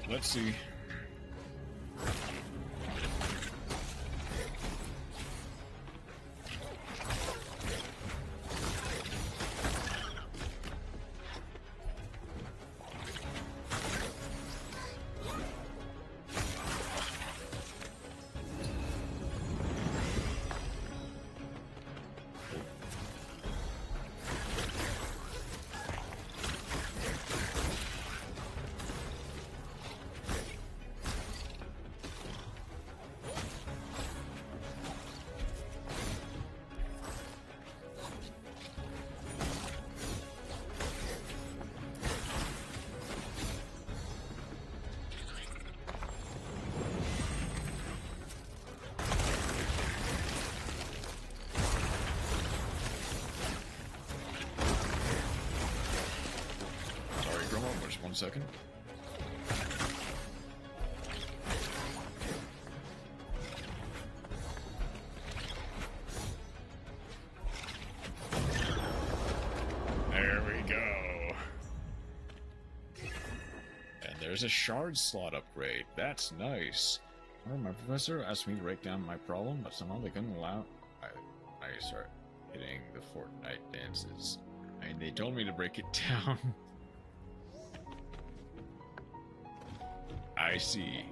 Let's see. Just 1 second. There we go. And there's a shard slot upgrade. That's nice. My professor asked me to break down my problem, but somehow they couldn't allow I start hitting the Fortnite dances. And they told me to break it down. I see.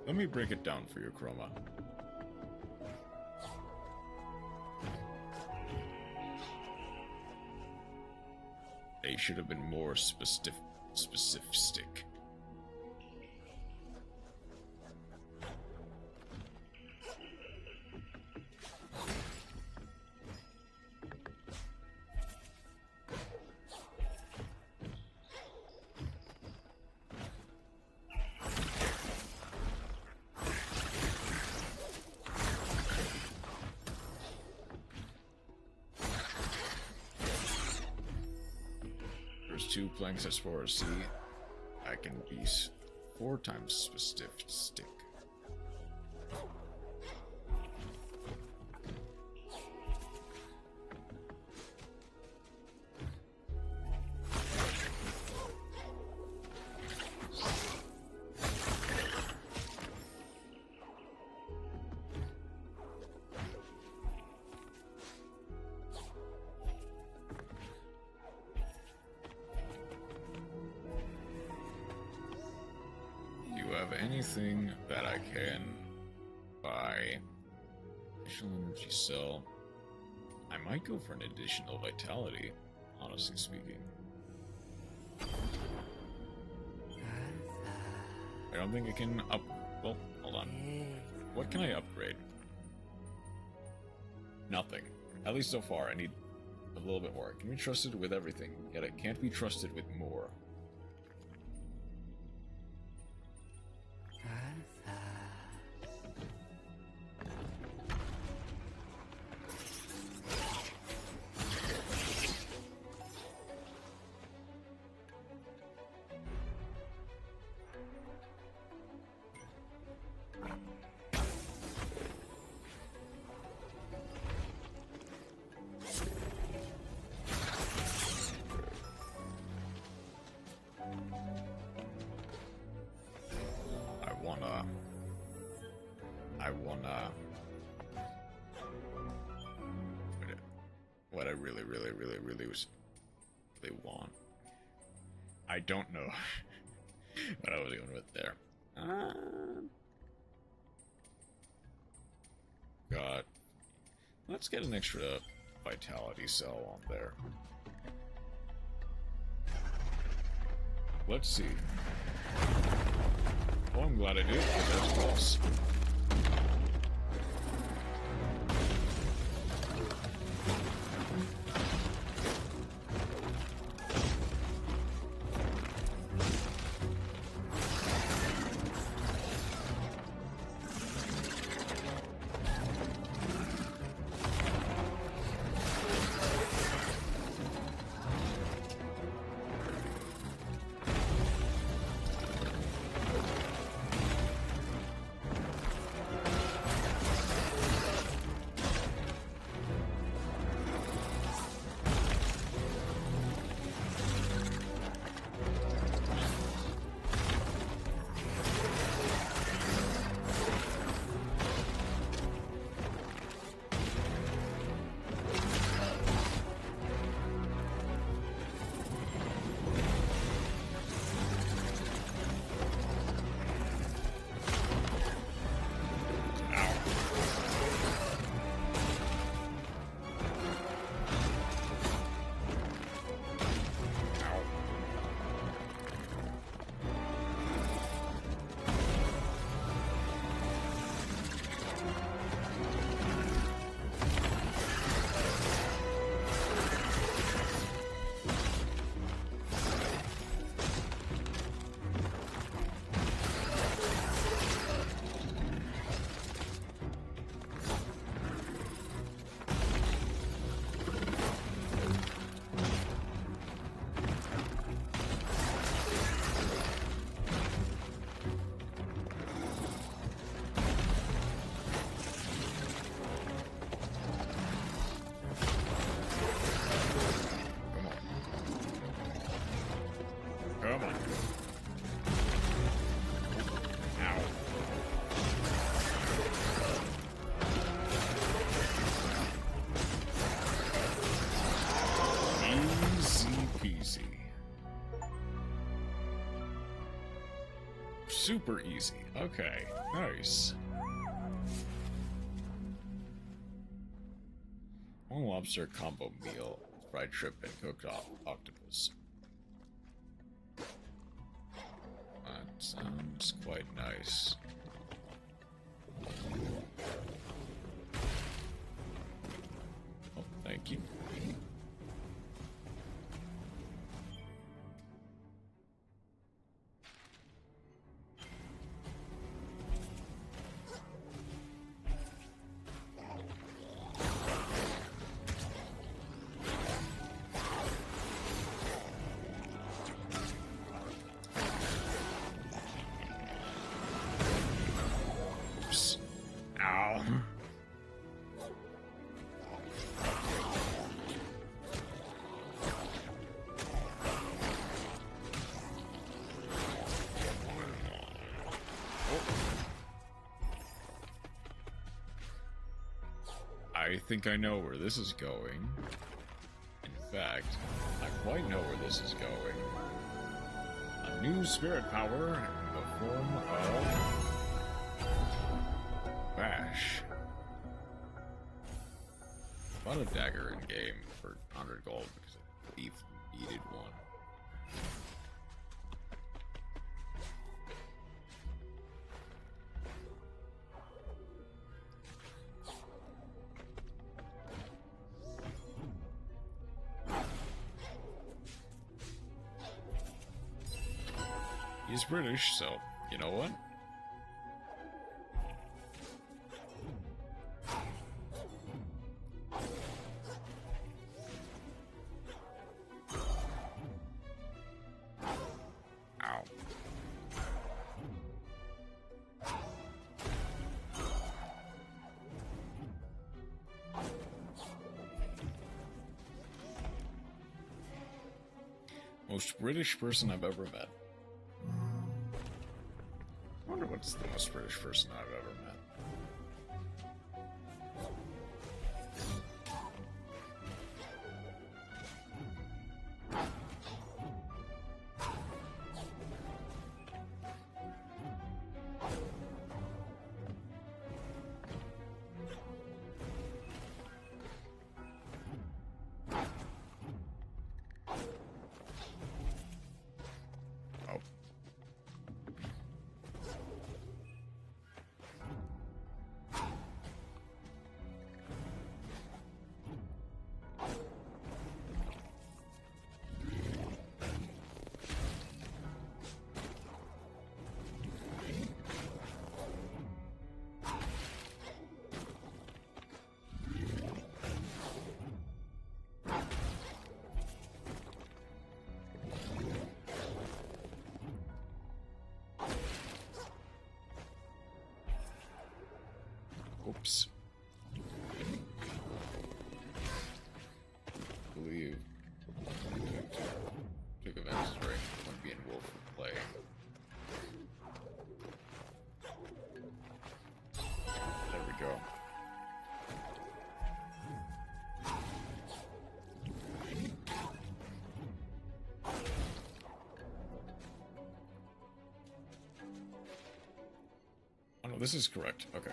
Let me break it down for you, Chroma. They should have been more specific. There's 2 planks as far as see. I can be 4 times specific. Anything that I can buy. Additional energy cell. I might go for an additional vitality, honestly speaking. I don't think I can well, hold on. What can I upgrade? Nothing. At least so far. I need a little bit more. I can be trusted with everything, yet I can't be trusted with more. What I really want. I don't know what I was going with there. God. Let's get an extra vitality cell on there. Let's see. Oh, I'm glad I did, because that's false. super easy. Okay, nice. One lobster combo meal, fried shrimp and cooked octopus. That sounds quite nice. Oh, thank you. I think I know where this is going. In fact, I quite know where this is going. A new spirit power in the form of Bash. Bought a dagger in game for 100 gold because I believe needed one. He's British, so you know what? Ow. Most British person I've ever met. I wonder what's the most British person I've ever met. Oops. I believe took events during when being Wolf would play. There we go. Oh no, this is correct. Okay.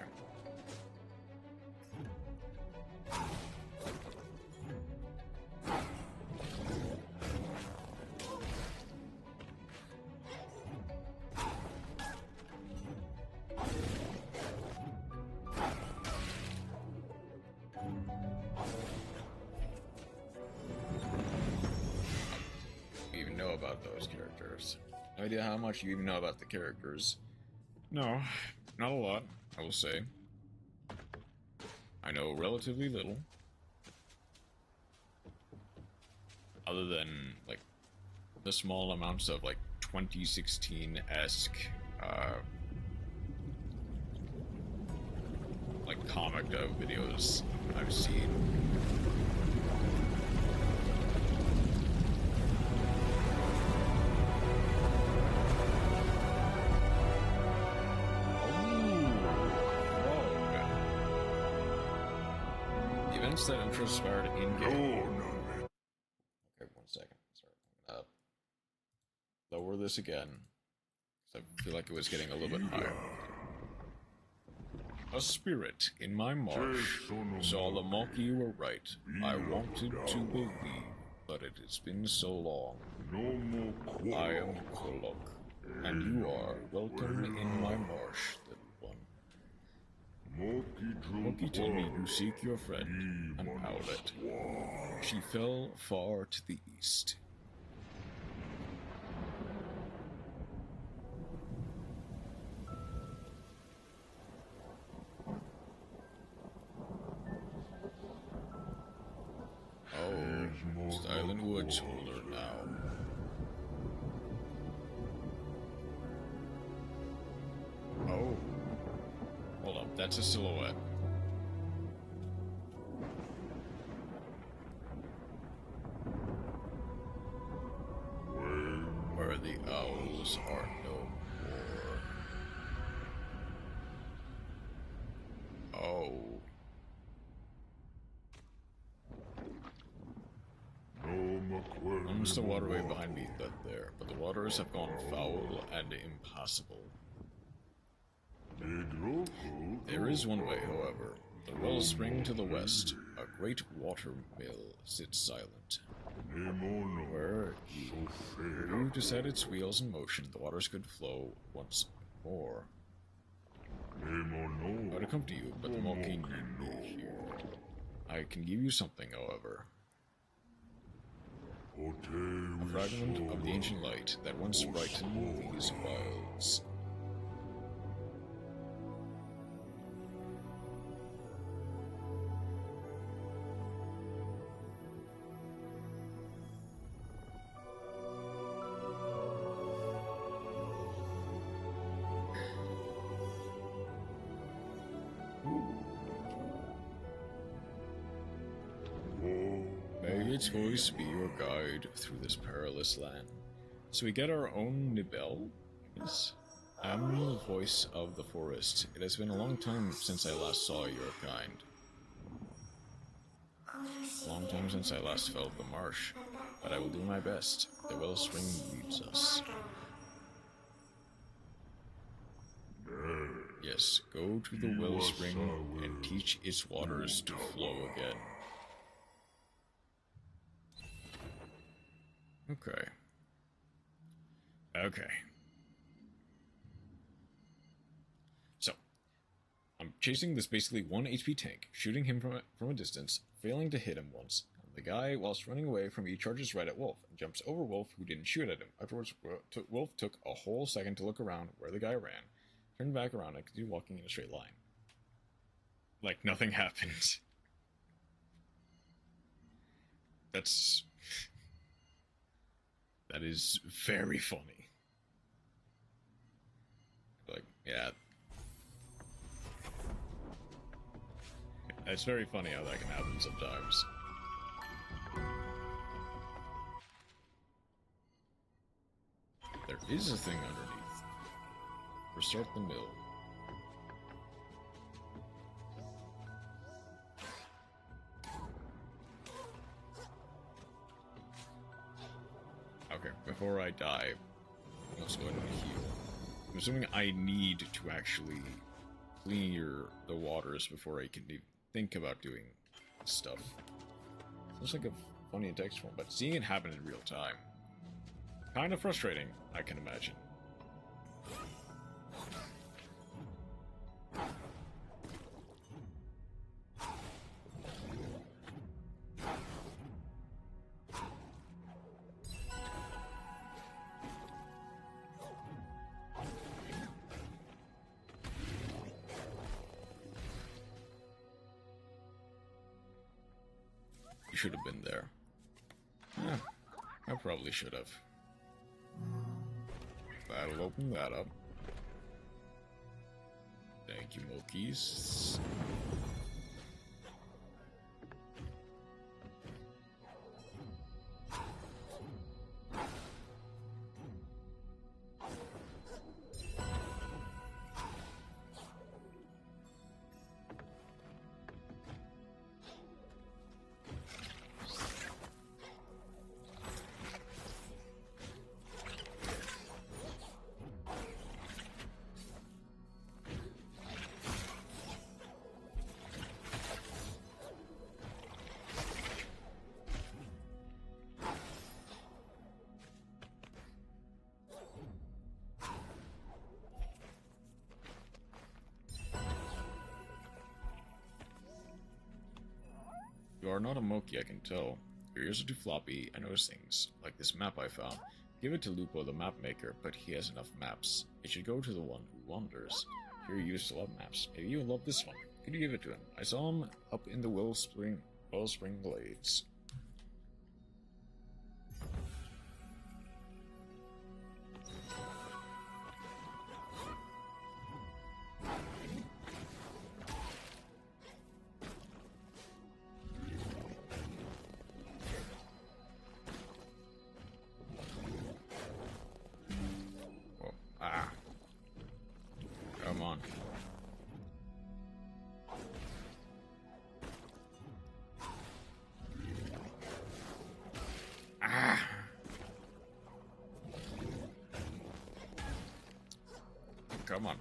About those characters. No idea how much you even know about the characters. No, not a lot, I will say. I know relatively little. Other than, like, the small amounts of, like, 2016-esque, like, comic videos I've seen. That transpired in game. Okay, 1 second. Sorry. I'm gonna lower this again. I feel like it was getting a little bit higher. A spirit in my marsh saw the monkey you were right. I wanted to believe, but it has been so long. I am Kolok, and you are welcome in my marsh, little one. Monkey told me you seek your friend, an owlet. She fell far to the east. Oh, Silent Woods holder now. Oh. Hold up, that's a silhouette. Where the owls are no more. Oh. Comes the waterway behind me led there, but the waters have gone foul and impassable. There is one way, however. The wellspring to the west, a great water mill, sits silent. Where you to set its wheels in motion, the waters could flow once more. I would come to you, but the monkey need me here. I can give you something, however. A fragment of the ancient light that once brightened these wilds. May its voice be your guide through this perilous land. So we get our own Nibel? Yes. I am the voice of the forest. It has been a long time since I last saw your kind. A long time since I last felt the marsh, but I will do my best. The wellspring leads us. Yes, go to the wellspring and teach its waters to flow again. Okay. Okay. So, I'm chasing this basically 1 HP tank, shooting him from a distance, failing to hit him once. The guy, whilst running away from me, charges right at Wolf, and jumps over Wolf, who didn't shoot at him. Afterwards, Wolf took a whole second to look around where the guy ran, turned back around, and continued walking in a straight line. Like nothing happened. That is very funny. Like, yeah. It's very funny how that can happen sometimes. There is a thing underneath. Restart the mill. Okay, before I die, let's go ahead and heal. I'm assuming I need to actually clear the waters before I can even think about doing stuff. Sounds like a funny in text form, but seeing it happen in real time, kind of frustrating, I can imagine. You should have been there. Yeah, I probably should have. That'll open that up. Thank you, Mokies. are not a Moki, I can tell. Your ears are too floppy. I notice things, like this map I found. Give it to Lupo, the map maker, but he has enough maps. It should go to the one who wanders. Here you used to love maps. Maybe you'll love this one. Could you give it to him? I saw him up in the Wellspring Glades. Come on. Come on.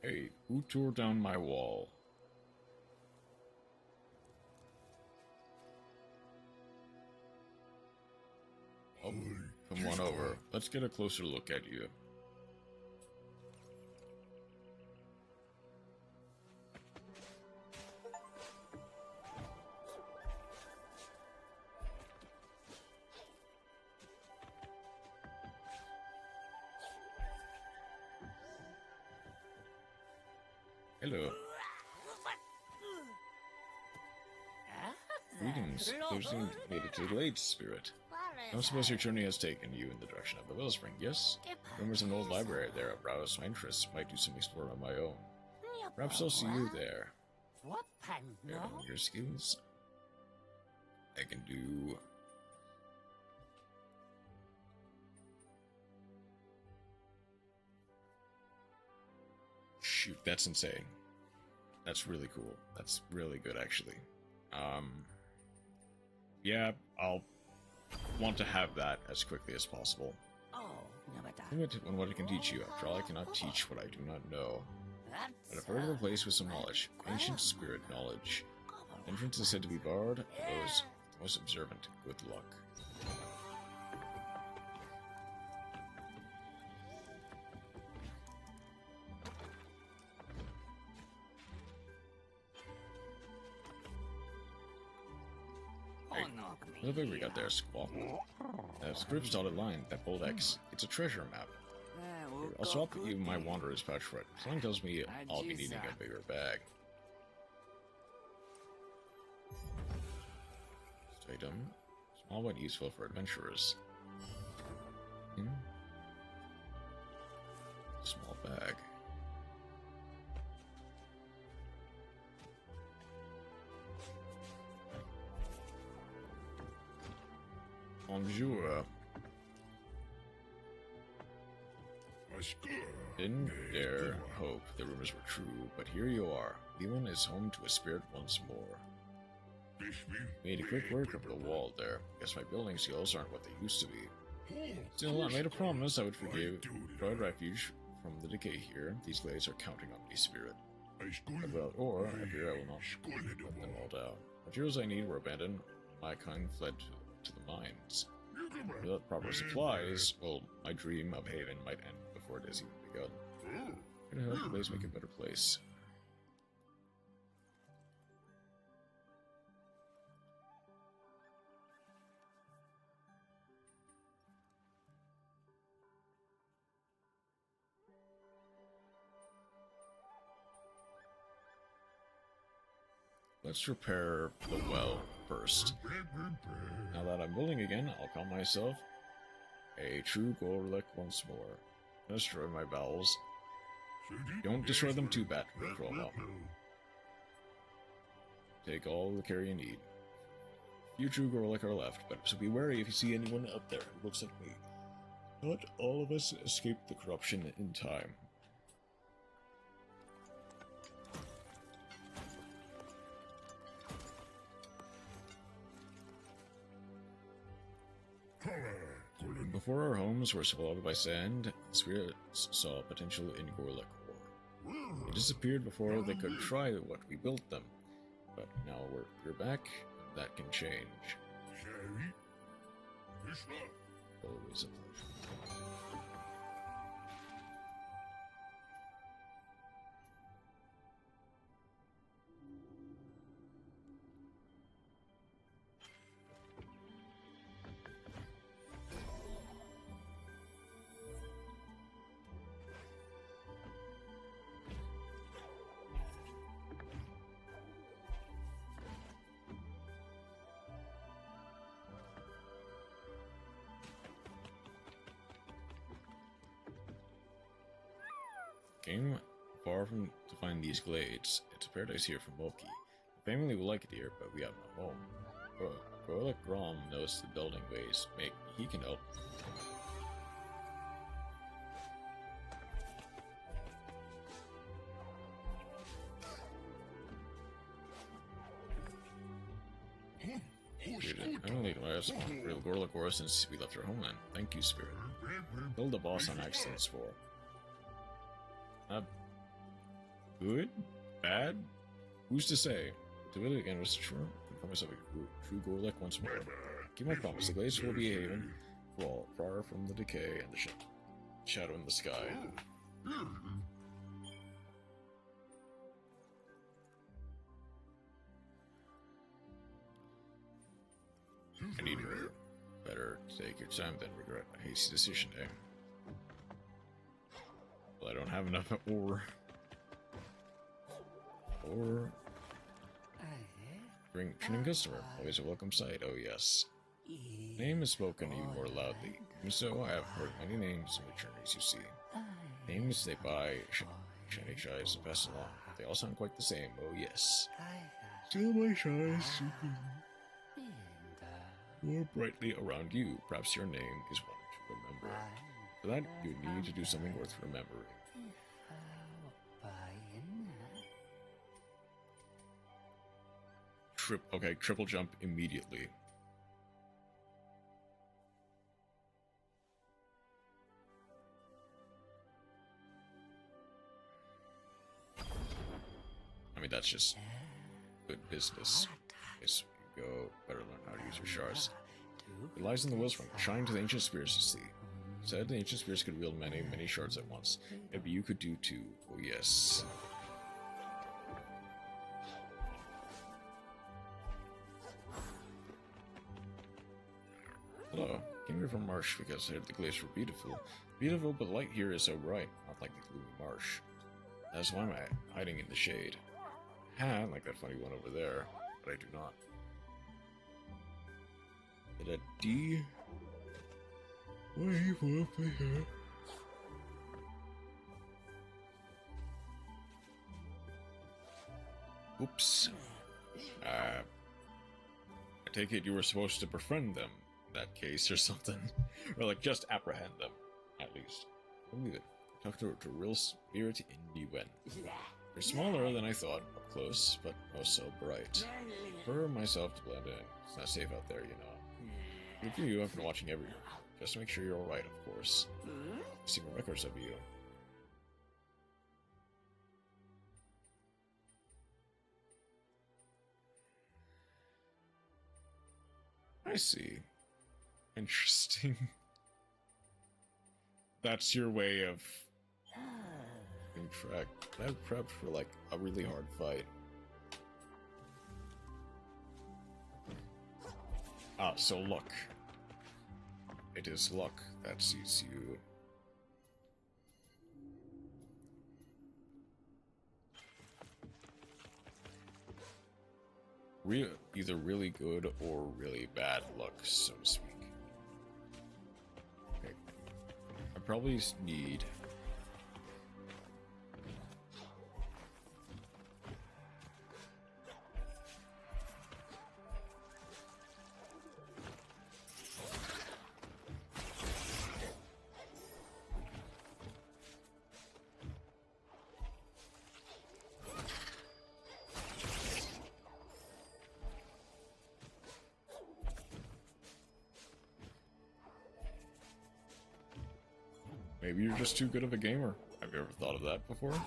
Hey, who tore down my wall? Oh, come on over. Let's get a closer look at you. Hello. Greetings. Those things made it to the Glades, Spirit. I suppose your journey has taken you in the direction of the Wellspring, yes? Rumors of an old library there have roused my interest. Might do some exploring on my own. Perhaps I'll see you there. Your skills? I can do... Shoot, that's insane. That's really cool. That's really good, actually. Yeah, I'll want to have that as quickly as possible. Limit on what I can teach you. After all, I cannot teach what I do not know. But I've heard of a place with some knowledge. Ancient spirit knowledge. Entrance is said to be barred. Those most observant. Good luck. Look what we got there, Squawk. That script's dotted line, that bold X. It's a treasure map. I'll swap you my Wanderer's pouch for it. Someone tells me I'll be needing a bigger bag. Item. Small but useful for adventurers. Small bag. Bonjour. Didn't dare hope the rumors were true, but here you are. Leland is home to a spirit once more. Made a quick work of the wall there. Guess my building skills aren't what they used to be. Still, I made a promise I would provide refuge from the decay here. These glades are counting on me, spirit. Without ore, I fear I will not let them all down. Materials I need were abandoned. My kind fled to the mines. Without proper supplies, well, my dream of Haven might end before it has even begun. I'm gonna help the place make a better place. Let's repair the well first. Now that I'm building again, I'll call myself A true Gorlick once more. Destroy my bowels. Don't destroy them too bad, Chroma. Take all the care you need. Few true Gorlick are left, but so be wary if you see anyone up there who looks like me. Not all of us escaped the corruption in time. Before our homes were swallowed by sand, spirits saw potential in Gorlick ore. They disappeared before they could try what we built them. But now we're back, and that can change. Always a pleasure. Came far from to find these glades. It's a paradise here for Moki. The family will like it here, but we have no home. Gorlick Grom knows the building ways. He can help. I don't think I have some real Gorlick ore since we left our homeland. Thank you, Spirit. Killed the boss on accidents for. Good? Bad? Who's to say? To really again was true. Confirm myself a true Gorlick once more. Keep my promise. The glades will be a haven for all, far from the decay and the shadow in the sky. I need her. Better take your time than regret my hasty decision, eh? Well, I don't have enough ore. Returning customer, always a welcome sight, oh yes. Name is spoken even more loudly. Even so, I have heard many names in the journeys you see. Names they buy, shiny shies, and pass along. They all sound quite the same, oh yes. Still my shies more brightly around you. Perhaps your name is one to remember. For that, you need to do something worth remembering. Triple jump immediately. I mean, that's just good business. Yes, you go. Better learn how to use your shards. It lies in the Willspring. Shine to the ancient spirits, you see. Said the ancient spirits could wield many, many shards at once. Maybe you could do too. Oh yes. Hello, came here from Marsh because I heard the glades were beautiful. Beautiful, but light here is so bright, not like the gloomy marsh. That's why I'm hiding in the shade. Ha, like that funny one over there, but I do not. Did a D? Wave up my hair. Oops. I take it you were supposed to befriend them. That case or something, or like just apprehend them, at least. Believe it. Talk to a real spirit in Yugioh. They're smaller than I thought, up close, but oh so bright. For myself to blend in. It's not safe out there, you know. Good for you. I've been watching everywhere, just to make sure you're all right, of course. I've seen records of you. I see. Interesting. That's your way of being tracked. I've prepped for like a really hard fight. Ah, so luck. It is luck that sees you. Either really good or really bad luck, so to speak. Okay, probably need... Maybe you're just too good of a gamer. Have you ever thought of that before?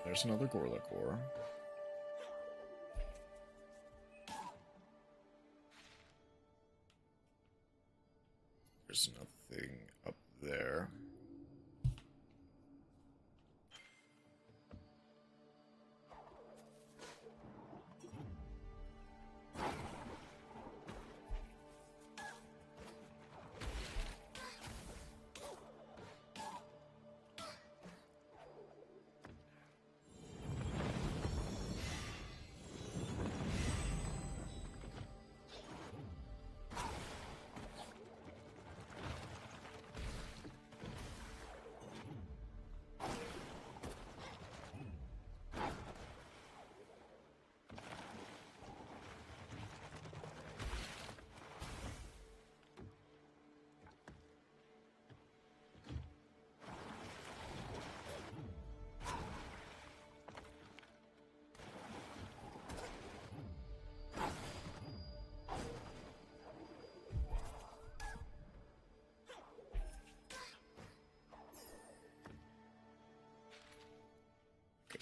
There's another Gorla core. There's nothing up there.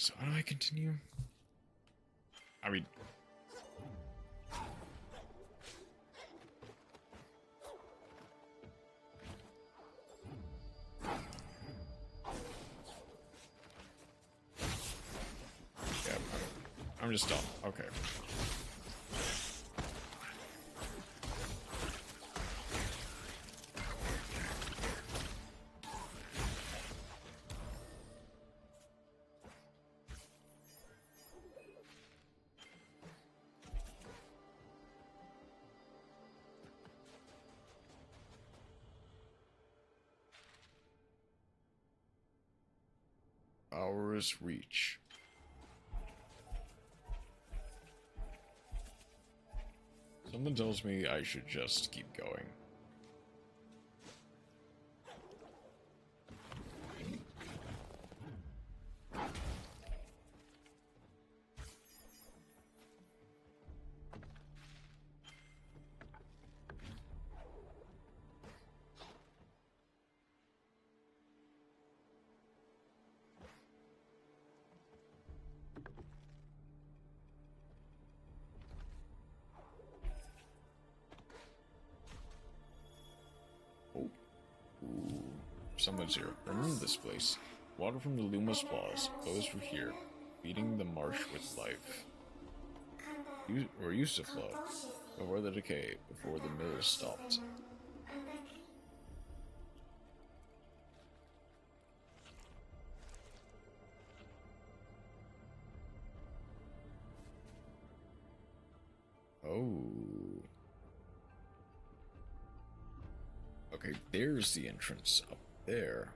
So how do I continue? I mean... Yeah, I'm just dumb. Okay. Hours reach. Something tells me I should just keep going. Someone's here. Remember this place. Water from the Luma Spas flows through here, feeding the marsh with life. Or used to flow, before the decay, before the mill stopped. Oh. Okay, there's the entrance up there.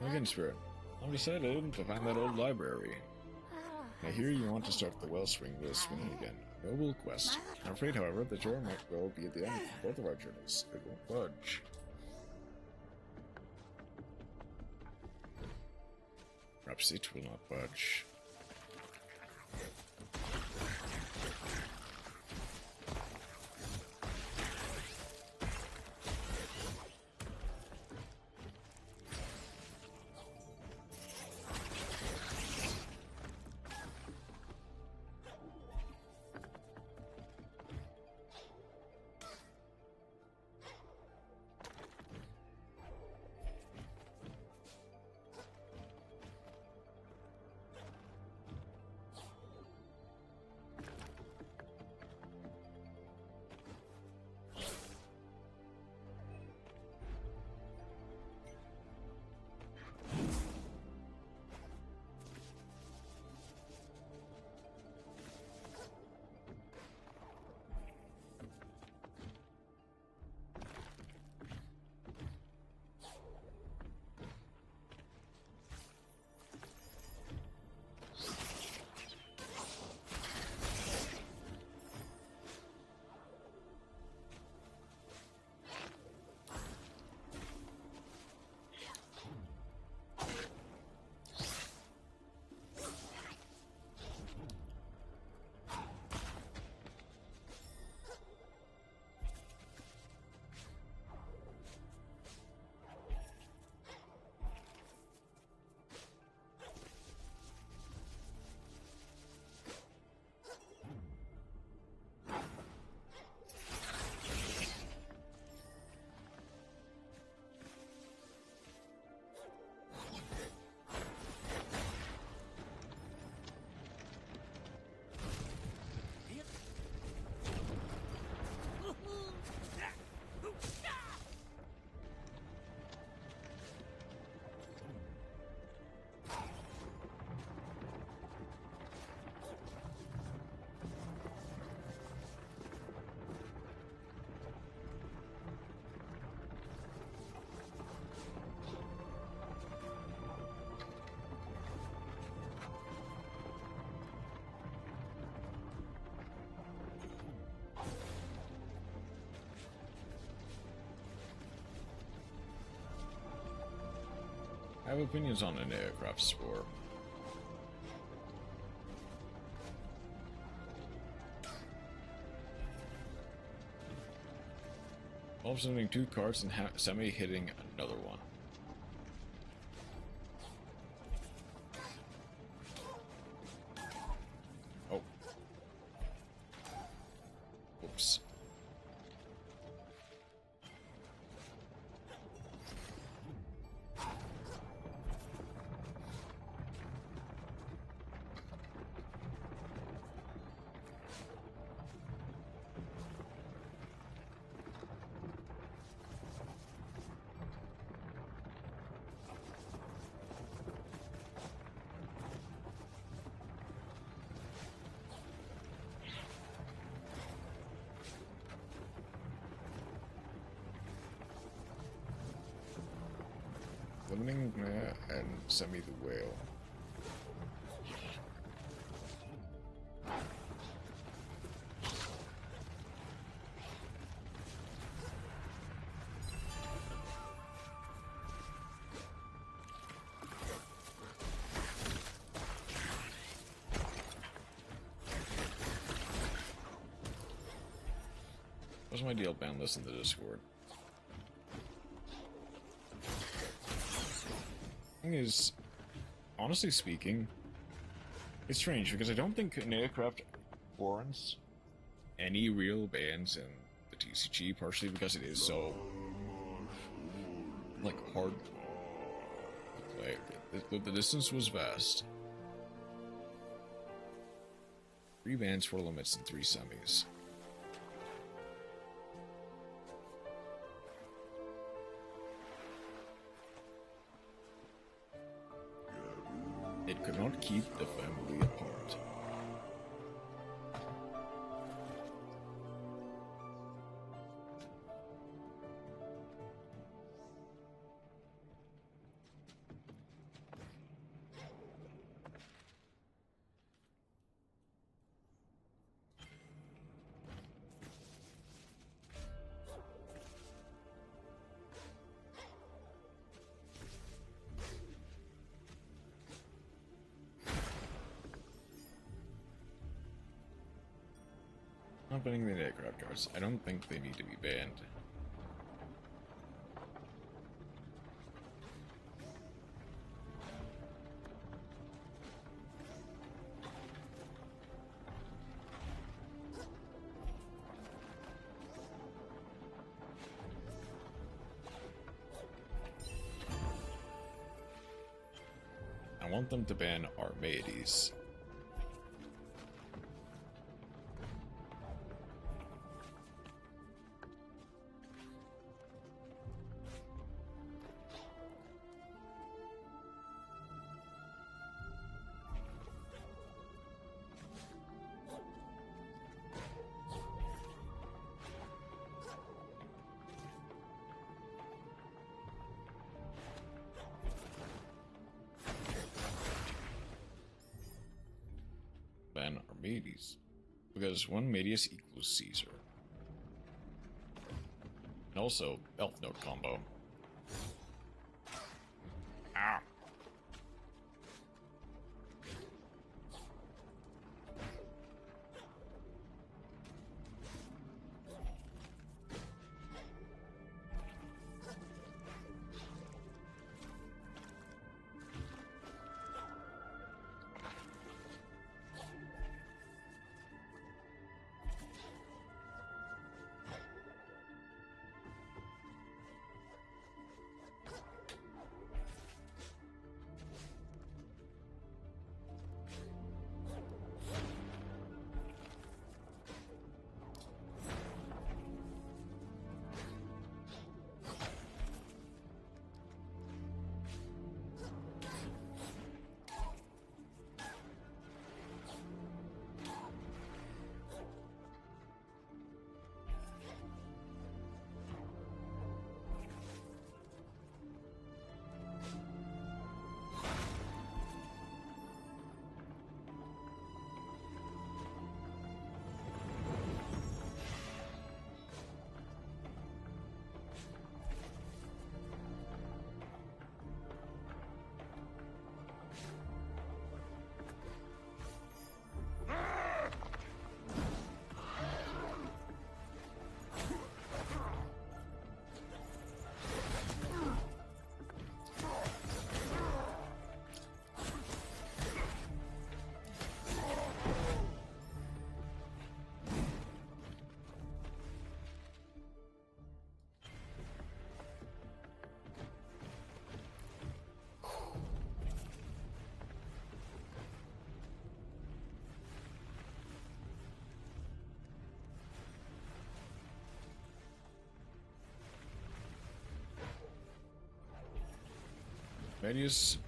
Again, Spirit. I'm excited to find that old library. I hear you want to start the swinging again. Noble quest. I'm afraid, however, the door might well be at the end of both of our journeys. It won't budge. Perhaps it will not budge. I have opinions on an aircraft spore. All sending 2 cards and semi hitting another one. Oh. Oops. Limiting and semi the whale. What's my deal? Ban this in the Discord. Thing is, honestly speaking, it's strange because I don't think an aircraft warrants any real bans in the TCG, partially because it is so like hard to play. The distance was vast. 3 bans, 4 limits, and 3 semis. It could not keep the family apart. Not banning the aircraft cards. I don't think they need to be banned. I want them to ban Armades. Ban Armades. Because one Medius equals Caesar. And also, Elf Note combo. Ah! Medius,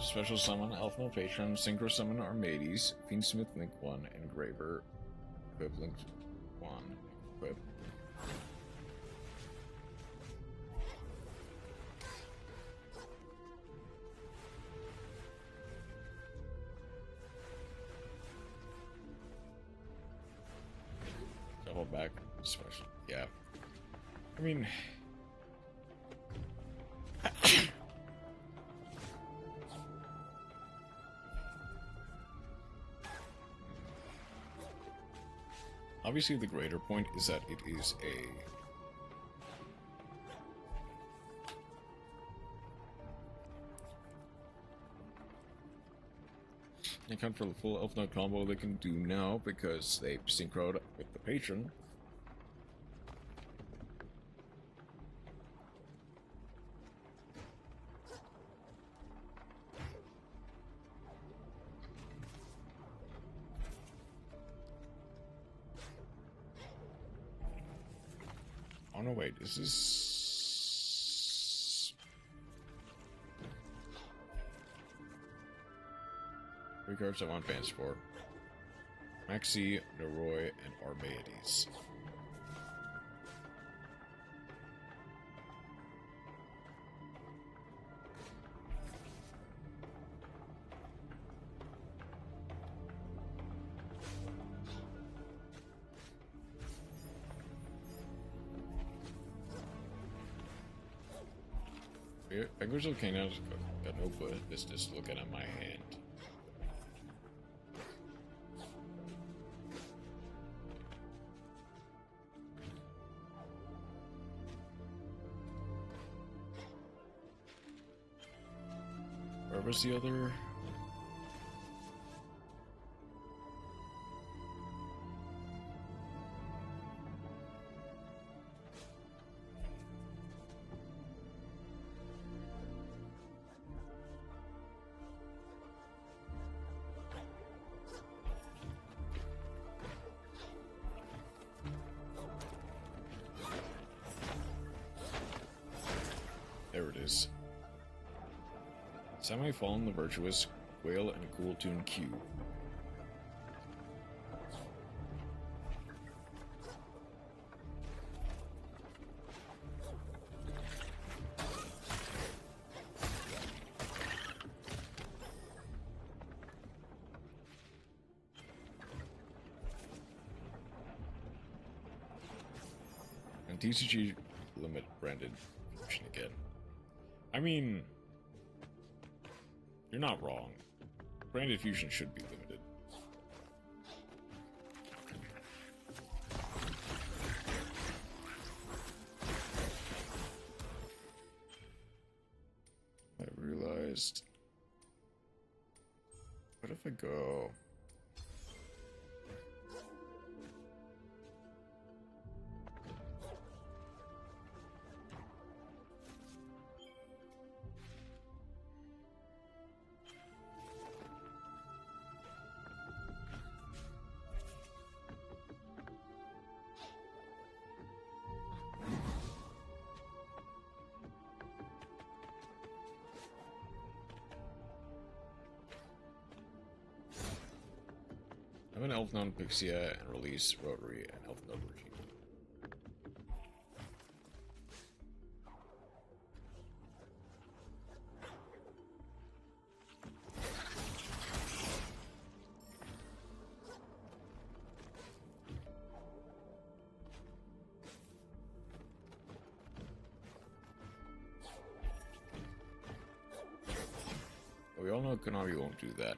Special Summon, Elf No Patron, Synchro Summon Armades, Fiendsmith Link 1, Engraver, Equip Link 1, Equip. Double back, special, yeah. I mean... Obviously, the greater point is that it is a account for the full Elf Note combo they can do now because they synchroed with the patron. Oh no, wait, is this... Three cards I want bans for. Maxi, Noroi, and Armades. Fingers of Canaan got no business looking at my hand. was the other? There it is. Semi-Fallen the Virtuous, Whale, and Cool Tune Q. And TCG limit branded fusion again. I mean, you're not wrong. Branded fusion should be limited. I realized... What if I go... I'm an Elf Non Pixia and release Rotary and Elf Non Regime. But we all know Konami won't do that.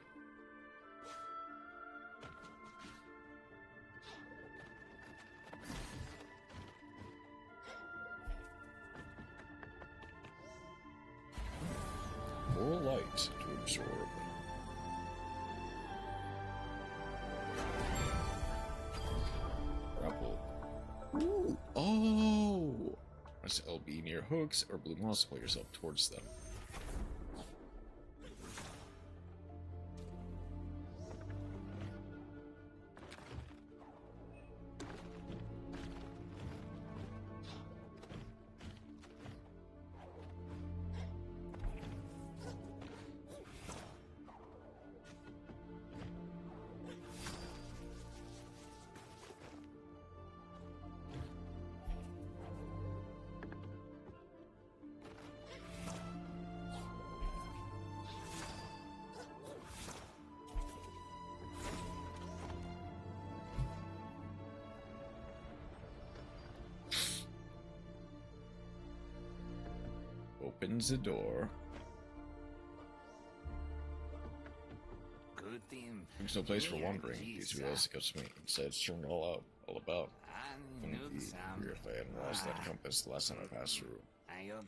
More light to absorb. Grapple. Ooh. Oh! Press LB near hooks or blue mouse to pull yourself towards them. Opens the door. There's no place for wandering. These wheels gives me instead churn it all out, all about. Your fan lost that compass the last time I passed through.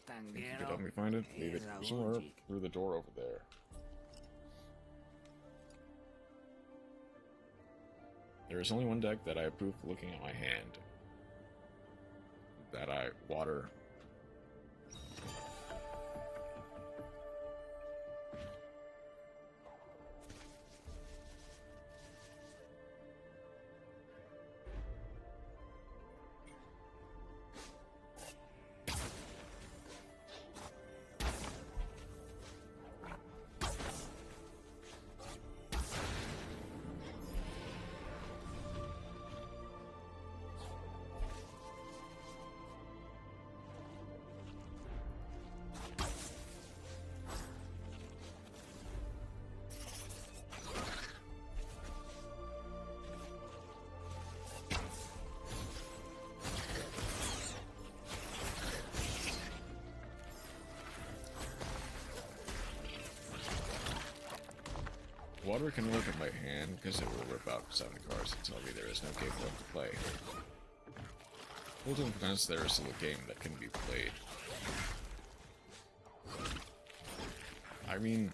Think you could help me find it? Leave it somewhere through the door over there. There is only one deck that I approve looking at my hand. That I water. Water can work in my hand because it will rip out 7 cards and tell me there is no game left to play. Ultimate defense, there is still a game that can be played. I mean,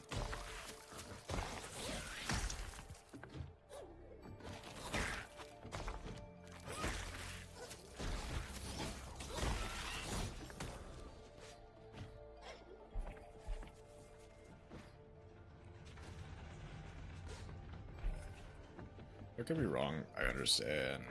Don't get me wrong, I understand.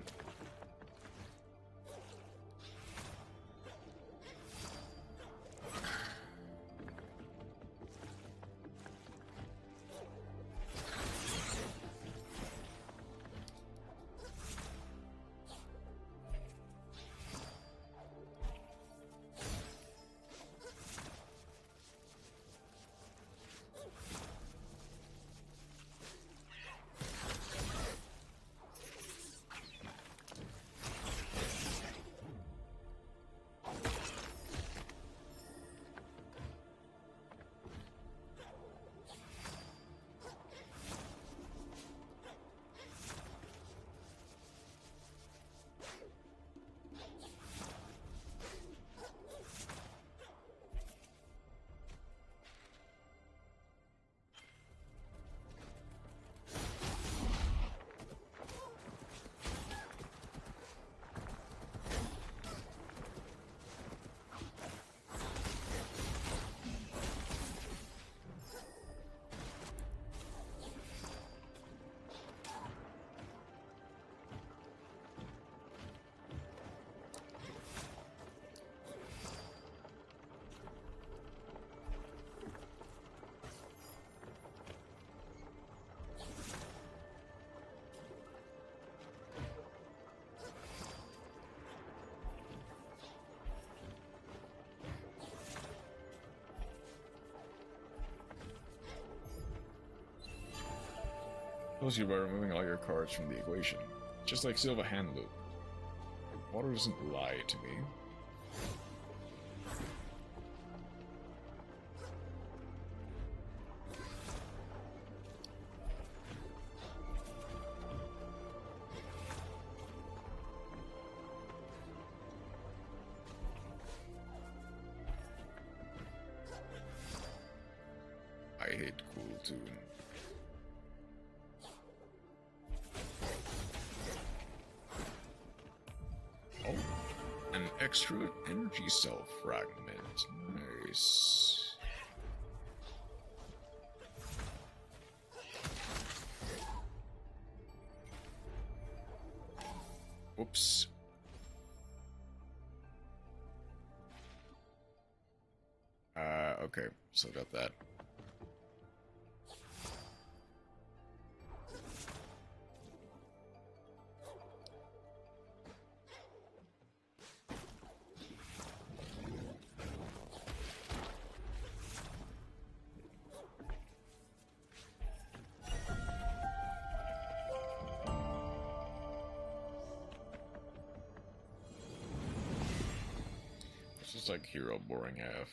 Mostly by removing all your cards from the equation. Just like Silva Hand Loop. Water doesn't lie to me. I hate Cool Tune. Oh, an extra energy cell fragment. Nice. Whoops. Okay, so got that. This is like hero boring AF.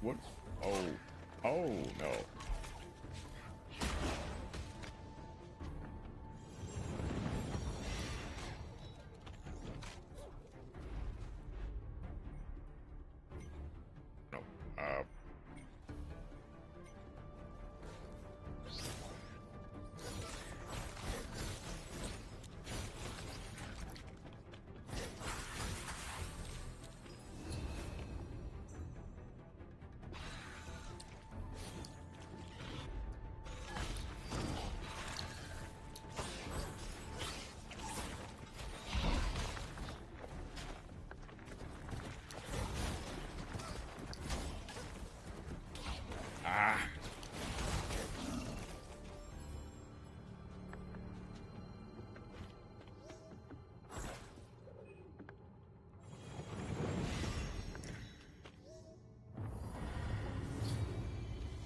What? Oh. Oh, no. No. Ah.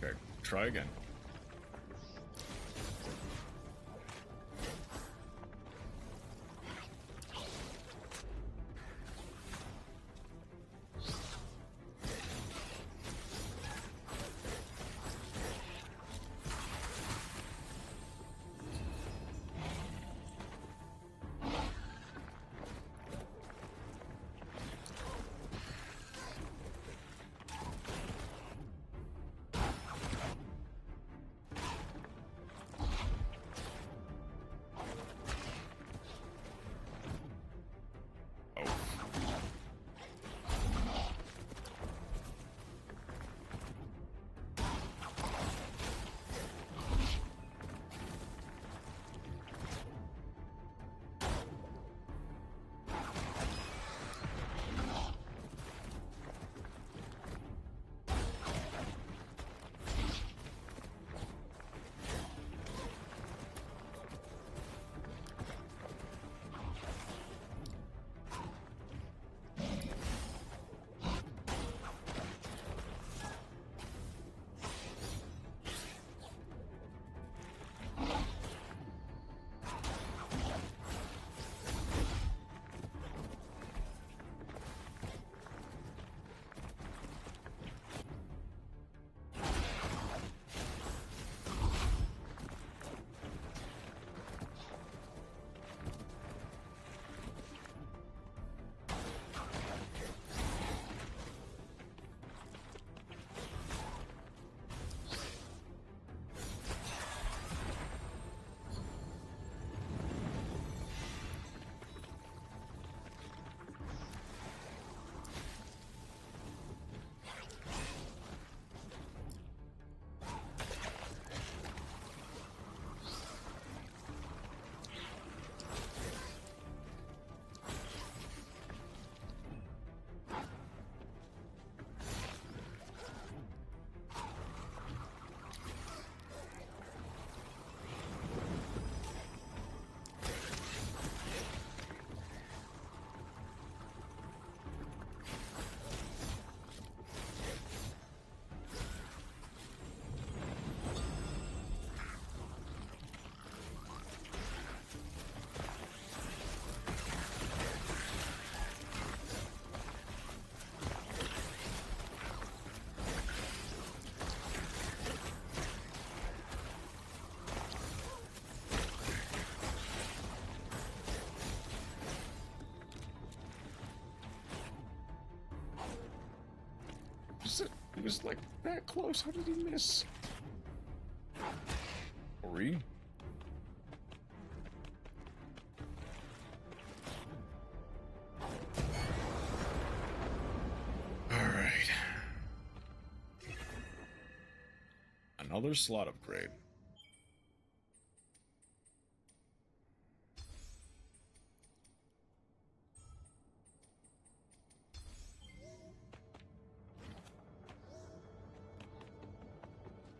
Okay, try again. He was like that close. How did he miss? Ori? Alright. Another slot upgrade.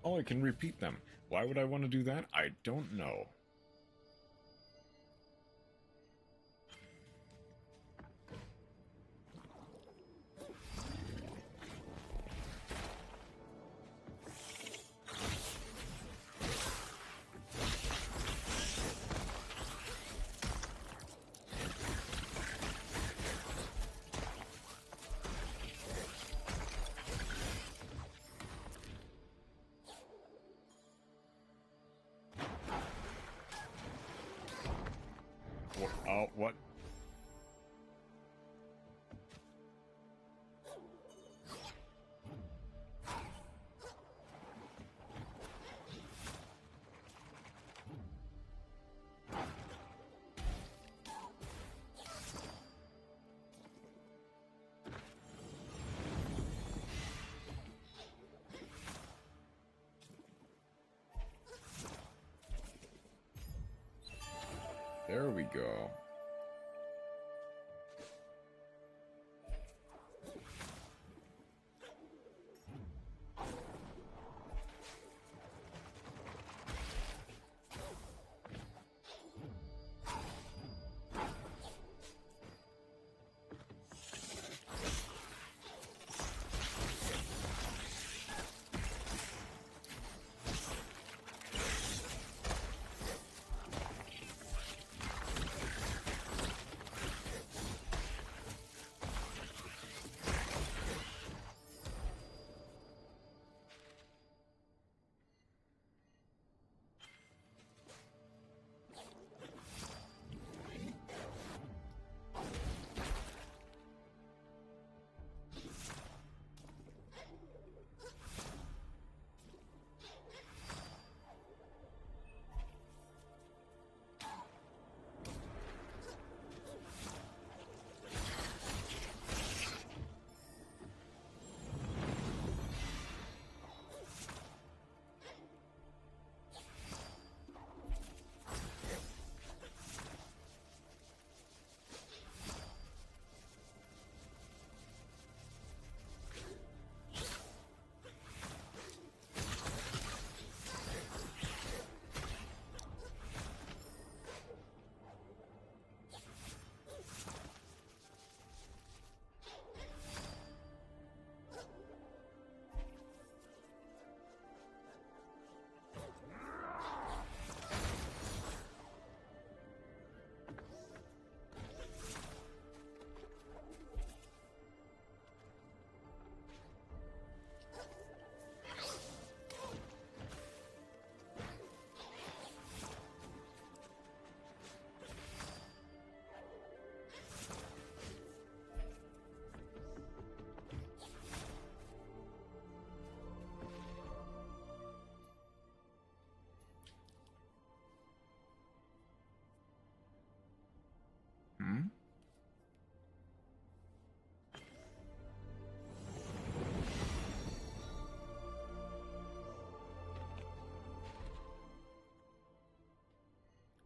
Oh, I can repeat them. Why would I want to do that? I don't know. What? There we go.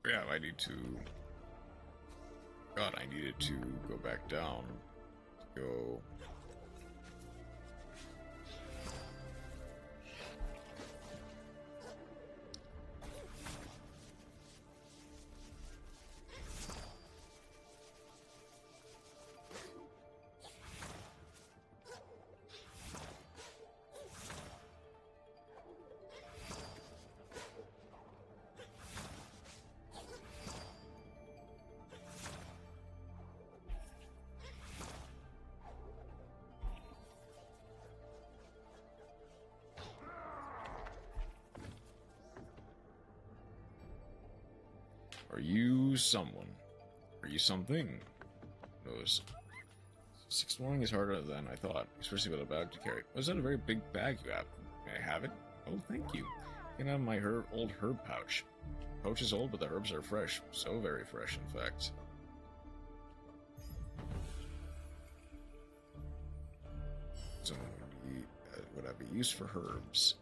Yeah, I need to... God, I needed to go back down. Go... Are you someone? Are you something? Knows This exploring is harder than I thought, especially with a bag to carry. Was that a very big bag you have? May I have it? Oh, thank you. Get out of my old herb pouch. The pouch is old, but the herbs are fresh. So very fresh, in fact. So, would I be used for herbs?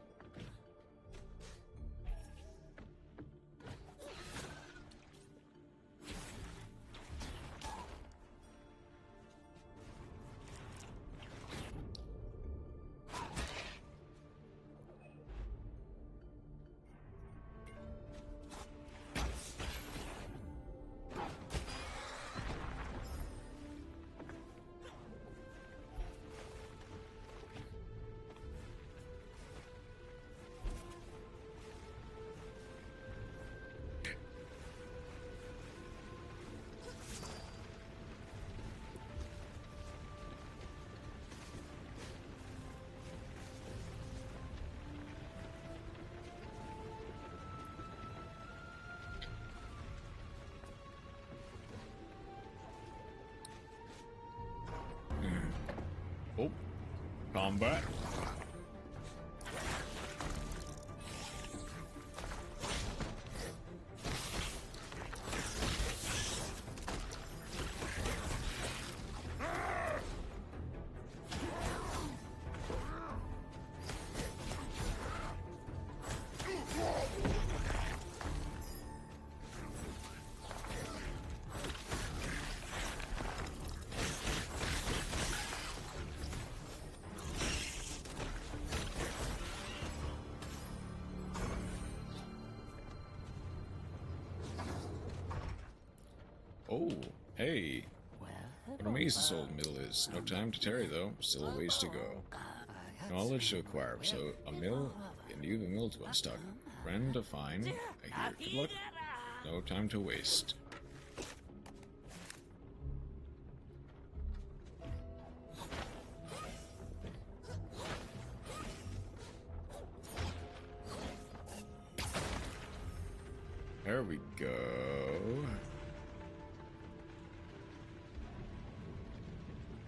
Oh, combat. Oh, hey. What amazing this old mill is. No time to tarry, though. Still a ways to go. Knowledge to acquire. So, a mill, and you the mill to unstuck. Friend to find. I hear. Good luck. No time to waste. There we go.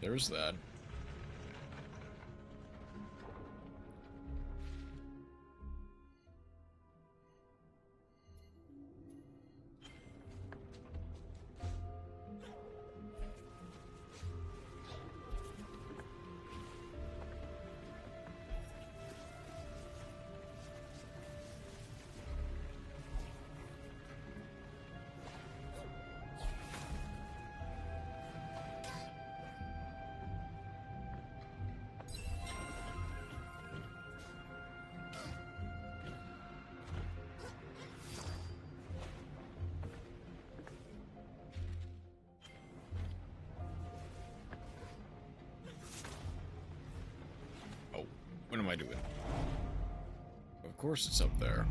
There's that. What am I doing? Of course it's up there.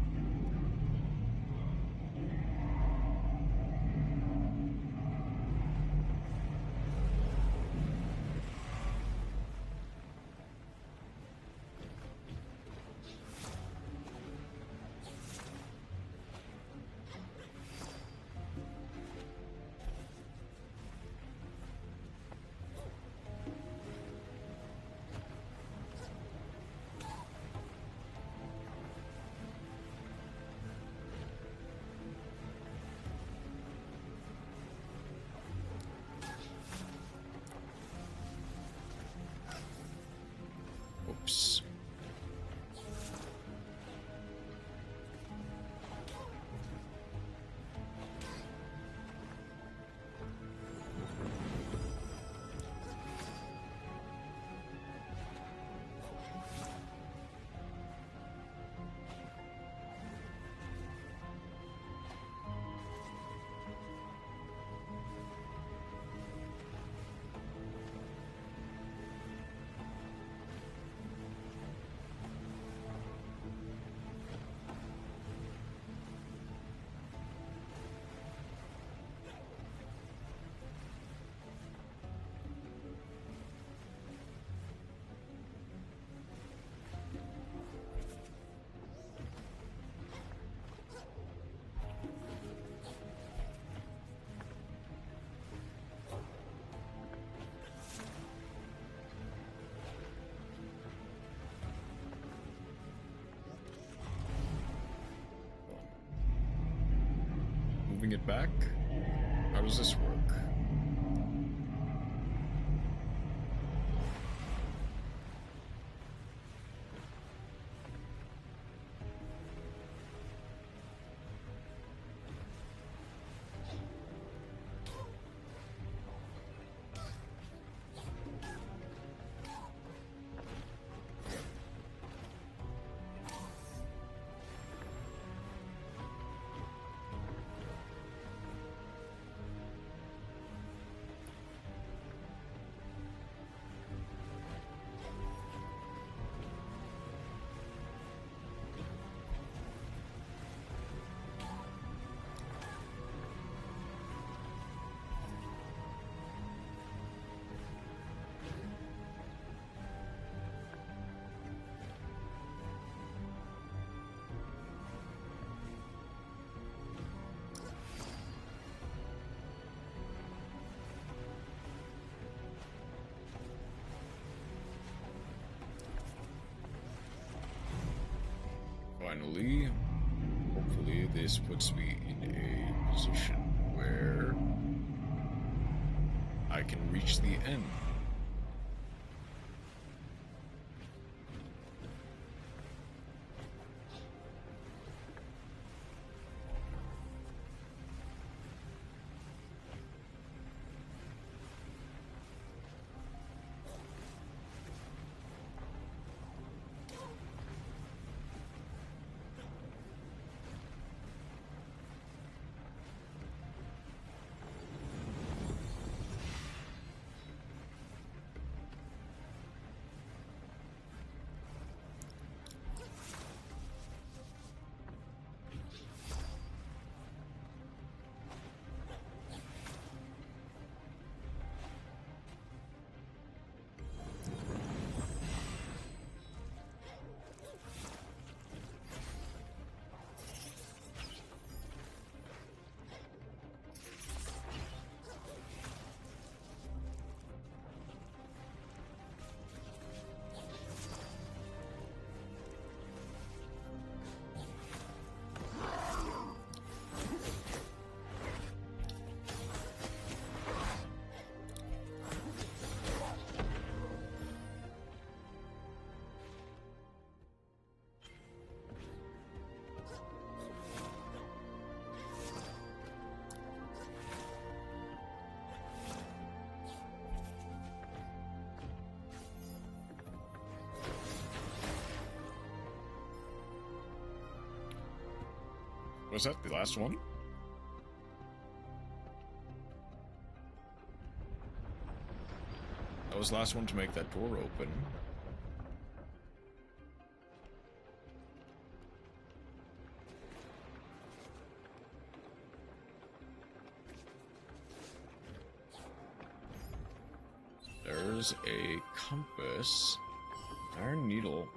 giving it back? How does this work? Finally, hopefully this puts me in a position where I can reach the end. Was that the last one? That was the last one to make that door open. There's a compass. Iron needle.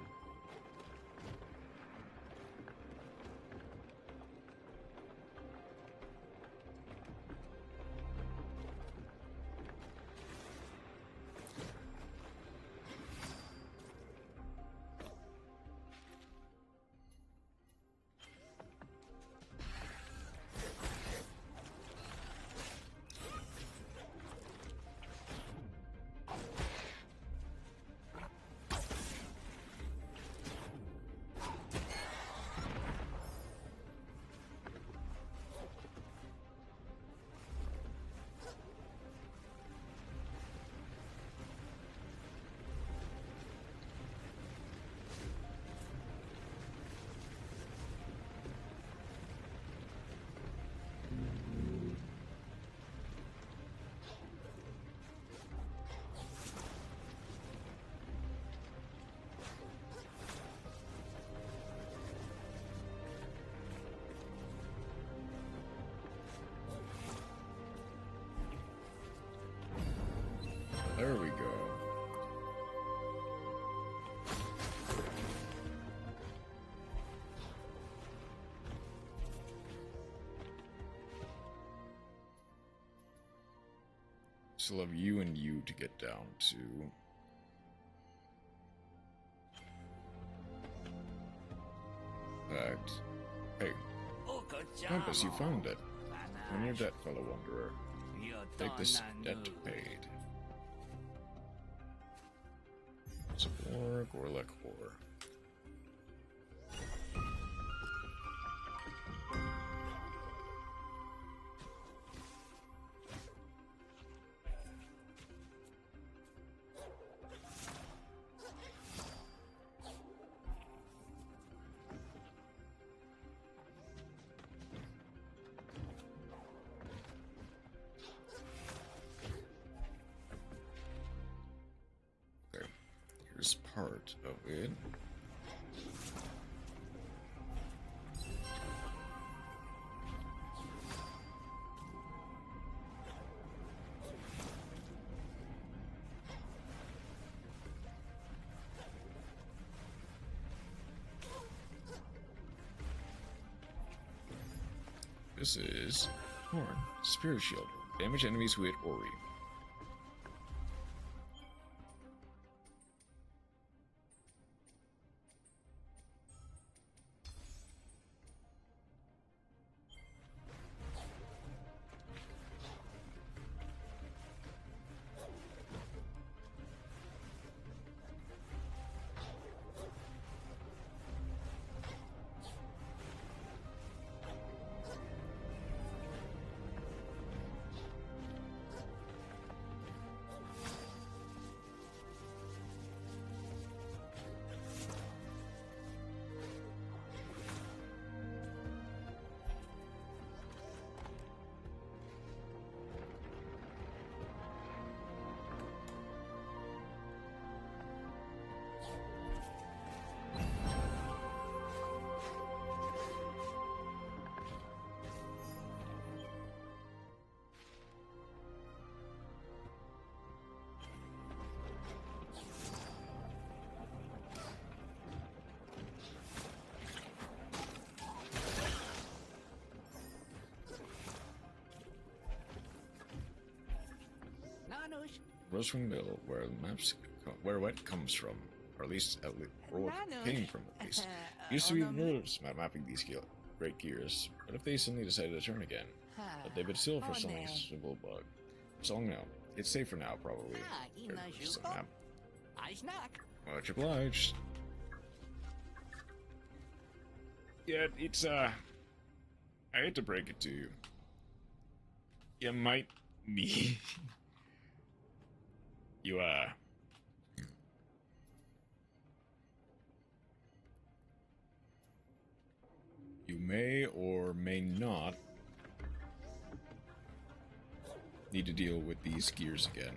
There we go. Still have you and you to get down to. Fact. Hey, compass, you found it. On your debt, fellow wanderer. Take this debt paid. Explore Gorlek War. Part of it. This is Horn, Spirit Shield. Damage enemies who hit Ori. Rosewing Mill, where wet comes from, or at least where what came from at least. Used to be nervous about mapping these great gears, but if they suddenly decided to turn again, but they've been still for some simple bug. So long now. It's safer now, probably. Just a map. Much obliged. Yeah, it's I hate to break it to you. You might need you may or may not need to deal with these gears again.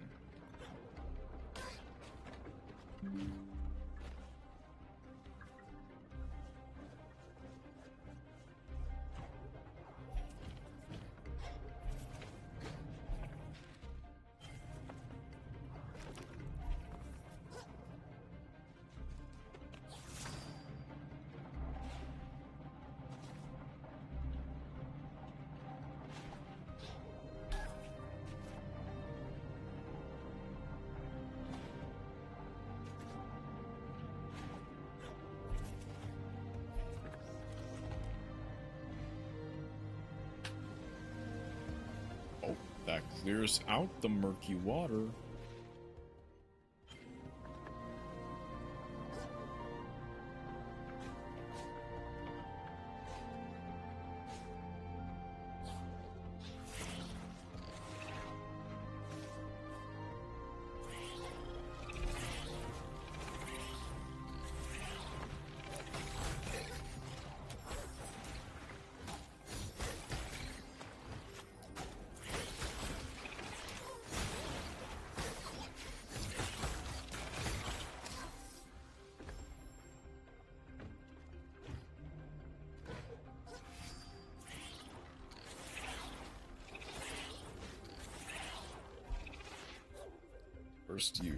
That clears out the murky water. First you.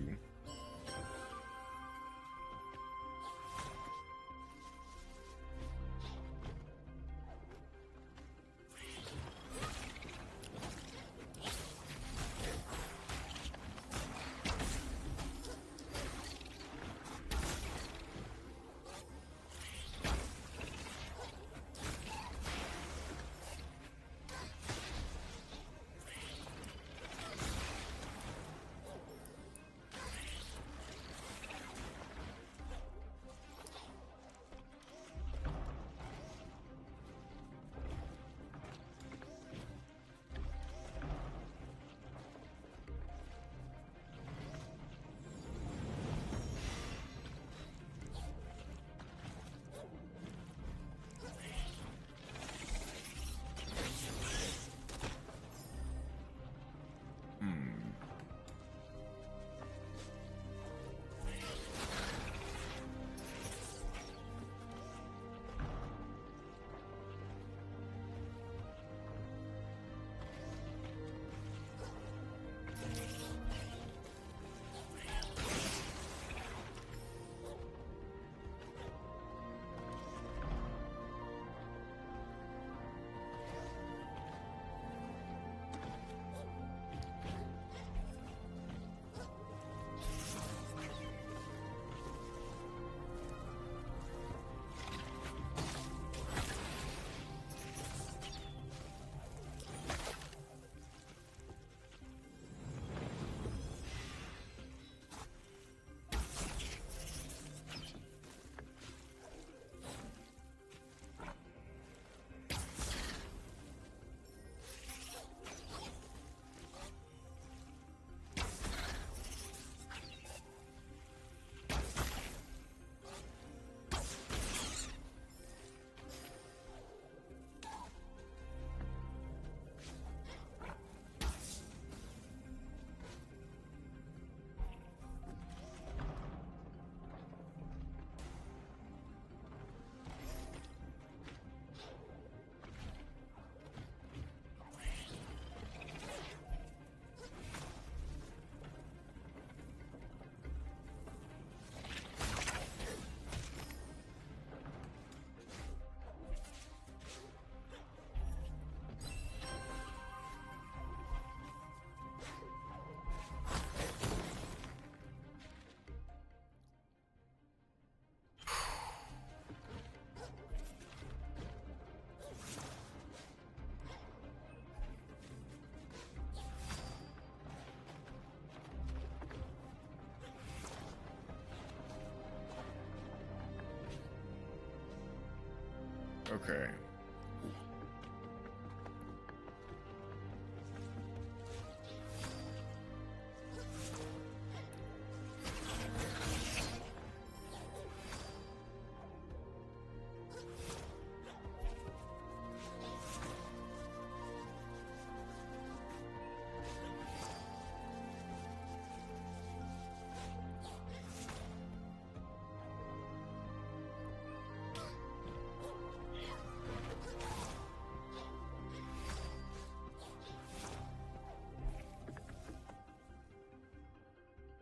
Okay.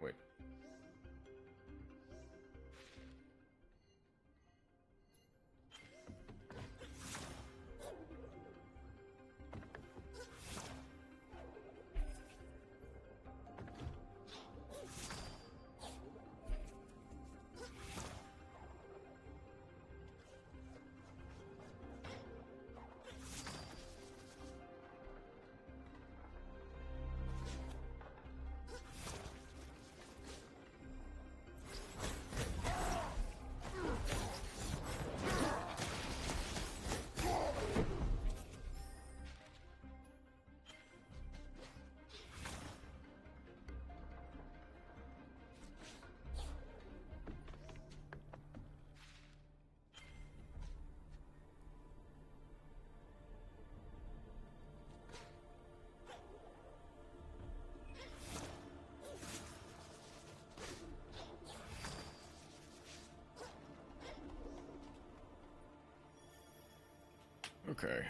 Wait. Okay.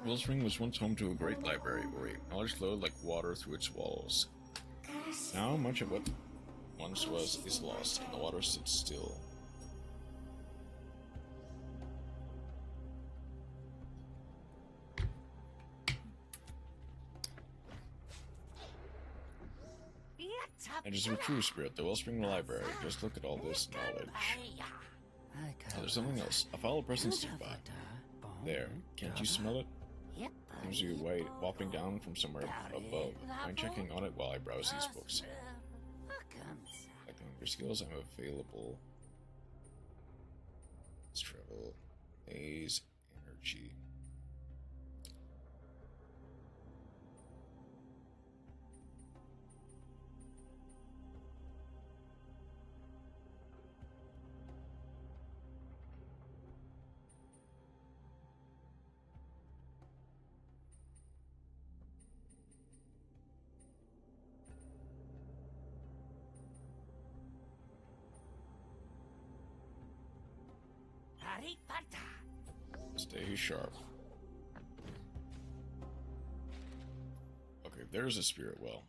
Wellspring was once home to a great library where knowledge flowed like water through its walls. Now much of what once was is lost, and the water sits still. And as a true spirit, the Wellspring Library, just look at all this knowledge. Oh, there's something else. A foul presence nearby. There, can't you smell it? Seems to be wafting down from somewhere above. I'm checking on it while I browse these books. Checking your skills, I'm available. Let's travel. Maze, energy. Stay sharp. Okay, there's a spirit well.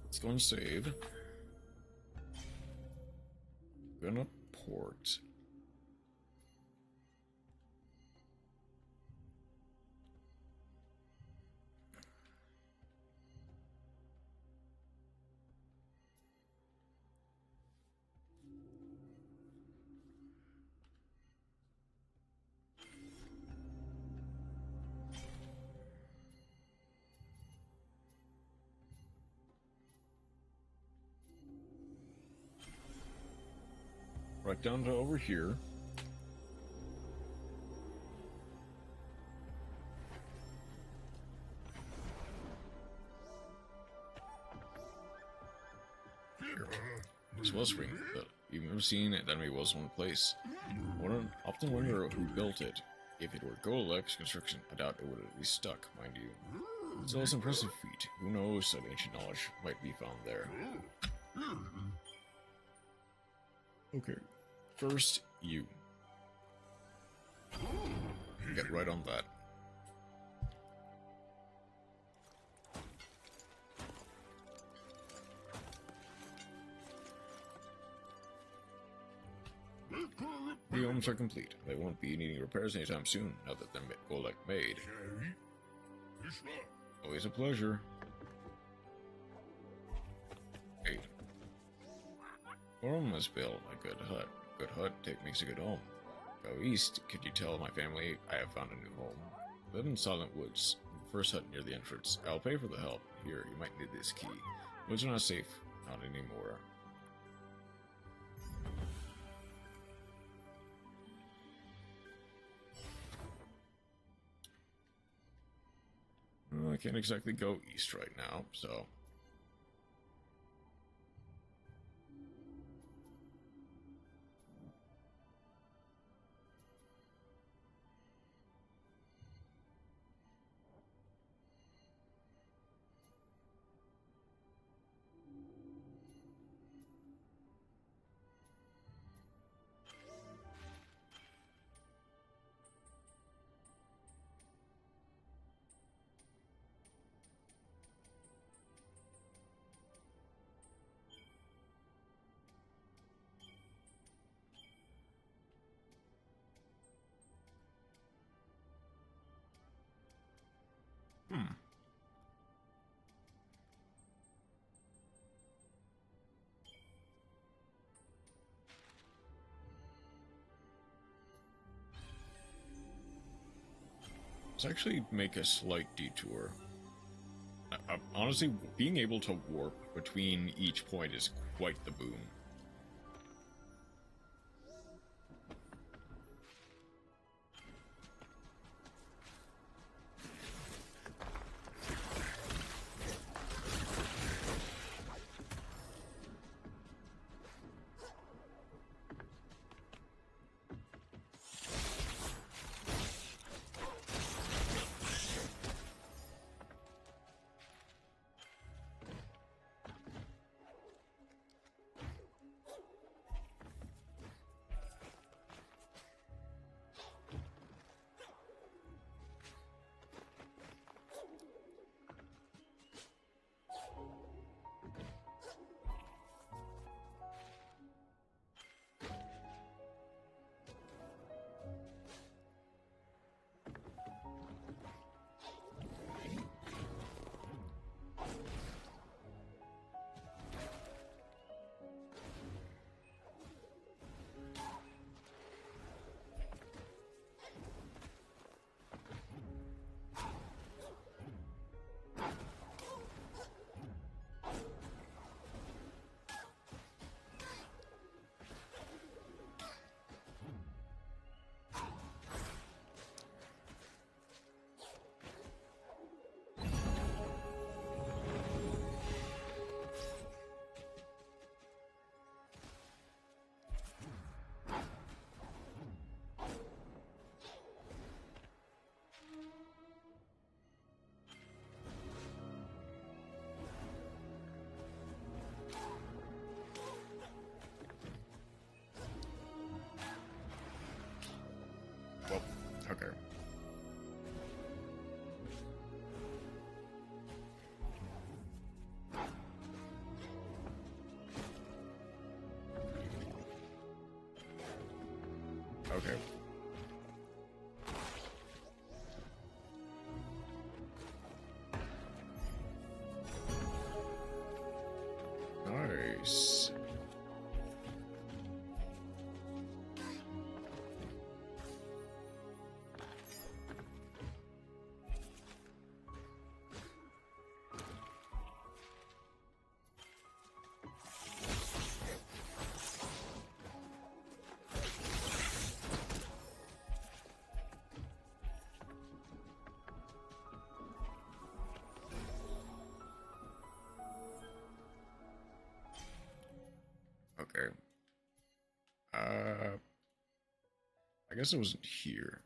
Let's go and save. Gonna port. Right down to over here. This wellspring, but you've never seen it, enemy was one place. Often wonder who built it. If it were Golek's construction, I doubt it would have be stuck, mind you. Still, it's an impressive feat. Who knows that ancient knowledge might be found there. Okay. first, you. Get right on that. The homes are complete. They won't be needing repairs anytime soon, now that they're like made. Always a pleasure. Hey. Home is built a good hut. Good hut makes a good home. Go east. Could you tell my family I have found a new home? Live in Silent Woods. The first hut near the entrance. I'll pay for the help. Here, you might need this key. Woods are not safe. Not anymore. Well, I can't exactly go east right now, so... Let's actually make a slight detour. Honestly, being able to warp between each point is quite the boon. Well, okay. Okay. Nice. Okay. I guess it wasn't here.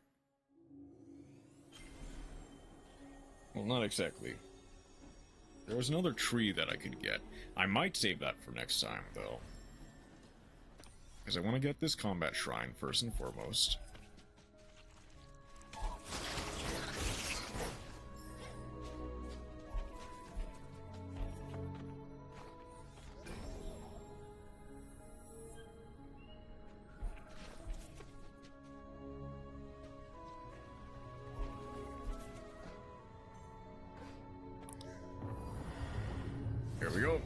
Well, not exactly. There was another tree that I could get. I might save that for next time, though. Because I want to get this combat shrine first and foremost. Here we go.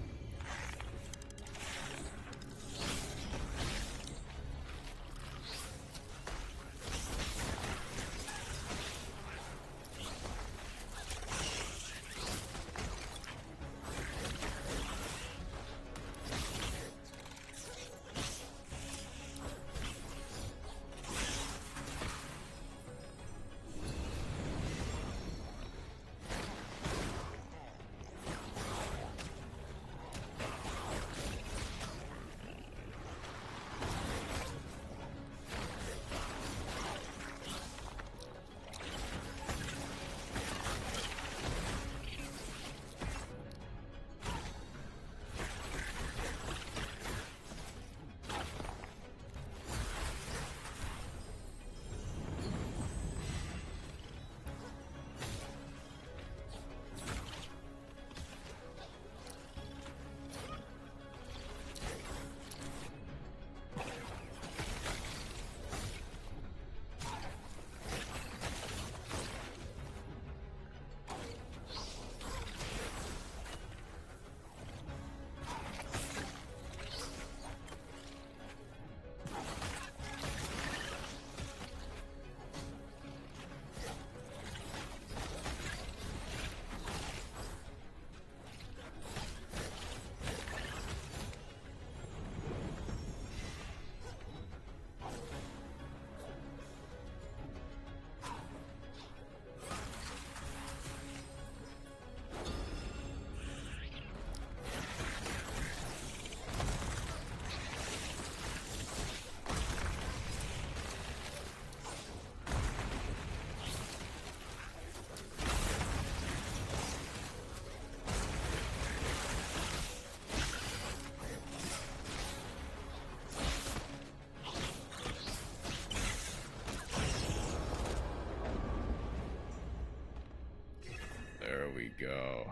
There we go.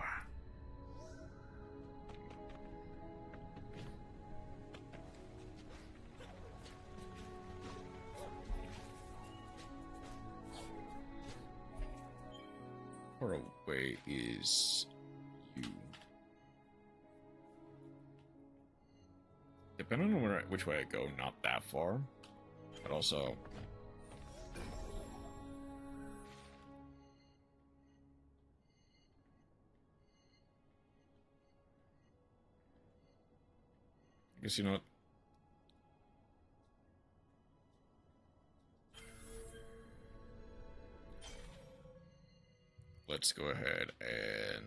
Far away is you? Depending on which way I go, not that far, but also. I guess you know what? Let's go ahead and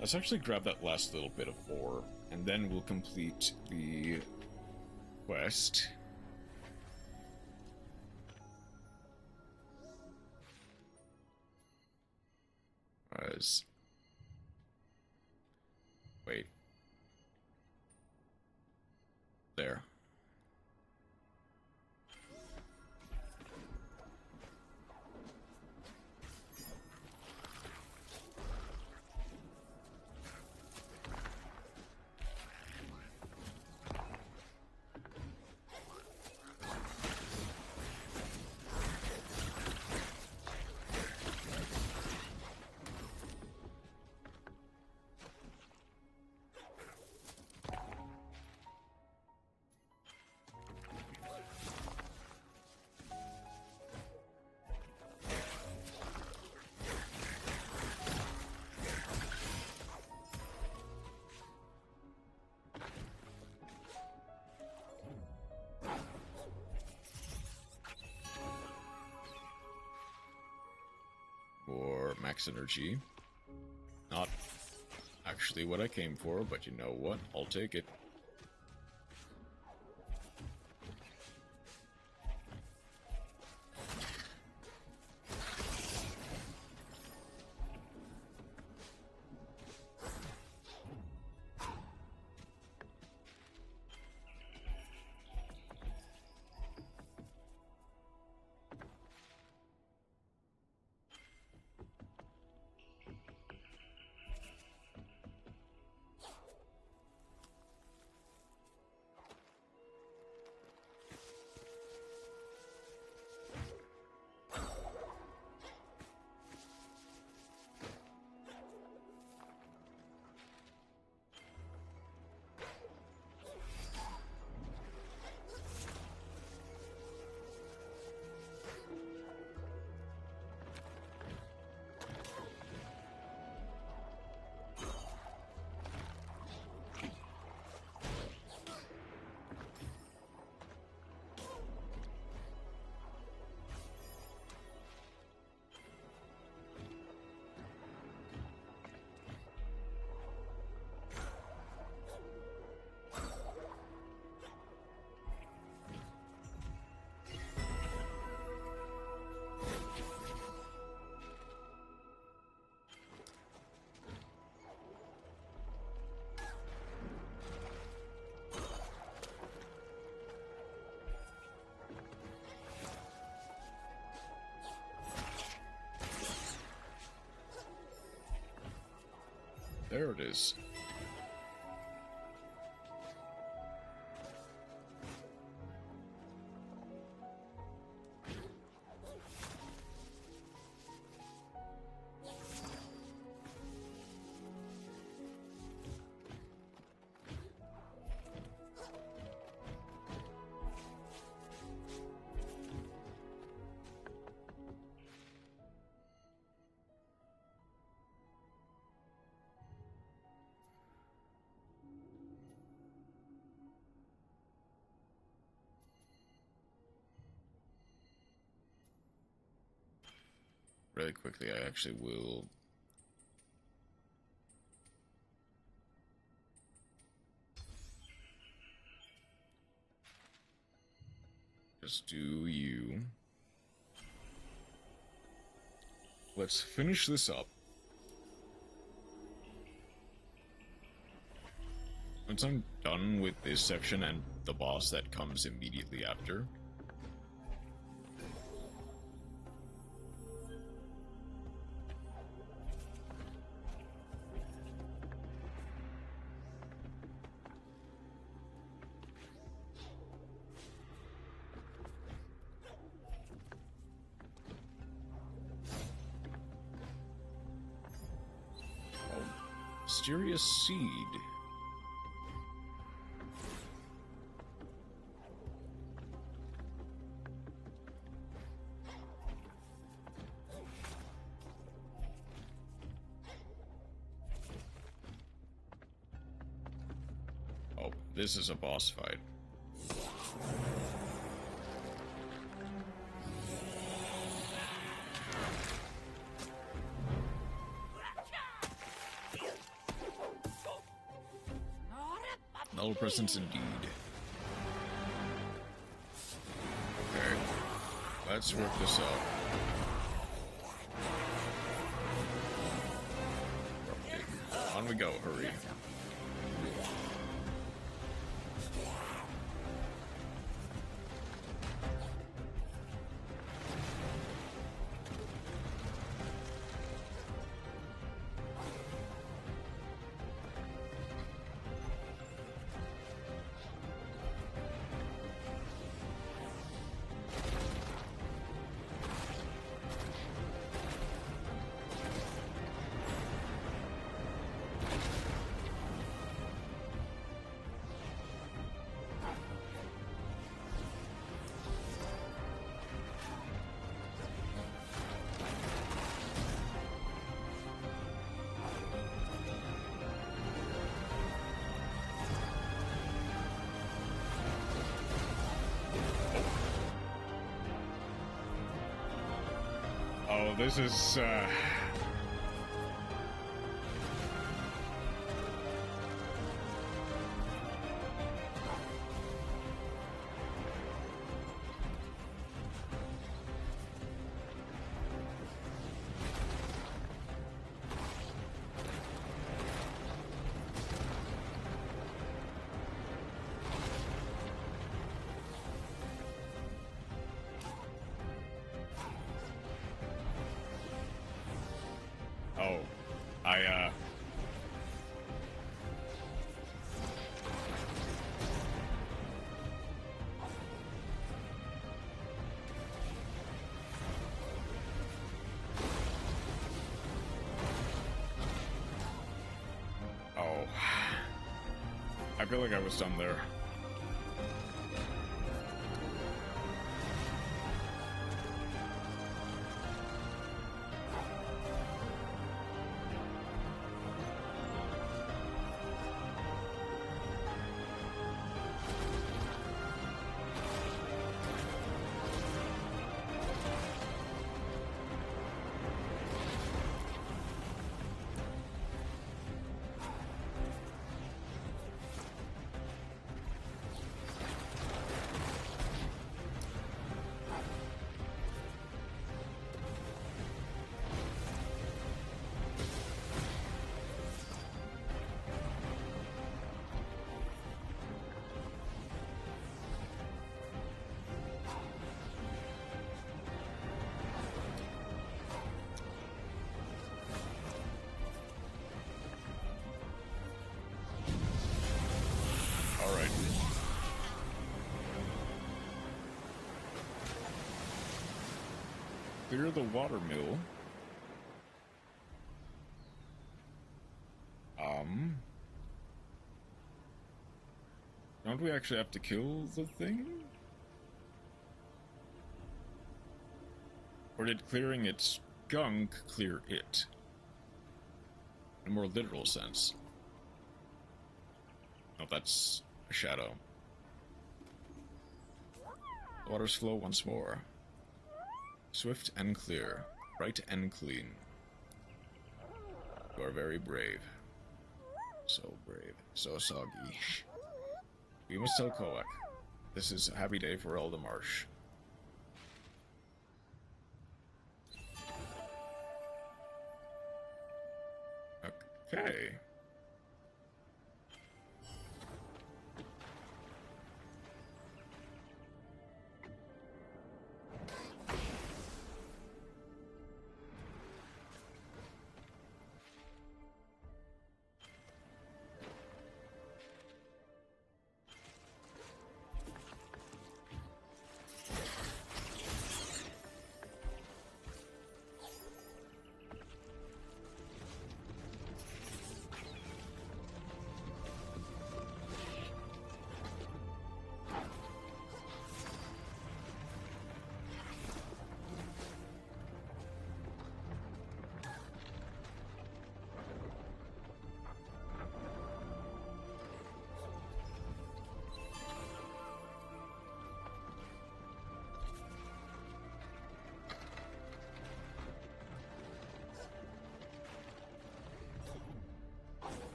let's actually grab that last little bit of ore, and then we'll complete the quest. Wait. There. max energy. Not actually what I came for, but you know what? I'll take it. There it is. Really quickly, I actually will just do you. Let's finish this up. Once I'm done with this section and the boss that comes immediately after, mysterious seed. Oh, this is a boss fight. Null presence indeed. Okay, let's work this out. Okay, on we go, hurry. Oh, this is, Oh. I feel like I was done there. Clear the water mill. Don't we actually have to kill the thing? Or did clearing its gunk clear it? In a more literal sense. Oh, that's a shadow. Waters flow once more. Swift and clear, bright and clean. You are very brave. So brave, so soggy. We must tell Koak. This is a happy day for Elder Marsh. Okay.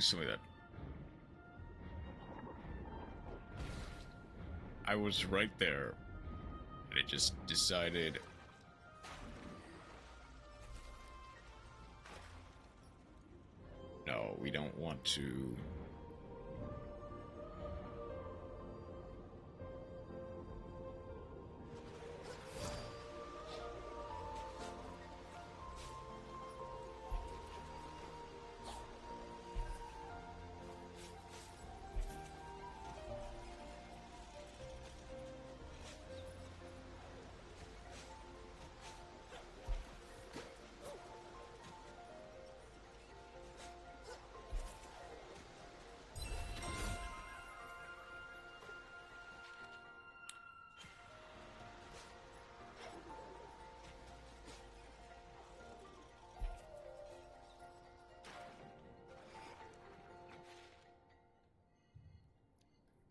Please tell me that. I was right there, and it just decided. No, we don't want to.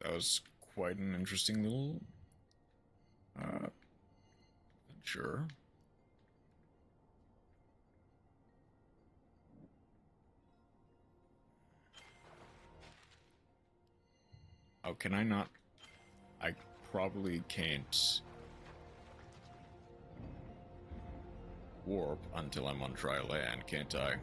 That was quite an interesting little adventure. Oh, can I not? I probably can't warp until I'm on dry land, can't I?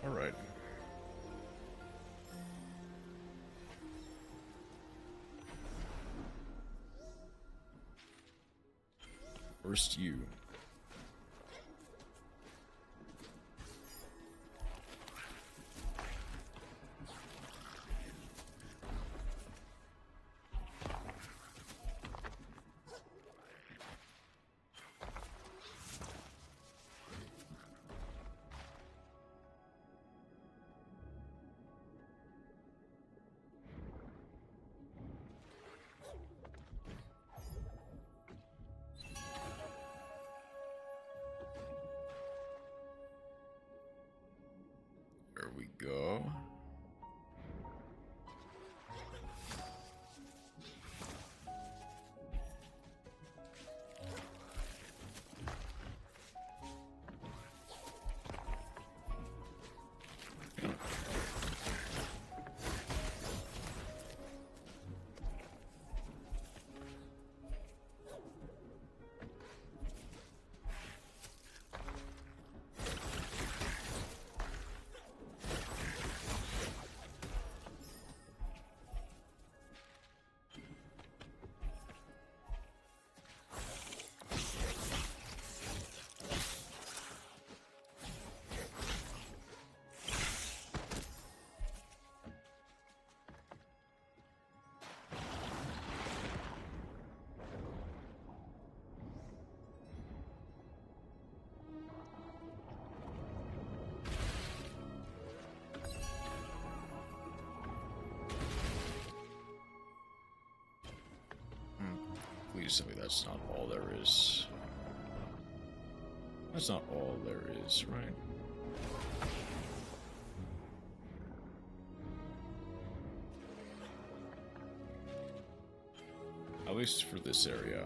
All right. First you. There we go. Please tell me that's not all there is. That's not all there is, right? At least for this area.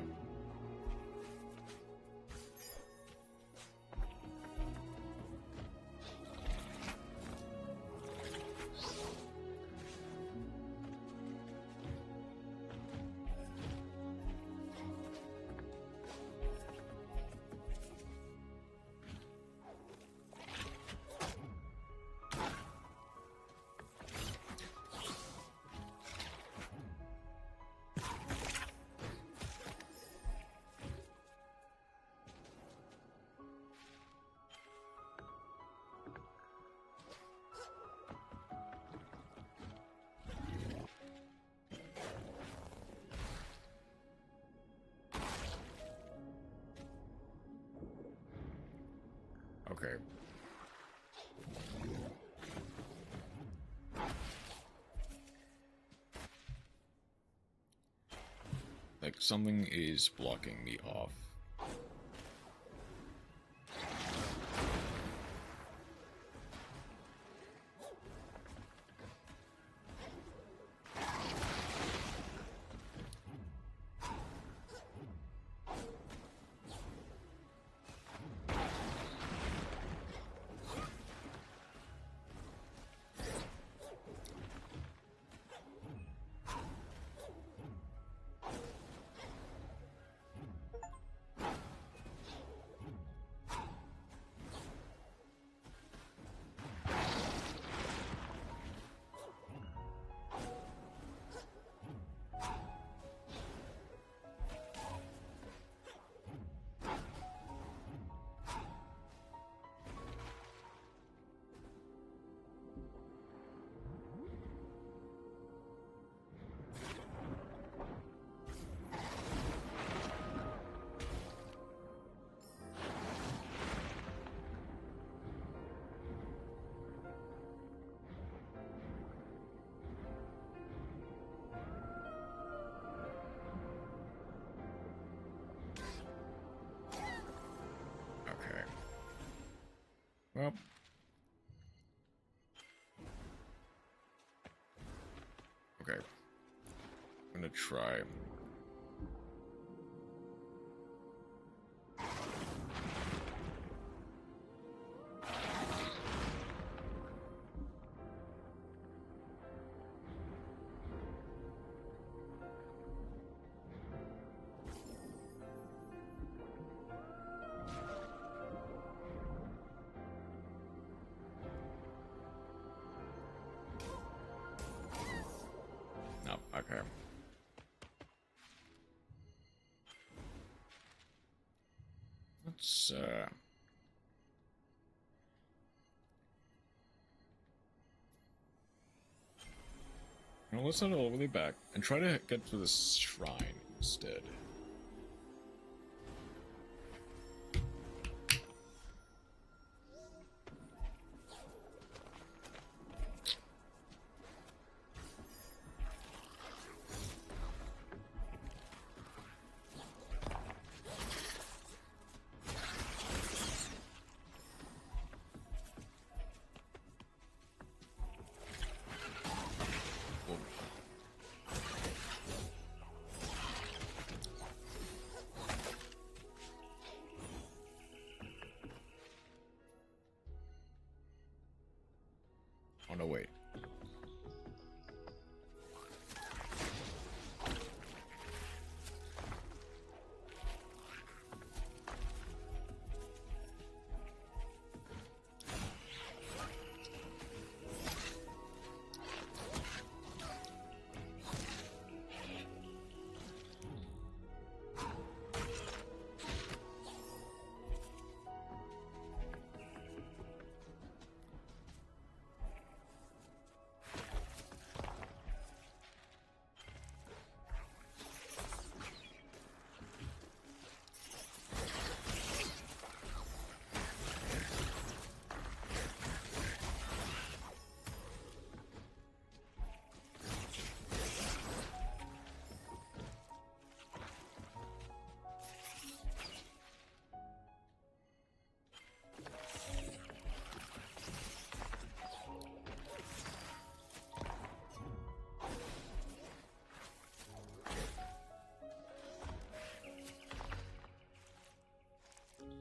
Okay. Like something is blocking me off. Well. Okay. I'm gonna try. No, okay. Let's well, let's head all the way back and try to get to this shrine instead. Oh no, wait.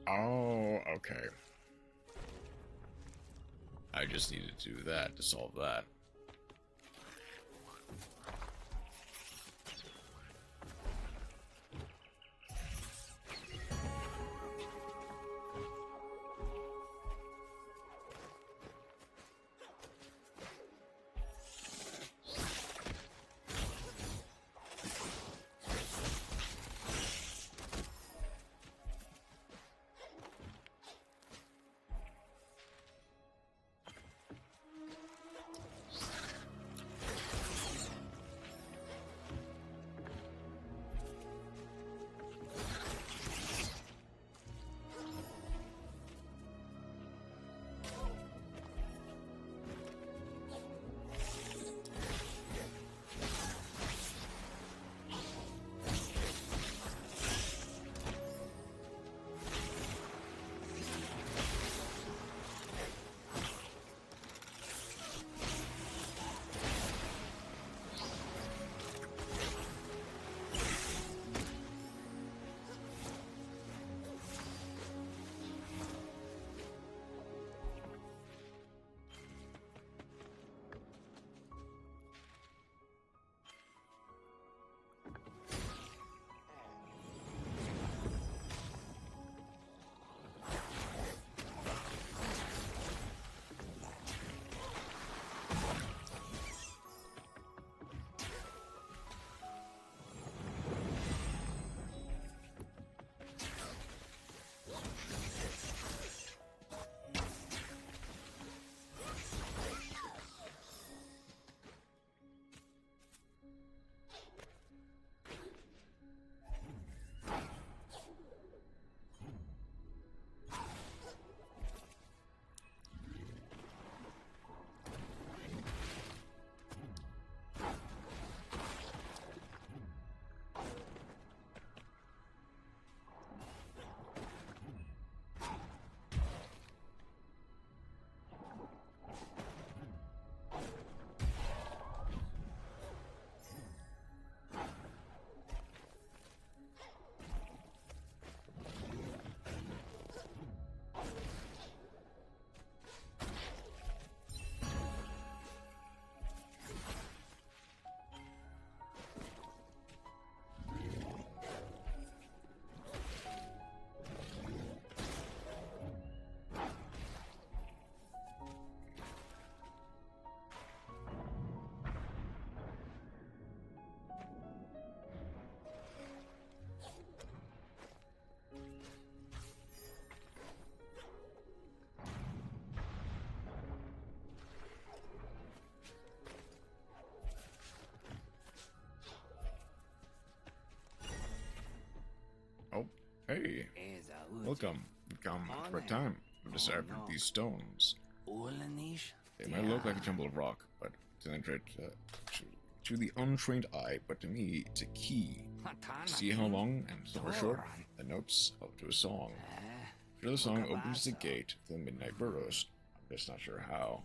Oh, okay. I just needed to do that to solve that. Hey, welcome. You've come at the right time. I've deciphered these stones. They might look like a jumble of rock, but to the untrained eye, but to me, it's a key. See how long and how short? The notes up to a song. Sure, the song opens the gate to the Midnight Burrows. I'm just not sure how.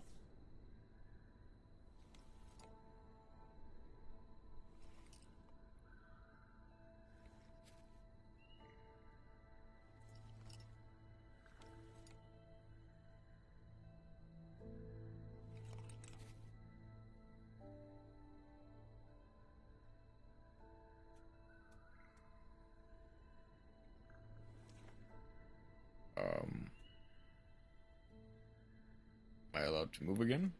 Am I allowed to move again?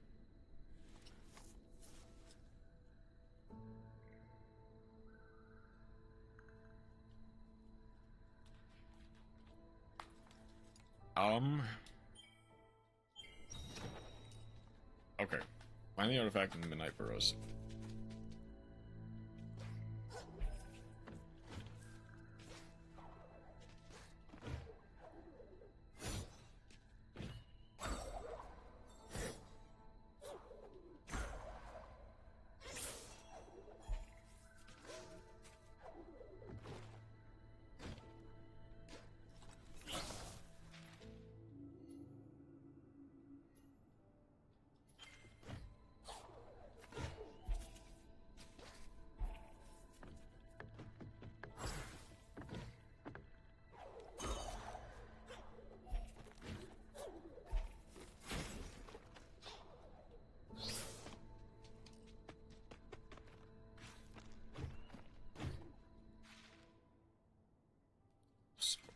Okay. Find the artifact in the Midnight Burrows.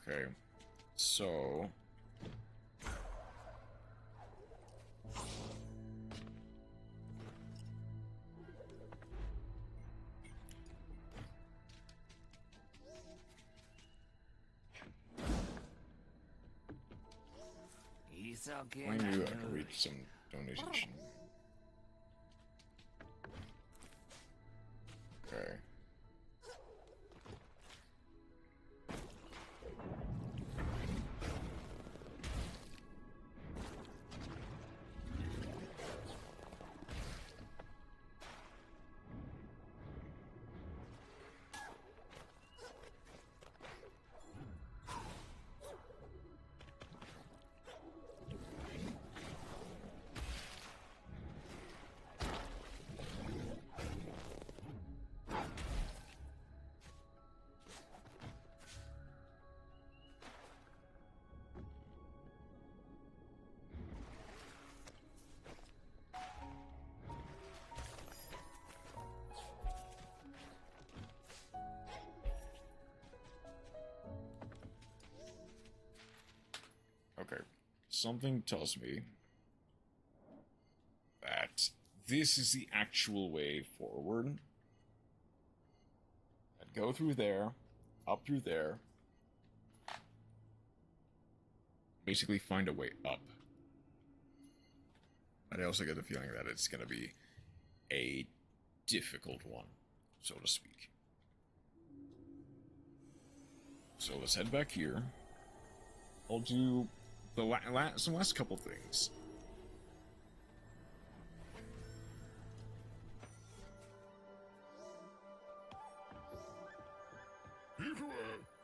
Okay, so... I knew I could reach some donation. Okay. Okay, something tells me that this is the actual way forward. I'd go through there, up through there, basically find a way up. But I also get the feeling that it's going to be a difficult one, so to speak. So let's head back here. I'll do the some last couple things.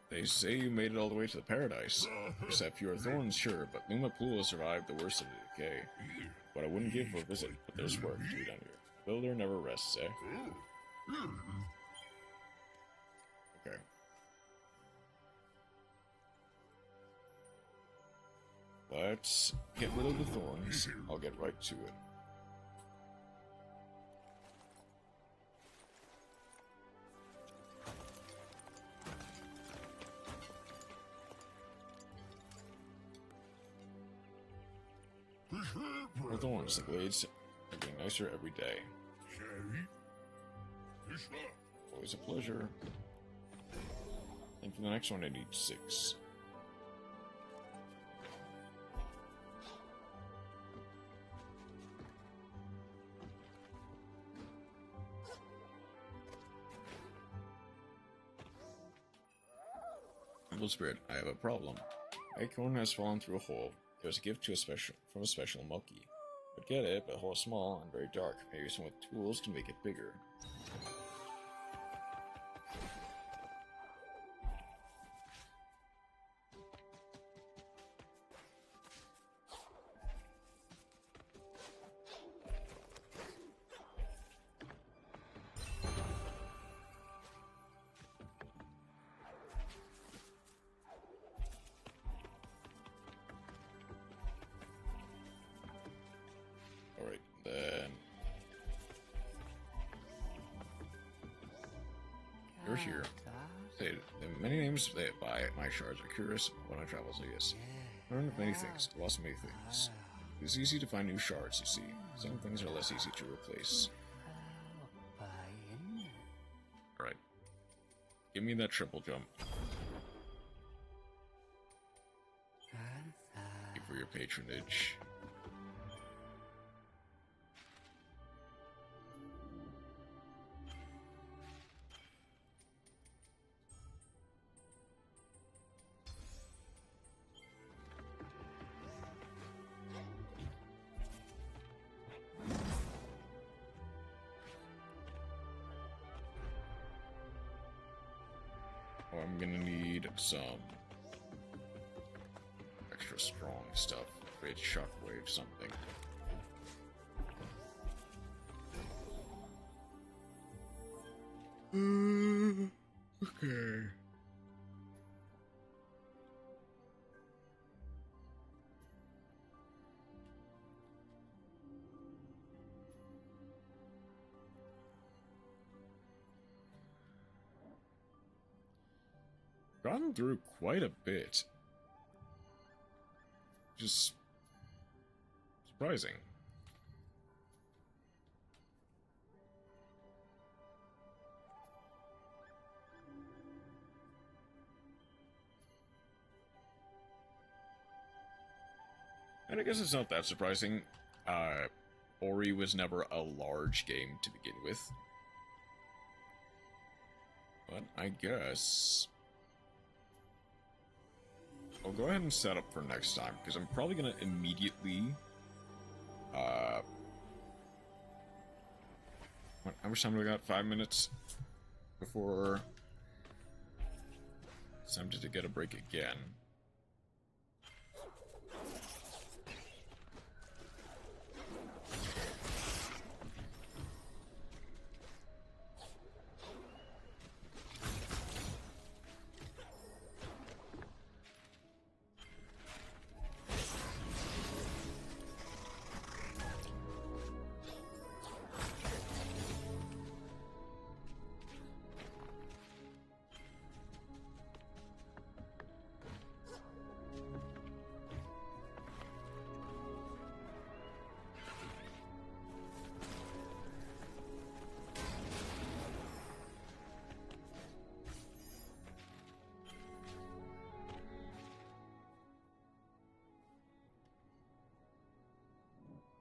They say you made it all the way to the paradise. Except fewer thorns, sure, but Luma Pool survived the worst of the decay. What I wouldn't give for a visit, but there's work to do down here. Builder never rests, eh? Okay. Let's get rid of the thorns. I'll get right to it. More thorns, the blades are getting nicer every day. Always a pleasure. And for the next one I need 6. Evil spirit, I have a problem. My acorn has fallen through a hole. It was a gift to from a special monkey. But get it, but the hole is small and very dark. Maybe someone with tools can make it bigger. Alright, then... You're here. Say, the many names they by my shards are curious when I travel, so yes. I learned many things, lost many things. It's easy to find new shards, you see. Some things are less easy to replace. Alright. Give me that triple jump. Thank you for your patronage. Oh, I'm gonna need some extra strong stuff. Great shockwave, something. Okay. Gone through quite a bit. Just surprising. And I guess it's not that surprising. Ori was never a large game to begin with. But I guess I'll go ahead and set up for next time, because I'm probably going to immediately... how much time do we got? 5 minutes before it's time to get a break again.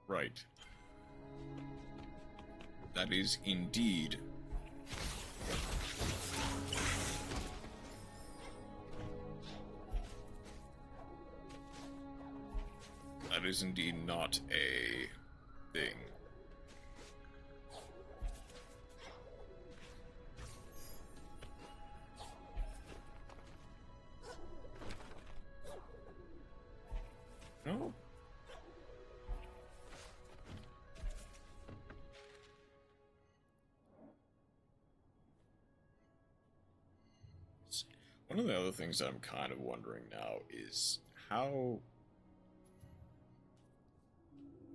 Right. That is indeed not a thing. No? One of the other things I'm kind of wondering now is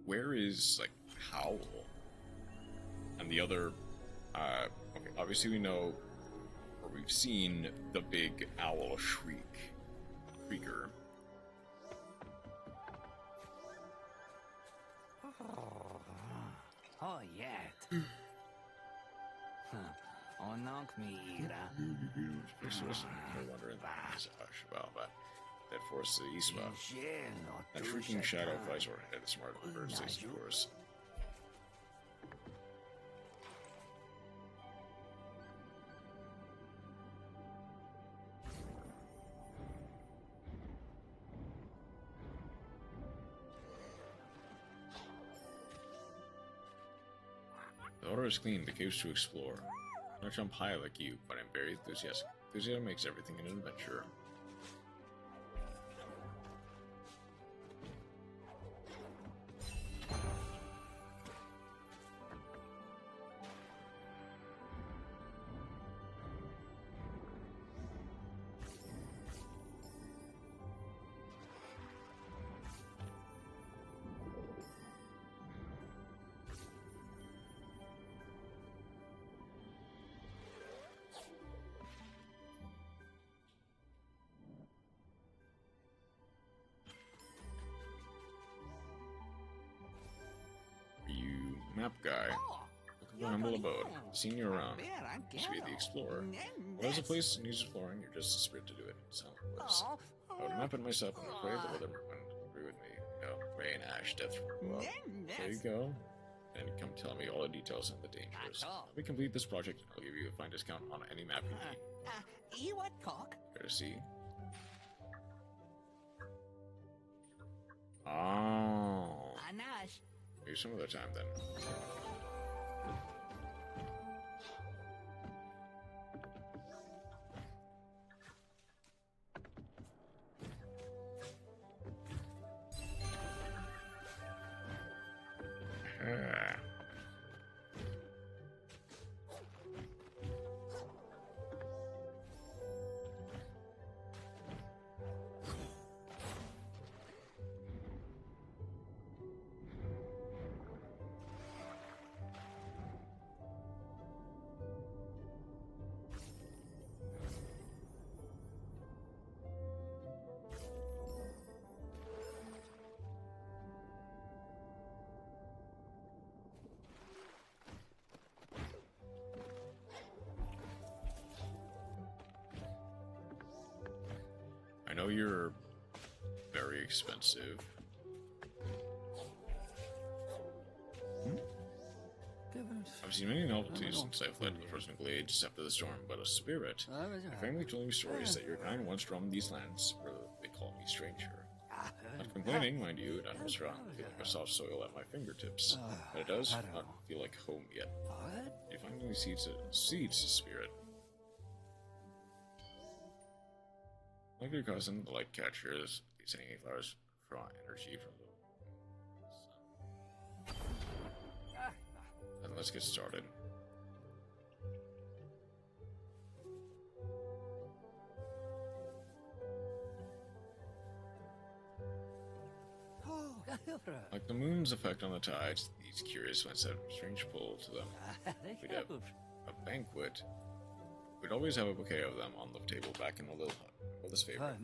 where is, like, Howl? And the other, okay, obviously we know, or we've seen the big owl Shrieker. Oh, yeah. Onak mira. No wonder in that force the Isma. That freaking shadow flies overhead, the smart bird stays of course. water is clean, the caves to explore. I don't jump high like you, but I'm very enthusiastic. Enthusiasm makes everything an adventure. Map guy. Look at my humble abode. Seen you around. Used to be the explorer. When there's a place needs exploring, you're just a spirit to do it. So it lives. I would map it myself, I'm afraid the weather wouldn't agree with me. You know, rain, ash, death. Well, there you go. And come tell me all the details and the dangers. Let me complete this project, and I'll give you a fine discount on any map you need. You what talk? Fair to see. Oh. Anash. Maybe some other time then. I know you're very expensive. I've seen many novelties since I fled the frozen glades after the storm, but a spirit. My family told me stories that your kind once roamed these lands, where they call me stranger. Not complaining, mind you, not was wrong. I feel like a soft soil at my fingertips, but it does not feel like home yet. Do you find any seeds, spirit? Like your cousin, the light catchers, these hanging flowers draw energy from the sun. Then let's get started. Like the moon's effect on the tides, these curious ones have a strange pull to them. We'd have a banquet. We'd always have a bouquet of them on the table back in the little hut. What is favorite?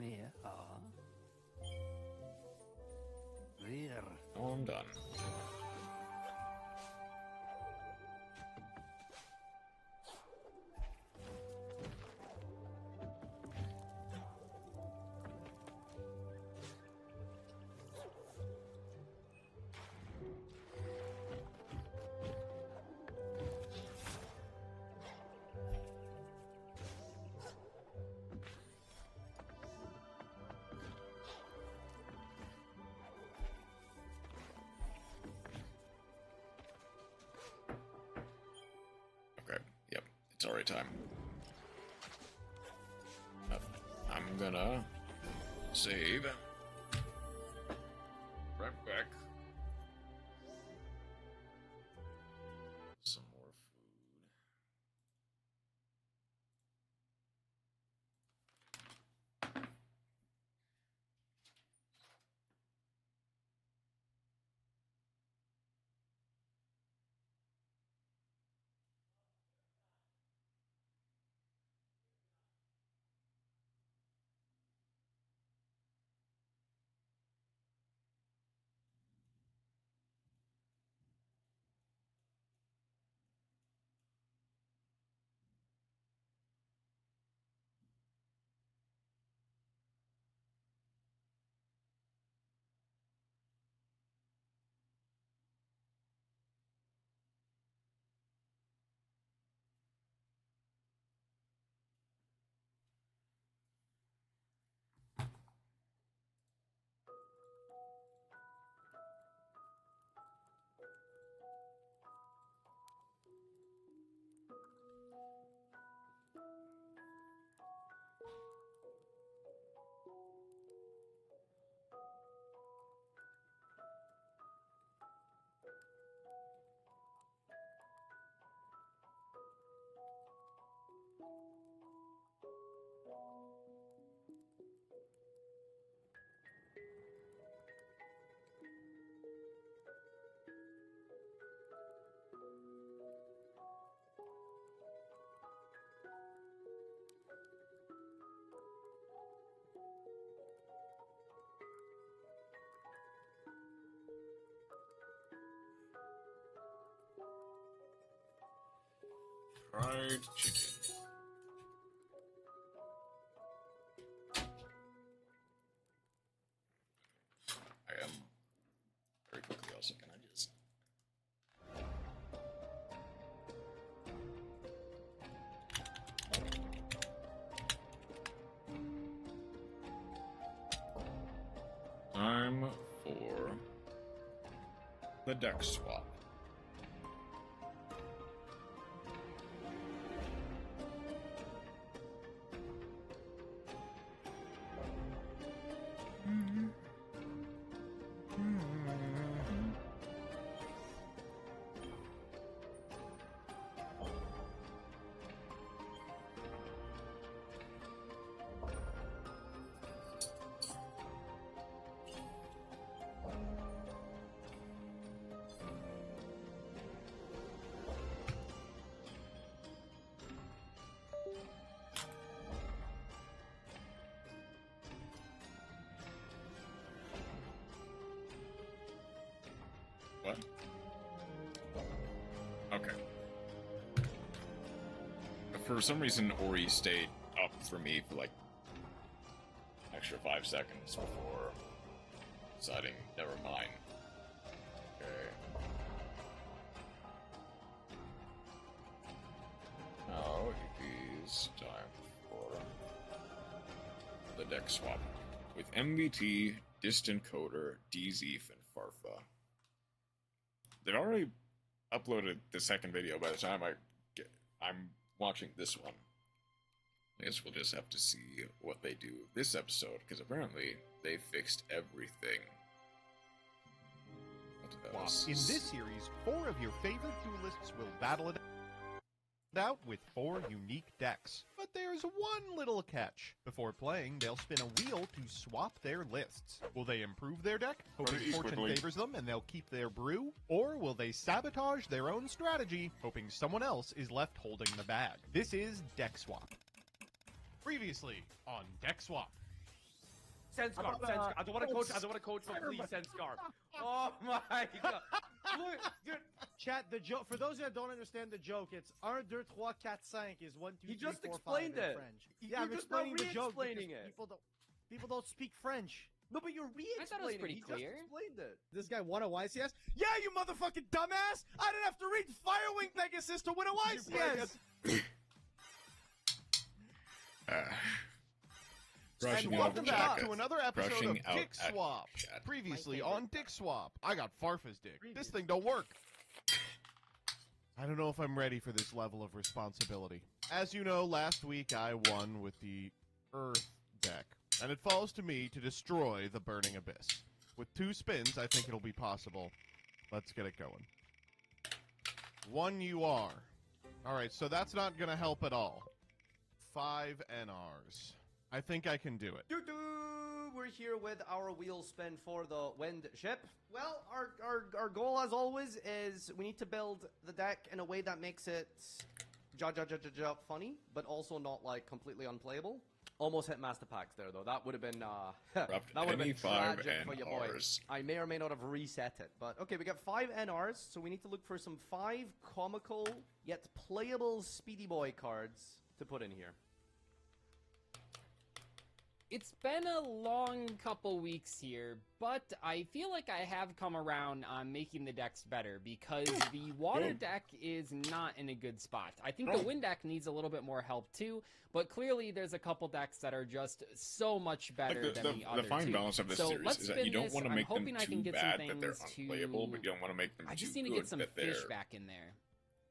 Oh, I'm done. It's already time. I'm gonna save. Right back. Some more food. Fried chicken. I am very quickly also can I just time for the deck swap. What? Okay. For some reason, Ori stayed up for me for like extra 5 seconds before deciding, never mind. Okay. Now it is time for the deck swap with MBT, Distant Coder, DZeef, and Farfa. They've already uploaded the second video by the time I'm watching this one. I guess we'll just have to see what they do this episode, because apparently they fixed everything. In this series, 4 of your favorite duelists will battle it out with 4 unique decks. But there's one little catch. Before playing, they'll spin a wheel to swap their lists. Will they improve their deck, hoping fortune favors them and they'll keep their brew? Or will they sabotage their own strategy, hoping someone else is left holding the bag? This is Deck Swap. Previously on Deck Swap. Senscar. I don't want to coach. I don't want to coach. So please, Senscar. Oh my god! Look, dude. Chat, the joke, for those that don't understand the joke, it's 1, 2, 3, 4, 5 is 1, 2, He 3, just 4, 5 explained in it. French. You're Yeah, I'm just explaining not the joke because re-explaining it. people don't speak French. No, but you're I thought it was re-explaining. pretty He clear. just explained it. This guy won a YCS? Yeah, you motherfucking dumbass! I didn't have to read Firewing Pegasus to win a YCS! And welcome back to another episode of Rushing out Dick at Swap. chat. Previously on Dick Swap. I got Farfa's dick. This thing don't work. I don't know if I'm ready for this level of responsibility. As you know, last week I won with the Earth deck, and it falls to me to destroy the Burning Abyss. With 2 spins, I think it'll be possible. Let's get it going. 1 UR. Alright, so that's not gonna help at all. 5 NRs. I think I can do it. We're here with our wheel spin for the wind ship. Well, our goal, as always, is we need to build the deck in a way that makes it funny, but also not like completely unplayable. Almost hit Master Packs there, though. That would have been that would have been tragic for your boy. I may or may not have reset it, but okay, we got 5 NRs, so we need to look for some 5 comical yet playable Speedy Boy cards to put in here. It's been a long couple weeks here, but I feel like I have come around on making the decks better because the water deck is not in a good spot. I think the wind deck needs a little bit more help too, but clearly there's a couple decks that are just so much better than the other two. The fine balance of this series is that you don't want to make them too get bad some that they're things unplayable, but you don't want to make them I too just need to good get some that fish they're back in there.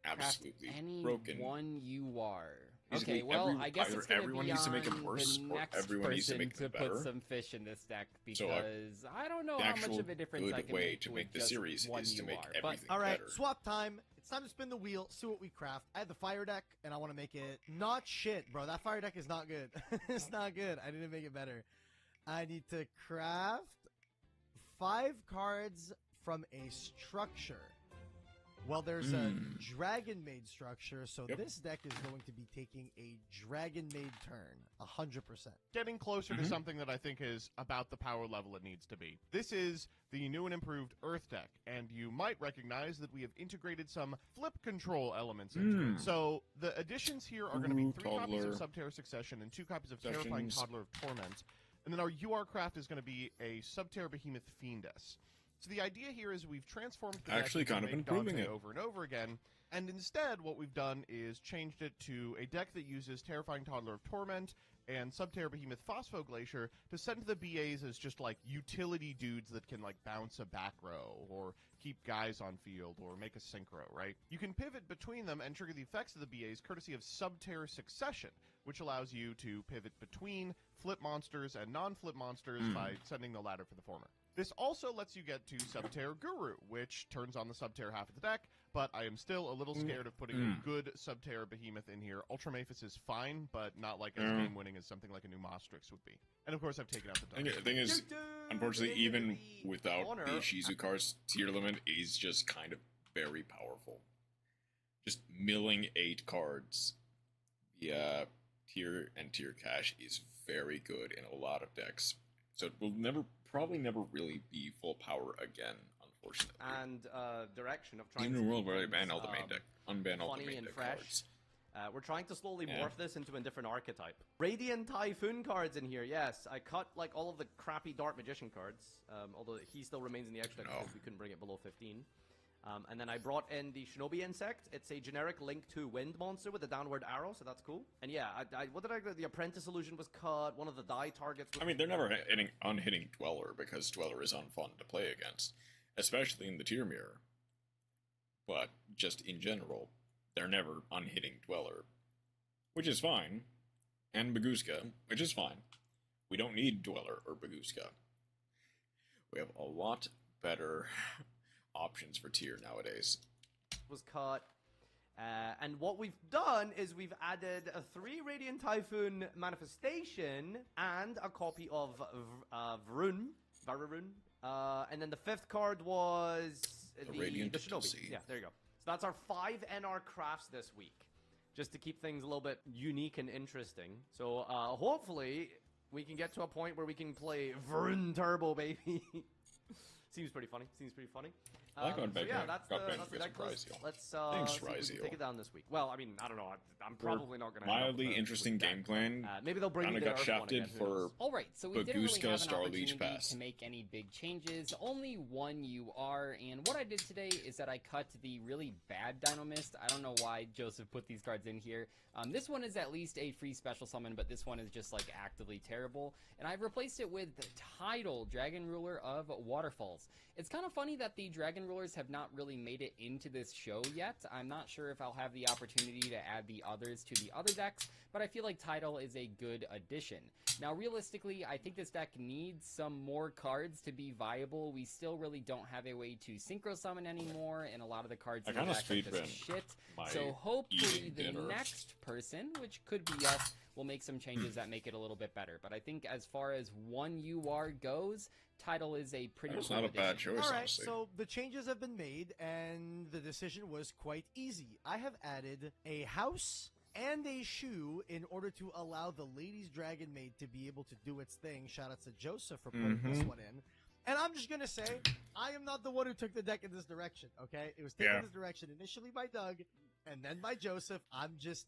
absolutely Craft any broken. one UR. Basically, Okay, well, I guess it's gonna everyone be needs to make them on worse, the or next everyone needs to person make them to better. put some fish in this deck because So, I don't know the how much actual of a difference I good can way make to with make the just series one is to make UR. everything All right, better. swap time. It's time to spin the wheel, see what we craft. I have the fire deck, and I want to make it not shit, bro. That fire deck is not good. It's not good. I need to make it better. I need to craft 5 cards from a structure. Well, there's a Dragon Maid structure, so this deck is going to be taking a Dragon Maid turn, 100%. Getting closer to something that I think is about the power level it needs to be. This is the new and improved Earth deck, and you might recognize that we have integrated some flip control elements into it. So the additions here are going to be 3 copies of Subterra Succession and 2 copies of Terrifying Toddler of Torment, and then our UR craft is going to be a Subterra Behemoth Fiendess. So the idea here is we've transformed the actually deck kind of improving Dante it over and over again, and instead what we've done is changed it to a deck that uses Terrifying Toddler of Torment and Subterra Behemoth Phospho Glacier to send the BAs as just like utility dudes that can like bounce a back row or keep guys on field or make a synchro, right? You can pivot between them and trigger the effects of the BAs courtesy of Subterra Succession, which allows you to pivot between flip monsters and non-flip monsters by sending the latter for the former. This also lets you get to Subterra Guru, which turns on the Subterra half of the deck, but I am still a little scared of putting a good Subterra Behemoth in here. Ultramaphus is fine, but not like as game-winning as something like a new Mostrix would be. And of course, I've taken out the The thing is, unfortunately, even without the Shizu cards, tier limit is just kind of very powerful. Just milling 8 cards via tier and tier cash is very good in a lot of decks. So it will probably never really be full power again, unfortunately. And direction of trying even to in a world where they ban all the main deck, unban all the funny main and deck fresh. cards. We're trying to slowly morph this into a different archetype. Radiant Typhoon cards in here, yes. I cut like all of the crappy Dark Magician cards, although he still remains in the extra deck because we couldn't bring it below 15. And then I brought in the Shinobi Insect. It's a generic Link 2 Wind monster with a downward arrow, so that's cool. And yeah, what did I do? The Apprentice Illusion was cut. One of the die targets was... I mean, they're never unhitting Dweller because Dweller is unfun to play against, especially in the tier mirror. But just in general, they're never unhitting Dweller, which is fine. And Baguska, which is fine. We don't need Dweller or Baguska. We have a lot better options for tier nowadays. Was cut. And what we've done is we've added a 3 Radiant Typhoon Manifestation and a copy of Varun. And then the 5th card was the Radiant Shinobi. Yeah, there you go. So that's our 5 NR crafts this week, just to keep things a little bit unique and interesting. So hopefully we can get to a point where we can play Varun Turbo, baby. Seems pretty funny. I like on so yeah, that's the deck list. Let's Thanks, see if we can Rizio. take it down this week. Well, I mean, I don't know. I'm probably not going to. Mildly interesting game plan. Maybe they'll bring Kinda me got the Earth shafted one again, for All right, so we didn't really Baguska have an Star opportunity Leech Pass. to make any big changes. Only one UR, and what I did today is that I cut the really bad Dino Mist. I don't know why Joseph put these cards in here. This one is at least a free special summon, but this one is just like actively terrible. And I've replaced it with the Tidal, Dragon Ruler of Waterfalls. It's kind of funny that the Dragon Rulers have not really made it into this show yet. I'm not sure if I'll have the opportunity to add the others to the other decks, but I feel like Tidal is a good addition. Now, realistically, I think this deck needs some more cards to be viable. We still really don't have a way to synchro summon anymore, and a lot of the cards in the deck are just shit. So hopefully the next person, which could be us, will make some changes that make it a little bit better. But I think as far as one UR goes, Tidal is a pretty It's cool not a addition. bad choice, All right, honestly. so the changes have been made, and the decision was quite easy. I have added a house and a shoe in order to allow the Ladies Dragon Maid to be able to do its thing. Shout out to Joseph for putting this one in. And I'm just going to say, I am not the one who took the deck in this direction, okay? It was taken in this direction initially by Doug, and then by Joseph. I'm just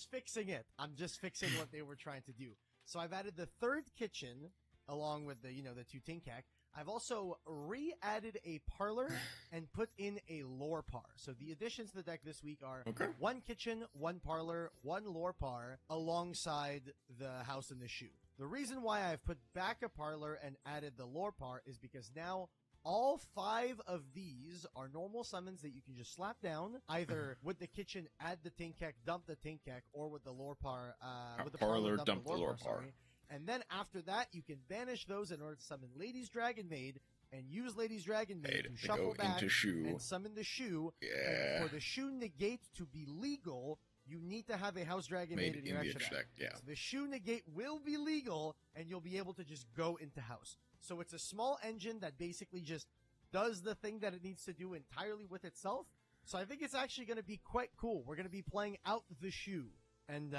fixing it. I'm just fixing what they were trying to do. So I've added the 3rd kitchen along with the, the 2 Tinkak. I've also re-added a parlor and put in a lore par. So the additions to the deck this week are 1 kitchen, 1 parlor, 1 lore par alongside the house and the shoe. The reason why I've put back a parlor and added the lore par is because now all 5 of these are normal summons that you can just slap down, either with the kitchen, add the Tinkak, dump the Tinkak, or with the lore par, with the parlor, dump the lore par. Sorry. And then after that, you can banish those in order to summon Ladies Dragon Maid and use Ladies Dragon Maid to shuffle back and summon the shoe. And for the shoe negate to be legal, you need to have a House Dragon Maid in your extra deck. So the shoe negate will be legal, and you'll be able to just go into house. So it's a small engine that basically just does the thing that it needs to do entirely with itself, So I think it's actually going to be quite cool. We're going to be playing out the shoe. And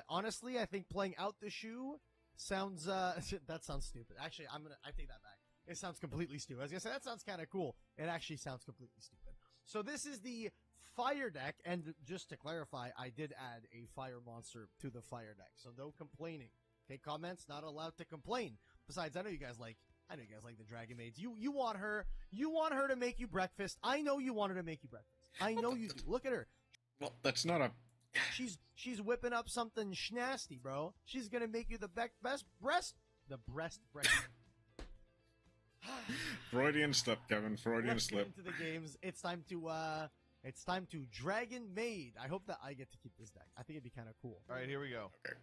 honestly, I think playing out the shoe sounds that sounds stupid. Actually, I take that back. It sounds completely stupid. I was gonna say that sounds kind of cool. It actually sounds completely stupid. So this is the fire deck, and just to clarify, I did add a fire monster to the fire deck, so no complaining. Okay, comments not allowed to complain. Besides, I know you guys like the Dragon Maids. You want her to make you breakfast. I know you want her to make you breakfast. I know you do. Look at her. Well, that's not a. She's whipping up something schnasty, bro. She's gonna make you the best breast. Freudian slip, Kevin. Freudian slip. Into the games. It's time to Dragon Made. I hope that I get to keep this deck. I think it'd be kind of cool. All right, here we go. Okay.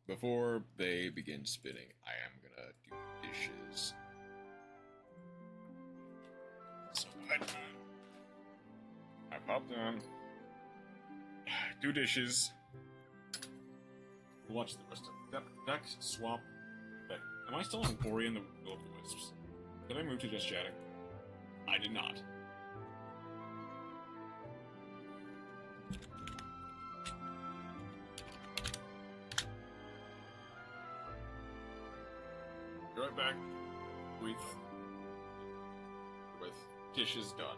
Before they begin spinning, I am gonna do dishes. So I popped on. Do dishes. Watch the rest of deck swap. Am I still on Ori and the Will of the Wisps? Did I move to just chatting? I did not. Be right back with dishes done.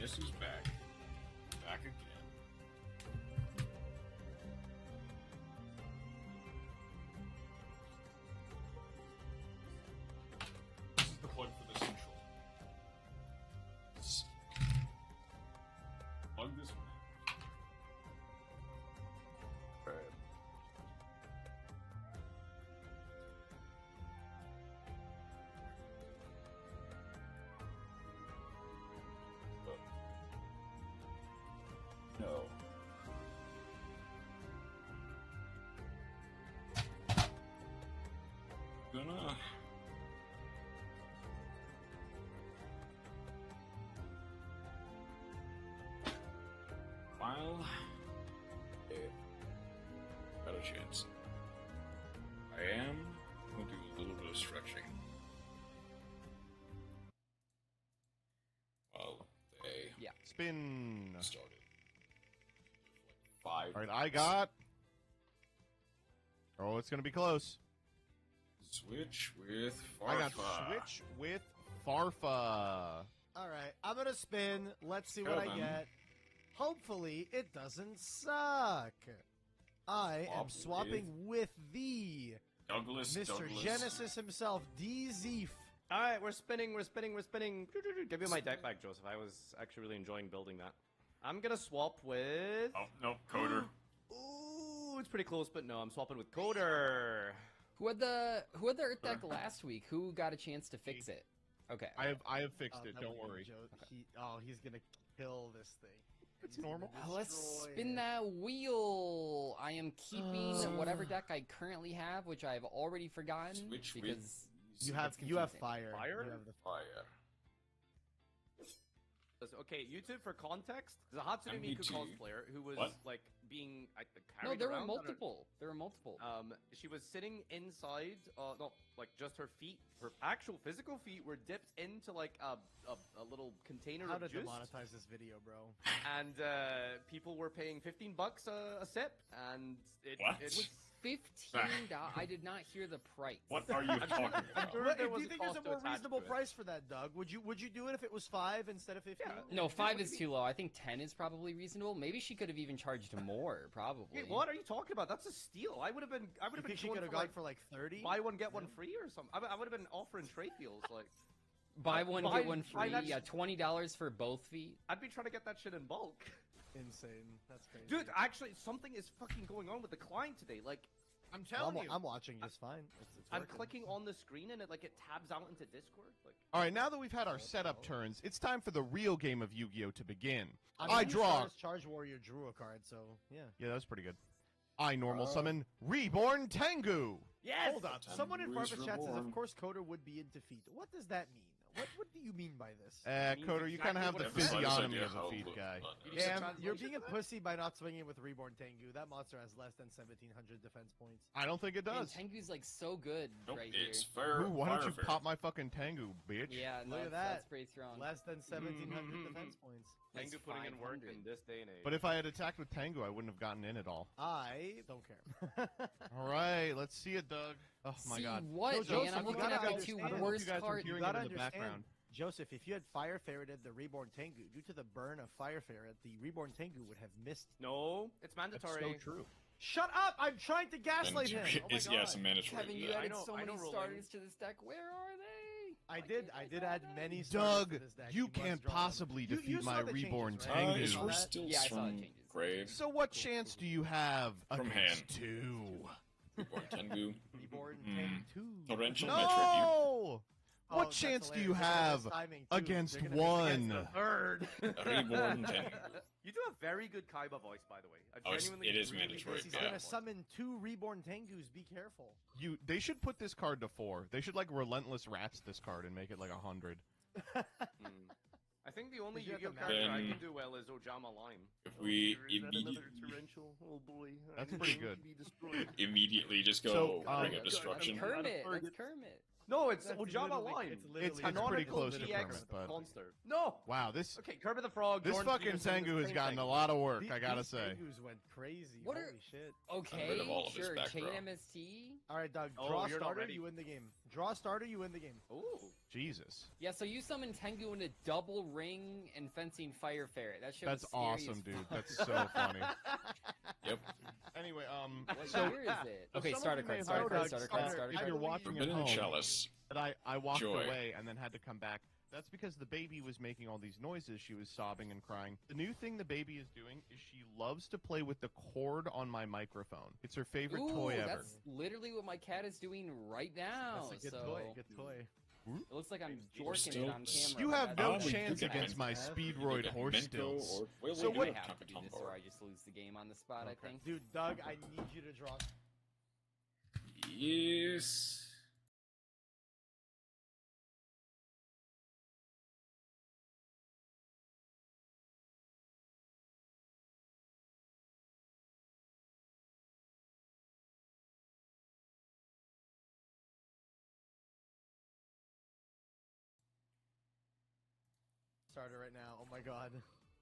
Guess who's back? Back again. This is the plug for the central. Plug this one in. Right. No. Gonna. While. Got a chance. I am going to do a little bit of stretching. While they Spin. started. 5. All right, I got. Oh, it's gonna be close. Switch with Farfa. I got switch with Farfa. All right, I'm gonna spin. Let's see what I Kevin. get. Hopefully, it doesn't suck. I am swapping with the Douglas. Mr. Genysys himself, DZ. All right, we're spinning. Give me my deck back, Joseph. I was actually really enjoying building that. I'm gonna swap with. Oh no, Coder. Ooh, it's pretty close, but no, I'm swapping with Coder. Who had the Earth deck last week? Who got a chance to fix it? Okay. I have fixed it. that Don't would be worry. Joe. He's gonna kill this thing. It's normal. Let's Destroy spin it. that wheel. I am keeping whatever deck I currently have, which I've already forgotten Switch with- because You have it's you have confusing. fire. Fire? You have the Fire. Okay, YouTube, for context, there's a Hatsune Miku MPT. cosplayer who was What? like being No, carried there were around on her- multiple. There were multiple. She was sitting inside, no, like just her feet, her actual physical feet were dipped into like a little container How of to juice, demonetize this video, bro? and people were paying $15 a sip, and it What? was. $15. I did not hear the price. What are you talking about? sure What, there do was you a think there's a cost to more attach reasonable to it. price for that, Doug? Would you do it if it was 5 instead of 15? Yeah. No, 5 What is do you too low. I think 10 is probably reasonable. Maybe she could have even charged more, probably. Wait, what are you talking about? That's a steal. I would have been. I would You have been. think she going could have for, gone like, for like 30? buy one get one free or something. I would have been offering trade deals like. Buy one, buy- get one buy free. that Yeah, $20 for both feet. I'd be trying to get that shit in bulk. Insane. That's crazy. Dude, actually, something is fucking going on with the client today. Like, I'm Well, telling you. I'm watching just fine. It's I'm working. clicking on the screen and it tabs out into Discord. Like, All right, now that we've had our setup turns, it's time for the real game of Yu-Gi-Oh to begin. mean, I you draw. Stardust Charge Warrior drew a card, so yeah. Yeah, that was pretty good. I normal summon Reborn Tengu. yes. Hold up. Someone in Tengu is Farfa chat says, reborn. of course, Coder would be in defeat. What does that mean? What do you mean by this? means Coder, you kind of have exactly the what it says. physiognomy Idea of a how feed it guy. looks. You need some Damn, you're translation being a for that? pussy by not swinging with Reborn Tengu. That monster has less than 1,700 defense points. I don't think it Man, does. Tengu's like so good Nope, right it's here. fair. Ooh, why don't you fire pop my fucking Tengu, bitch? Yeah, no, Look at that's that. pretty strong. Less than 1,700 defense points. That's Tengu putting in work 500. in this day and age. But if I had attacked with Tengu, I wouldn't have gotten in at all. I don't care. All right, let's see it, Doug. Oh my See god. what, No, man? Joseph, I'm you looking gotta at the understand. two I don't know if worst you guys are cards. hearing You gotta it in the understand, background. Joseph, if you had Fire Ferreted the Reborn Tengu, due to the burn of Fire Ferret, the Reborn Tengu would have missed. no, it's That's mandatory. so true. Shut up! I'm trying to gaslight him. Oh my It's, god. yeah, it's a mandatory. Kevin, you yeah. added know- so I many know rolling. starters to this deck. Where are they? I Why did. can't I I did draw add them? many. starters Doug, to this deck. you must can't draw them. possibly You defeat saw my the changes, Reborn right? Tengu. Is Saw we're that? still Yeah, I saw the from changes. grave. So what chance do you have From against hand. two? Reborn Tengu. Reborn Mm. Tengu. Torrential metric. No! Oh, What that's chance do you hilarious. They're gonna have miss timing, too. against They're gonna miss one? against the third. Reborn Tengu. You do a very good Kaiba voice, by the way. I Oh, it's- genuinely it is really mandatory, dig He's that yeah. gonna voice. summon 2 Reborn Tengus. Be careful. They should put this card to 4. They should like relentless rats this card and make it like 100. I think the only Did you have Yu-Gi-Oh the character I Then- can do well is Ojama Lime. If we Is that another immediately, torrential? Oh boy. That's pretty good. Be destroyed. immediately just So, go bring up That's destruction. Kermit. Not a That's Kermit. No, it's That's Ojama literally- line. it's literally It's pretty close to GX Kermit, but- monster. No. Wow, this Okay, Kermit the Frog. this Jordan fucking Peterson, Tengu the has same gotten thing. a lot of work. The- I gotta these say. Tengus went crazy. What are- Holy shit. Okay, rid of all of his sure. back Chain row. MST. All right, Doug. Oh, Draw you're not starter, ready. you win the game. Draw starter, you win the game. Ooh. Jesus, Yeah, so you summon Tengu into double ring and fencing fire ferret. That shit that's was scary awesome, as dude. fuck. That's so funny. Yep. Anyway, What so year is it? so Okay, some of starter you may card, have starter heard card, of starter card, Scarlet. starter If card. you're watching at Forbidden home, Chalice. that I walked Joy. away and then had to come back. That's because the baby was making all these noises. She was sobbing and crying. The new thing the baby is doing is she loves to play with the cord on my microphone. It's her favorite Ooh, toy ever. that's literally what my cat is doing right now. That's a good so toy. Good toy. it looks like I'm We're jorking still- it on camera. You but have that's no we do chance get against my Minko. Speedroid horse stills. So what- I have to do this, or I just lose the game on the spot. I think. Dude, Doug, I need you to draw. Yes. Starter right now. Oh my god.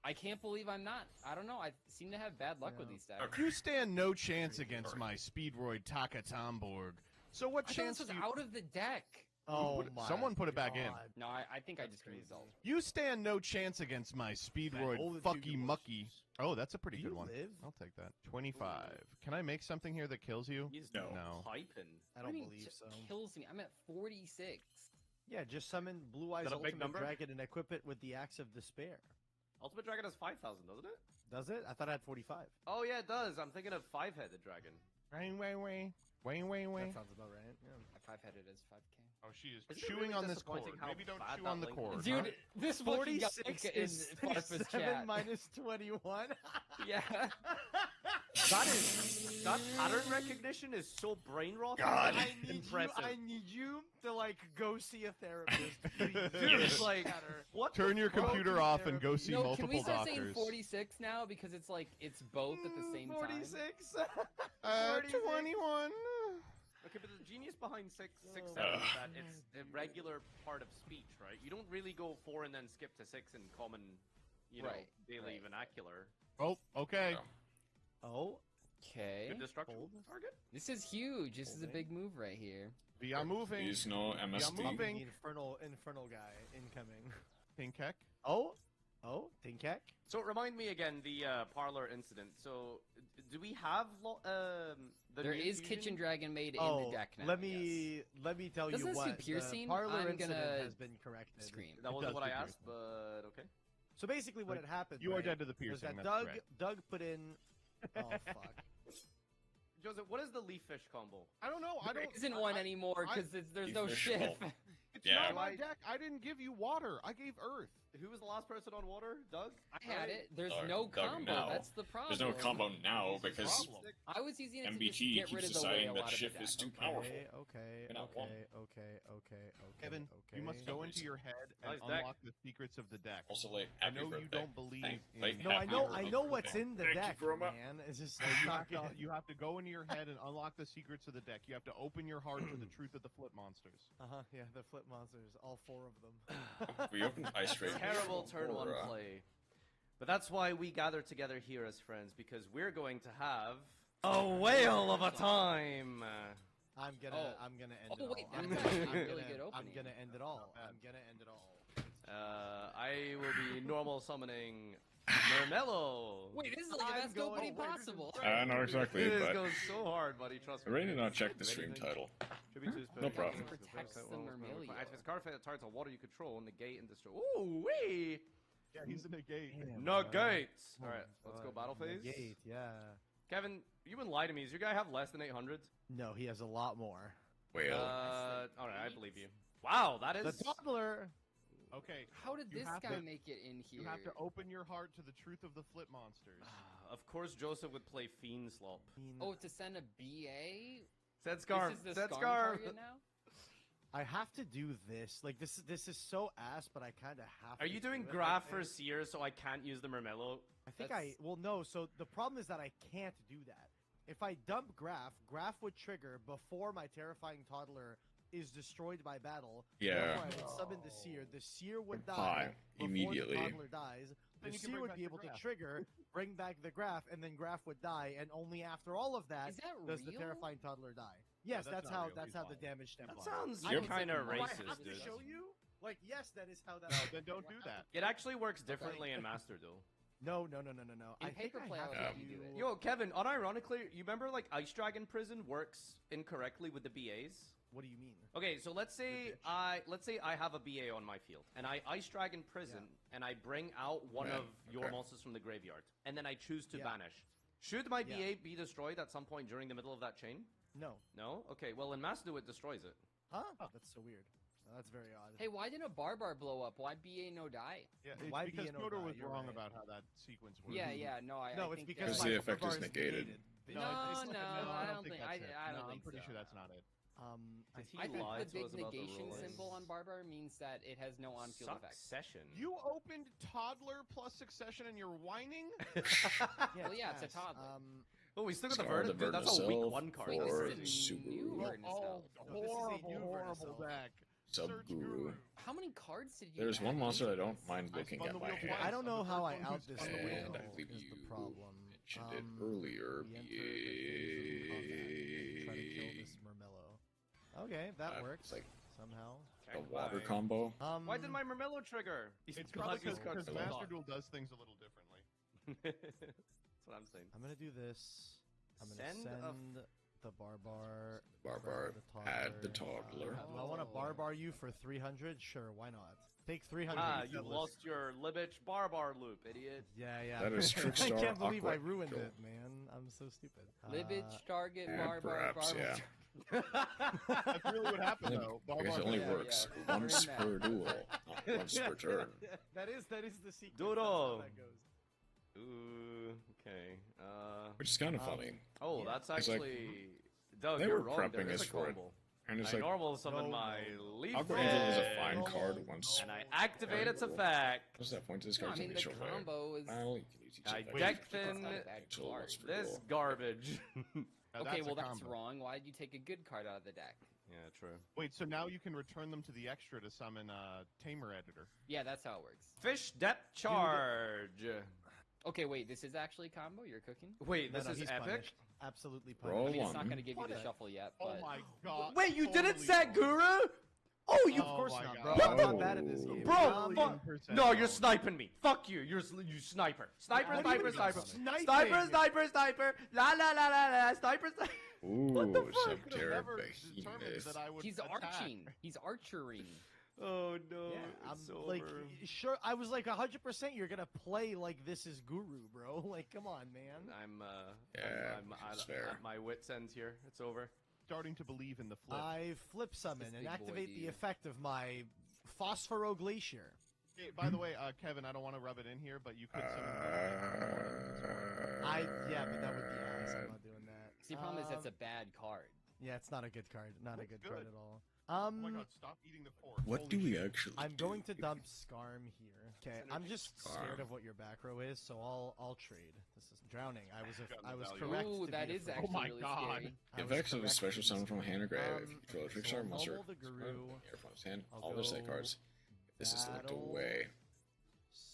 I can't believe I'm not. I don't know. I seem to have bad luck with Yeah. these decks. You stand no chance against my Speedroid Takatomborg. So what I thought chance this do was you... out of the deck. Oh put- my someone put it back in. God. No, I think I That's just crazy. resolved. You stand no chance against my Speedroid All the Fucky Yugiohs. Mucky. Oh, that's a pretty Do good you one. live? I'll take that. 25. Can I make something here that kills you? He's No. No. piping. I What don't do you mean believe t- so. Kills me. I'm at 46. Yeah, just summon Blue Eyes that a big Ultimate number? Dragon and equip it with the Axe of Despair. Ultimate Dragon has 5,000, doesn't it? Does it? I thought I had 45. Oh yeah, it does. I'm thinking of five-headed dragon. Wang, wang, wang. Wang, wang, wang. That sounds about right. Yeah. A 5-headed is 5k. Oh, she is Isn't it chewing really on this cord. disappointing how Maybe don't bad chew that on the link cord. is? Dude, huh? this fucking guy 46 in is Farfus 37 chat. minus 21. Yeah. That pattern recognition is so brain rot. God. Impressive. I need you to like go see a therapist. Dude, it's like, what? Turn the your fuck? computer off and go see No, can multiple we start saying doctors. 46 now because it's like it's both at the same time. 46. 21. Okay, but the genius behind 6, Oh, 7 is Ugh. that it's a regular part of speech, right? You don't really go 4 and then skip to 6 in common, Right, daily right. vernacular. Oh, okay. Oh, Okay. Good destruction Hold. target. This is huge. This is a Holding. big move right here. We are moving. Please no Yeah, MST. moving. the infernal guy incoming. Pinkek. Oh, Tinkek. So remind me again the parlor incident. So do we have the There new is fusion? Kitchen Dragon Made in Oh, the deck now. let yes. me tell Doesn't you this do what. piercing? The parlor I'm incident gonna has been corrected. Scream. That It wasn't does what I do asked, but okay. So basically, what Like, had happened. You are right, dead to the was piercing. that That's correct. Doug put in. Oh fuck. Joseph, what is the leaf fish combo? I don't know. I There don't. isn't one anymore I- because there's You no fish shift. bowl. It's Yeah. not my Like- deck. I didn't give you water. I gave Earth. Who was the last person on water? Doug? I had it. There's Doug- no Doug combo. now. That's the problem. There's no combo now because Problem. I was using it to just MBT get rid keeps of the deciding whale that out of the shift deck. is too powerful. Okay. You're not one. Kevin, Okay. you must go into your head and Nice deck. unlock the secrets of the deck. Also, like, I happy know you birthday. don't believe Thank- in. thank No, I happy know. birthday. I know what's in the Thank you, deck, Chroma. man. It's just You not have, to, good. you have to go into your head and unlock the secrets of the deck. You have to open your heart to the truth of the flip monsters. Yeah, the flip monsters, all 4 of them. We opened Ice Raid. Terrible turn one for, play. But that's why we gather together here as friends, because we're going to have a whale of a time. I'm gonna end Oh, it wait, all. that's actually a really gonna- good I'm opening. gonna end it all. I'm gonna end it all. I will be normal summoning Mermello. Wait, this is like the I'm best going- opening oh, wait, possible. I know exactly, This but goes so hard, buddy. Trust I me. really did not check the Ready, stream thing? title. Tribute to his No player. problem. Protects the Mermelio. Activates card effect that targets a water you control, negate and destroy. Ooh wee! Yeah, he's in a gate. Negates! Alright, let's go battle phase. Gate, yeah. Kevin, you wouldn't lie to me. Does your guy have less than 800? No, he has a lot more. Whale. Alright, I believe you. Wow, that The is. toddler. Okay, How did You this have guy to- make it in here? you have to open your heart to the truth of the flip monsters. Of course, Joseph would play Fiend Slop. Oh, to send a BA? Set Scarf. This is the Set Scarf Scarf. target now? I have to do this. Like this is so ass, but I kind of have. Are to you doing do it, Graph I for think. Seer so I can't use the Mermello? I think That's- well no. So the problem is that I can't do that. If I dump Graph would trigger before my terrifying toddler is destroyed by battle. Yeah. Therefore, I would summon the seer. The seer would die before immediately. the toddler dies. Then The you can seer bring would back be the able to graph. trigger, bring back the graph, and then graph would die. And only after all of that, Is that does the real? terrifying toddler die. Yes, that's that's not how real. that's He's how the lying. damage stems. That sounds Yep. kind of Do I racist, have to dude. show you? Like, yes, that is how that. No, then don't do that. It actually works differently in Master Duel. No. In I think paper I play, I have would to have you do it. Yo, Kevin, unironically, you remember like Ice Dragon Prison works incorrectly with the BAs? What do you mean? Okay, so let's say I have a BA on my field, and I Ice Dragon Prison, and I bring out one of your monsters from the graveyard, and then I choose to banish. Should my BA be destroyed at some point during the middle of that chain? No. No? Okay, well in Master Duel it destroys it. Huh? That's so weird. That's very odd. Hey, why didn't a Barbar blow up? Why BA no die? Yeah, it's Why because BNO Notor die? was You're wrong right. about how that sequence works. Yeah, no, I No, it's think because Because my the effect bar is negated. No, I don't think that's it. I don't No, I'm think pretty so. sure that's not it. I Did he I think lie the to big us about the negation rules? symbol on Barbar means that it has no on-field effect. Succession. You opened Toddler plus Succession and you're whining? Well, yeah, it's a fast. toddler. Oh, we still got the Scarlet verdict, dude. That's a Vertical week 1 card. Wait, this for is a new Subaru. Vertical. Oh, No, this is a horrible, new horrible Vertical. deck. Sub Search Guru. How many cards did you There's add one monster I into don't this? mind I looking spun at the my wheel hand. twice. I don't know I'm the how first I one out who's this spun the wheel. wheel. And I believe Is you the problem. mentioned it We earlier. enter the phase of combat. Try to kill this Murmello. Okay, that works. It's like somehow. a water combo. Why did my Murmello trigger? It's probably because cards Master don't. Duel does things a little differently. That's what I'm saying. I'm gonna do this. I'm gonna Send send, a the Barbar. Barbar, the add the toddler. Do I want to Barbar you for 300? Sure, why not? Take 300. You lost your Libich Barbar loop, idiot. Yeah. That is I Trickstar can't believe I Aqua ruined Kill. it, man. I'm so stupid. Livage, target, Yeah, Barbar, perhaps, Barbar. yeah. That's really what happened, though. I guess Barbar- it only Yeah, works yeah. once Very per mad. duel, not once per turn. That is the secret. Doodle. That's how that goes. Ooh, okay. Which is kind of funny. Oh, Yeah. that's It's like, actually... Doug, they you're were wrong. prepping There is us a for it. combo. And it's I like, normal summon No, my no. Leaf Aqua Angel is a Red, fine No. card once. and I activate its Cool. effect. What's that point to this No, I card's mean, the initial value? combo is... Well, you can use each I effect. deck It's thin not a bad Until card. once per this duel. garbage. Now, Okay, well, a that's combo. wrong. Why'd you take a good card out of the deck? Yeah, true. Wait, so now you can return them to the extra to summon Tamer Editor. Yeah, that's how it works. Fish depth charge. Okay, wait, this is actually a combo you're cooking? Wait, No, this no, is he's epic? punished. Absolutely Roll I punished. mean, it's not one. going to give you What the a- shuffle yet, Oh but... my god. Wait, you didn't totally set wrong. Guru? Oh, you... Of course Oh my not, God. bro. What? I'm not bad at this game. Bro, Um, fuck. 1,000,000% No, you're wrong. sniping me. Fuck you. You're you sniper. Sniper, What do you sniper, mean sniper. sniping? Sniper, sniper, sniper. La la la la la. Sniper, sniper. Ooh, the fuck? some Could've never Behemoth. determined that I would He's attack. arching. He's archering. Oh no. Yeah, I'm it's like, over. sure. I was like 100%. You're gonna play like this is Guru, bro. Like, come on, man. Yeah, I'm it's fair. at my wits end here. It's over. Starting to believe in the flip. I flip summon This and big boy activate the dude. effect of my Phosphoro Glacier. Hey, by the way, Kevin, I don't want to rub it in here, but you could Yeah, but that would be ass. I'm not doing that. See, the problem is that's a bad card. Yeah, it's not a good card. Not a Looks good card good. at all. Oh my god, stop eating the fork. What Holy do we shit. actually I'm do? going to dump Scarm here. Okay, I'm just scared Scarm. of what your back row is, so I'll trade. This is drowning. I was Value. correct. Ooh, to that be is afraid. actually my really God. scary. I was Effects of a correct special to be summon from afraid. hand or grave. If you control a so Trickstar I'll monster, mobile the Guru. here from his hand, I'll all their set go cards. This is locked battle, away.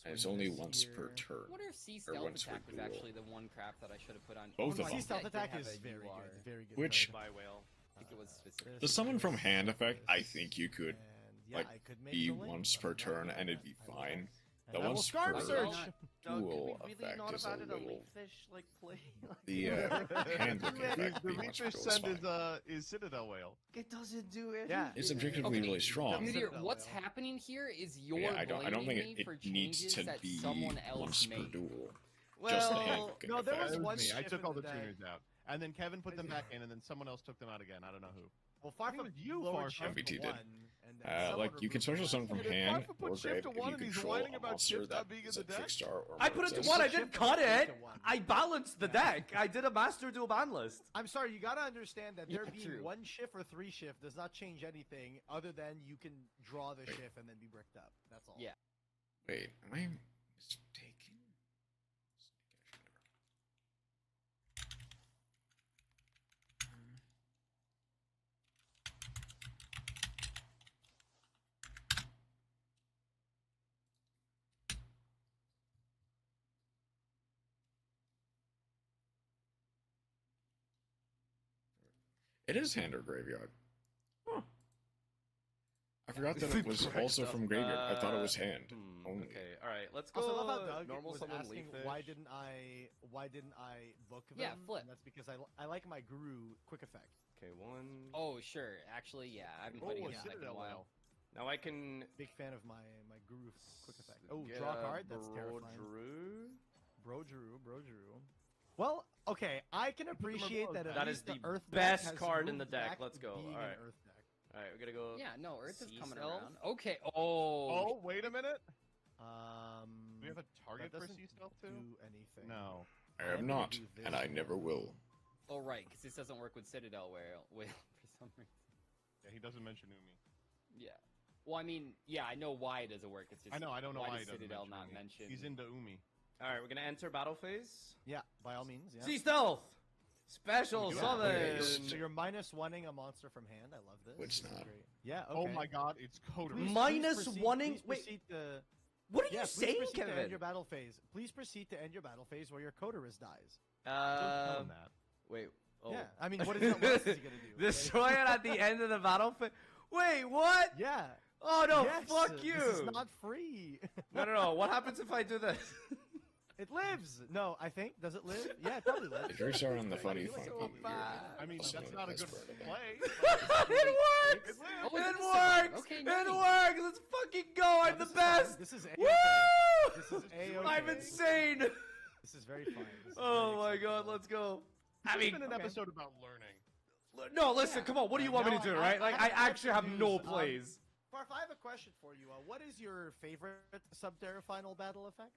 And it's swing only this once here. per turn. I wonder if C Or Stealth once per Attack was duel. actually the one crap that I should have put on. Both Oh, of no, them. C stealth I did attack have is a very UR. good. Very good. Which- card. By whale. I think it was specific. The summon from This, hand effect, I this, think you could and, yeah, like, I could make be the link, once but per I'm not turn doing and it'd that. be I will. fine. And The I will once Scarm per search. duel effect is a little. fish like play? The hand looking effect The being once per Reaper duel is send fine. is Citadel Whale. It doesn't do it. Yeah. It's objectively Okay. really strong. Meteor, Citadel what's Whale. happening here is you're Yeah, I don't blaming think me for it needs changes to that be someone else once per made. duel. Just the hand Well, looking no, there effect. was That one was me. I shift took in all the the deck. tuners out. And then Kevin put them back in, and then someone else took them out again. I don't know who. Well, Farfa it was you, lowered Farfa. shift MBT to did. one, and then someone Like, you can removed special one. summon from Dude, if hand Farfa put or shift grave to if one you and he's control whining a about monster shift that not being in is the a deck? Trickstar or I put it to Murderous. one. I Shift didn't to cut one, shift it. to one. I balanced the deck. I did a master duel ban list. I'm sorry, you gotta understand that there Yeah, being true. one shift or three shift does not change anything other than you can draw the shift and then be bricked up. That's all. Yeah. Wait, am I mistaken? It is hand or graveyard. Huh. I forgot that it was also from graveyard. I thought it was hand. Only. Okay, all right. Let's go. Also, I love how Doug normal was summon asking Leaf why didn't I book them? Yeah, flip. And that's because I like my Guru quick effect. Okay, one. Oh, sure. Actually, yeah, I've been playing it in a while. Now I can Big fan of my Guru quick effect. Oh, get draw a a card. That's terrifying. Drew. Bro Drew. Well, okay, I can appreciate that. At That least is the Earth best deck has card in the moved deck. back Let's to go. being All right. an Earth deck. All right, we gotta go. Yeah, no, Earth is coming Sea Stealth? around. Okay. Oh. Oh, wait a minute. Do we have a that target for doesn't Sea Stealth too? do anything. No. I have not, and I never will. Oh, right, because this doesn't work with Citadel where for some reason. Yeah, he doesn't mention Umi. Yeah. Well, I mean, yeah, I know why it doesn't work. It's just I don't know why does he doesn't Citadel mention not Umi. mention. He's into Umi. All right, we're gonna enter battle phase. Yeah, by all means. Yeah. Sea Stealth! Special We do summon! have So you're -1ing a monster from hand. I love this. Which This is not. great. Yeah. Okay. Oh my God, it's Coder. Minus oneing- Please wait. proceed to. What are Yeah, you please saying, proceed to end Kevin? your battle phase. Please proceed to end your battle phase where your Coderus dies. Don't tell him that. Wait. Oh. Yeah, I mean, what is he gonna do? Destroy it at the end of the battle phase. Wait, what? Yeah. Oh no! Yes, Fuck you! This is not free. No. What happens if I do this? It lives. No, I think. Does it live? Yeah, it probably The lives. drinks are on the funny So fun. bad. I mean, Also, that's not a good that's better. play. It works! Oh, It it works! Okay, It nice. works! Let's fucking go! I'm the This is fine. best! This is Woo! A-okay. This is A-okay. I'm insane! This is very fun. This is Oh very my god, acceptable. let's go. I I mean, mean, been an okay. episode about learning. no, listen, come on. What do you want me to do, right? Like, I actually have no News, plays. Farf, I have a question for you. What is your favorite Subterra final battle effect?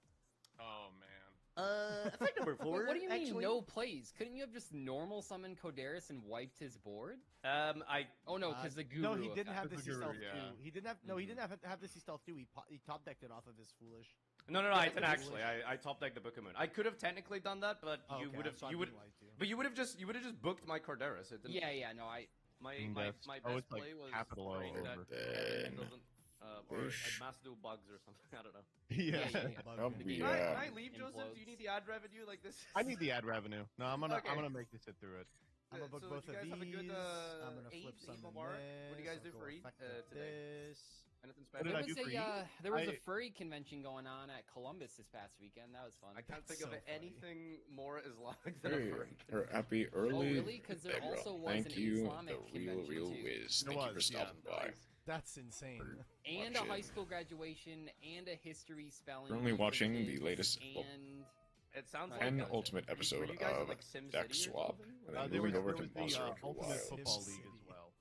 Oh man. Effect number Wait, 4. what do you actually. mean no plays? Couldn't you have just normal summoned Coderus and wiped his board? I Oh no, because the Guru. No, he didn't effect. have the The Sea Guru, Stealth yeah. 2. He didn't have. No, he didn't have the Sea Stealth 2. He top decked it off of his foolish. no, I didn't Yeah, actually. I top decked the Book of Moon. I could have technically done that, but Oh, you okay, would have, so I you would, didn't lie to you. but you would have just booked my Corderis. It didn't. Yeah, no, My Index. my Oh, best it's like play was capital O Brain over. Deck, Then- doesn't, or Whoosh. Mass do bugs or something. I don't know. Yeah. Bug Oh, me. yeah. Can I leave, Joseph? Do you Implodes. need the ad revenue like this? I need the ad revenue. No, I'm Okay. gonna make you sit through it. I'm gonna book So both you of guys these. have a good, I'm gonna eight, flip some eight of more? this. What do you guys do I'll for go eight, effect today? this. Anything What special? did I do for you? There was a I- furry convention going on at Columbus this past weekend. That was fun. I can't think So of funny. anything more Islamic than a Hey, furry. or happy Oh, early. really? Because there Bedrock. also was Thank an you, Islamic the real convention too. whiz. There Thank you for was, yeah. stopping by. That's insane. And a high Watching. school graduation, and a history spelling. Currently bee for watching the kids, latest- well, And It sounds like An a- ultimate were episode you guys in, of like, Sim Deck City or Swap, something? and then There was, moving over there to was the Monster Ultimate Wild. Football Sim League as City. well.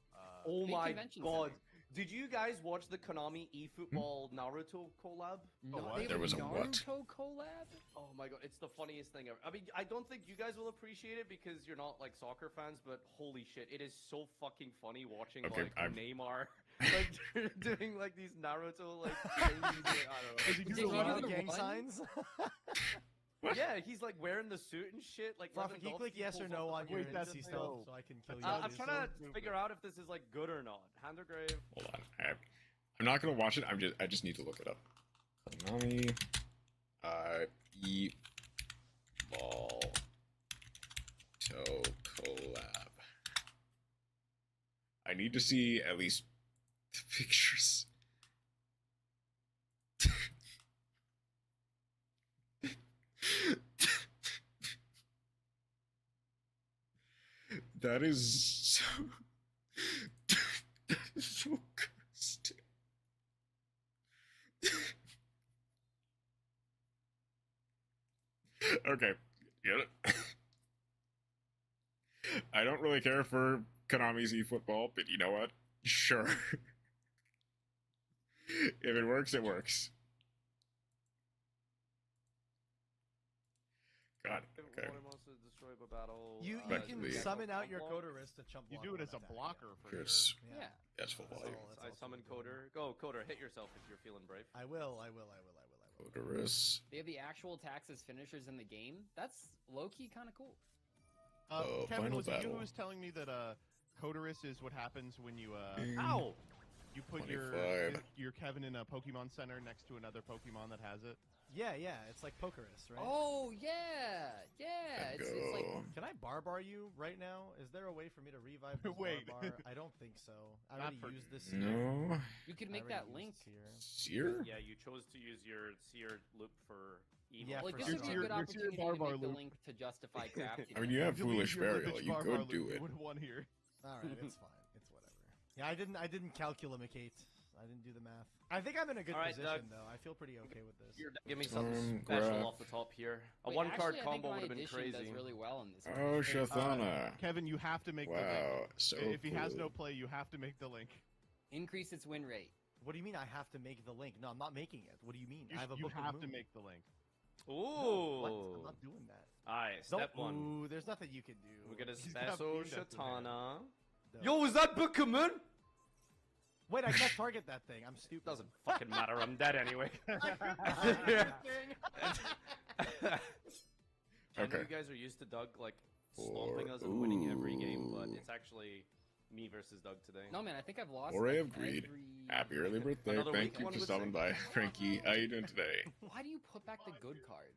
Oh Big my convention god! center. Did you guys watch the Konami eFootball Naruto collab? no, what? they have There was a what? Naruto collab. Oh my god, it's the funniest thing ever. I mean, I don't think you guys will appreciate it because you're not like soccer fans, but holy shit, it is so fucking funny watching Okay, like I'm- Neymar like doing like these Naruto like things. I don't Does he Did do he the do run? the gang run? signs? know. Yeah, he's like wearing the suit and shit. Like Farf, can you click Lewandowski yes or pulls no off on the your Wait, that's NC so- stuff so I can kill you? I'm is trying so to stupid. figure out if this is like good or not. Hand or grave? Hold on. I'm not gonna watch it. I just need to look it up. Konami, e-ball toe collab. I need to see at least the pictures. That is so. That is so cursed. Okay, get it. I don't really care for Konami's eFootball, but you know what? Sure. If it works, it works. God, okay. Water monster destroyed by battle. You Effectively. can summon out your block. Coderus to chump You block do it one as a attack, blocker for Chris. sure. Yeah. That's football. That's all- that's I all summon we're doing. Coder. Go, Coder, hit yourself if you're feeling brave. I will. Odorous. They have the actual attacks as finishers in the game. That's low key kind of cool. Kevin, Final was it you battle. who was telling me that Coderus is what happens when you Ow! you put 25. your Kevin in a Pokemon Center next to another Pokemon that has it? Yeah, it's like Pokerus, right? Oh yeah, it's like. Can I barbar you right now? Is there a way for me to revive this Wait. barbar? I don't think so. I Not already for- used this. No. You could make that link. Seer? Yeah, you chose to use your seer loop for evil. Yeah, Like for this would be a Seer- good your Seer opportunity to barbar make the loop. link to justify crafting. I mean, you have Foolish Your Burial. Lipitch You barbar could do loop it. would have won here. All right, it's fine. It's whatever. Yeah, I didn't calculamate. I didn't do the math. I think I'm in a good All right, position Doug. though. I feel pretty okay with this. Give me something Graph. special off the top here. A Wait, one-card actually, I think combo my would have been addition crazy. Does really well in this. Oh, version. Shathana. Kevin, you have to make the link. Wow, so If he has cool. no play, you have to make the link. Increase its win rate. What do you mean I have to make the link? No, I'm not making it. What do you mean? You, I have a you book have of to Moon. make the link. Ooh. What? I'm not doing that. Alright, Don't- step one. Ooh, there's nothing you can do. We get a He's got special food up to Shatana. No. Yo, is that Bookman? Wait, I can't target that thing. I'm stupid. Doesn't fucking matter. I'm dead anyway. I know Okay. you guys are used to Doug like stomping us and winning every game, but it's actually me versus Doug today. No man, I think I've lost. Foray like, of Greed. every- Happy early birthday. Another Thank weak you one for would stopping say. by. Frankie, how you doing today? Why do you put back the good cards?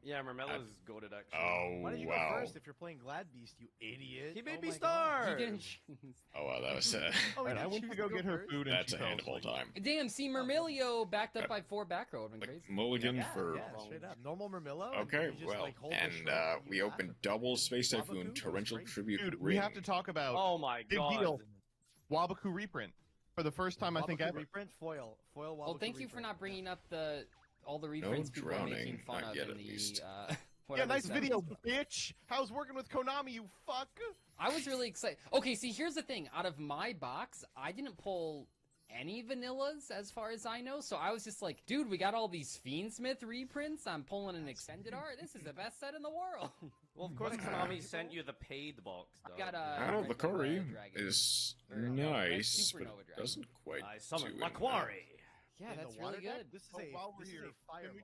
Yeah, Marmella's goated actually. Oh, Why did you wow. go first if you're playing Glad Beast, you idiot? He made Oh me my star. You didn't choose. Oh, wow, that was Oh, Right, I went to go get her food and that's she a fell handful asleep. time. Damn, see, Mermilio backed up by 4 back row would have been Like crazy. mulligan Yeah, for. yeah, straight up. Normal Mermillo. and Okay, you just, well, like, hold the and shrimp and we you laugh opened at double them. Space Wabaku Typhoon goes Torrential crazy. Tribute Dude, Ring. we have to talk about Oh my big god. deal. Wabaku reprint for the first time I think Wabaku ever. reprint foil Wabaku Well, thank you for reprint. not bringing up all the reprints people are drowning, making fun not of yet, in at the least. Yeah, whatever nice that video, was. bitch. How's working with Konami, you fuck? I was really excited. Okay, see, here's the thing. Out of my box, I didn't pull any vanillas as far as I know, so I was just like, dude, we got all these Fiendsmith reprints. I'm pulling an extended art. This is the best set in the world. Well, of course, Konami sent you the paid box. I've Doug. got Oh, Red the curry Nova Dragon. is Or, no, Red nice, but Supernova Dragon. doesn't quite I summon do it. Laquari. Yeah, In the that's water really deck, good. This is Oh, a, while we're this here, is a fire can we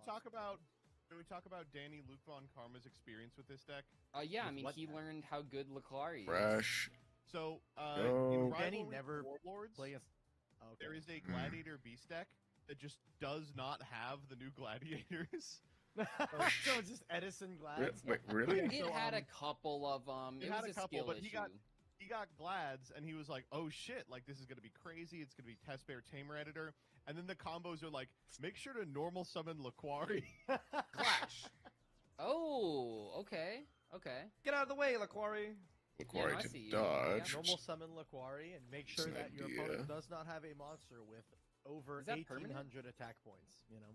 talk about Danny Luke Von Karma's experience with this deck? Yeah, I With mean, what he deck? learned how good Laklari is. Fresh. So, Go. in Danny Rivalry never Warlords, play against. Oh, okay. there is a Gladiator Beast deck that just does not have the new Gladiators. So it's just Edison Glads. Wait, really? It So, had a couple of them. it It had was a couple, skill but issue. he got Glads, and he was like, oh shit, like this is going to be crazy. It's going to be Test Bear Tamer Editor. And then the combos are like, make sure to normal summon Laquari. Clash. Oh, okay. Get out of the way, Laquari. Laquari I to see you. dodge. Normal summon Laquari and make sure That's an that your idea. opponent does not have a monster with over Is that permanent? 1,800 attack points. You know.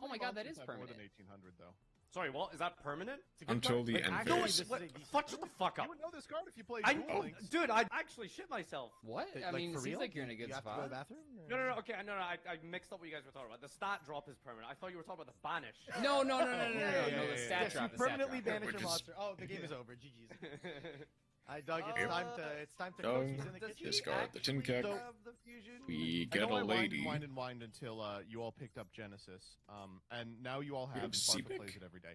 Oh my god, that is More permanent. than 1,800, though. Sorry, what? Is that permanent? It's a good Until card. the Like, end actually, phase. this is What? a decent Shut card. the fuck You up. would know this card if you played I, Duel Links. dude, I actually shit myself. What? I Like, mean, for it seems real? like you're in a good you have to go to the spot. bathroom? or- No, okay, no, I mixed up what you guys were talking about. The stat drop is permanent. I thought you were talking about the banish. No, Oh, no, yeah, the yeah, stat Yes, drop. you the stat permanently drop. banish Which your is- monster. Oh, the game is over. GG's. Doug, it's time to Doug, cook. He's in the Does kitchen. he Discard the tin actually keg. have the fusion? We I get know a I lady. whined and whined until you all picked up Genysys, and now you all have, have and Sparta Seapick? plays it every day.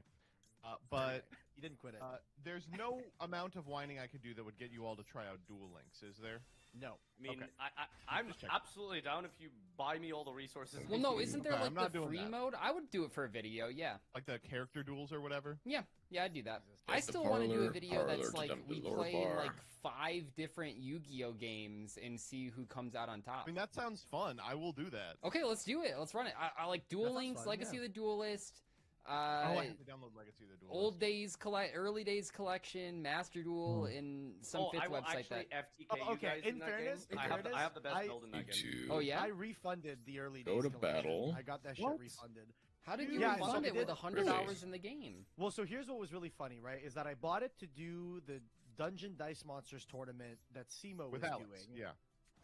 But You didn't quit it. there's no amount of whining I could do that would get you all to try out Duel Links, is there? No. I mean, Okay. I'm Just checking. absolutely down if you buy me all the resources. Well, no, isn't there Okay, like I'm not the doing free that. mode? I would do it for a video. Yeah, Like the character duels or whatever? yeah, I'd do that. Like I the still want to do a parlor- video that's parlor to like dump the we lower play bar. like 5 different Yu-Gi-Oh games and see who comes out on top. I mean, that sounds fun. I will do that. Okay, let's do it. Let's run it. I like Duel That sounds Links, fun, Legacy yeah. of the Duelist, I have to download Legacy of the Duel. Old Days Early Days Collection, Master Duel, and some Oh, fifth I will website actually that. FTK Oh, you okay, guys in that fairness- game. in I fairness, have the best I- build in that game. to Oh yeah. I refunded the early Go days to collection. battle. I got that shit What? refunded. How did you Yeah, refund so it I with did- 100 Really? hours in the game? Well, so here's what was really funny, right? Is that I bought it to do the Dungeon Dice Monsters tournament that SEMO with was Alex. doing. Yeah.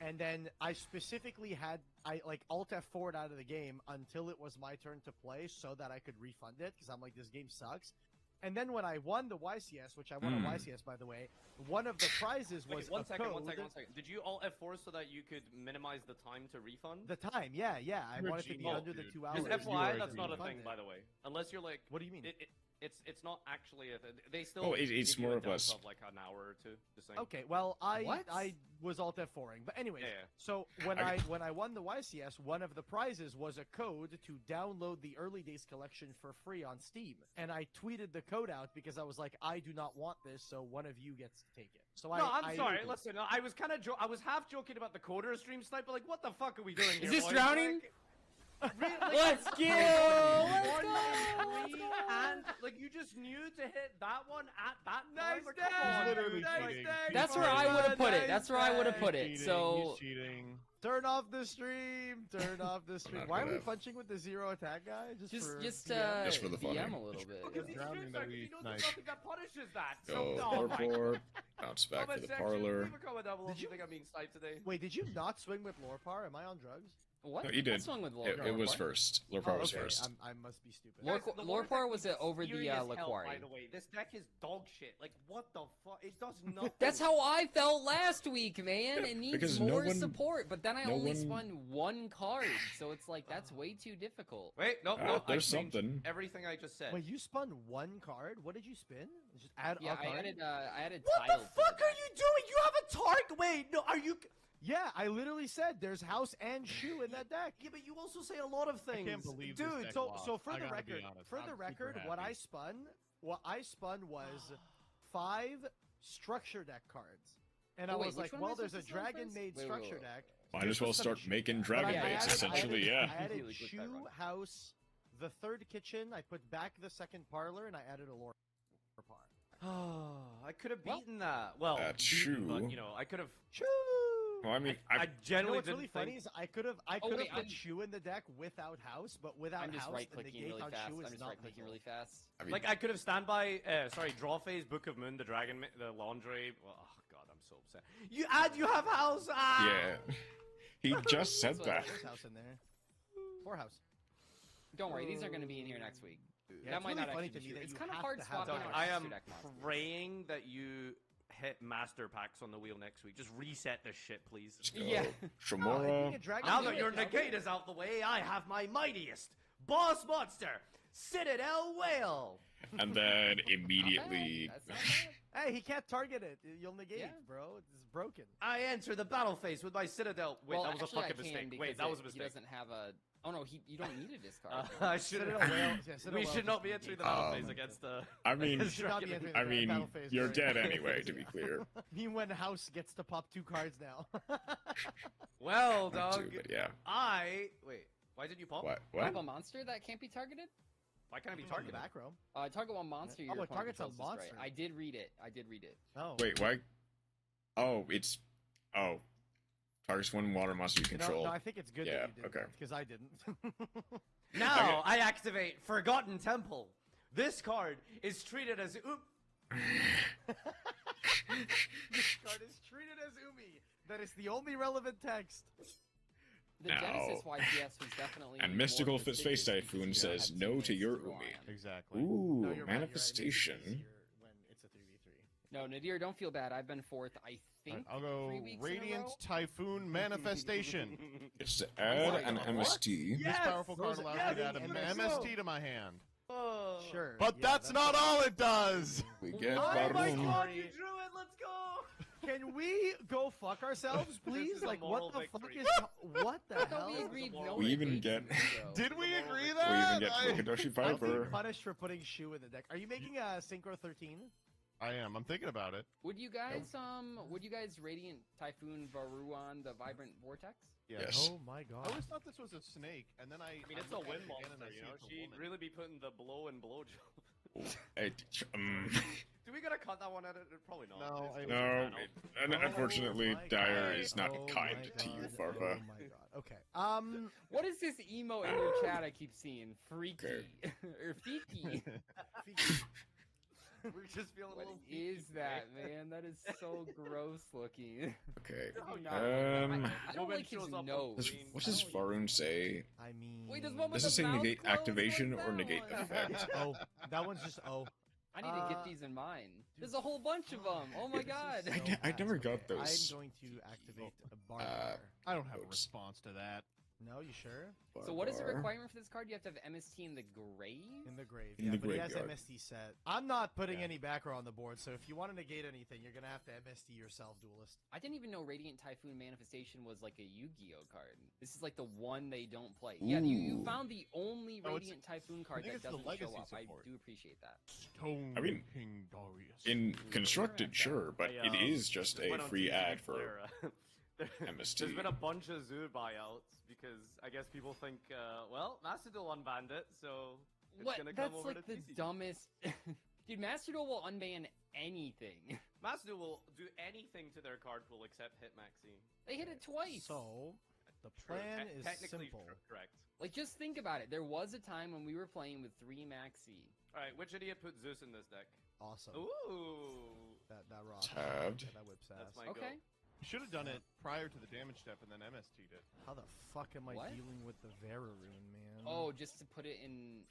And then I specifically had Alt F4'd out of the game until it was my turn to play so that I could refund it because I'm like, this game sucks. And then when I won the YCS, which I won a YCS by the way, one of the prizes was One a second. code. Did you alt F4 so that you could minimize the time to refund? The time, yeah. I You're a wanted to be genius, under the dude. 2 hours. Because You are FYI, a that's not a genius. thing, by the way. Unless you're like, What do you mean? it's not actually a thing. They still. Oh, it's give you more a of delta us. of like an hour or two. Just saying. Okay, well, What? I was Alt F4ing. But anyways, Yeah. so when I won the YCS, one of the prizes was a code to download the Early Days collection for free on Steam. And I tweeted the code out because I was like, I do not want this, so one of you gets to take it. So I'm sorry. Listen, I was kind of I was half joking about the coder stream snipe, but like, what the fuck are we doing here? Is this boys? drowning? Let's go! And like you just knew to hit that one at that time. Nice Come on, Literally dude, cheating. That's where I would have put it. That's where I would have put it. He's So cheating. Turn off the stream. Turn off the stream. Not Why are we gonna- punching with the 0 attack guy? just Just for the fun. DM a little bit. Because he's Drowning stream that sniping, we- he knows nice. there's nothing that punishes that. Go So, oh my Loreport, bounce back to comment the section, parlor. leave a comment down below if Did you you- think I'm being sniped today. Wait, did you not swing with Lorepar? Am I on drugs? What? No, you did. What's wrong with It was Lorepar? first. Lorepar was okay. first. I must be stupid. Lore- Guys, the Lorepar deck was is over the, scary as hell, Laquari. By the way, this deck is dog shit. Like, what the fuck? It does nothing. That's how I felt last week, man. It needs because no more one- support, but then I no only one- spun one card, so it's like that's way too difficult. Wait, no, Ah, no. there's I changed something. Everything I just said. Wait, you spun one card? What did you spin? Just add Yeah, a card? I added What tile the to fuck deck. are you doing? You have a target. Wait, no, are you? Yeah, I literally said there's house and shoe in that deck. Yeah, but you also say a lot of things. I can't believe this Dude, deck so lost. so for I the gotta be record, honest. I'm super what happy. I spun was 5 structure deck cards. And I Oh, wait, was which like, one well, was there's a this one dragon first? made Wait, structure wait. deck. Might as well start making dragon But I baits, added- essentially, I yeah. added Really click that shoe, run. house, the third kitchen, I put back the second parlor, and I added a lore par. I could have Well- beaten that. Well, That's beaten, true. but you know, I could have. Choo! Well, I mean, I You know generally what's didn't really think. funny is I could have wait, put I'm- shoe in the deck without house, but without I'm just house, right the clicking negate really on fast. shoe I'm is just not right clicking legal. really fast. I mean, Like I could have stand by, draw phase, Book of Moon, the dragon, the laundry. Well, oh god, I'm so upset. You have house. Ah! yeah. He just said So, that. There's house in there. 4 house. Don't worry, these are going to be in here next week. Yeah, that it's might really not funny actually to be me true. that It's you kind of have hard to have swapping that. our I am sister deck monsters. praying that you hit master packs on the wheel next week. Just reset this shit, please. Let's go. Yeah. Shimura. Now I'm that doing your it. negate is out the way, I have my mightiest boss monster, Citadel Whale. And then Not immediately. bad. That's not bad. Hey, he can't target it. You'll negate, Yeah. bro. It's broken. I enter the battle phase with my Citadel. Wait, Well, that was a actually, fucking I can mistake. because Wait, that was a He mistake. doesn't have a. Oh no, you don't need a discard. I should Citadel have. Whale- yeah, Citadel We Whale should not just be entering the negates. battle Um, phase against the. I mean, You should not be entering I the mean, battle phase, you're right? dead anyway, to be clear. Me when house gets to pop 2 cards now. Well, Me dog. too, but yeah. Wait. Why did you pop? What? Have What? a monster that can't be targeted? Why can't I be Target targeted? back row. Target one monster. Oh, Your it opponent targets a controls destroy. monster. I did read it. Oh. Wait, why? Oh, it's. Oh. Targets one water monster you You know, control. no, I think it's good Yeah, that you did okay. because I didn't. Now Okay. I activate Forgotten Temple. This card is treated as This card is treated as Umi. That is the only relevant text. The Now- Genysys YTS was definitely. And more Mystical fastidious Space because Typhoon you says had no to teammates your rely Umi. on. Exactly. No, Ooh, you're right, you're right. It makes it manifestation. easier when it's a 3v3. No, Nadir, don't feel bad. I've been fourth. I think. I'll go 3 weeks in a Radiant row. Typhoon Manifestation. It's to add an What? MST. This powerful card Those- allows yeah, me to add the an MSO. MST to my hand. Sure. But yeah, that's not all it does! We get Oh my Barum. god, you drew it! Let's go! Can we go fuck ourselves, please? is a Like, moral what the victory. fuck is... What the I thought hell? we agreed no We even negates get- in this, though. Did we agree We that? even get Rikadoshi I'm being Viper. punished for putting shoe in the deck. Are you making a Synchro 13? I am. I'm thinking about it. Would you guys Radiant Typhoon Varuan the Vibrant Vortex? Yes. Oh my I god. always thought this was a snake, and then I mean, it's a look at wind it again and monster, I you see know? it's a She'd woman. really be putting the blow and blow job. Hey, Do we gotta cut that one out? Probably not. No, It's- no, it's- unfortunately, my Dyer God. is not Oh kind my to you, God. Farva. Oh my god. Okay. What is this emo in your chat I keep seeing? Freaky. Okay. or Fiki. We're just feeling a What little. is that, man? That is so gross looking. Okay. I Um, don't Woman like his shows up with nose. green- What does Varun say? I mean... Wait, does one with Does the it say mouth negate closed? activation What's or that negate one? effect? Oh, that one's just O. I need to get these in mine. There's a whole bunch of them. Oh my This is god. I never got Okay, those. I'm going to activate a bar. I don't have a Oops. response to that. No, you sure? So what is the requirement for this card? You have to have MST in the grave? In the grave. In Yeah, the but he has graveyard. MST set. I'm not putting any backer on the board, so if you want to negate anything, you're going to have to MST yourself, Duelist. I didn't even know Radiant Typhoon Manifestation was like a Yu-Gi-Oh card. This is like the one they don't play. Yeah, you Ooh. found the only Oh, Radiant Typhoon card think that it's the doesn't show legacy up. I support. do appreciate that. Stone I mean, King Darius. In constructed, sure, but I, it is just went a on free TCG ad for Player, MST. There's been a bunch of Zoo buyouts because I guess people think, well, Master Duel unbanned it, so it's What? gonna come That's over like to the TCG. dumbest. Dude, Master Duel will unban anything. Master Duel will do anything to their card pool except hit Maxi. They hit it twice. So, the True. plan is Technically simple. correct. Like, just think about it. There was a time when we were playing with 3 Maxi. Alright, which idiot put Zeus in this deck? Awesome. Ooh. That rock. Tabbed. That whips ass. That's my Okay. You should have done it prior to the damage step and then MST'd it. How the fuck am I What? dealing with the Vera rune, man? Oh, just to put it in.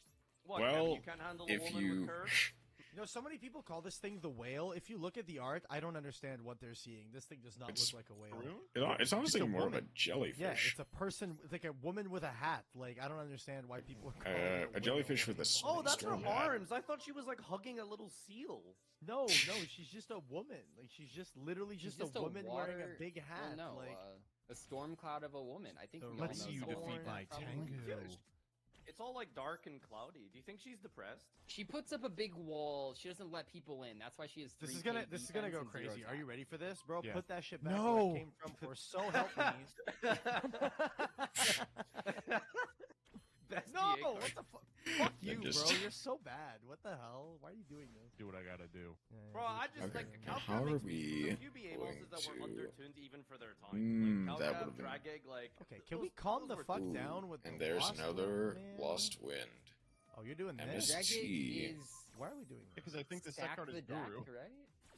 What, Well, Kevin, you can't handle a if woman you with curves? You know, so many people call this thing the whale. If you look at the art, I don't understand what they're seeing. This thing does not It's look like a whale. Rune? It's honestly It's a more of a woman. jellyfish. Yeah, it's a person, it's like a woman with a hat. Like, I don't understand why people are calling it a jellyfish whale. with a Oh, that's her storm hat. arms. I thought she was like hugging a little seal. No, she's just a woman. Like, she's just literally She's just, a woman wearing water- a big hat. Well, no, like, a storm cloud of a woman. I think The we all Let's know see you someone defeat like my that, probably. Tango. It's all like dark and cloudy. Do you think she's depressed? She puts up a big wall. She doesn't let people in. That's why she has. this 3K is gonna go defense and 0 crazy. Are you attack. ready for this, bro? Yeah. Put that shit back No. where it came from, or so help me. Best No, DA card. what the fuck? Fuck you, just- bro. You're so bad. What the hell? Why are you doing this? Do what I gotta do. Bro, I just Okay, like now Calcutta how are makes we a few BA monsters that were going to- undertuned even for their time. Like that Calcutta, would've been- Dragegg, like Okay, can those- we calm the those were fuck Ooh, down with and the there's Lost another Wind, man? Lost Wind. Oh, you're doing And this? this- Dragegg See. is Why are we doing this? Because I think the set stack card the is deck, Guru. right?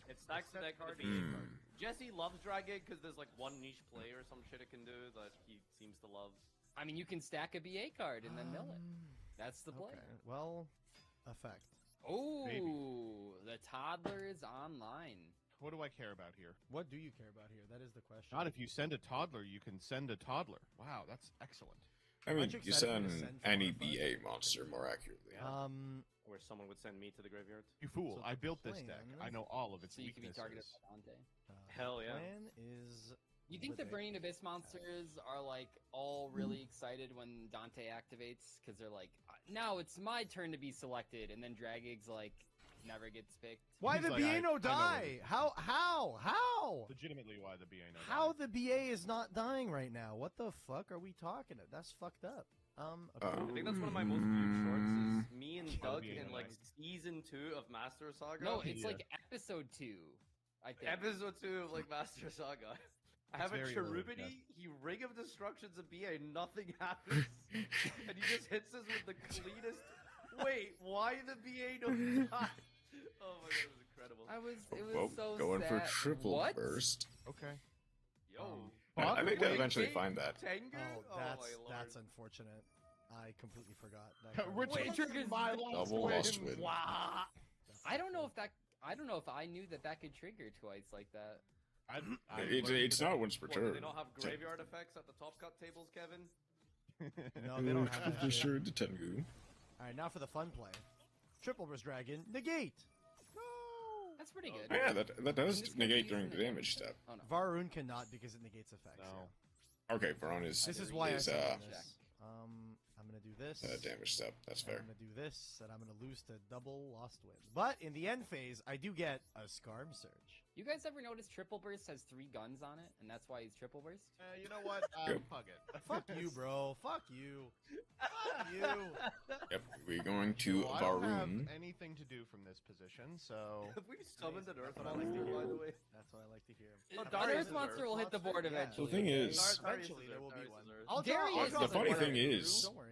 It stacks the deck card. Hmm. Jesse loves Dragegg because there's like one niche play or some shit it can do that he seems to love. I mean, you can stack a BA card and then mill it. That's the play. Okay. Well, effect. Oh, Maybe. the toddler is online. What do I care about here? What do you care about here? That is the question. God, if you send a toddler, you can send a toddler. Wow, that's excellent. I mean, Aren't you you excited for me send to send any Fortified? BA monster more accurately. Where someone would send me to the graveyard. You fool! So I the built this deck. plan- I know all of its So you can be weaknesses. targeted by Dante. Hell yeah. Plan is. You think the Burning Abyss monsters are like all really excited when Dante activates because they're like, now it's my turn to be selected, and then Dragegg's like never gets picked. Why He's the like, BA I no know die? How? Legitimately, why the BA no How die. the BA is not dying right now? What the fuck are we talking about? That's fucked up. Okay. I think that's one of my most viewed shorts. Is me and Oh, Doug being in like nice. season 2 of Master Saga. No, it's Yeah. like episode 2, I think. Episode 2 of like Master Saga. I have a very early, Cherubini, he Ring of Destruction's a BA, nothing happens. And he just hits us with the cleanest. Wait, why the BA don't die? Oh my god, it was incredible. It was Well, so going for sad. triple What? burst. Okay. Yo. I think I'll Wait, eventually wait, find that. Tengu? Oh, my that's lord. unfortunate. I completely forgot. That card. Which Wait, one triggers is my the- lost Double win? lost win. Wow. I don't know if that. I don't know if I knew that could trigger twice like that. It's not once per What, do turn. they not have graveyard effects at the top cut tables, Kevin? No, they don't have that shit. Sure, the Tengu. Alright, now for the fun play. Triple Burst Dragon, negate! That's pretty good. Oh, yeah, that does This could negate be during used the in damage step. Oh no. Varun cannot because it negates effects. No. Okay, Veron is This is why I is said this. I'm gonna do this. damage step. That's and fair. I'm gonna do this, and I'm gonna lose to double Lost Wind. But in the end phase, I do get a Scarm Surge. You guys ever notice Triple Burst has 3 guns on it, and that's why he's Triple Burst? You know what? Yep. Fuck it. Fuck you, bro. Fuck you. Fuck you. Yep, we're going to Well, I don't have Varun. anything to do from this position, so Have we summoned an Earth That's what I like to monster, hear. by the way? That's what I like to hear. But An Darius Earth is monster Earth will hit the board monster? Yeah. eventually. The thing is, Eventually, there will be Darius one. is Earth. I'll draw, Darius I'll is draw the funny one. thing is- Don't worry.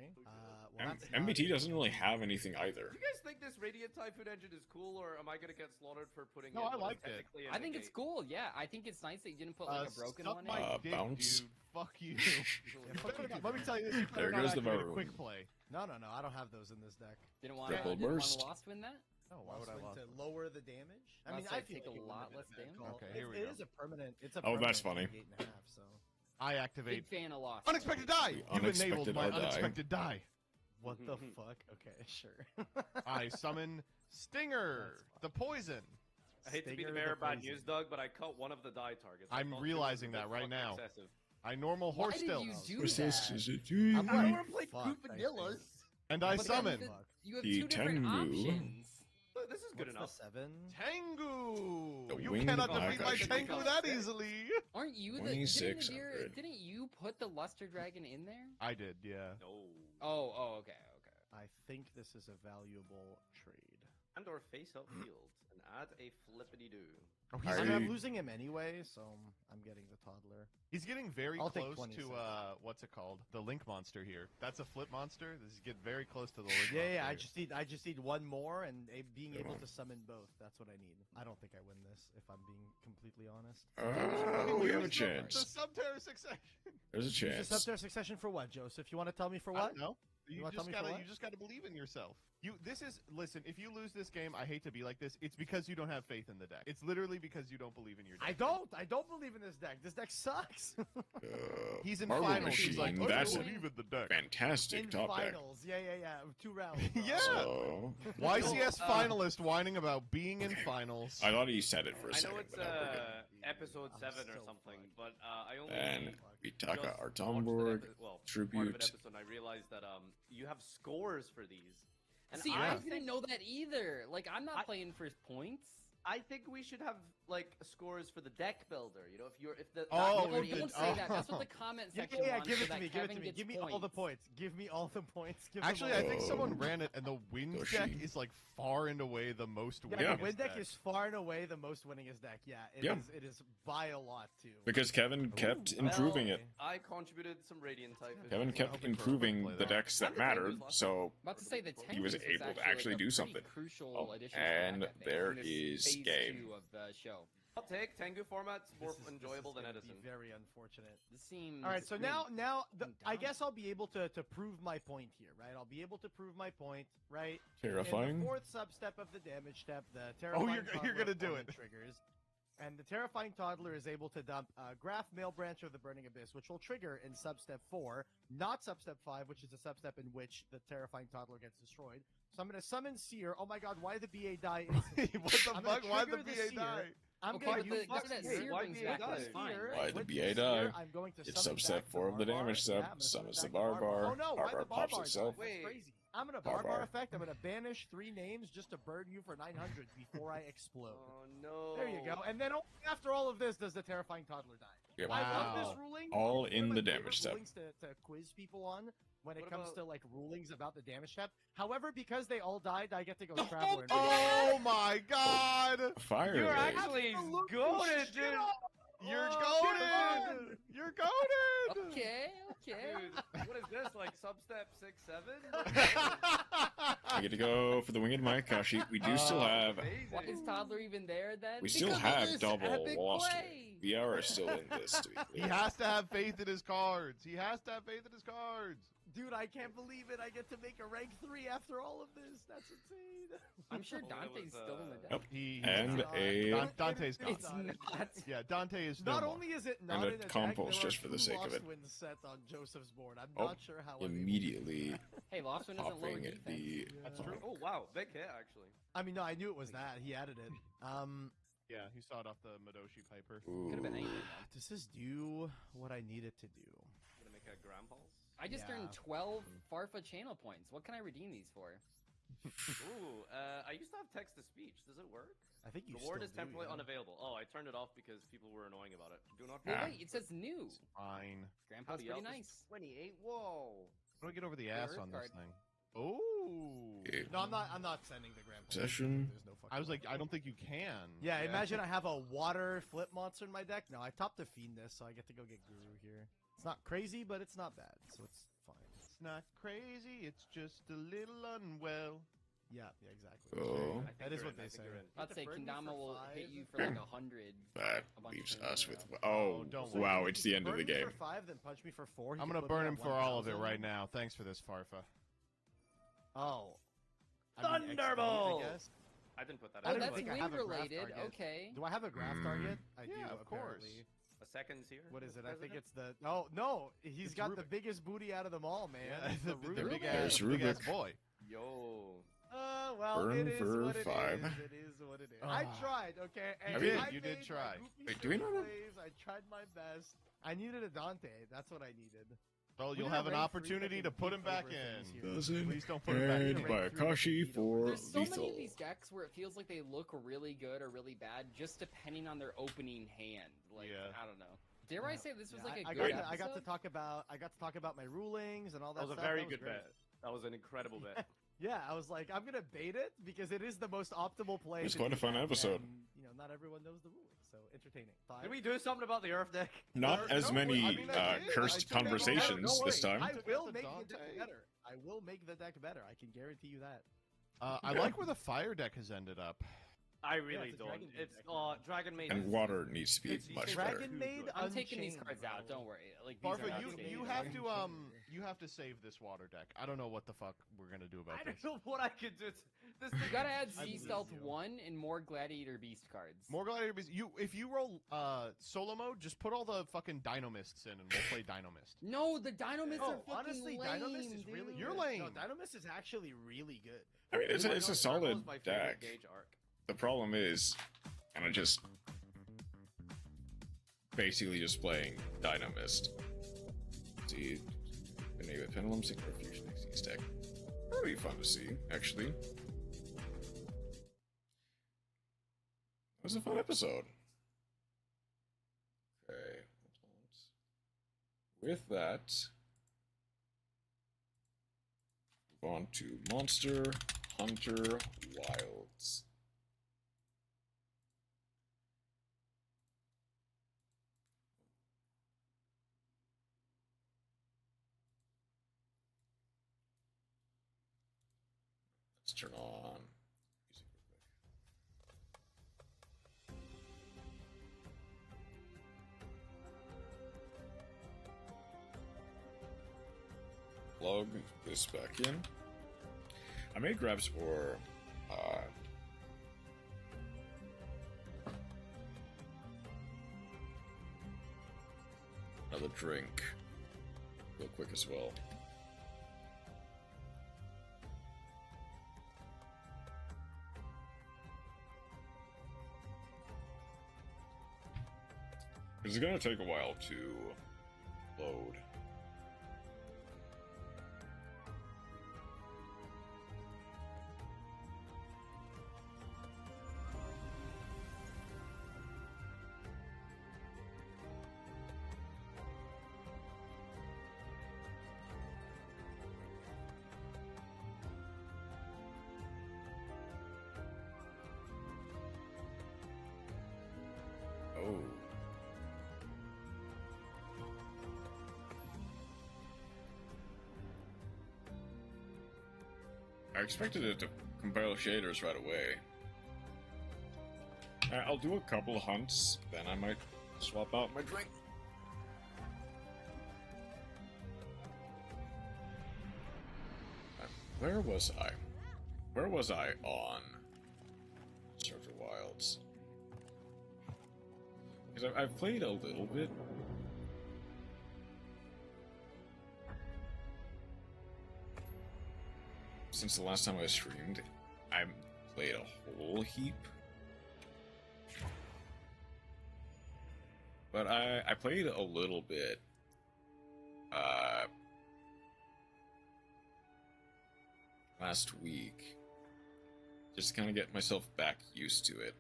Well, that's not- MBT doesn't really have anything either. Do you guys think this Radiant Typhoon engine is cool, or am I gonna get slaughtered for putting No, in I what is liked it. technically a I think it's negate? cool. Yeah, I think it's nice that you didn't put like a broken suck one my in. dick, bounce. dude. Fuck you. Yeah, fuck you, Let me tell you this. You There better goes not the activate a Varun. quick play. No, I don't have those in this deck. Didn't want Triple to burst. Lost Win that? No, why would I Lost lost? Wind to lower the damage? I Lost mean, Wind I feel take like a it lot would've less been a bad damage? call. Okay, here we It go. is a permanent. It's a Oh, that's permanent funny. negate and a half, so. I activate Big fan of Lost. unexpected die. You've enabled Unexpected my or die. unexpected die. What the fuck? Okay, sure. I summon Stinger, the poison. I hate to be the Stinger bearer the of bad poison. news, Doug, but I cut one of the die targets. I I'm thought realizing two was a that bit right fucking now. excessive. I normal Why horse did still. you do What's that? this? Is it I'm I like, want to play fuck, two I vanillas. think. And I But summon then you have The two different Tengu. options. Look, this is good What's enough. the 7? Tengu. The You winged cannot black defeat my eye. Tengu that easily. Aren't you the 2600. didn't you put the Luster Dragon in there? I did, yeah. No. Oh, okay. I think this is a valuable trade. And or face up field and add a flippity-doo. Oh, Are I mean, I'm you- losing him anyway, so I'm getting the toddler. He's getting very I'll take close 26. to what's it called? The Link monster here. That's a flip monster. This is getting very close to the Link monster. Yeah, I here. just need one more and being able on. to summon both. That's what I need. I don't think I win this, if I'm being completely honest. We have a The chance. Subterra succession. There's a Use chance. the Sub-Terra Succession for what, Joseph? You want to tell me for I what? don't know. You wanna tell just me for gotta what? you just gotta believe in yourself. Listen, if you lose this game, I hate to be like this, it's because you don't have faith in the deck. It's literally because you don't believe in your deck. I don't believe in this deck. This deck sucks. He's in Marble finals. He's like, Machine, oh, that's I a believe in the deck. fantastic in top deck. finals. Yeah. 2 rounds. Yeah. So, YCS finalist whining about being in finals. I thought he said it for a I second. know it's but now we're good. episode I'm 7 or so something, fucked. but I only And just Vitaka watched Artomborg, that part of tribute. an episode, and I realized that you have scores for these. And See, I I think, didn't know that either. Like, I'm not I- playing for points. I think we should have like scores for the deck builder. You know, if the Oh, No, if the- don't say that. That's what the comment section wants. give so it to that me. Give it Kevin to me. gets Give me all the points. Give me all the points. Give them Actually, all. I think someone ran it, and the wind Yoshi. deck is like far and away the most winningest Yeah, the win deck is far and away the most winningest deck. Yeah, Yeah. It is by a lot too. Because Kevin kept improving it. I contributed some Radiant type. Kevin hoping kept for a improving play the that. decks that And the mattered, Tengus so About to say the He was Tengus able to like actually a do pretty something. Crucial Oh, addition. and to the deck, I think, there in this is phase game. 2 of the show. I'll take Tengu format's more This is enjoyable than gonna Edison. Be very unfortunate. This seems. All right, so I now mean, I down. guess I'll be able to prove my point here, right? I'll be able to prove my point, right? In Terrifying. the 4th sub-step of the damage step, the terrifying you're toddler gonna do opponent it. triggers, and the terrifying toddler is able to dump Graph Male Branch of the Burning Abyss, which will trigger in sub-step 4, not sub-step 5, which is a sub-step in which the terrifying toddler gets destroyed. So I'm going to summon Seer. Oh my god, why the BA die instantly? What the I'm gonna fuck? Why'd the trigger the BA Seer. die? I'm Okay, going but to the use guy that Seer. Seer Why brings BA back die? is fine. Why the With BA Seer, die? I'm going to It's summon sub-step back 4 of the Barbar. damage step, Yeah, I'm gonna summons the summon back Barbar. Oh no, why Barbar the pops Barbar itself. die? That's Wait. crazy. I'm gonna Barbar. Barbar effect. I'm gonna banish 3 names just to burn you for 900 before I explode. Oh no! There you go. And then only after all of this does the terrifying toddler die. Yep. I love Wow. this ruling. All It's in one the of my damage favorite step. rulings to quiz people on when it What comes about- to like rulings about the damage step. However, because they all died, I get to go Traveler. and Oh my god! Fire You're rate. actually goaded, dude. You're Oh, goaded! You're goaded! Okay. Dude, what is this? Like substep 6, 7? We get to go for the winged Mayakashi. We do still have. Why is Toddler even there then? We still Because of have this double epic lost. play. We are still in this. To be He clear. has to have faith in his cards. He has to have faith in his cards. Dude, I can't believe it. I get to make a rank 3 after all of this. That's insane. I'm sure Oh, that Dante's was, still in the deck. Yep. He's And not. a Dante's gone. It's not. Yeah, Dante is Not no more. only is it not And a in a deck, compost there are just for the 2 sake of Lost it. Winds set on Joseph's board. I'm Oh, not sure how I'm able to do immediately that. Hey, Lofton doesn't lower popping defense. at the. That's true. Oh wow, big hit actually. I mean, no, I knew it was that. He added it. Yeah, he saw it off the Madoshi Piper. Could have been Ooh. anything. Does this do what I need it to do? Gonna make a grand pulse. I just Yeah. earned 12 Farfa channel points. What can I redeem these for? Ooh, I used to have text to speech. Does it work? I think you Reward still is temporarily do, yeah. unavailable. Oh, I turned it off because people were annoying about it. Do not. Well, Ah. wait, it says new. Fine. Grandpa's Howdy, pretty Elvis. nice. 28. Whoa. How do I get over the Yeah, ass Earth on this card. thing? Oh. Okay. No, I'm not sending the grandpa. Possession. There's no fucking I was like, way. I don't think you can. Yeah, imagine I have a water flip monster in my deck. No, I topped the fiend this, so I get to go get Guru here. It's not crazy, but it's not bad, so it's fine. It's not crazy. It's just a little unwell. Yeah, exactly. Oh. I think That is you're what in, they I think say. you're in. I'd say Burn me for Kendama will 5. hit you for like 100. That A bunch leaves of us turns with. in a row. Oh, don't wow! If It's you the end of burn the me game. For 5, then punch me for 4. I'm he gonna could put burn me him at for all of it 1,000. right now. Thanks for this, Farfa. Oh. I mean, Thunderbolt! XP, I guess. I didn't put that Oh, in. don't that's think I wind have a graph related. target. Okay. Do I have a graph target? I do, Yeah, of course. apparently. A second's here. What is it? I think President? it's the... Oh, no! He's It's got Rubik. the biggest booty out of them all, man. Yeah, It's the big There's ass Rubik. boy. Yo. Well, Burn it is for what it 5. is. It is what it is. I tried, okay? You And did. I You did made try. my goofy Wait, do we not have- plays. I tried my best. I needed a Dante. That's what I needed. Well, We you'll need a have an rank 3 opportunity that to can put beat him back over things in. here. Doesn't Please don't put him back in. end by Akashi for There's so many lethal. of these decks where it feels like they look really good or really bad, just depending on their opening hand. Like, Yeah. I don't know. Dare I say this was Yeah, like a I good got to episode? talk about my rulings and all that That was a stuff. very That was good great. bet. That was an incredible bet. Yeah, I was like, I'm gonna bait it because it is the most optimal play. It was to quite a do fun that, episode. and, you know, not everyone knows the rules, so entertaining. Did we do something about the Earth deck? Not as No, many I mean, I did. cursed I took it better. conversations Don't this worry. time. I Took will out the make the Dante. deck better. I will make the deck better. I can guarantee you that. I like where the fire deck has ended up. I really it's a don't. Dragon Maid It's deck now. Dragon Maid. And is- water needs to be it's much better. Dragon Maid. I'm taking these Unchained, cards out. bro. Don't worry. Like these are Barfa, not you saved. you have to you have to save this water deck. I don't know what the fuck we're gonna do about I this. don't know what I could do. This You gotta add I Z believe Stealth you. 1 and more Gladiator Beast cards. More Gladiator Beast. If you roll solo mode, just put all the fucking Dynomists in, and we'll play Dynomist. No, the Dynomists are Oh, fucking honestly, lame, Dynomist is really dude. You're good. lame. No, Dynomist is actually really good. I mean, it's a solid my favorite deck. Gauge arc. The problem is, and I just basically just playing Dynamist. See, the Pendulum Synchro Fusion Xyz deck. Pretty fun to see, actually. It was a fun episode. Okay. With that, move on to Monster Hunter Wilds. Let's turn on music real quick. Plug this back in. I may grab some more another drink real quick as well. It's gonna take a while to load. Oh. I expected it to compile shaders right away. I'll do a couple of hunts, then I might swap out my drink. Where was I? Where was I on Surfer Wilds? Because I've played a little bit. Since the last time I streamed, I played a whole heap. But I played a little bit. Last week. Just to kind of get myself back used to it.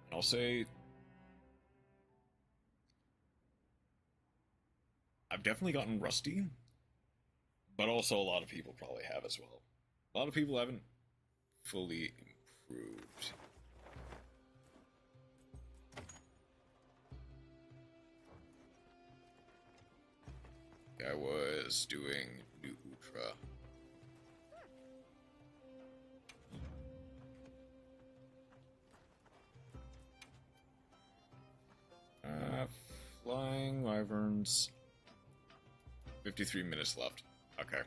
And I'll say, I've definitely gotten rusty. But also a lot of people probably have as well. A lot of people haven't fully improved. I was doing New Ultra. Flying Wyverns. 53 minutes left. Okay.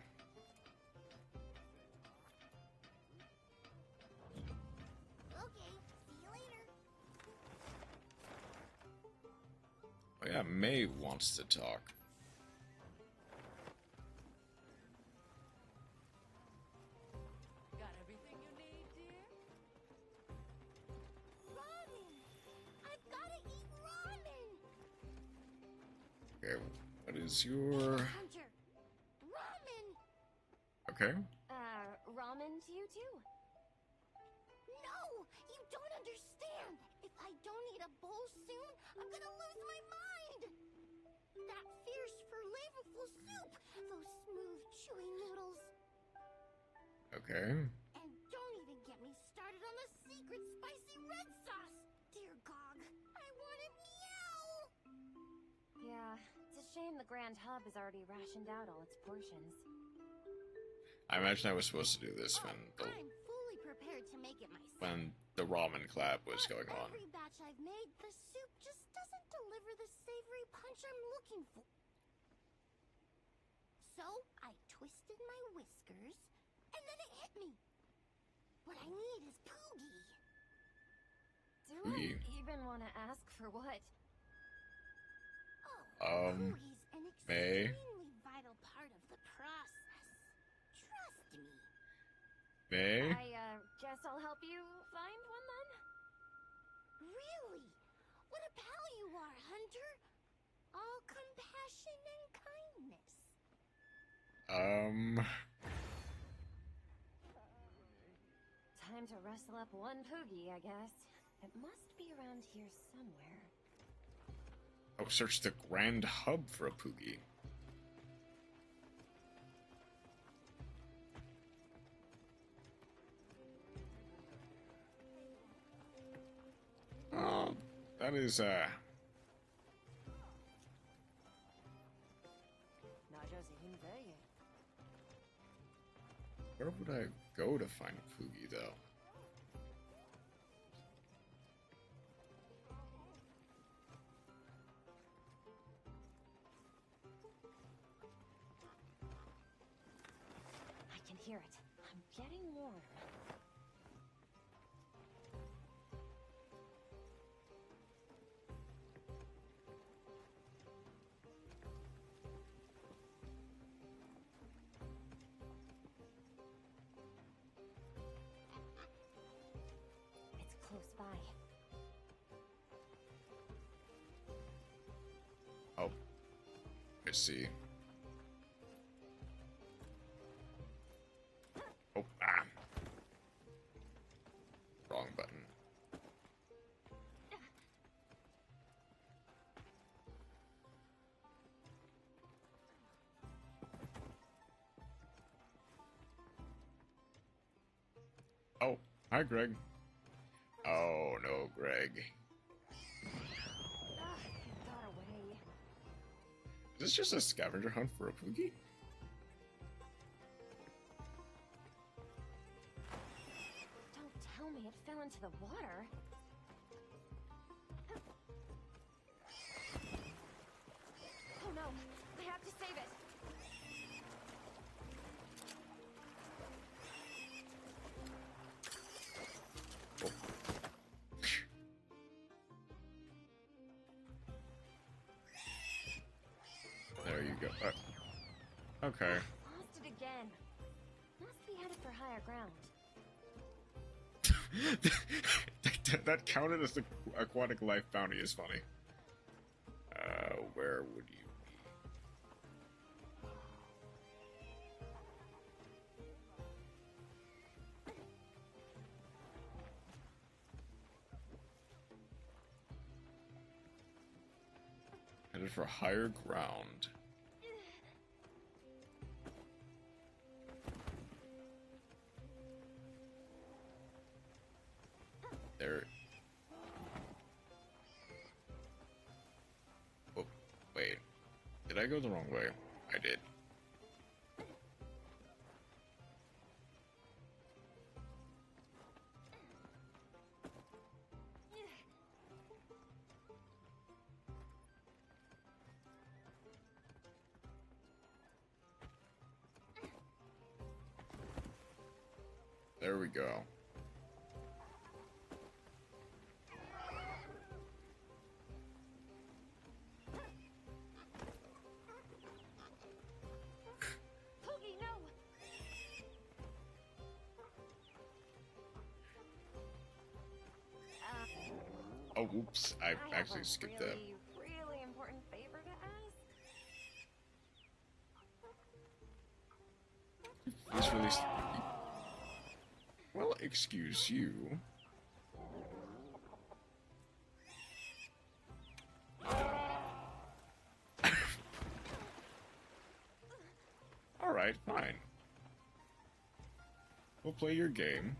Okay, see you later. yeah, May wants to talk. Got everything you need, dear? Ramen! I've gotta eat ramen! Okay, what is your... Hunter! Ramen! Okay. Ramen to you too? No! You don't understand! If I don't eat a bowl soon, I'm gonna lose my mind! That fierce, flavorful soup! Those smooth, chewy noodles! Okay. And don't even get me started on the secret spicy red sauce! Dear Gog, I want to meow! Yeah, it's a shame the Grand Hub has already rationed out all its portions. I imagine I was supposed to do this when I'm fully prepared to make it myself. when the ramen collab was going on. Every batch I've made, the soup just doesn't deliver the savory punch I'm looking for. So I twisted my whiskers, and then it hit me. What I need is Poogie. Do I even want to ask for what? Oh, Poogie's an May. extremely vital part of the process. Trust me. May? I guess I'll help you find one then? Really? What a pal you are, Hunter. All compassion and kindness. Time to rustle up one Poogie, I guess. It must be around here somewhere. Oh, search the Grand Hub for a Poogie. Oh, that is, where would I go to find a Poogie, though? I can hear it. I'm getting warm. It's close by. Oh, I see. Oh, wrong button. Oh, hi, Greg. Oh, no, Greg. It got away. Is this just a scavenger hunt for a Poogie? Don't tell me it fell into the water. Oh no, I have to save it. There you go. Okay. Lost it again. Must be headed for higher ground. That counted as the aquatic life bounty is funny. Where would you be? Headed for higher ground. There. Oh, wait. Did I go the wrong way? I did. There we go. Oh, oops. I actually skipped that. Really important favor to ask? He's really... Well, excuse you. Alright, fine. We'll play your game.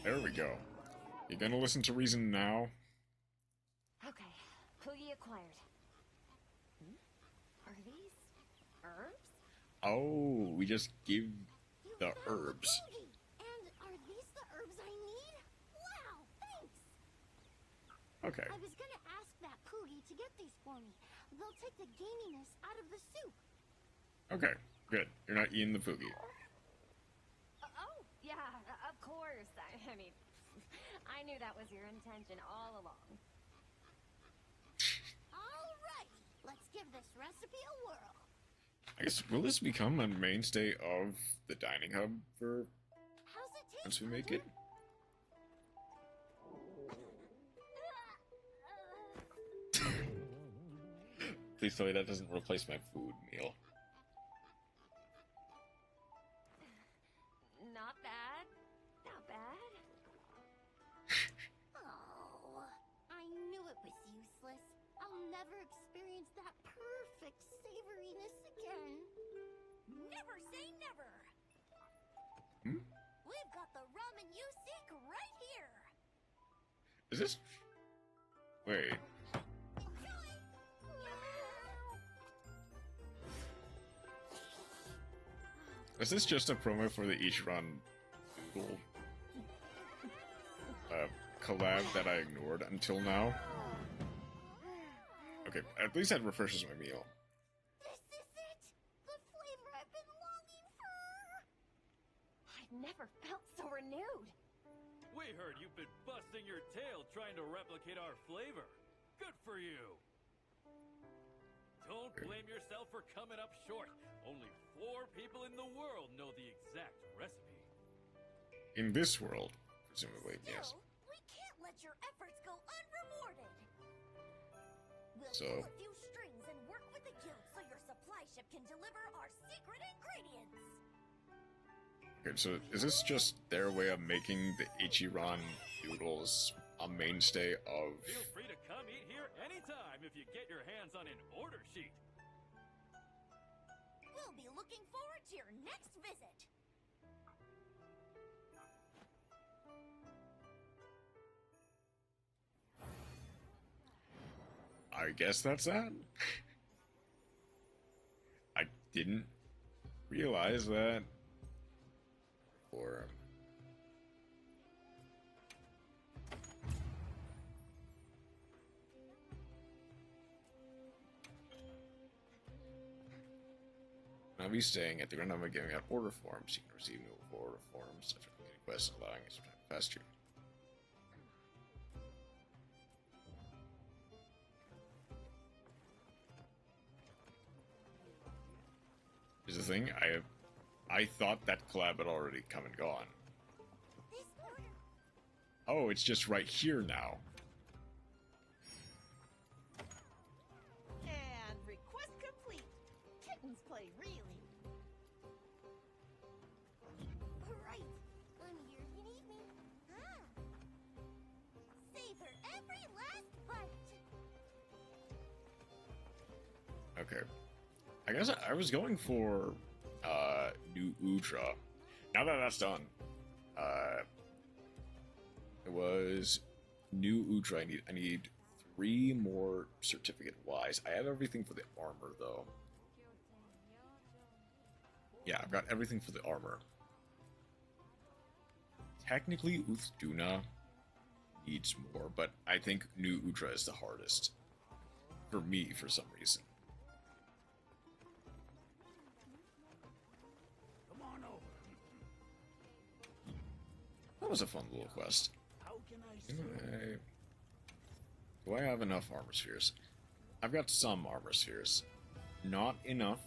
There we go. You gonna listen to reason now? Okay, Poogie acquired. Are these herbs? Oh, we just give the herbs. And are these the herbs I need? Wow, thanks! Okay. I was gonna ask that Poogie to get these for me. They'll take the gaminess out of the soup. Okay, good. You're not eating the Poogie. Oh, yeah, of course. I mean, I knew that was your intention all along. Alrighty, let's give this recipe a whirl. I guess, will this become a mainstay of the dining hub for How's it taste? once we make it? Please tell me that doesn't replace my food meal. Not bad. Not bad. Oh, I knew it was useless. I'll never experience that perfect savoriness again. Never say never. Hmm? We've got the ramen you seek right here. Is this... Wait. Is this just a promo for the Ichiran Duel collab that I ignored until now? Okay, at least that refreshes my meal. This is it! The flavor I've been longing for! I've never felt so renewed. We heard you've been busting your tail trying to replicate our flavor. Good for you. Don't blame yourself for coming up short. Only 4 people in the world know the exact recipe. In this world, presumably, yes. We can't let your efforts go unrewarded. We'll So... pull a few strings and work with the guild so your supply ship can deliver our secret ingredients. Okay, so is this just their way of making the Ichiran noodles a mainstay of... Feel free to come eat here anytime if you get your hands on an order sheet. We'll be looking forward to your next visit. I guess that's that. I didn't realize that. Or... I'll be staying at the Grand Home giving out order forms. You can receive new order forms after completing quests, allowing you some time to pass through. Here's the thing, I thought that collab had already come and gone. Oh, it's just right here now. And request complete. Kittens play really. Right, I'm here if you need me. Ah. Savor every last bite. Okay. I guess I was going for New Ultra. Now that that's done, it was New Ultra. I need 3 more certificate Ys. I have everything for the armor though. Yeah, I've got everything for the armor. Technically, Uthduna needs more, but I think New Ultra is the hardest. for me for some reason. Come on over. That was a fun little quest. How can I Do I have enough armor spheres? I've got some armor spheres. Not enough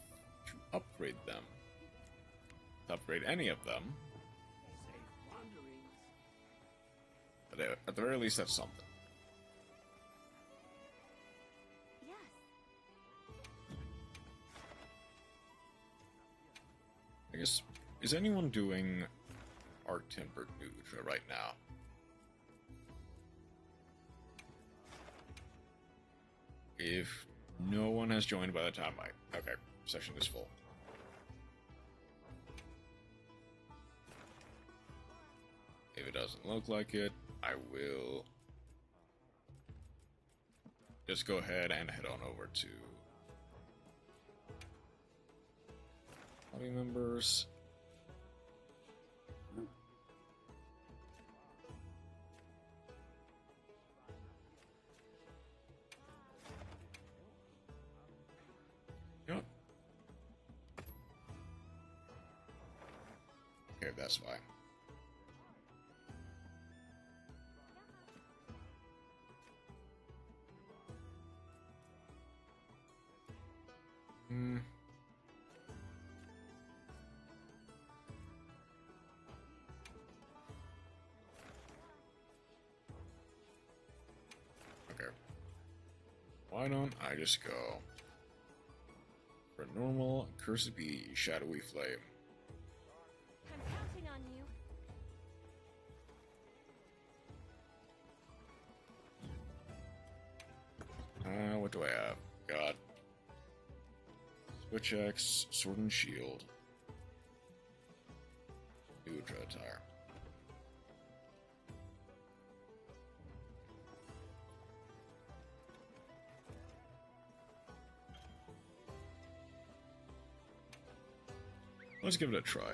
to upgrade them. To upgrade any of them. safe wanderings? But at the very least, that's something. Yes. I guess, is anyone doing Art Timber Nude right now? If no one has joined by the time okay, session is full. If it doesn't look like it, I will just go ahead and head on over to hobby members. Yep. Okay, that's fine. Okay. Why don't I just go for normal Cursed Be Shadowy Flame? I'm counting on you. What do I have? Got Switch X, Sword and Shield, Neutral Attire. Let's give it a try.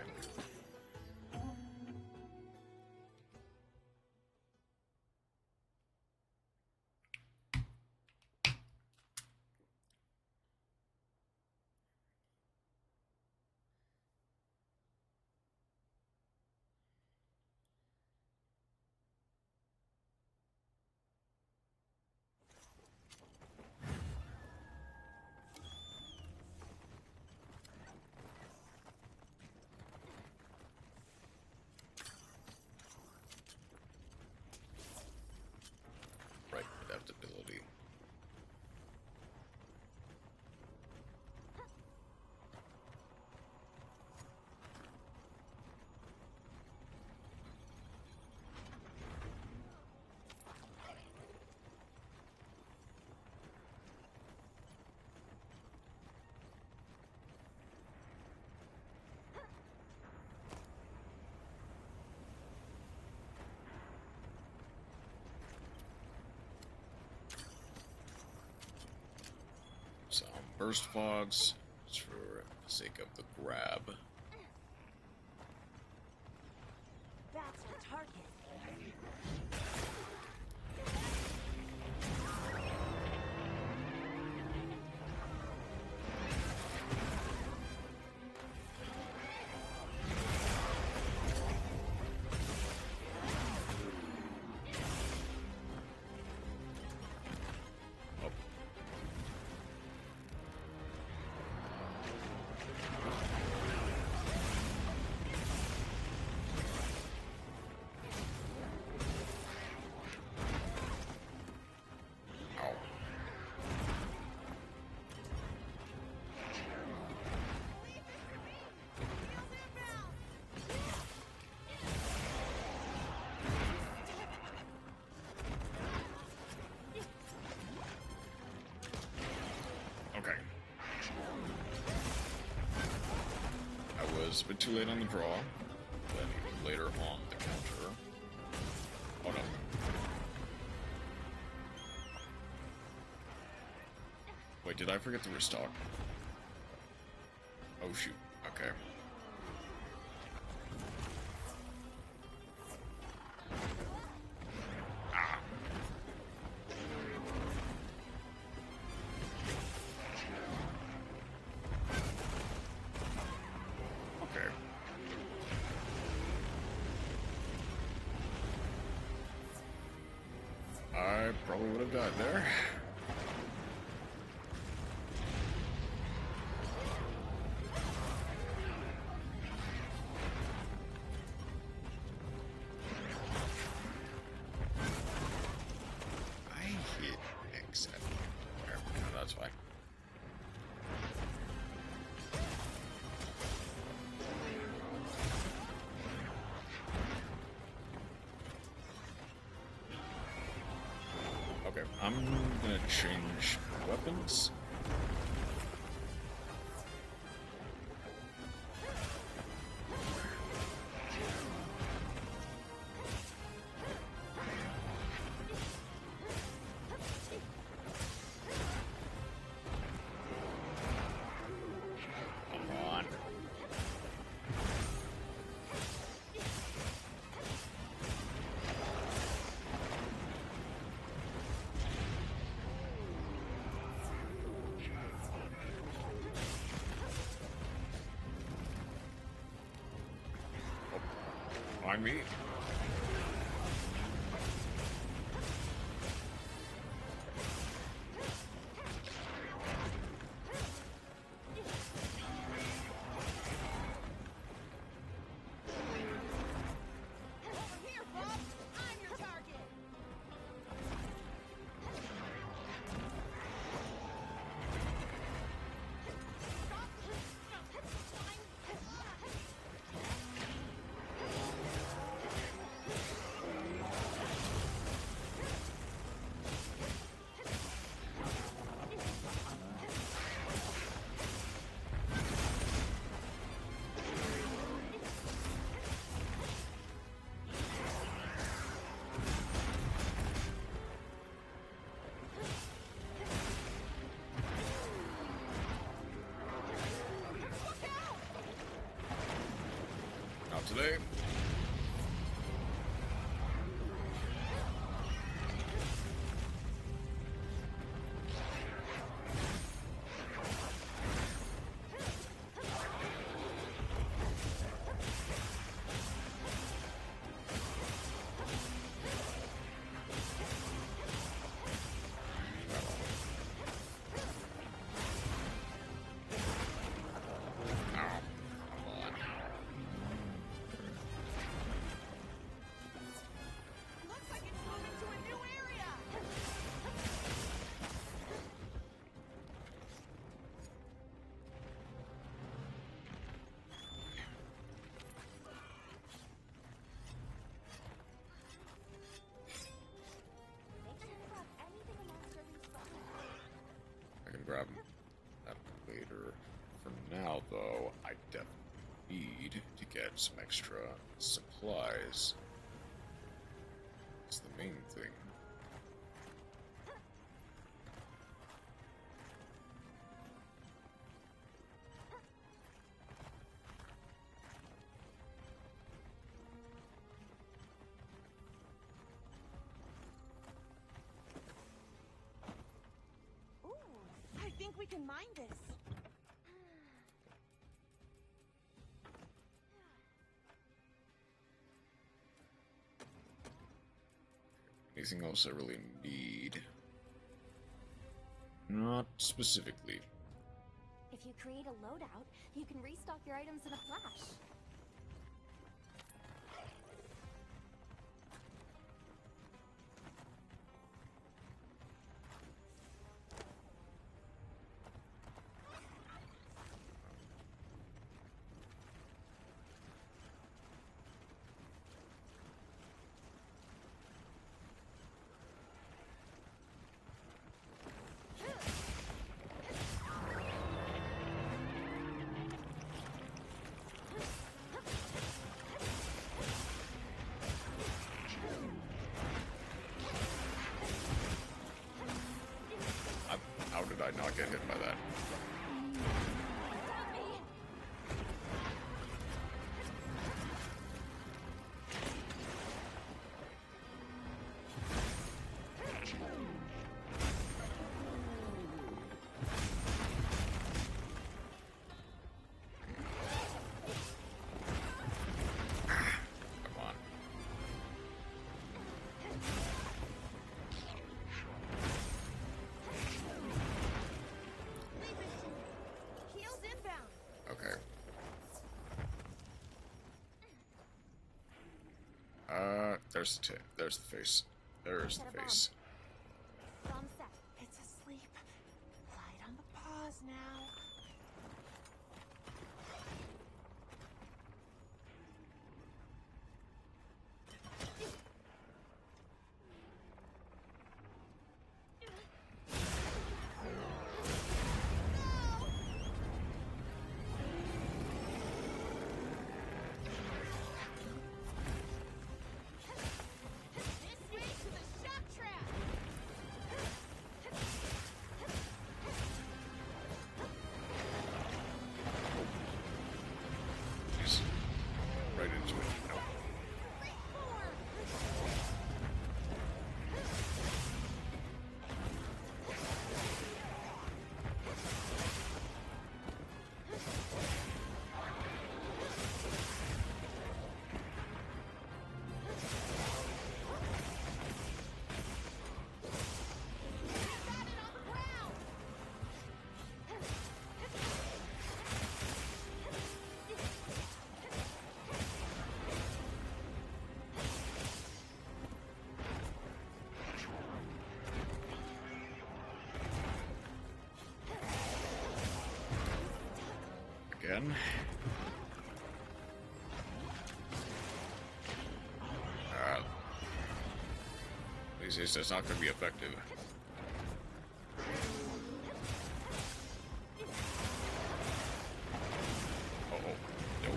Right, adaptability. Some burst fogs, just for the sake of the grab. That's our target. Okay. I was a bit too late on the draw, then even later on the counter. Oh no. Wait, did I forget to restock? Oh shoot, okay. Right there. I hit X at there. No, that's fine. Okay, I'm gonna change weapons. Come on. Mind me. Here, Bob! I'm your target! Not today. Looks like it's moving to a new area! Make sure to grab anything a monster leaves behind. I can grab that later. For now, though, I definitely need to get some extra supplies. It's the main thing. Ooh, I think we can mine this. Anything else I really need? Not specifically. If you create a loadout, you can restock your items in a flash. How did I not get hit by that? Come on. There's there's the face. There's the face. Bomb set. It's asleep. Light on the paws now. Again. At least it's not going to be effective. Uh-oh. Nope.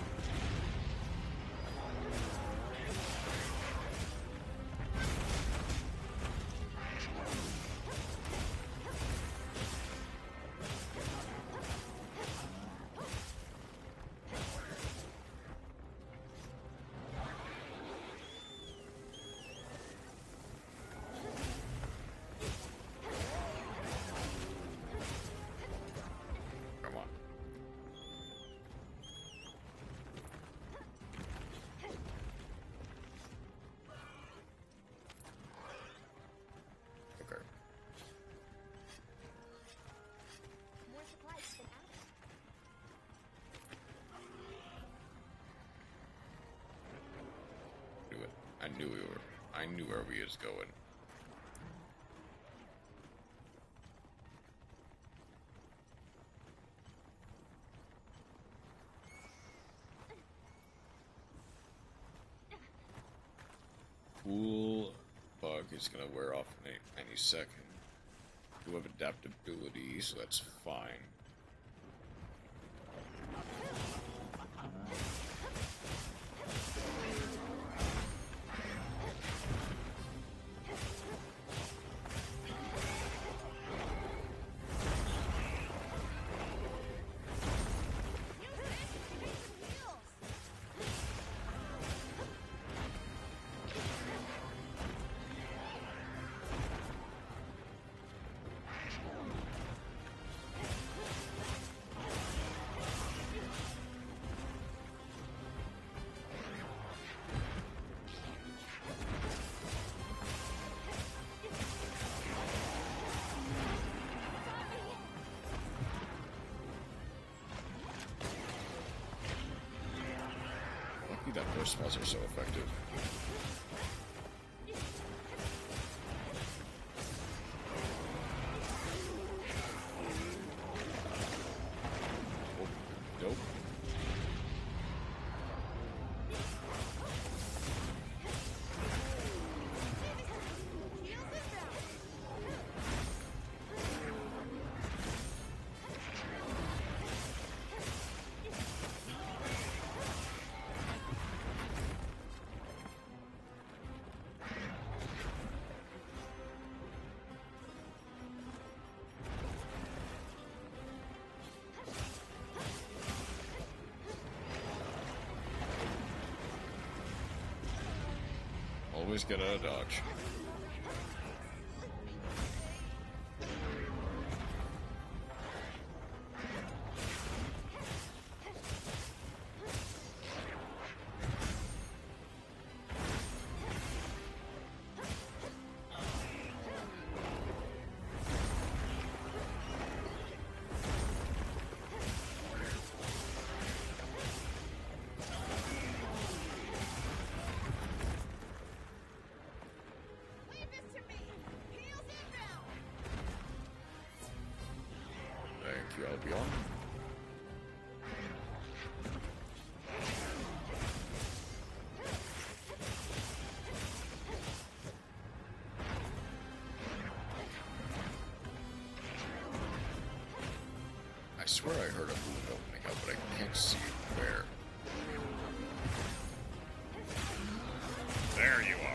I knew where we was going. Cool bug is gonna wear off in any second. We have adaptability, so that's fine. That burst spells are so effective. Oh, nope. Always get out of dodge. you, Albion. I swear I heard a moon opening up, but I can't see where. There you are.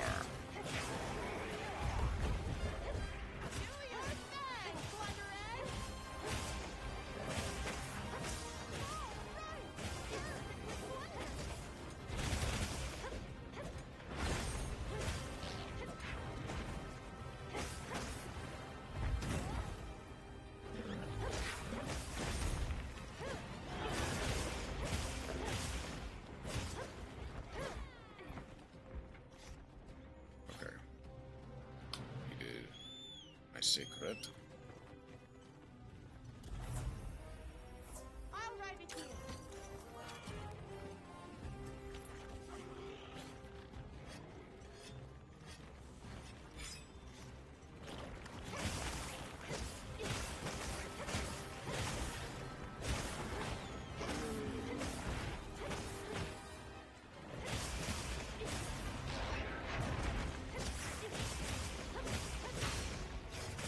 Secret. I'll ride with you.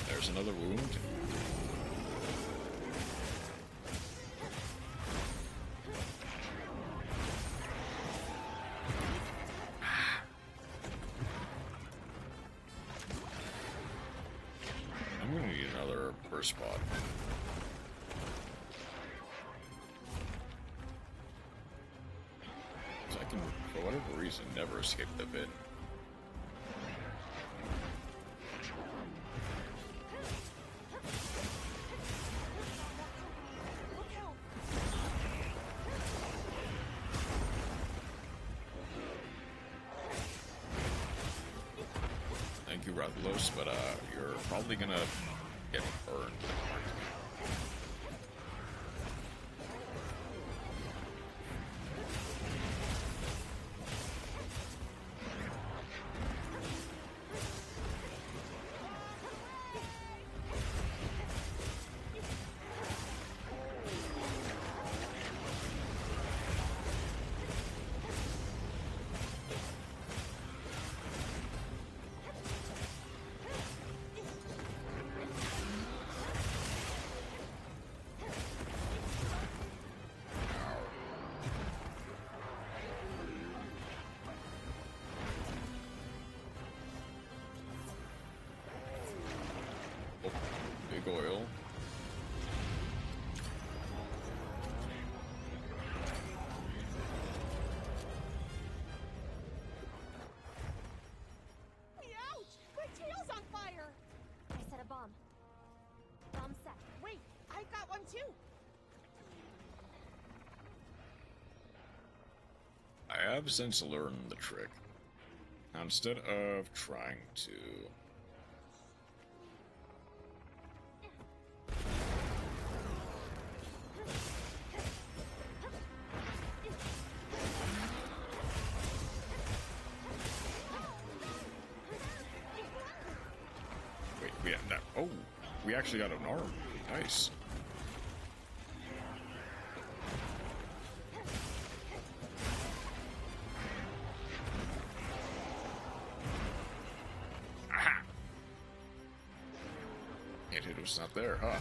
There's another wound. I'm gonna need another burst spot. So I can, for whatever reason, never escape the pit. Thank you, Rathalos, but you're probably gonna get burned. Big oil. Ouch! My tail's on fire! I set a bomb. Bomb set. Wait, I got one too! I have since learned the trick. Now, instead of trying to... Oh, we actually got an arm. Nice. Aha! It was not there, huh?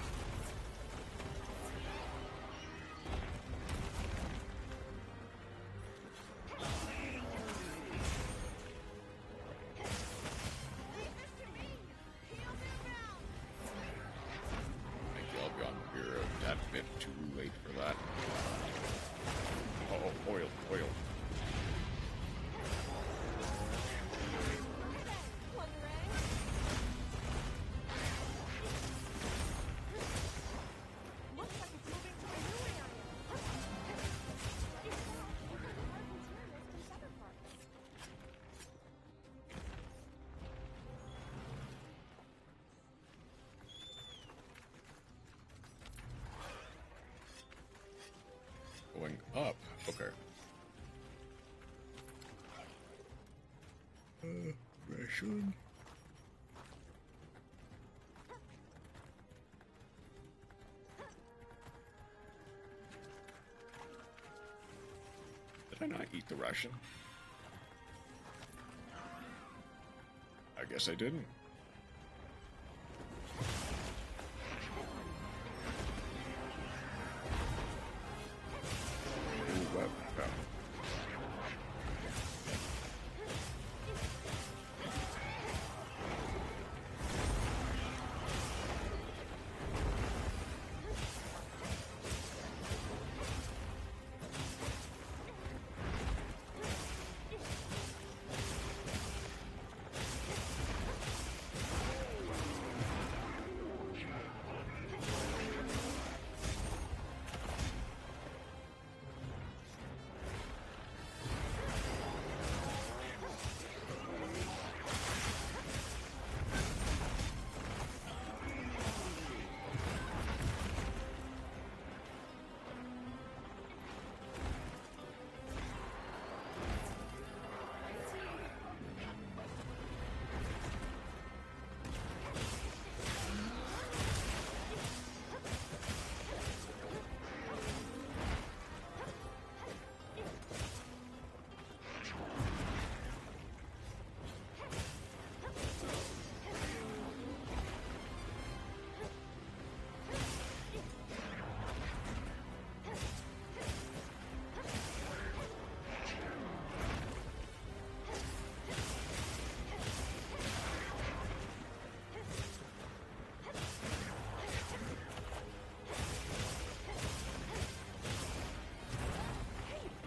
Going up. Okay. Ration. I not eat the ration? I guess I didn't. Ooh, wow.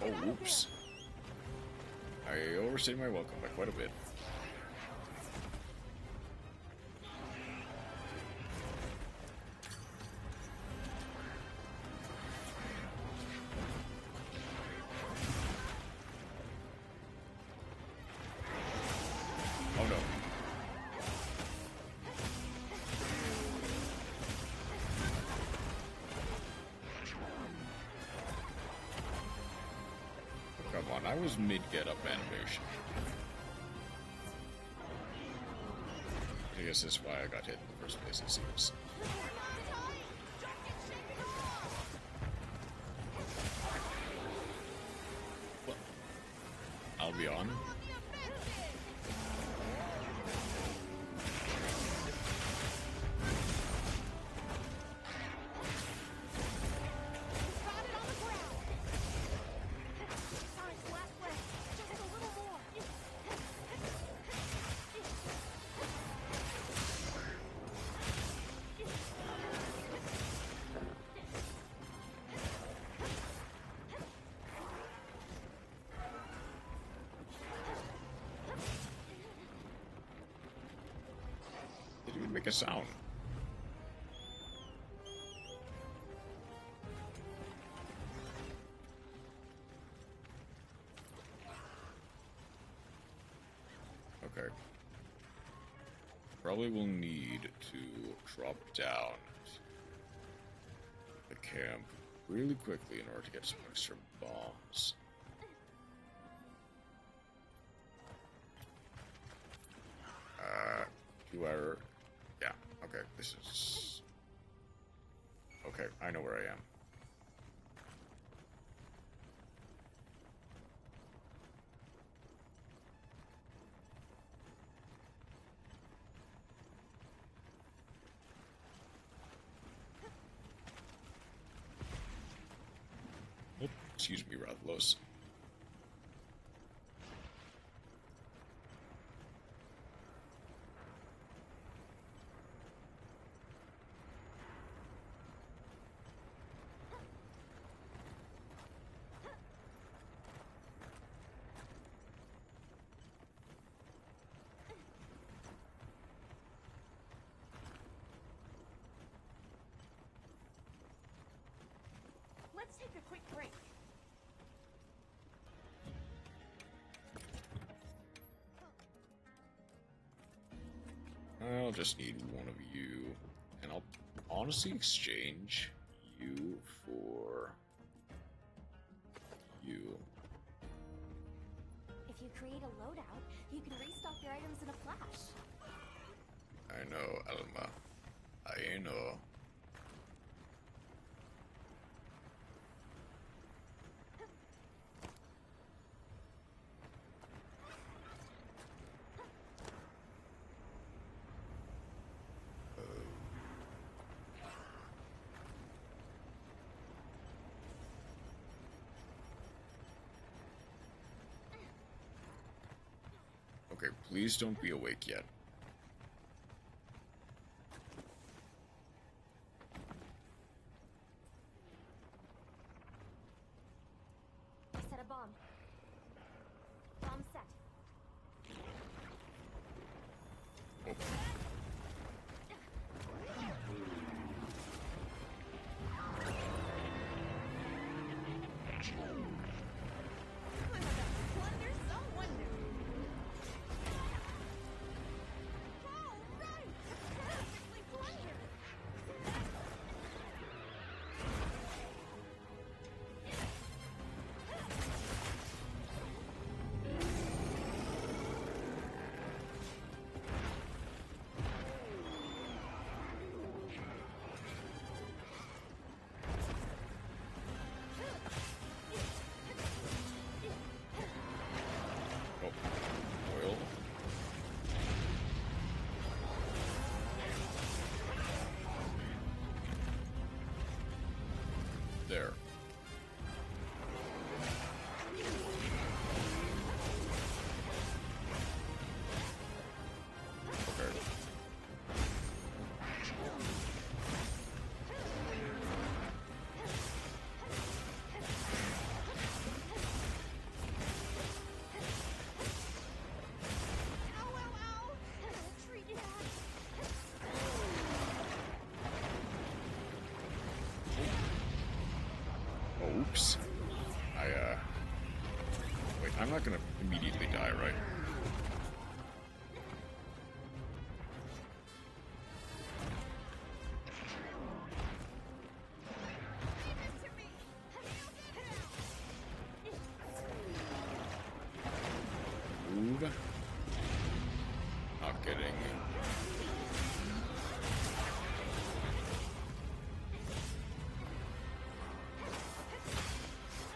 Oh, oops. I overstayed my welcome by quite a bit. Oh no. Come on, I was mid-get-up animation. I guess that's why I got hit in the first place, it seems. Well, I'll be on. Make a sound. Okay. Probably will need to drop down the camp really quickly in order to get some extra bombs. Do I... Yeah, okay, this is... Okay, I know where I am. Oh, excuse me, Rathlos. Let's take a quick break. I'll just need one of you, and I'll honestly exchange you for you. If you create a loadout, you can restock your items in a flash. I know, Alma. I know. Okay, please don't be awake yet. Set a bomb. Bomb set. Oh. There. Okay. Oops. Wait, I'm not gonna immediately die, right? Move. Not getting...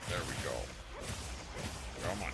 There we go. Come on.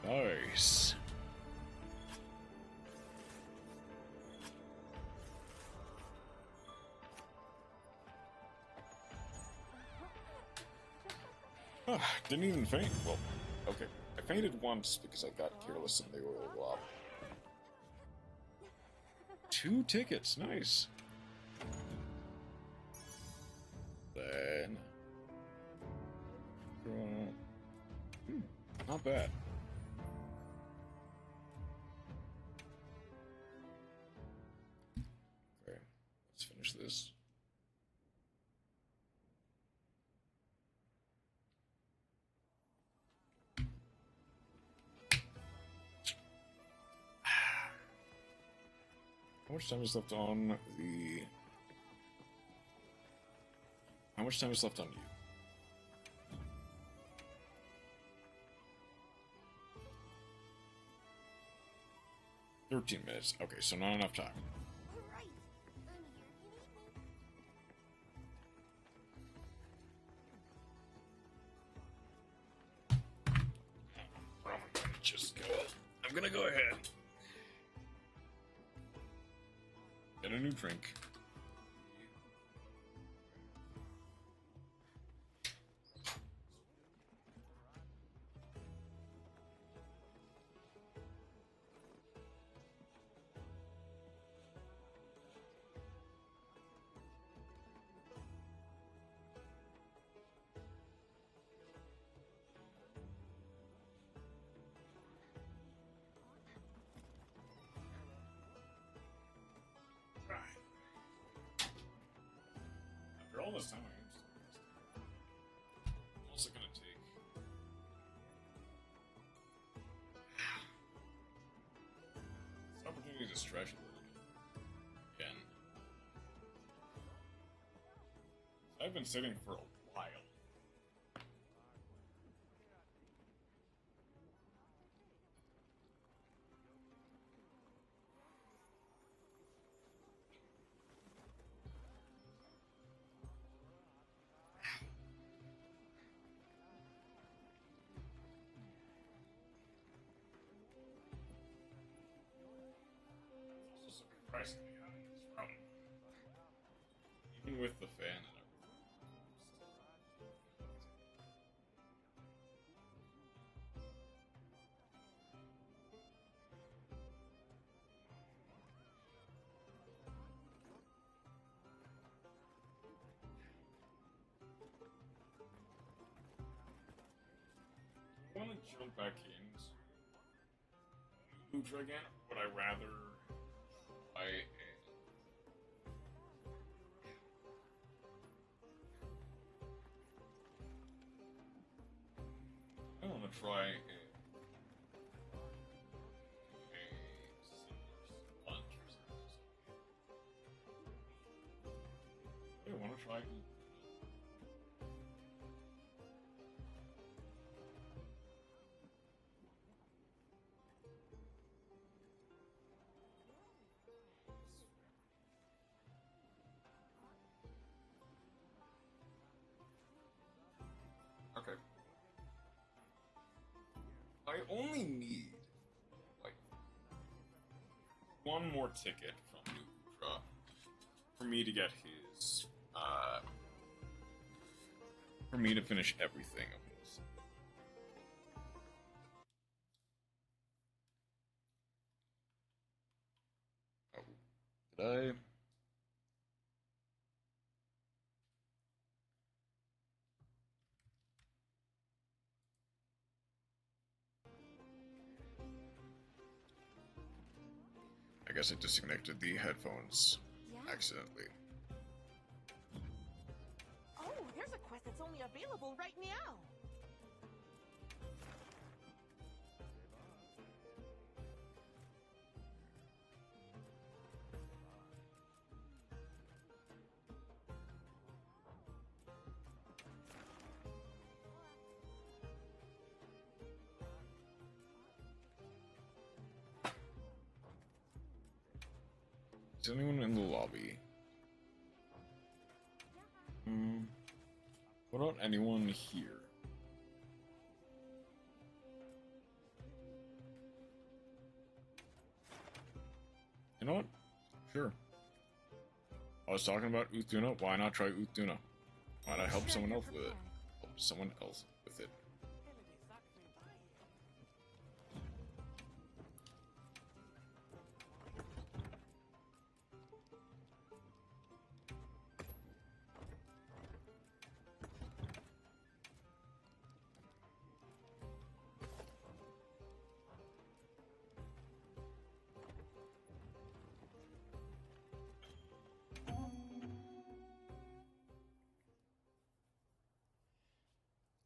Nice. Didn't even faint. Well, okay. I fainted once because I got careless in the oil glop. 2 tickets, nice. Then... not bad. Okay, let's finish this. How much time is left on the... How much time is left on you? $13 Okay, so not enough time. Right. I'm here. I'm gonna go ahead. Get a new drink. After all this time, I am still I'm also gonna take... this opportunity to stretch a little bit. Again. been sitting for a while. Surprisingly high in this room. Even with the fan and everything. I want to jump back in. Lucha again? Would I rather I want to try a sponge or something. I want to try. Okay. I only need, like, one more ticket from Lucha for me to get his, for me to finish everything of his. Oh, did I? I guess I disconnected the headphones accidentally. Oh, there's a quest that's only available right now. Is anyone in the lobby? What about anyone here? You know what? Sure. I was talking about Utuna. Why not try Utuna? Why not help someone else with it? Help someone else with it.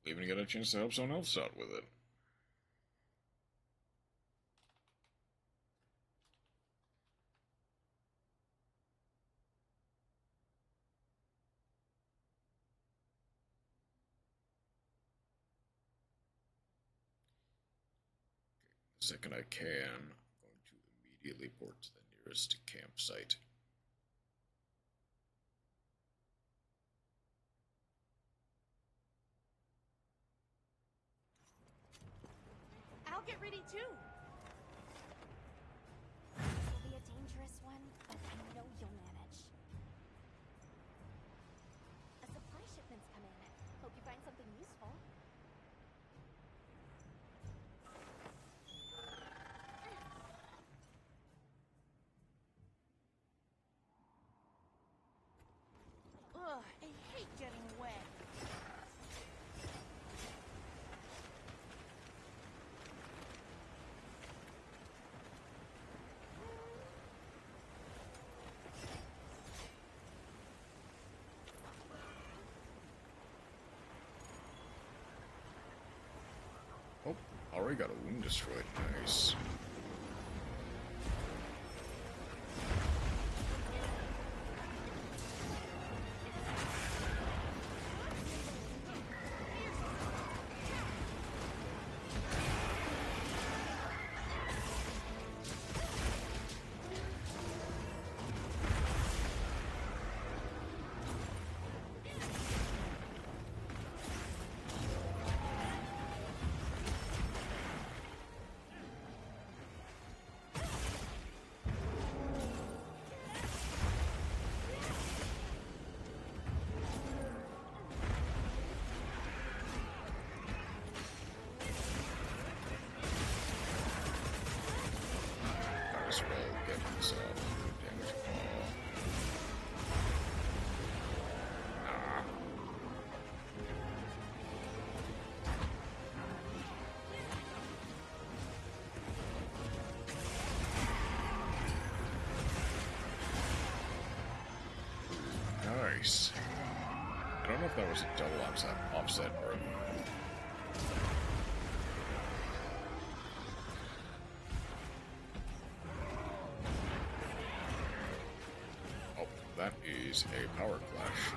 Even get a chance to help someone else out with it. The second I can, I'm going to immediately port to the nearest campsite. I'll get ready too. This will be a dangerous one, but I know you'll manage. A supply shipment's come in. Hope you find something useful. Ugh, I hate getting wet. Oh, already got a wound destroyed. Nice. I don't know if that was a double offset or... Oh, that is a power clash.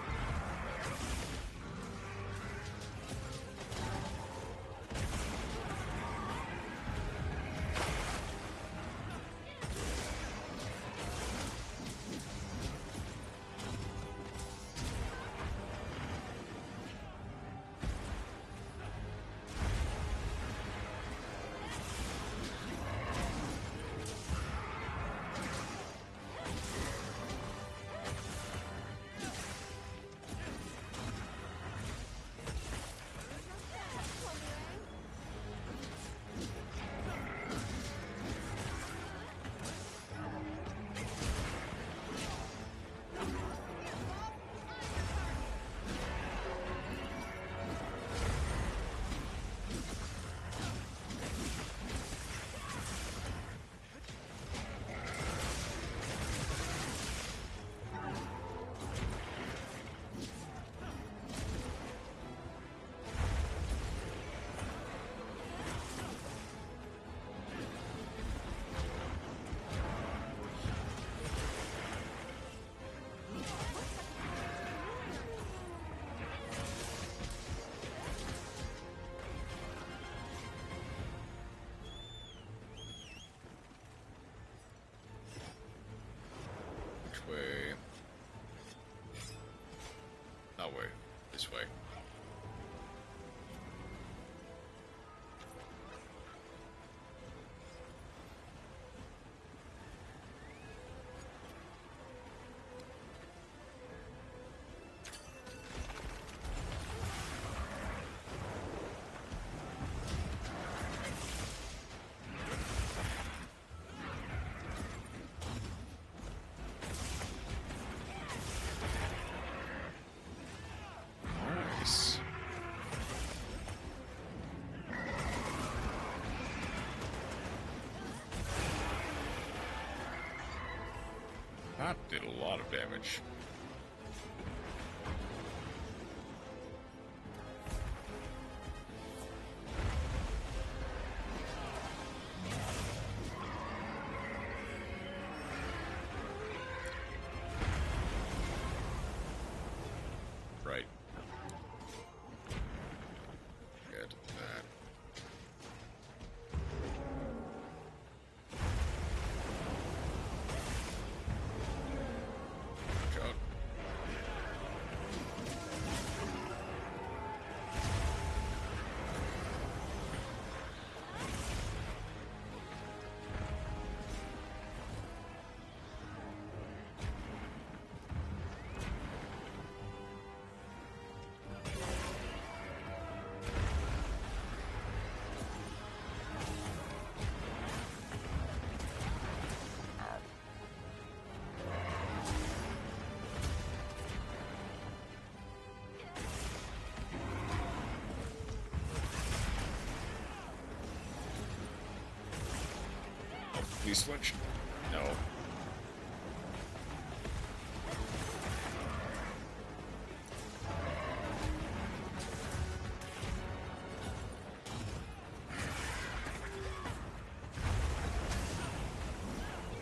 Way. That way. This way. Nice. That did a lot of damage. Right. Get that. Shot. Please switch. No.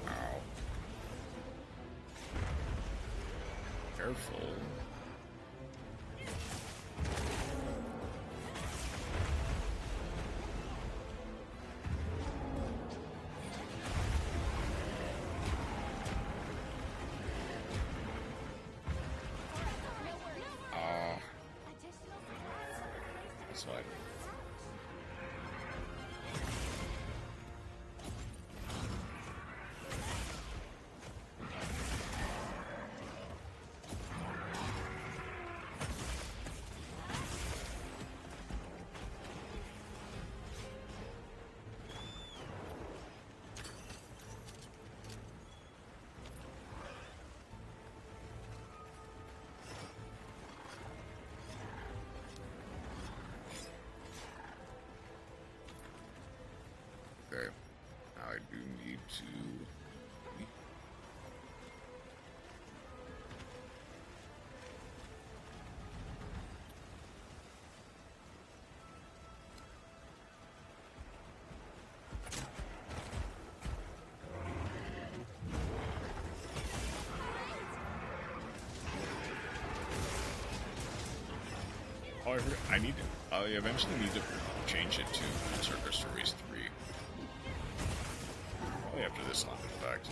Ow. Careful. That's fine. Okay. I do need to... Oh, I eventually need to change it to Circus Stories 3. Probably after this one, in fact.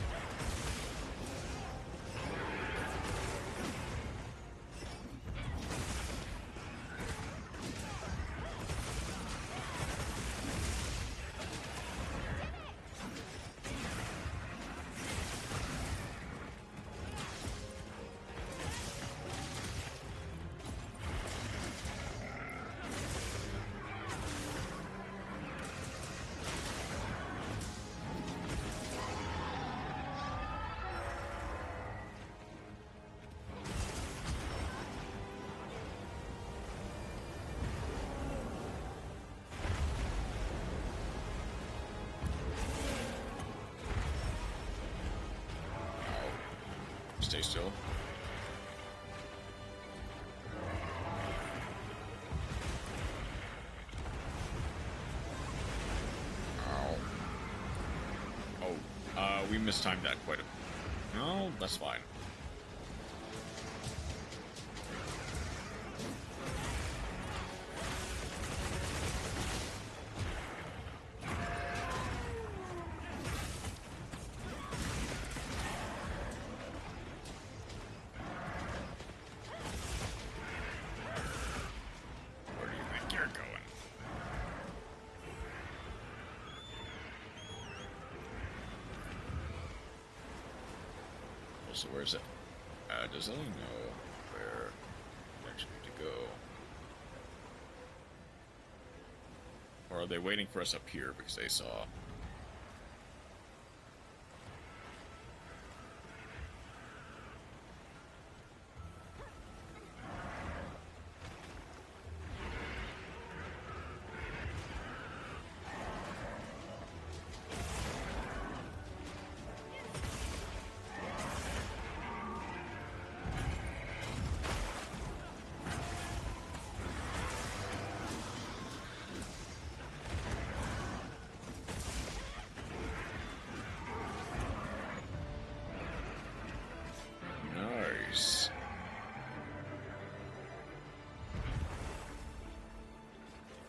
Stay still. Ow. Oh, we mistimed that quite a bit. No, that's fine. So where's it? Does Ellie know where we actually need to go? Or are they waiting for us up here because they saw?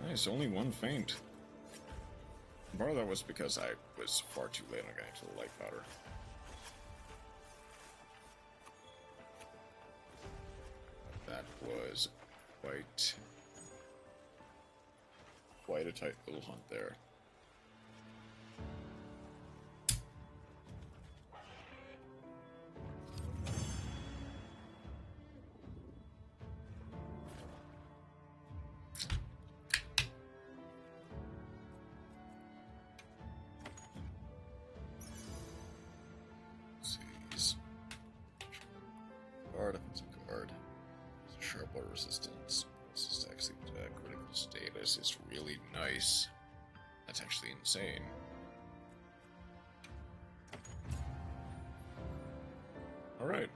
Nice, only one feint. Part of that was because I was far too late on getting to the light powder. That was quite a tight little hunt there. Resistance. This is actually critical status. It's really nice. That's actually insane. Alright.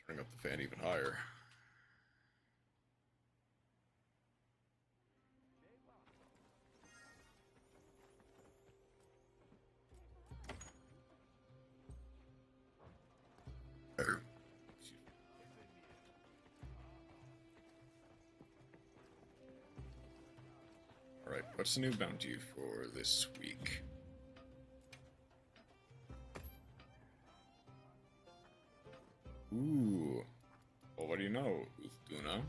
Turning up the fan even higher. Alright, what's the new bounty for this week? Ooh. Well, what do you know, Uthuna?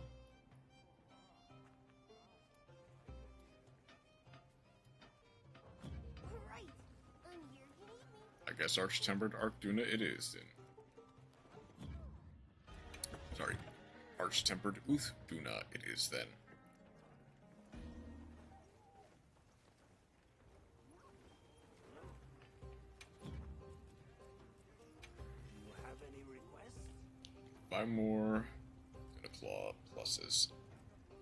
Right. I'm here. You need me. I guess Arch-Tempered Archduna it is, then. Sorry. Arch-Tempered Uthuna it is, then. You have any requests? 5 more and a claw pluses.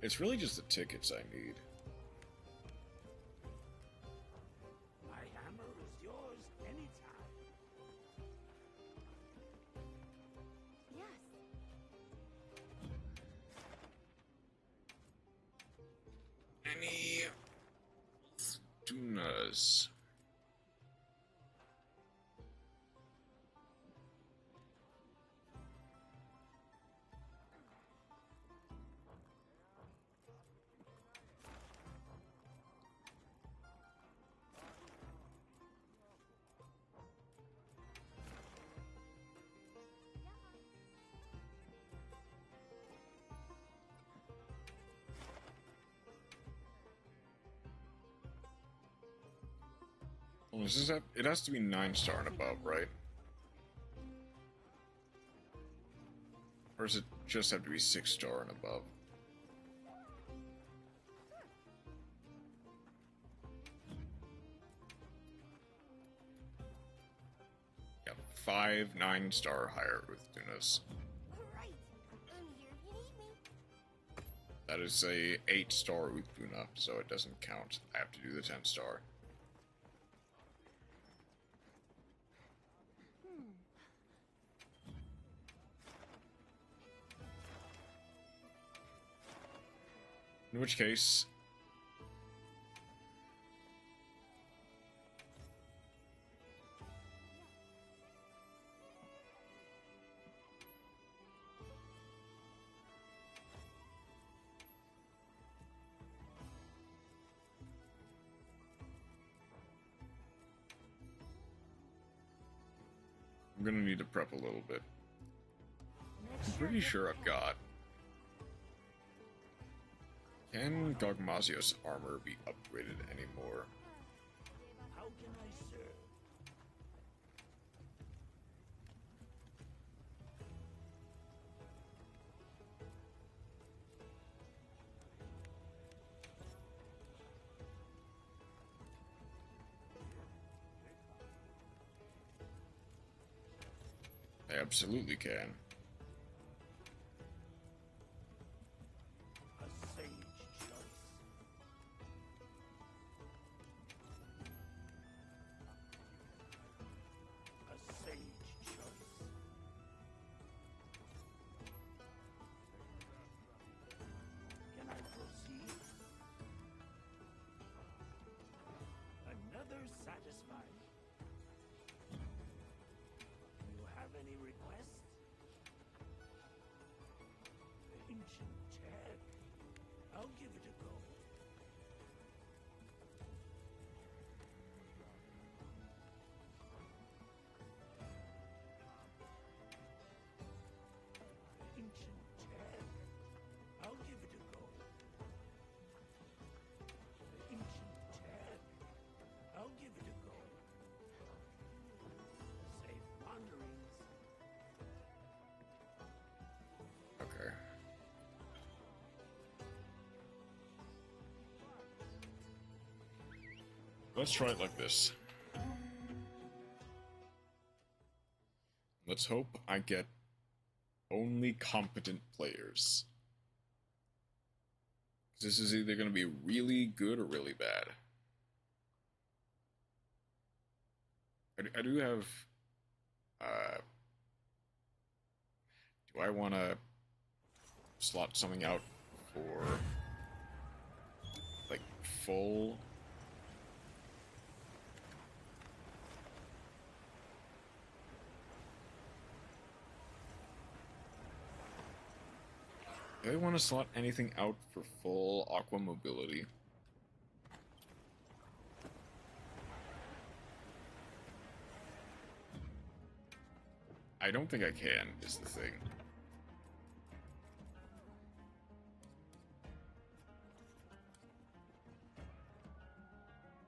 It's really just the tickets I need. My hammer is yours anytime. Yes. Any Dunas? Well, it has to be 9-star and above, right? Or does it just have to be 6-star and above? Yeah, 5 9-star higher with Tunas. Right. I'm here if you need me. That is a 8-star Utuna, so it doesn't count. I have to do the 10-star. In which case... I'm gonna need to prep a little bit. I'm pretty sure I've got... Can Gogmazios' armor be upgraded anymore? How can I serve? I absolutely can. A sage choice. A sage choice. Can I proceed? Another satisfied. Do you have any requests? Ancient tech. I'll give it a go. Ancient tech. I'll give it a go. Ancient tech. I'll give it a go. Safe wanderings. Okay. Let's try it like this. Let's hope I get only competent players. This is either going to be really good or really bad. I do have... do I want to slot something out for... like, full... Do I want to slot anything out for full aqua mobility? I don't think I can, is the thing.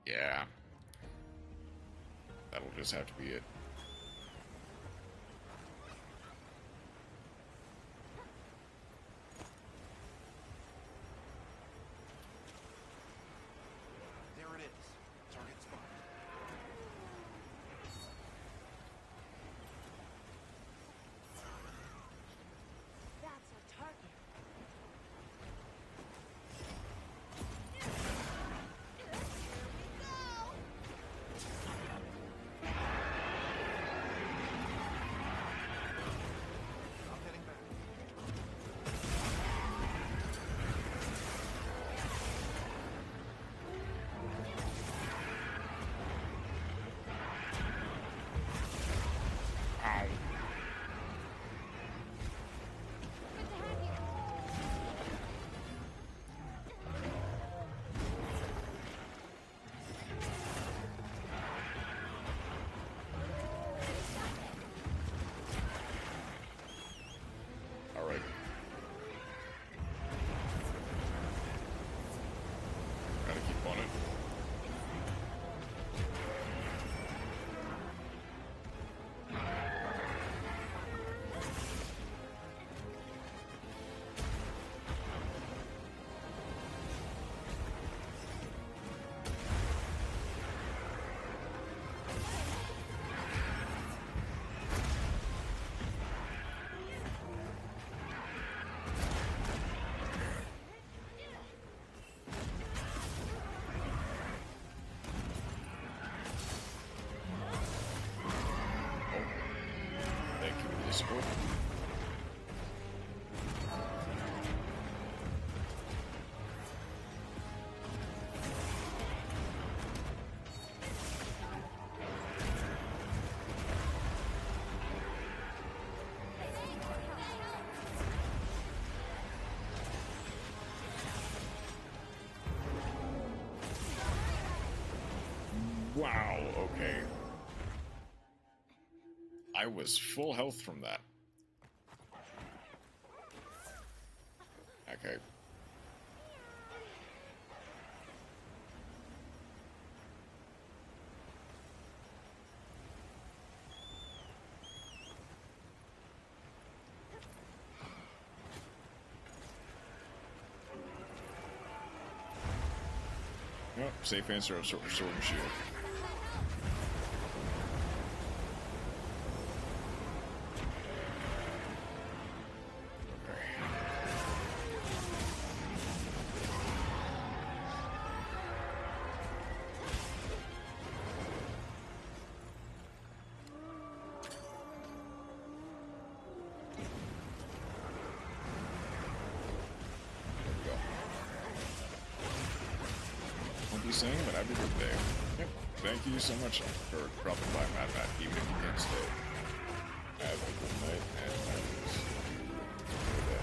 Yeah. That'll just have to be it. There it is. Target spot. That's our target. Here we go. Wow, okay. I was full health from that. Okay. Yep, safe answer of sword and shield. Saying, but happy birthday. Yep. Thank you so much for dropping by, Mad Matt, even if you can't stay. Have a good night, and I will see you later.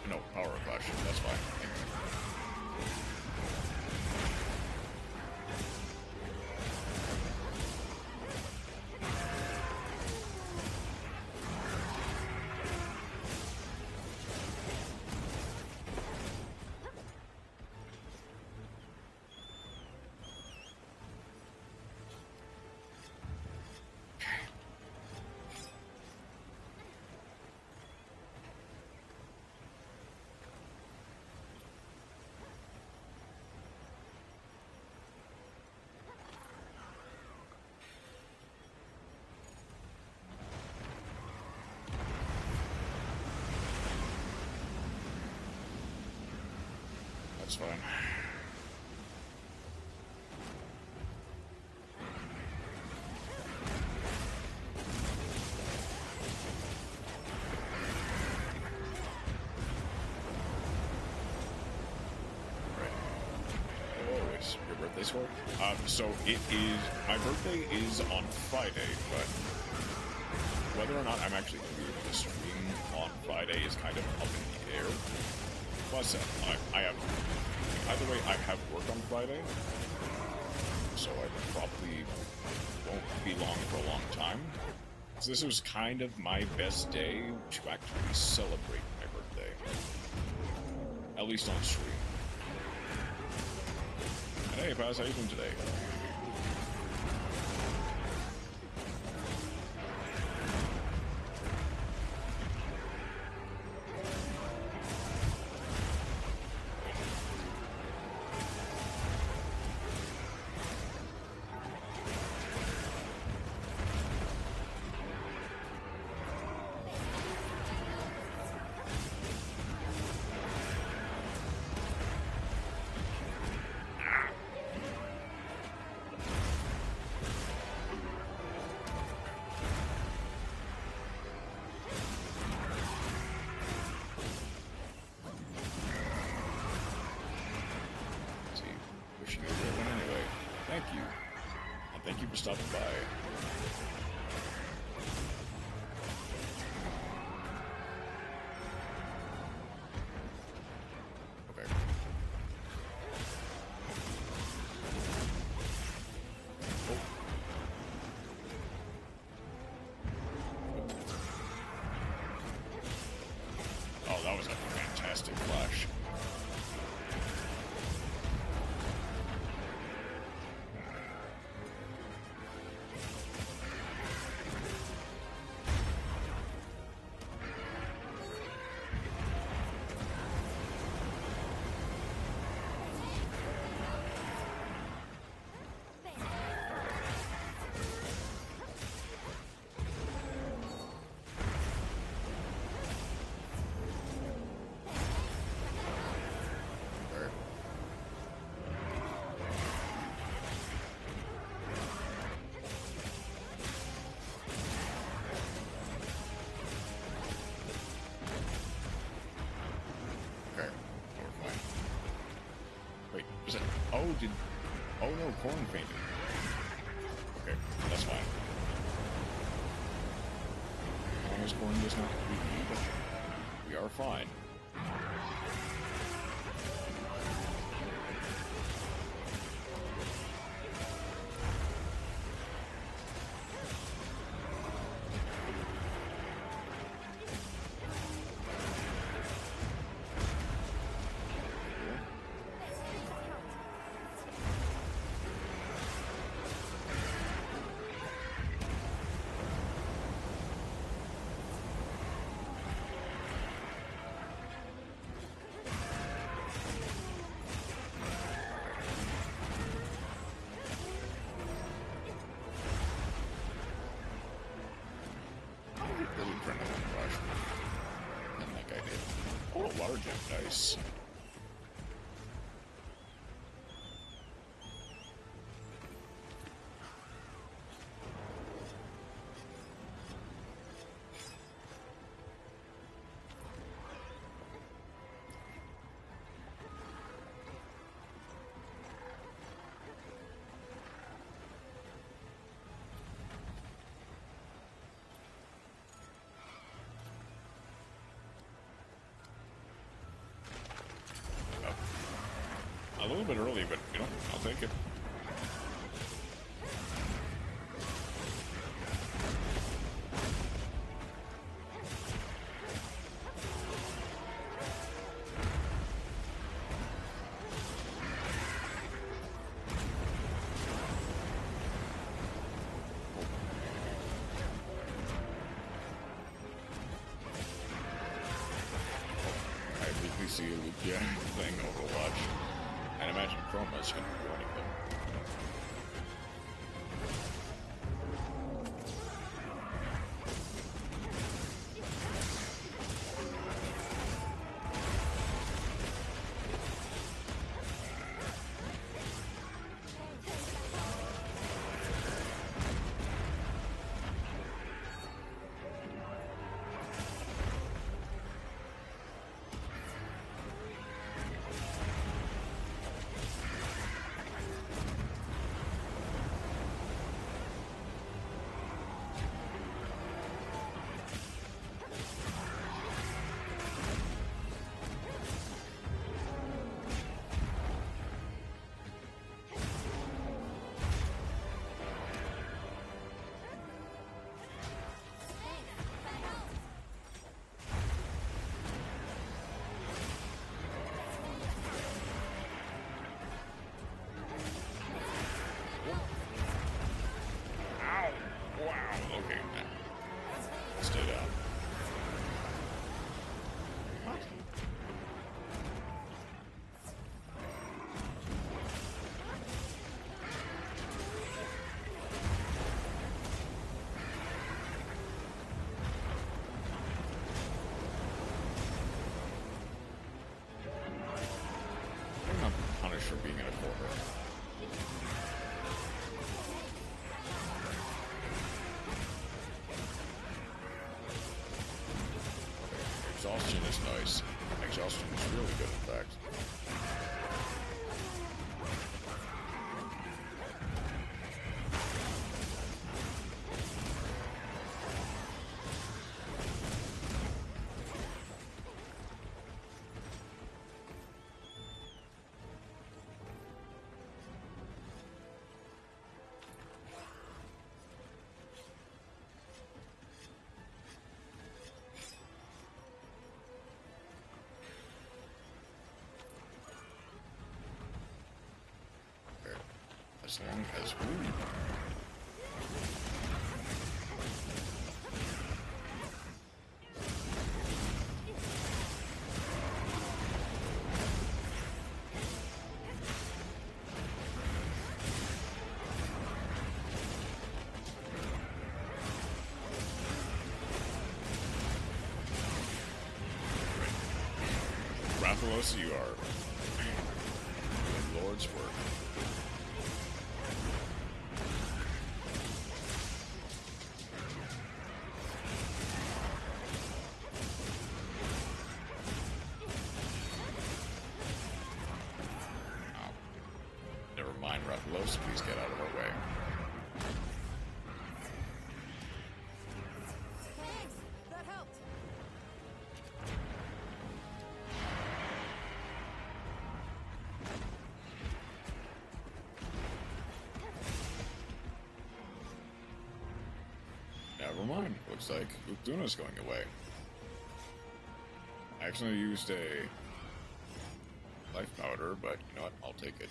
No, power clash. That's fine. That's fine. Always. Your birthday's for? So it is, my birthday is on Friday, but whether or not I'm actually going to be able to stream on Friday is kind of up in the air. Plus, I have, either way, I have work on Friday, so I probably won't be long for a long time. So this was kind of my best day to actually celebrate my birthday. At least on stream. And hey, Paz, how you doing today? you. And thank you for stopping by. Okay. Oh, that was a fantastic flash. Oh no, corn fainted. Okay, that's fine. As long as corn does not bleed, we are fine. Water jump, nice. A little bit early, but, you know, I'll take it. I briefly see a Yugioh playing Overwatch. I'd imagine Chroma's going to be running them. For being in a corner. Exhaustion is nice. Exhaustion is really good, in fact. as long as... Ooh. Rathalos, you are doing Lord's work. Never mind, Rathalos, please get out of our way. Thanks. That helped. Never mind. Looks like Ukduna's going away. I accidentally used a life powder, but you know what? I'll take it.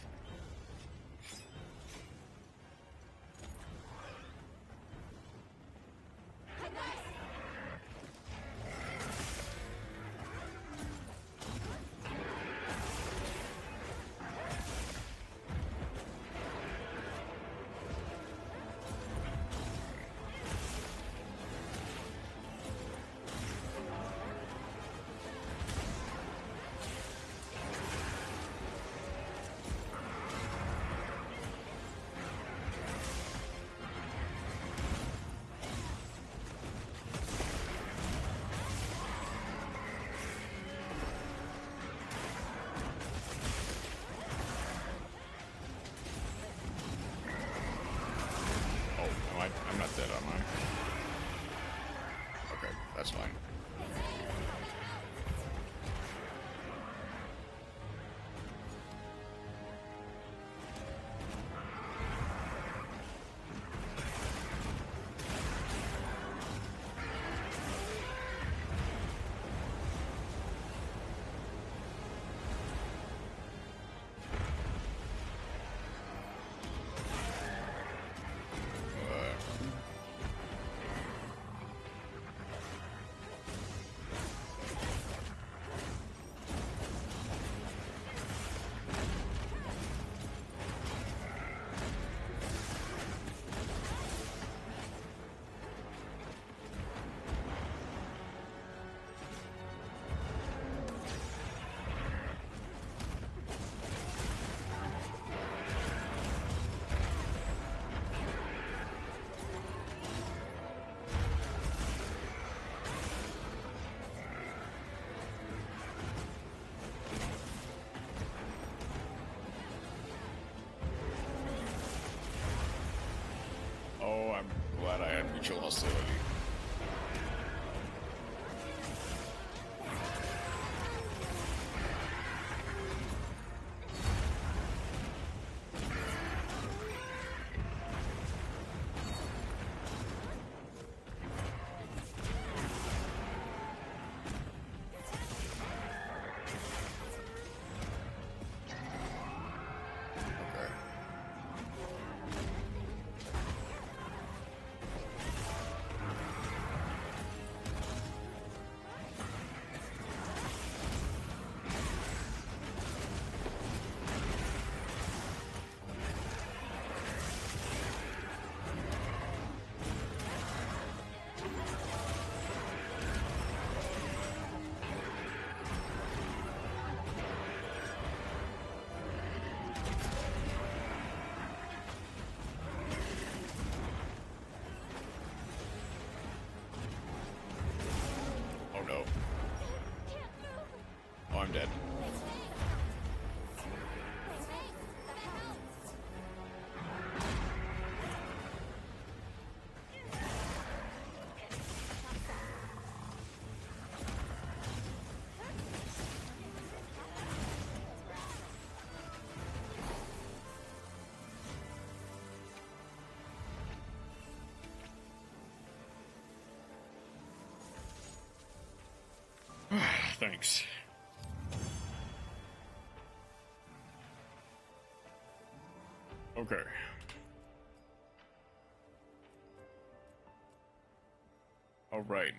I'm not dead, am I? Okay, that's fine. Oh, I'm glad I had mutual hostility. Oh, I'm dead. Thanks. Okay. Alright.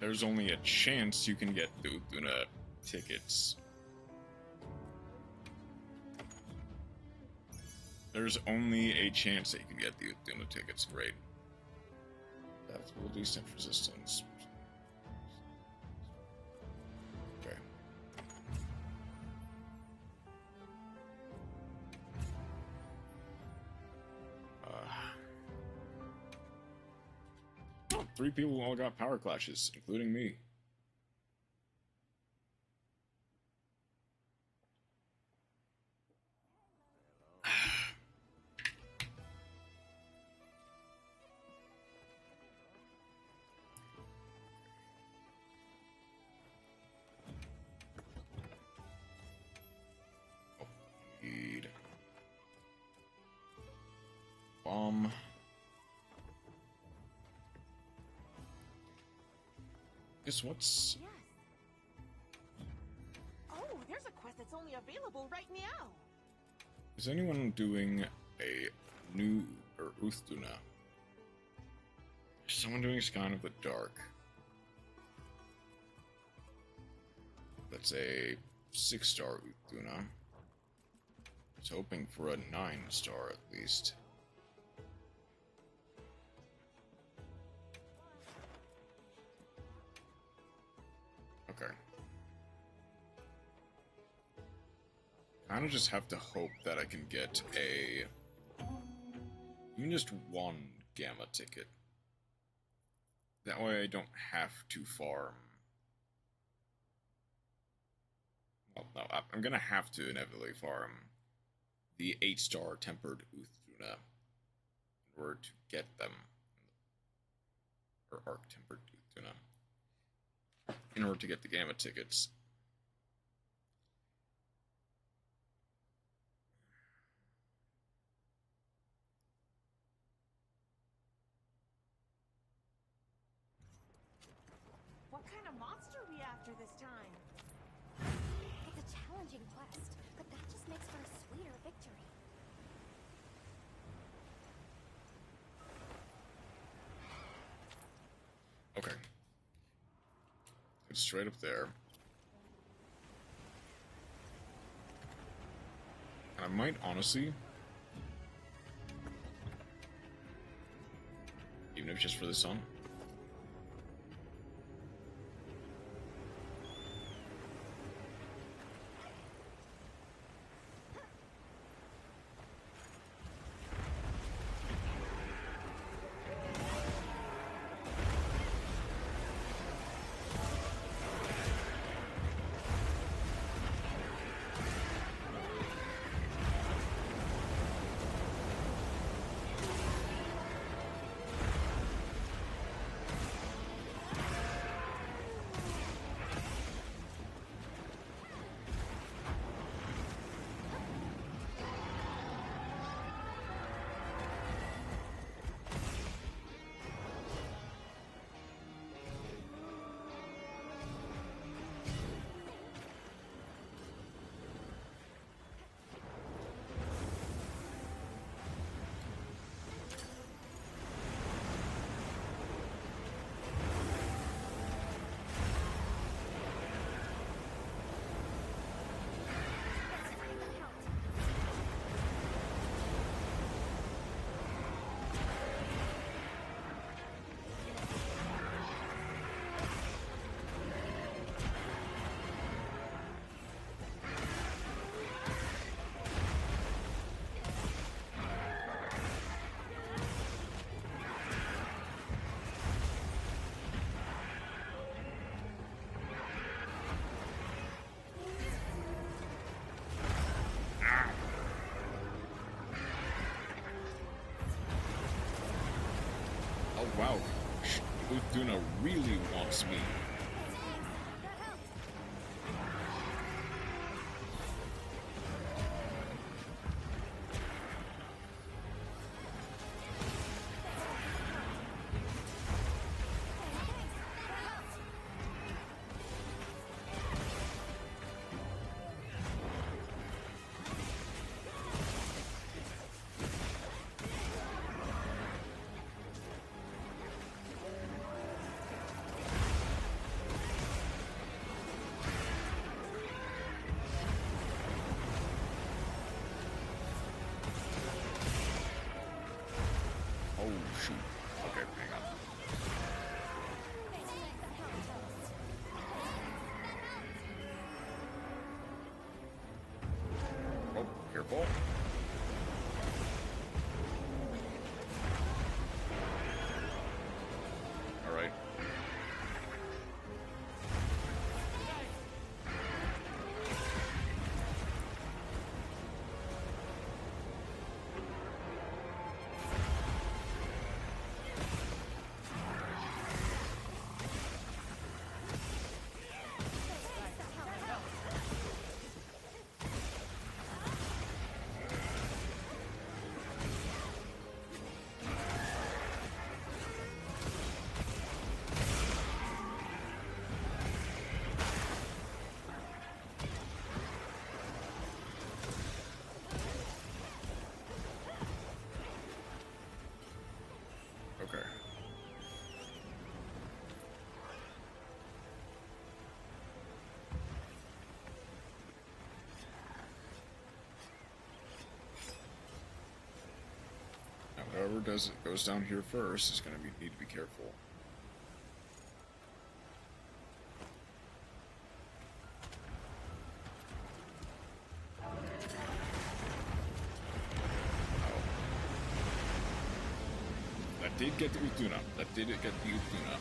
There's only a chance you can get the Utuna tickets. There's only a chance that you can get the Utuna tickets. Great. That will descent resistance. Okay. Oh, 3 people all got power clashes, including me. Bomb. Guess what's... Yes. Oh, there's a quest that's only available right now. Is anyone doing a new or Uthduna? Is someone doing Sky of the Dark? That's a 6-star Uthduna. I was hoping for a 9-star at least. Okay. Kind of just have to hope that I can get a... even just one Gamma ticket. That way I don't have to farm. Well, no, I'm gonna have to inevitably farm the 8-star Tempered Uthduna in order to get them. Or Arc Tempered Uthduna. In order to get the Gamma tickets. What kind of monster are we after this time? It's a challenging quest, but that just makes for a sweeter victory. Okay. It's straight up there. And I might honestly, even if it's just for the sun. Oh wow, Uthduna really wants me. Careful. All right. Okay. Now, whoever goes down here first is going to need to be careful. That did get the Utuna. That did get the Utuna.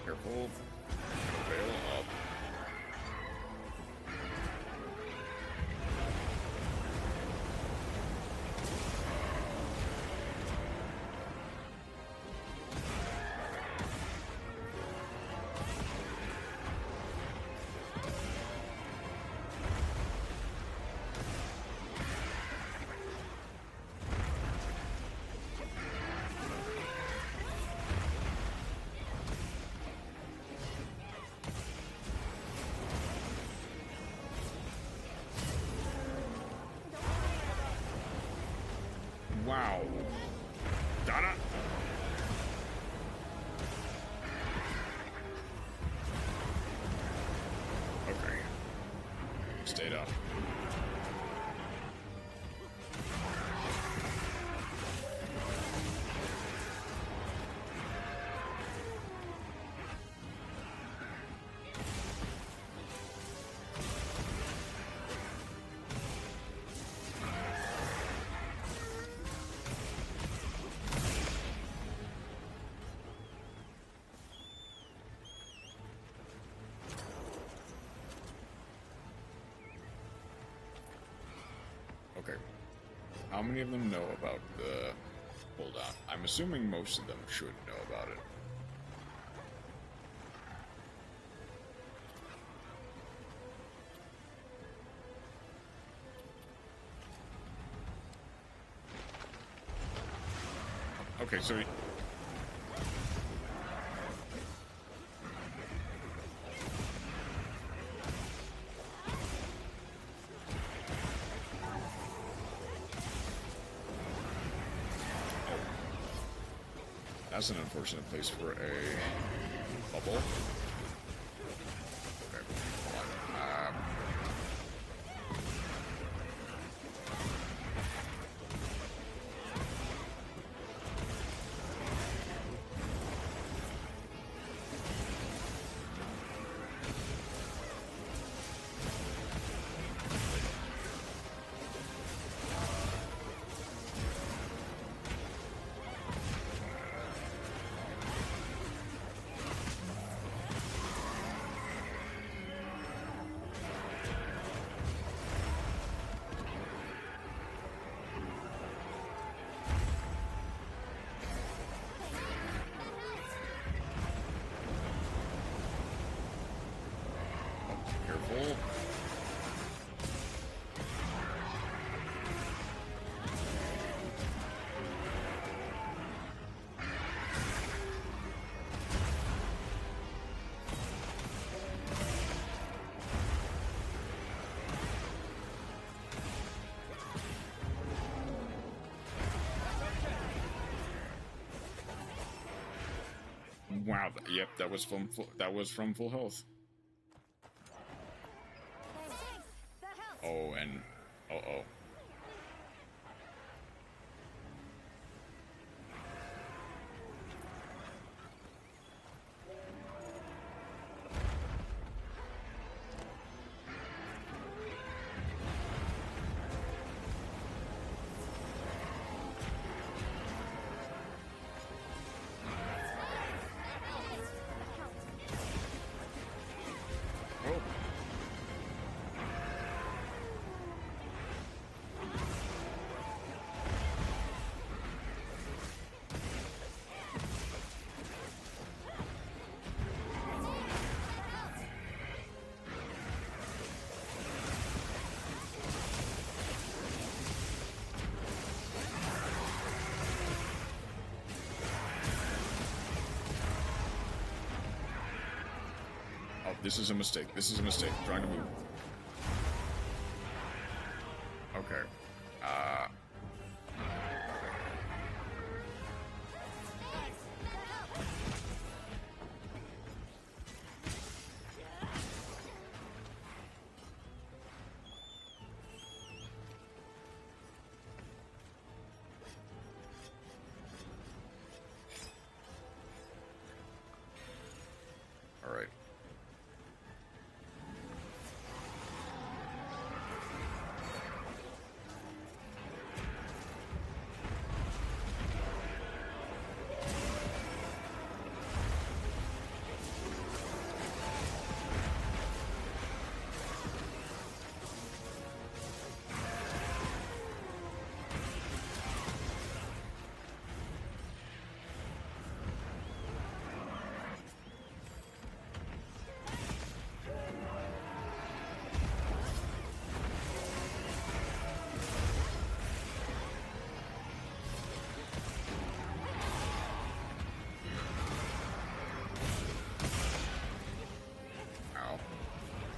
Careful. Bail up. Wow. Donna. Okay. Stayed up. Okay. How many of them know about the cooldown? I'm assuming most of them should know about it. Okay, so... That's an unfortunate place for a bubble. Okay, hold on. Wow. Yep, that was from Full Health. Oh, and oh. This is a mistake. This is a mistake. I'm trying to move. Okay. All right.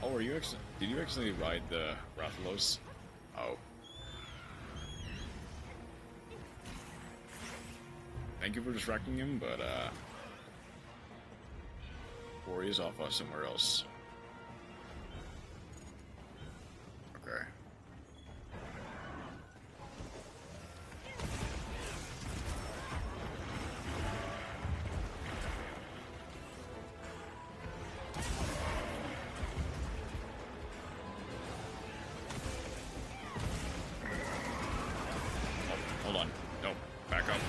Oh, did you actually ride the Rathalos? Oh. Thank you for distracting him, but, Ori is off somewhere else. Okay. Hold on. No, back up.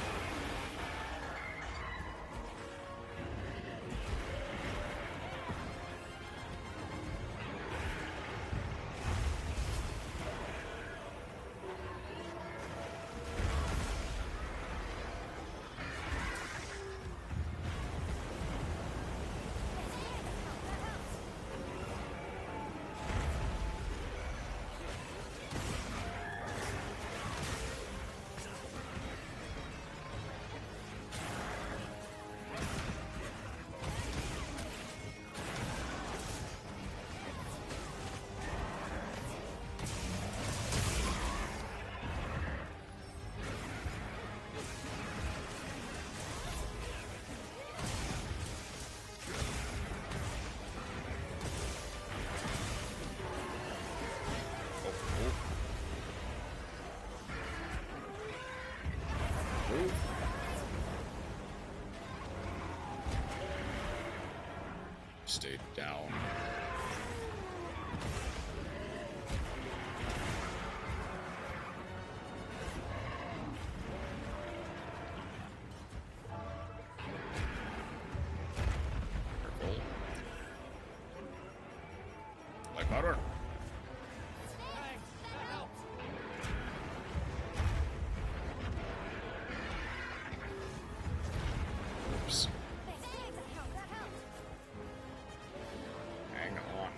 Stay down. Careful. Light powder. Oops. Hang on.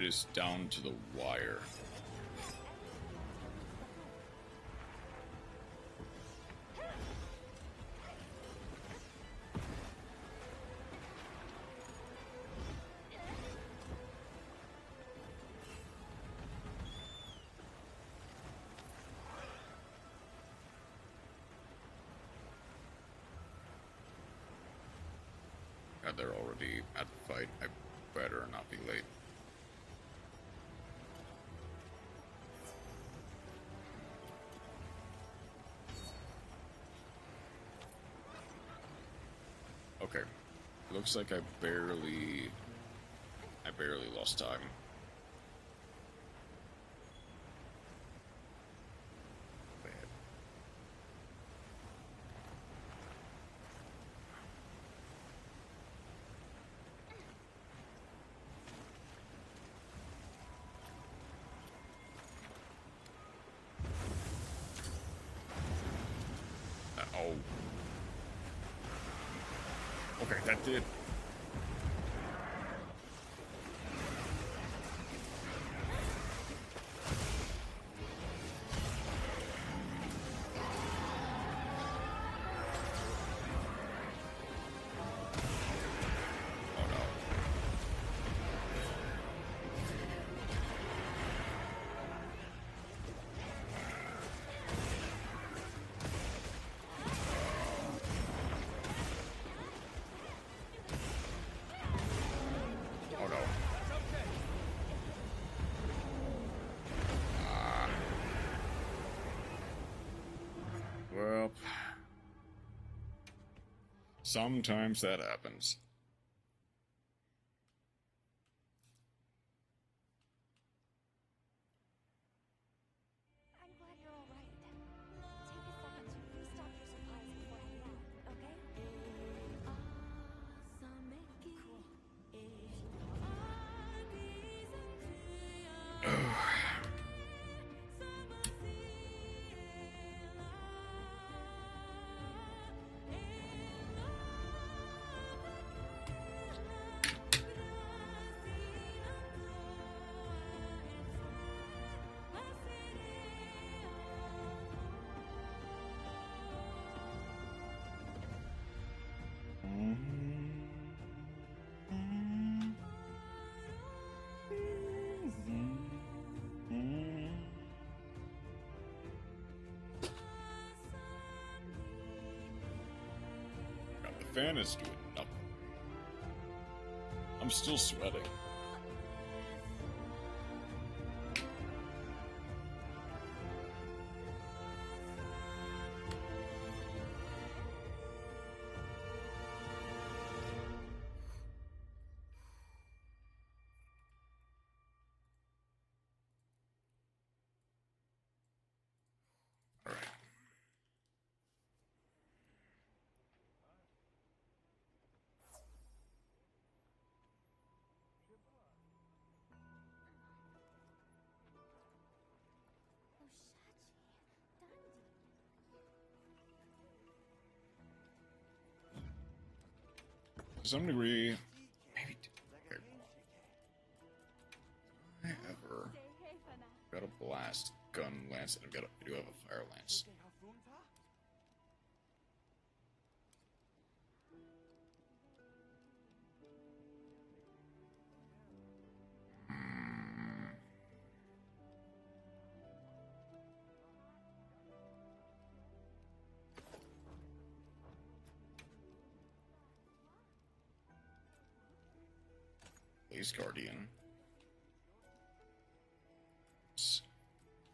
It is down to the wire. God, they're already at the fight. I better not be late. Okay. Looks like I barely lost time. Oh. Okay, that did. Well, sometimes that happens. I'm glad you're all right. Take a second to restock your supplies before heading out, okay? The fan is doing nothing. I'm still sweating. To some degree, maybe. Okay. I ever got a blast gun lance, and I do have a fire lance. Blaze Guardian.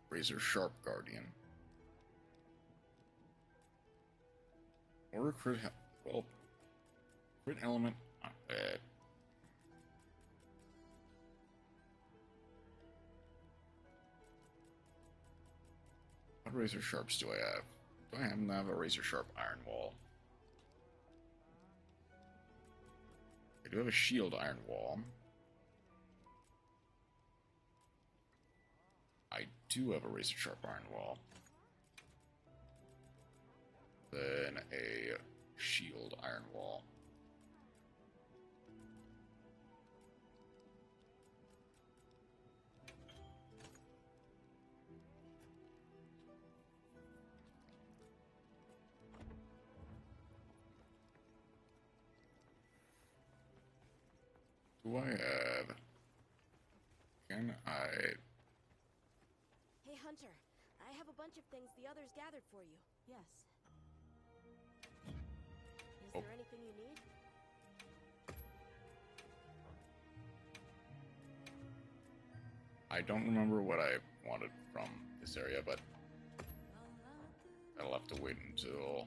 Razor Sharp Guardian. Or a crit. Well, crit element. Not bad. What Razor Sharps do I have? Do I happen to have a Razor Sharp Iron Wall? I do have a Shield Iron Wall. I do have a Razor Sharp Iron Wall. Then a Shield Iron Wall. Do I have... Can I... Hey, Hunter. I have a bunch of things the others gathered for you. Yes. Is there anything you need? I don't remember what I wanted from this area, but I'll have to wait until...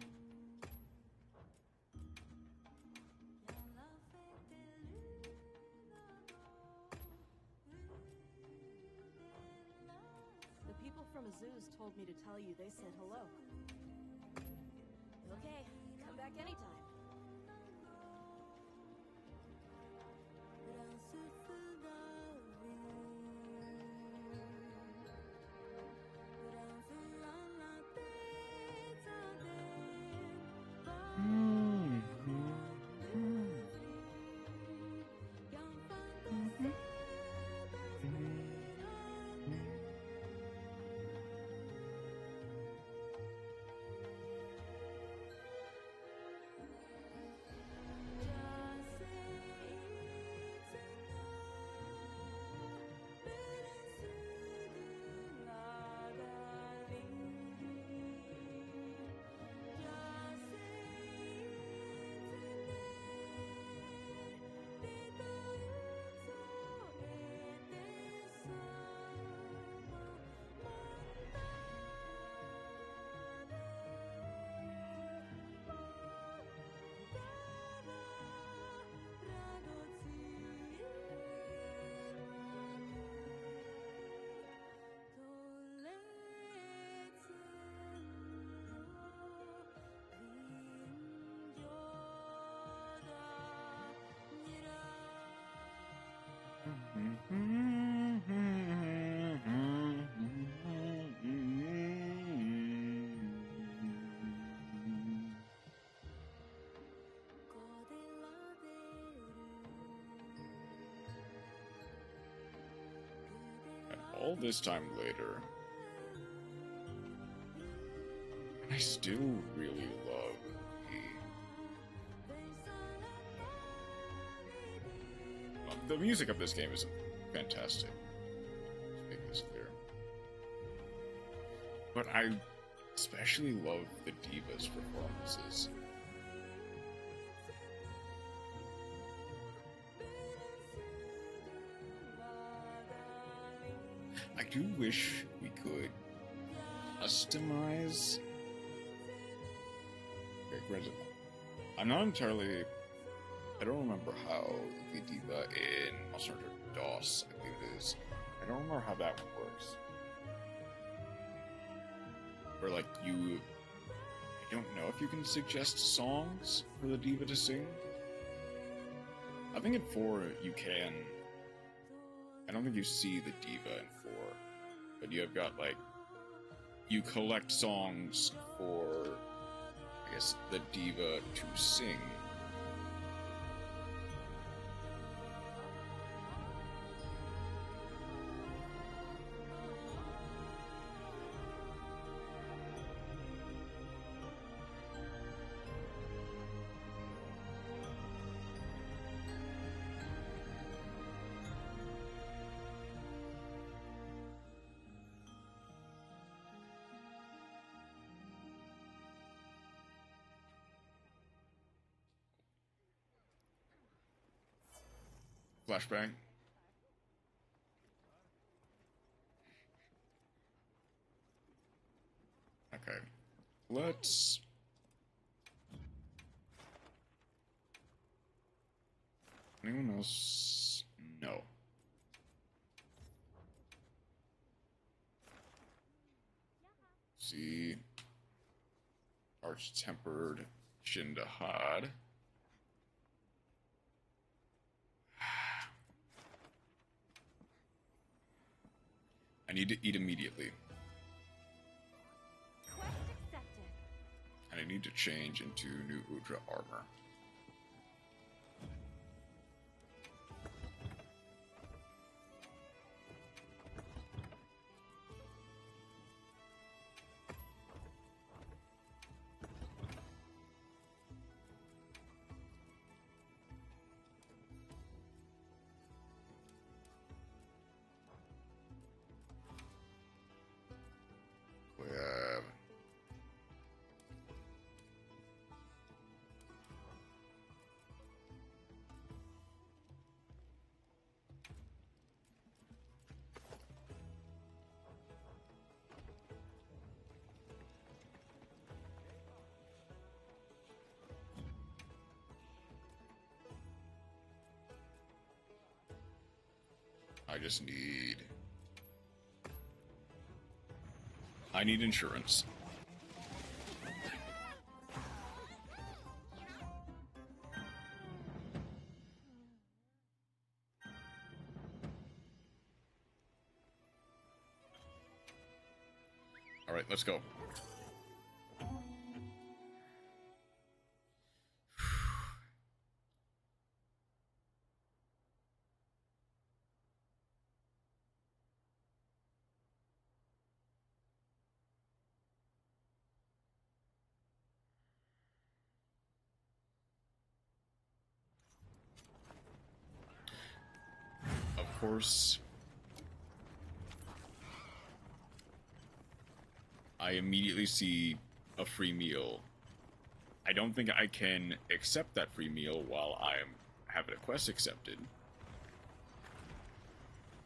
The people from Azuz told me to tell you they said hello. Okay, come back anytime. All this time later, I still really love the music of this game is fantastic. Let's make this clear. But I especially love the Diva's performances. I do wish we could customize. Okay, granted, I'm not entirely. I don't remember how the Diva in Monster Hunter DOS, I believe it is. I don't remember how that works. Where, like, I don't know if you can suggest songs for the Diva to sing. I think in 4 you can. I don't think you see the Diva in 4. But you have got, like, you collect songs for, I guess, the Diva to sing. Flashbang. Okay. Let's... Anyone else? No. See. Arch-tempered Shindahad. I need to eat immediately. Quest accepted. And I need to change into new Udra armor. I need insurance. All right, let's go. Of course, I immediately see a free meal. I don't think I can accept that free meal while I'm having a quest accepted.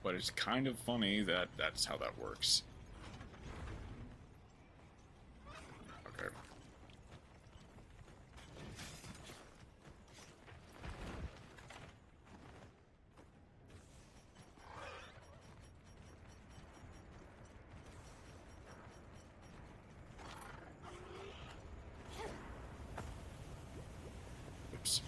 But it's kind of funny that that's how that works. Okay. Oops.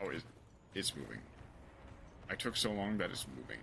Oh, it's moving. I took so long that it's moving.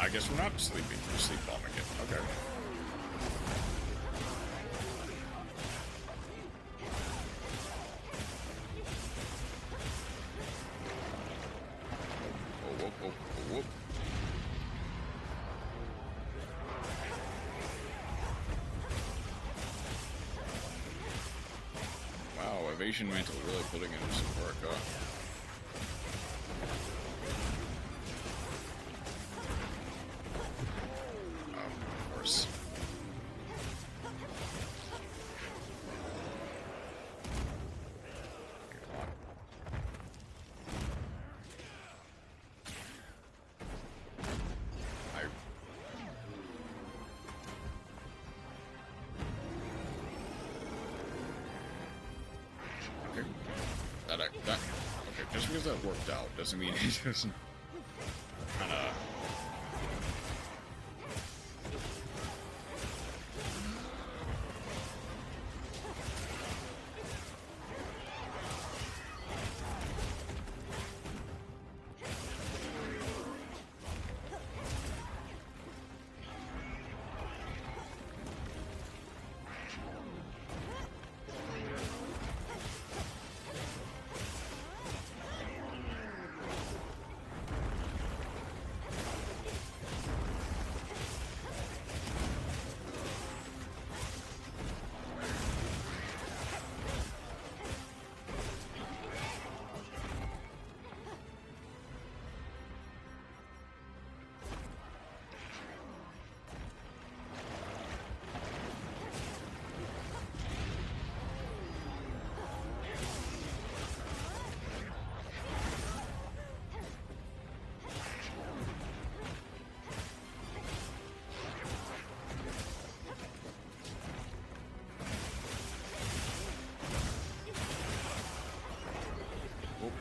I guess we're not sleeping. We're sleep bombing it. Okay. Oh, whoop, whoop, whoop. Wow, Evasion Mantle really putting in some work, huh? Okay, just because that worked out doesn't mean it doesn't kind of.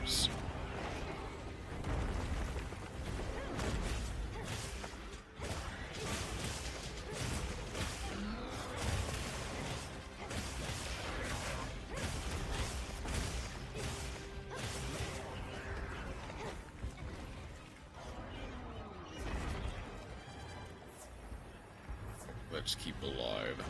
Oops. let's keep alive.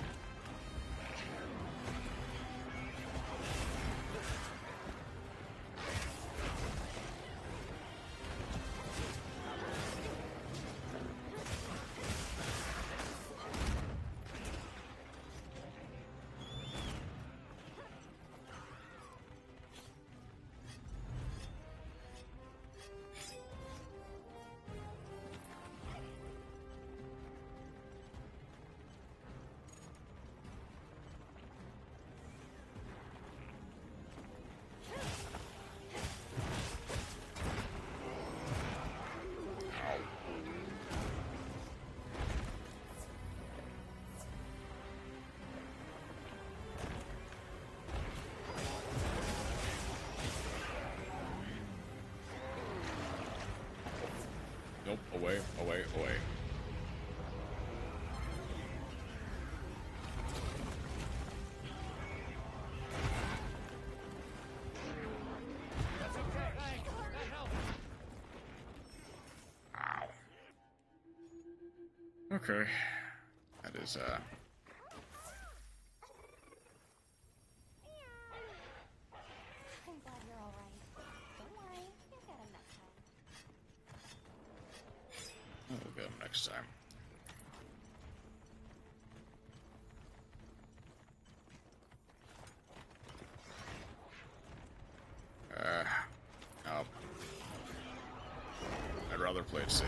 Nope, away, away, away. Ow. Okay. That is, I'm glad you're all right. Don't worry, you'll get him next time. we'll get him next time. Oh. I'd rather play it safe.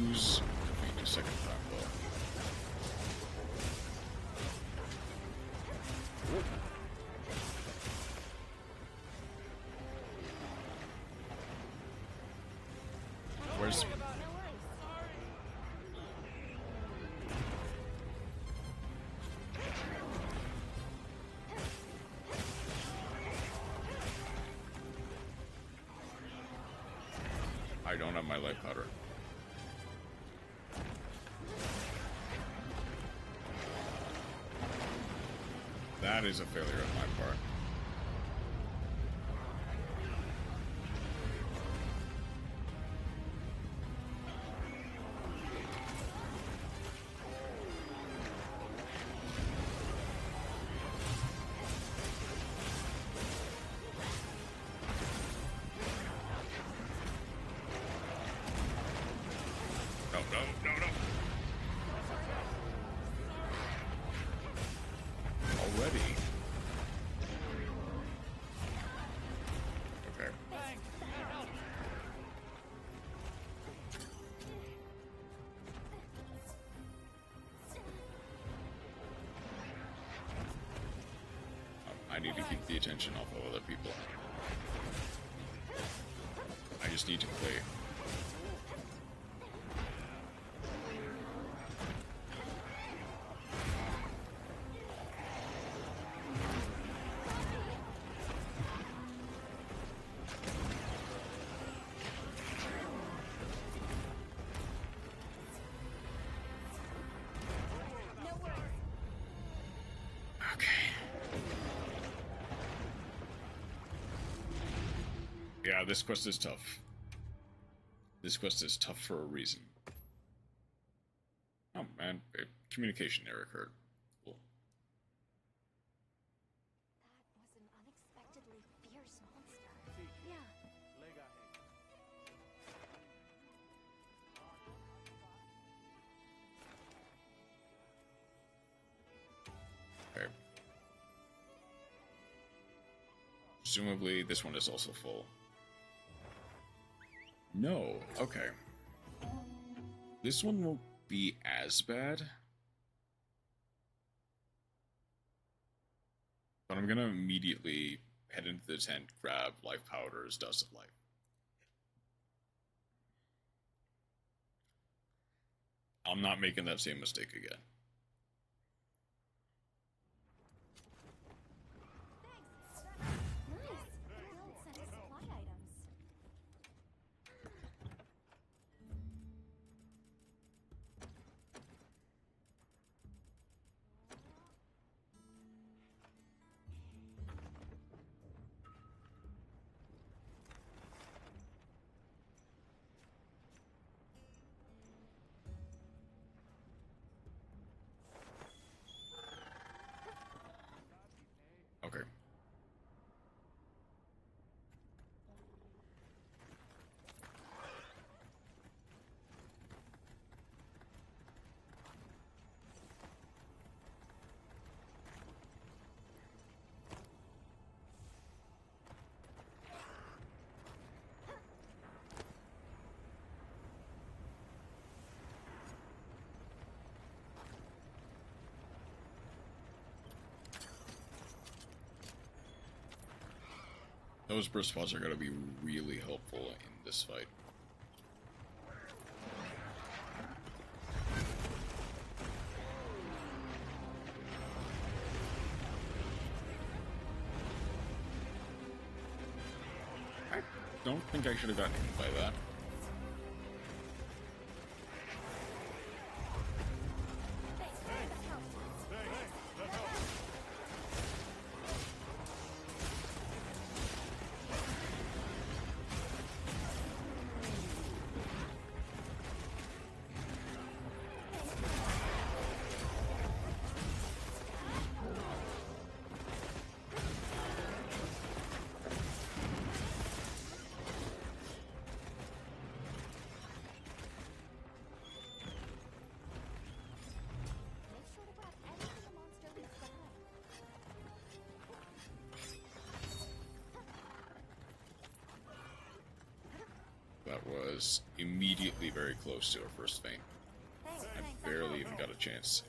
Use defeat a second time though. Where's I don't have my life powder. That is a failure on my part. No, no, no, no. Already? Okay. I need to keep the attention off of other people. I just need to play. Yeah, this quest is tough. This quest is tough for a reason. Oh man, a communication error occurred. Cool. That was an unexpectedly fierce monster. Yeah. Okay. Presumably, this one is also full. No, okay. This one won't be as bad. But I'm gonna immediately head into the tent, grab life powders, dust of life. I'm not making that same mistake again. Okay. Those burst spots are going to be really helpful in this fight. I don't think I should have gotten hit by that. That was immediately very close to a first feint. I barely even got a chance.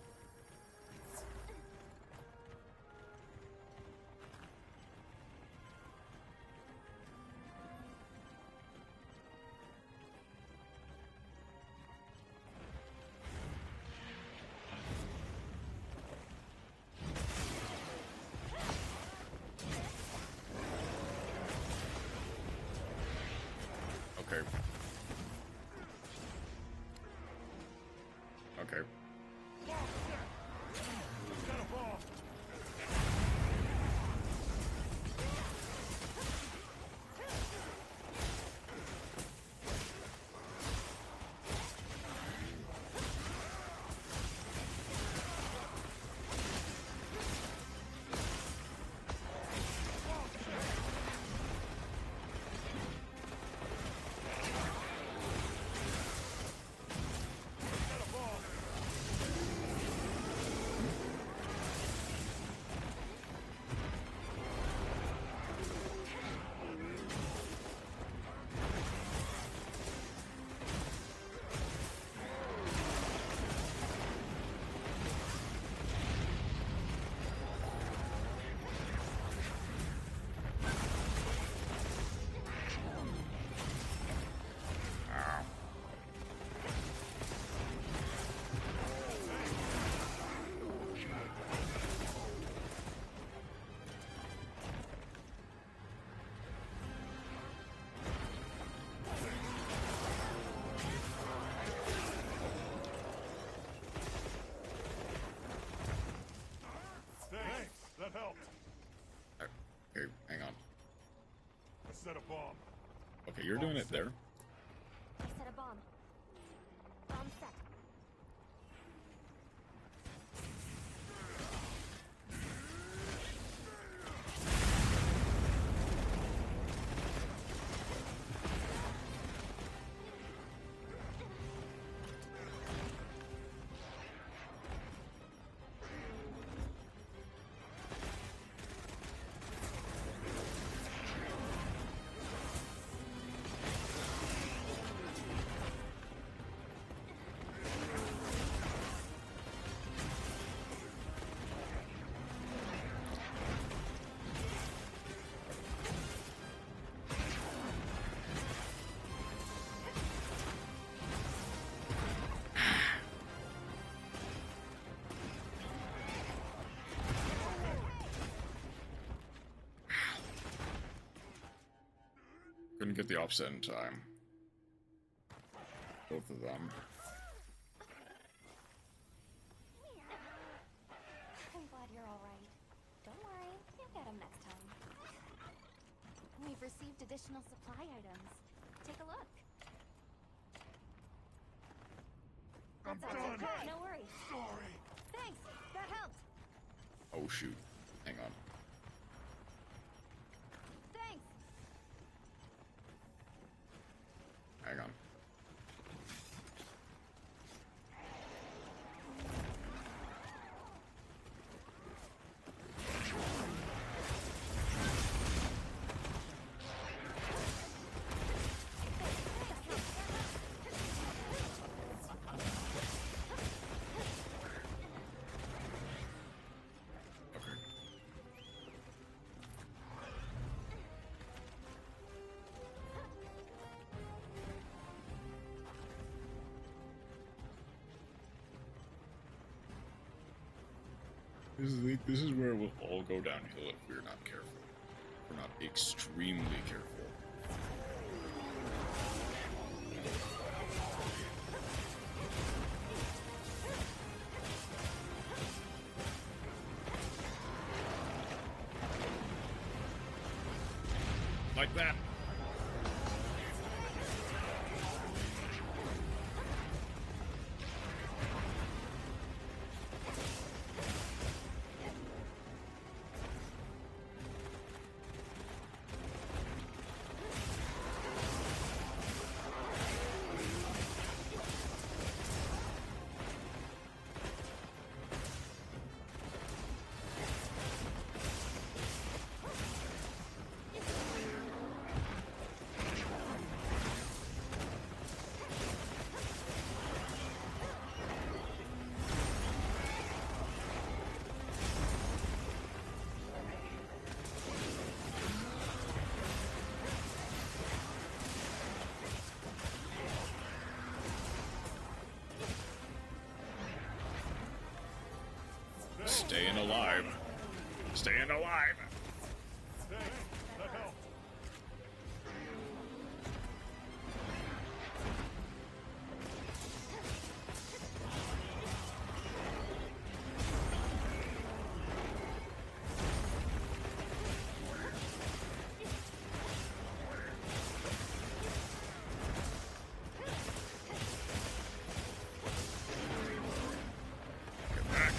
Okay. Okay. That helped. Okay, hang on. I set a bomb. Okay, you're doing it there. I set a bomb. Bomb set. Couldn't get the offset in time. Both of them. I'm glad you're all right. Don't worry, you'll get them next time. We've received additional supply items. Take a look. I'm That's done. okay. No worries. Sorry. Thanks. That helped. Oh shoot. Hang on. Thanks. Hang on. This is where it will all go downhill if we're not careful. If we're not extremely careful. Like that. Staying alive. Staying alive. Thanks. That helped. Get back.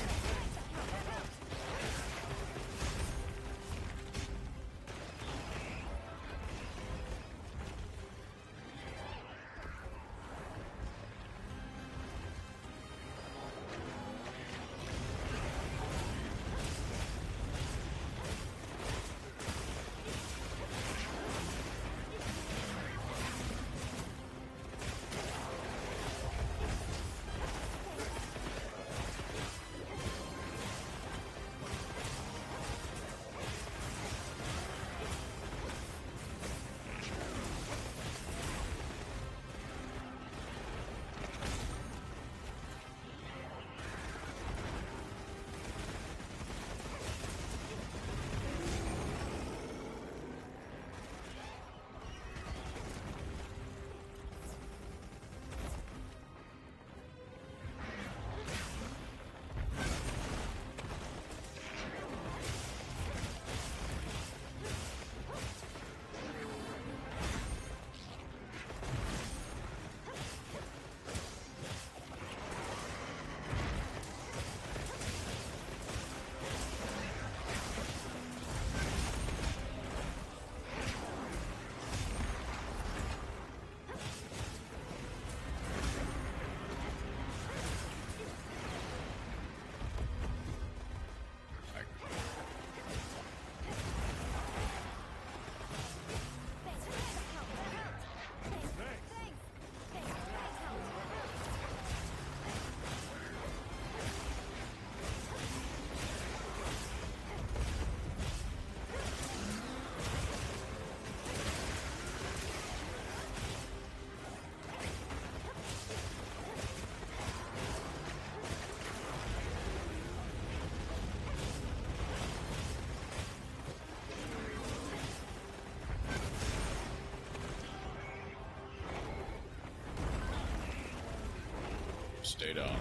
Stay down.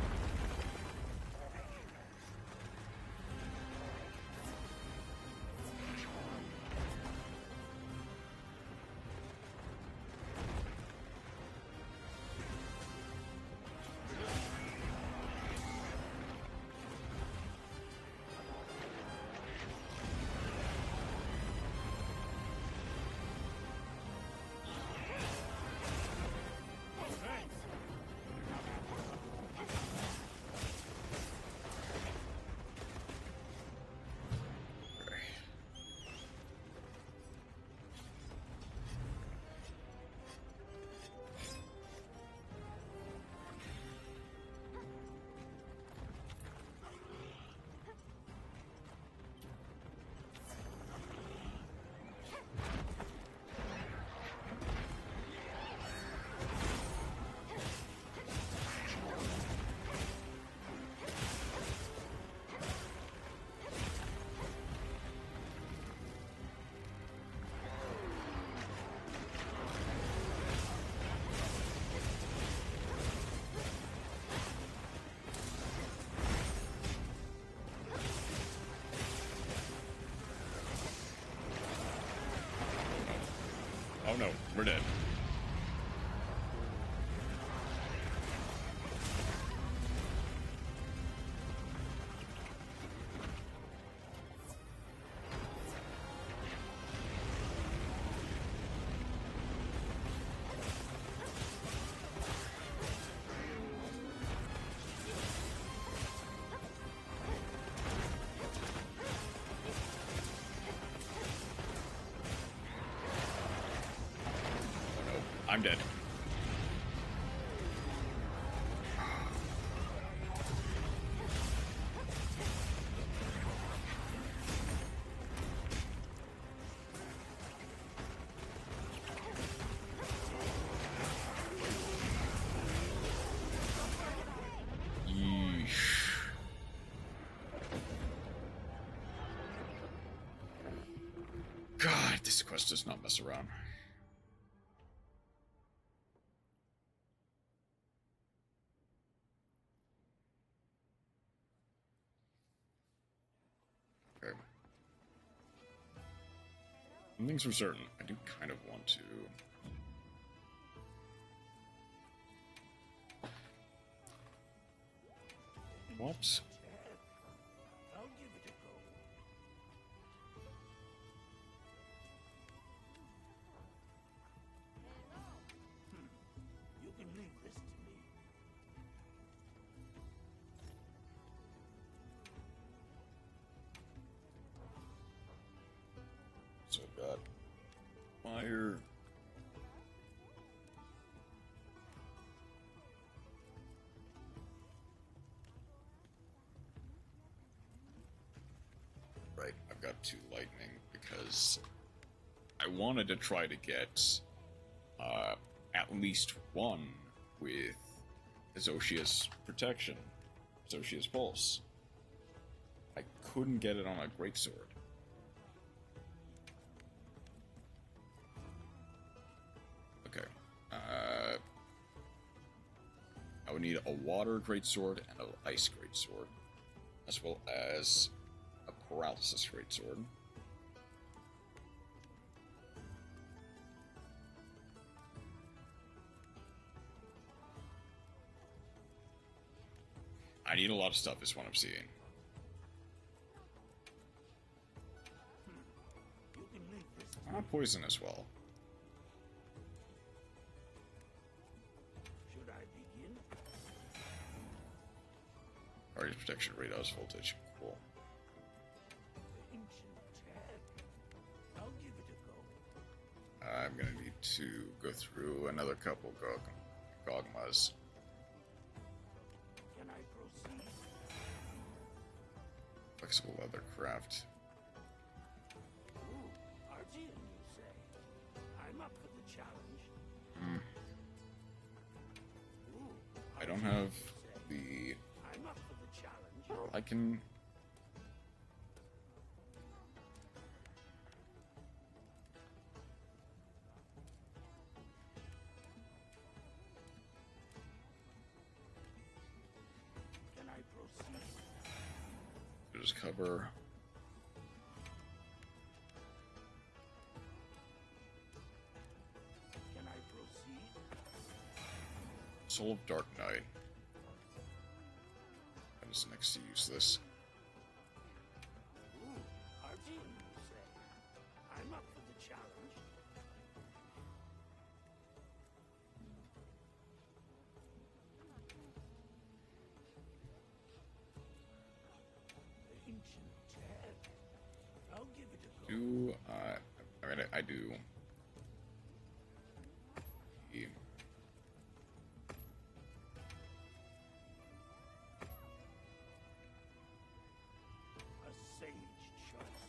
Oh no, we're dead. I'm dead. Yeesh. God, this quest does not mess around. One thing's for certain, I do kind of want to... What? I'll give it a go. You can leave this to me. So I've got fire. Right, I've got 2 lightning because I wanted to try to get at least 1 with Azoshia's protection, Azoshia's pulse. I couldn't get it on a greatsword. Okay. I would need a water greatsword and an ice greatsword, as well as a paralysis greatsword. I need a lot of stuff, is what I'm seeing. Poison as well. Should I begin? Already protection, radars, voltage. Cool. Ancient tech. I'll give it a go. I'm gonna need to go through another couple Gogmas. Can I proceed? Flexible leather craft. Artian, you say? I'm up for the challenge. I don't have the... I'm up for the challenge. I can... There's cover. Can I proceed? Soul of Dark Knight. I was next to use this. Ooh, Arjun, you say? I'm up for the challenge. Ancient tech. I'll give it a go. Do I mean I do. A sage choice.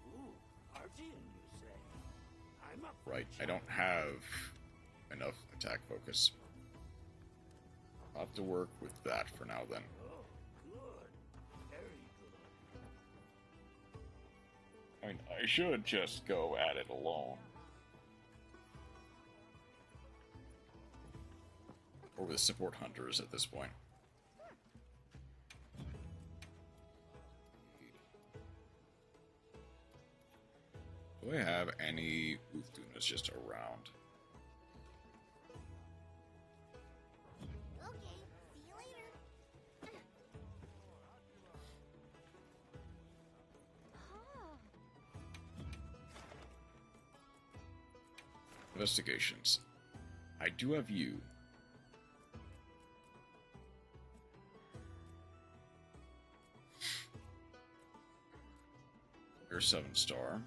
Ooh, Arjun, you say? I'm up for Right, the I don't have enough attack focus. I'll have to work with that for now then. Oh, good. Very good. I mean, I should just go at it alone. Or with support hunters at this point. Do I have any Uthtunas just around? Okay, see you later. Investigations. I do have you. You're 7-star.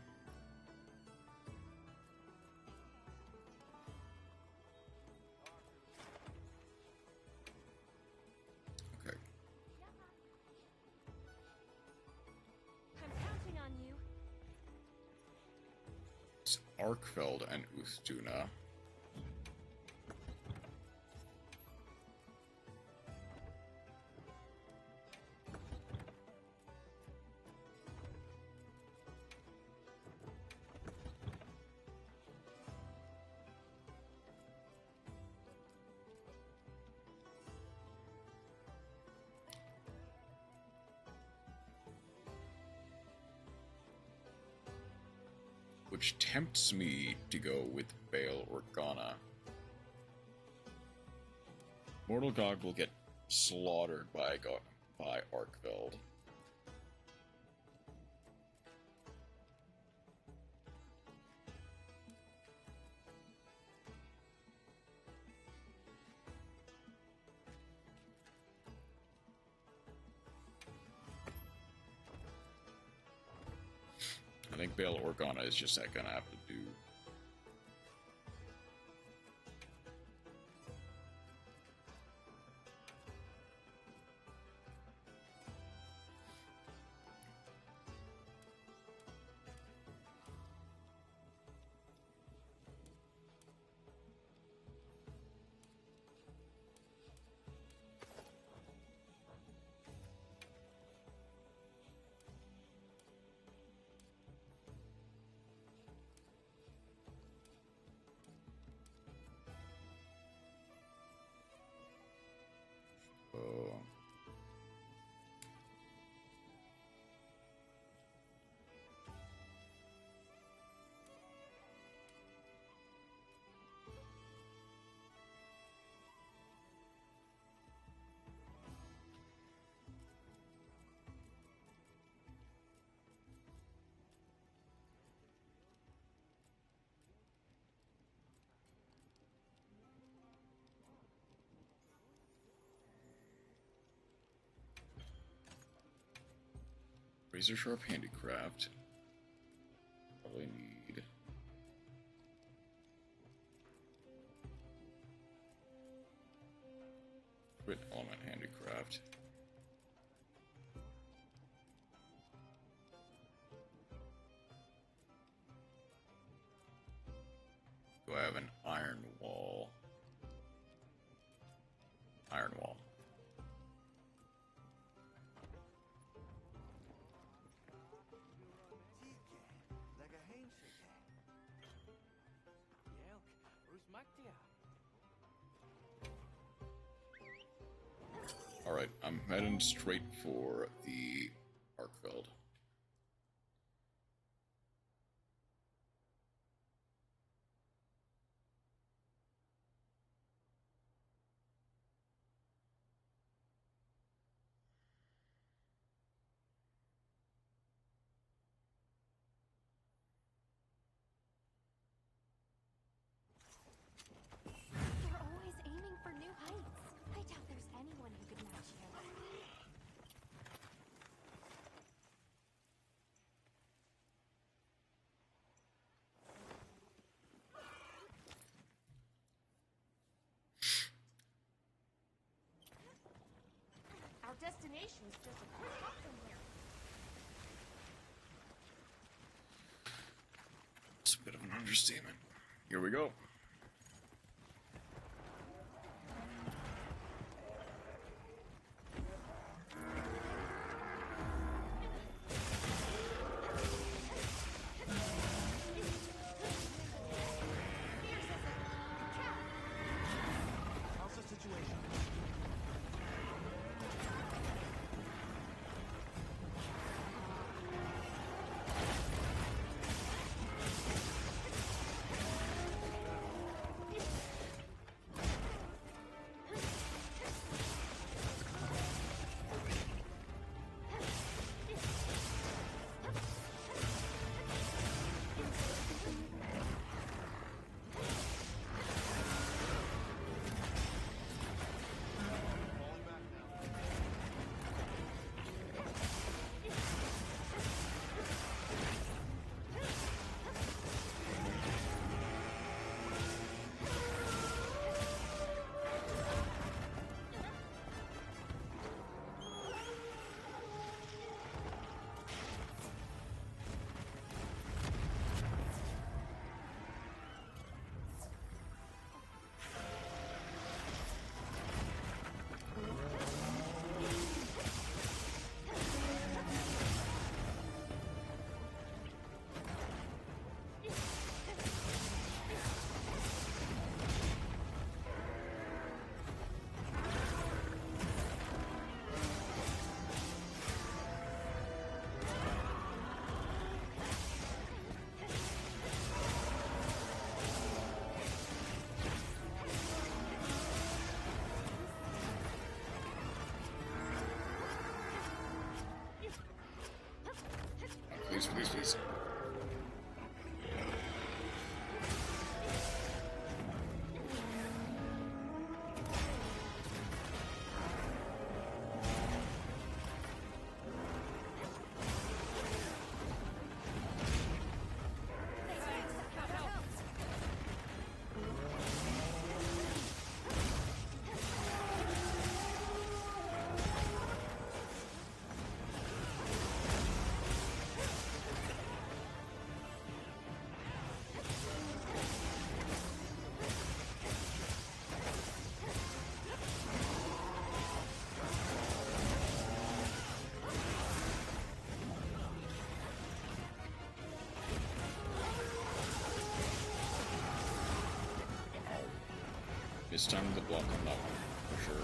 Okay. I'm counting on you. It's Arkfeld and Uthtuna. Which tempts me to go with Bail Organa. Mortal God will get slaughtered by Arkfeld. I think Bail Organa is just gonna have to do. Razor Sharp Handicraft. Probably need. Crit Element Handicraft. Do I have an Iron Wall? Iron Wall. Alright, I'm heading straight for the Arkfeld. You're always aiming for new heights. I doubt there's anyone who could match you. Our destination's just a quick hop from here. It's a bit of an understatement. Here we go. How's the situation? Please. It's time to block on that one, for sure.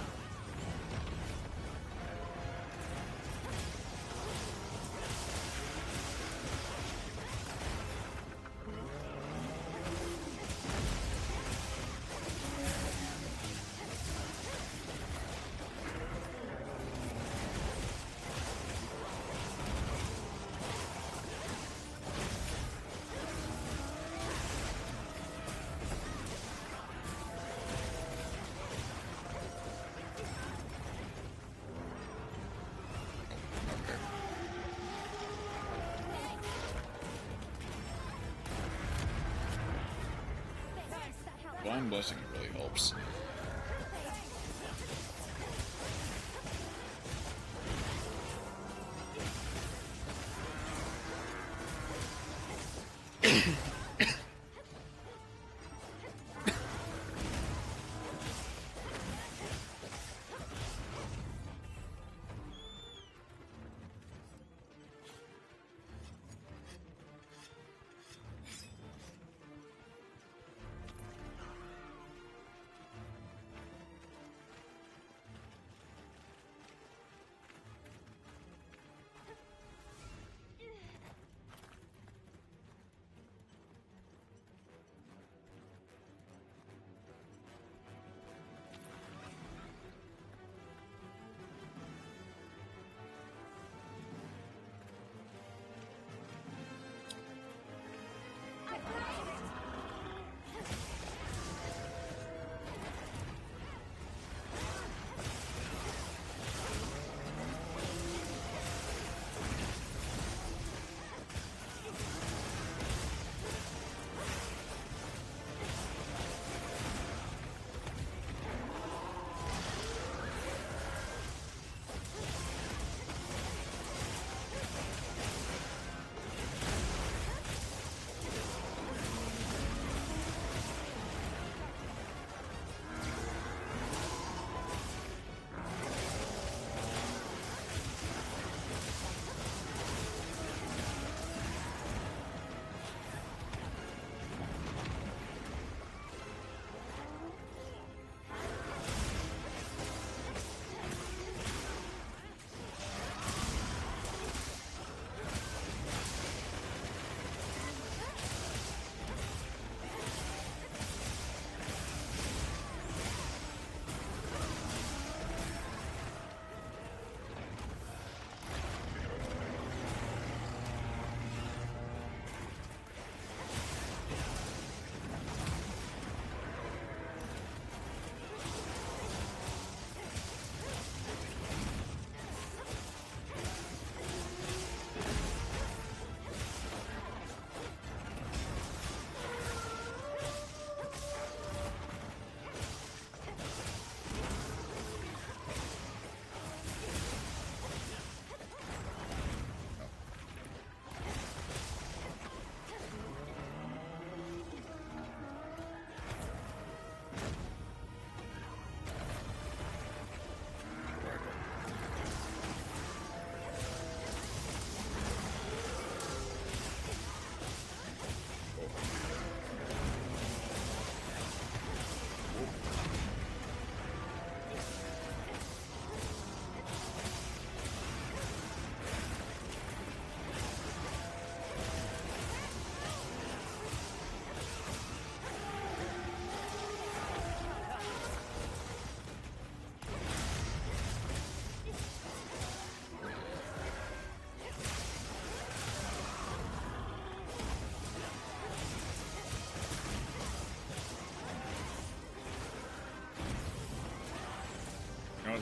Blind Blessing really helps.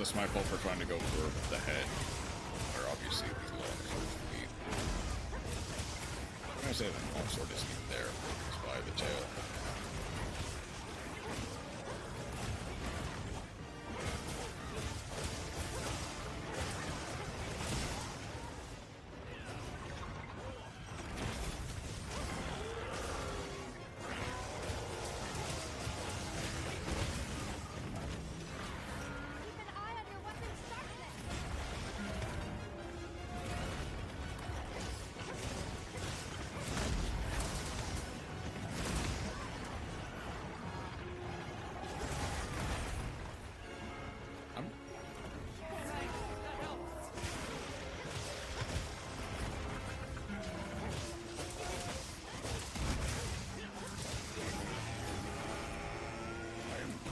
that's my fault for trying to go for the head. Or obviously the long feet. I'm gonna say the long sword isn't even there. It's by the tail.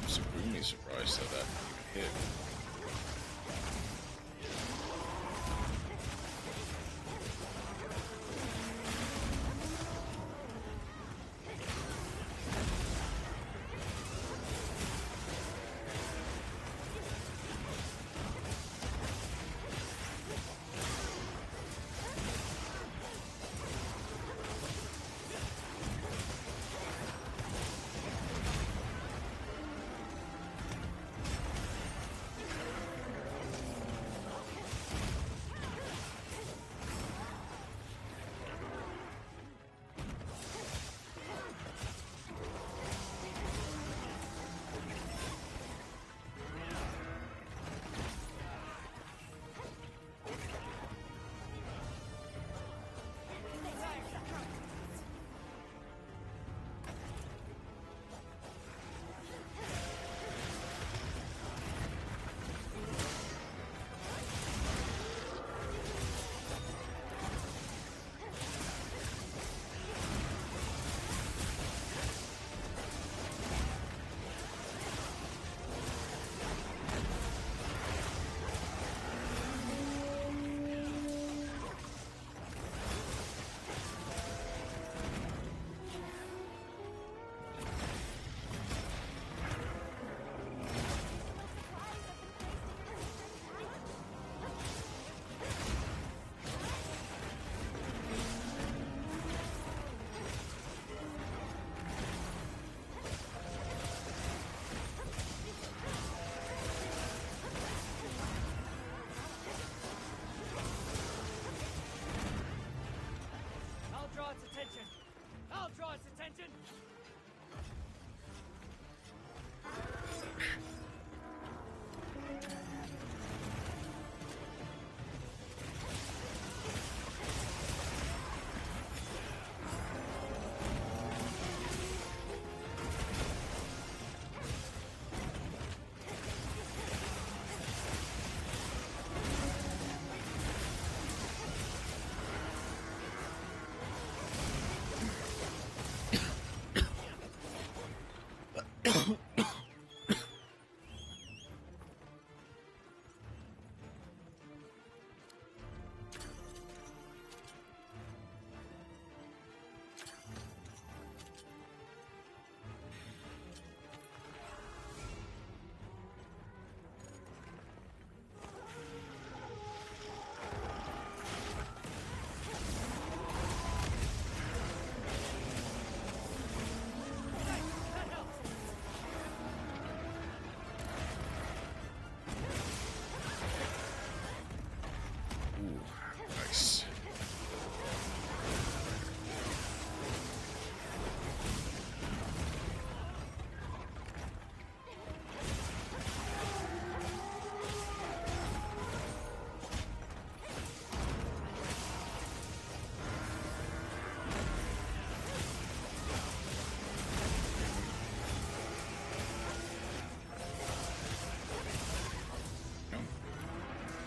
Supremely surprised that that even hit. I'll draw its attention.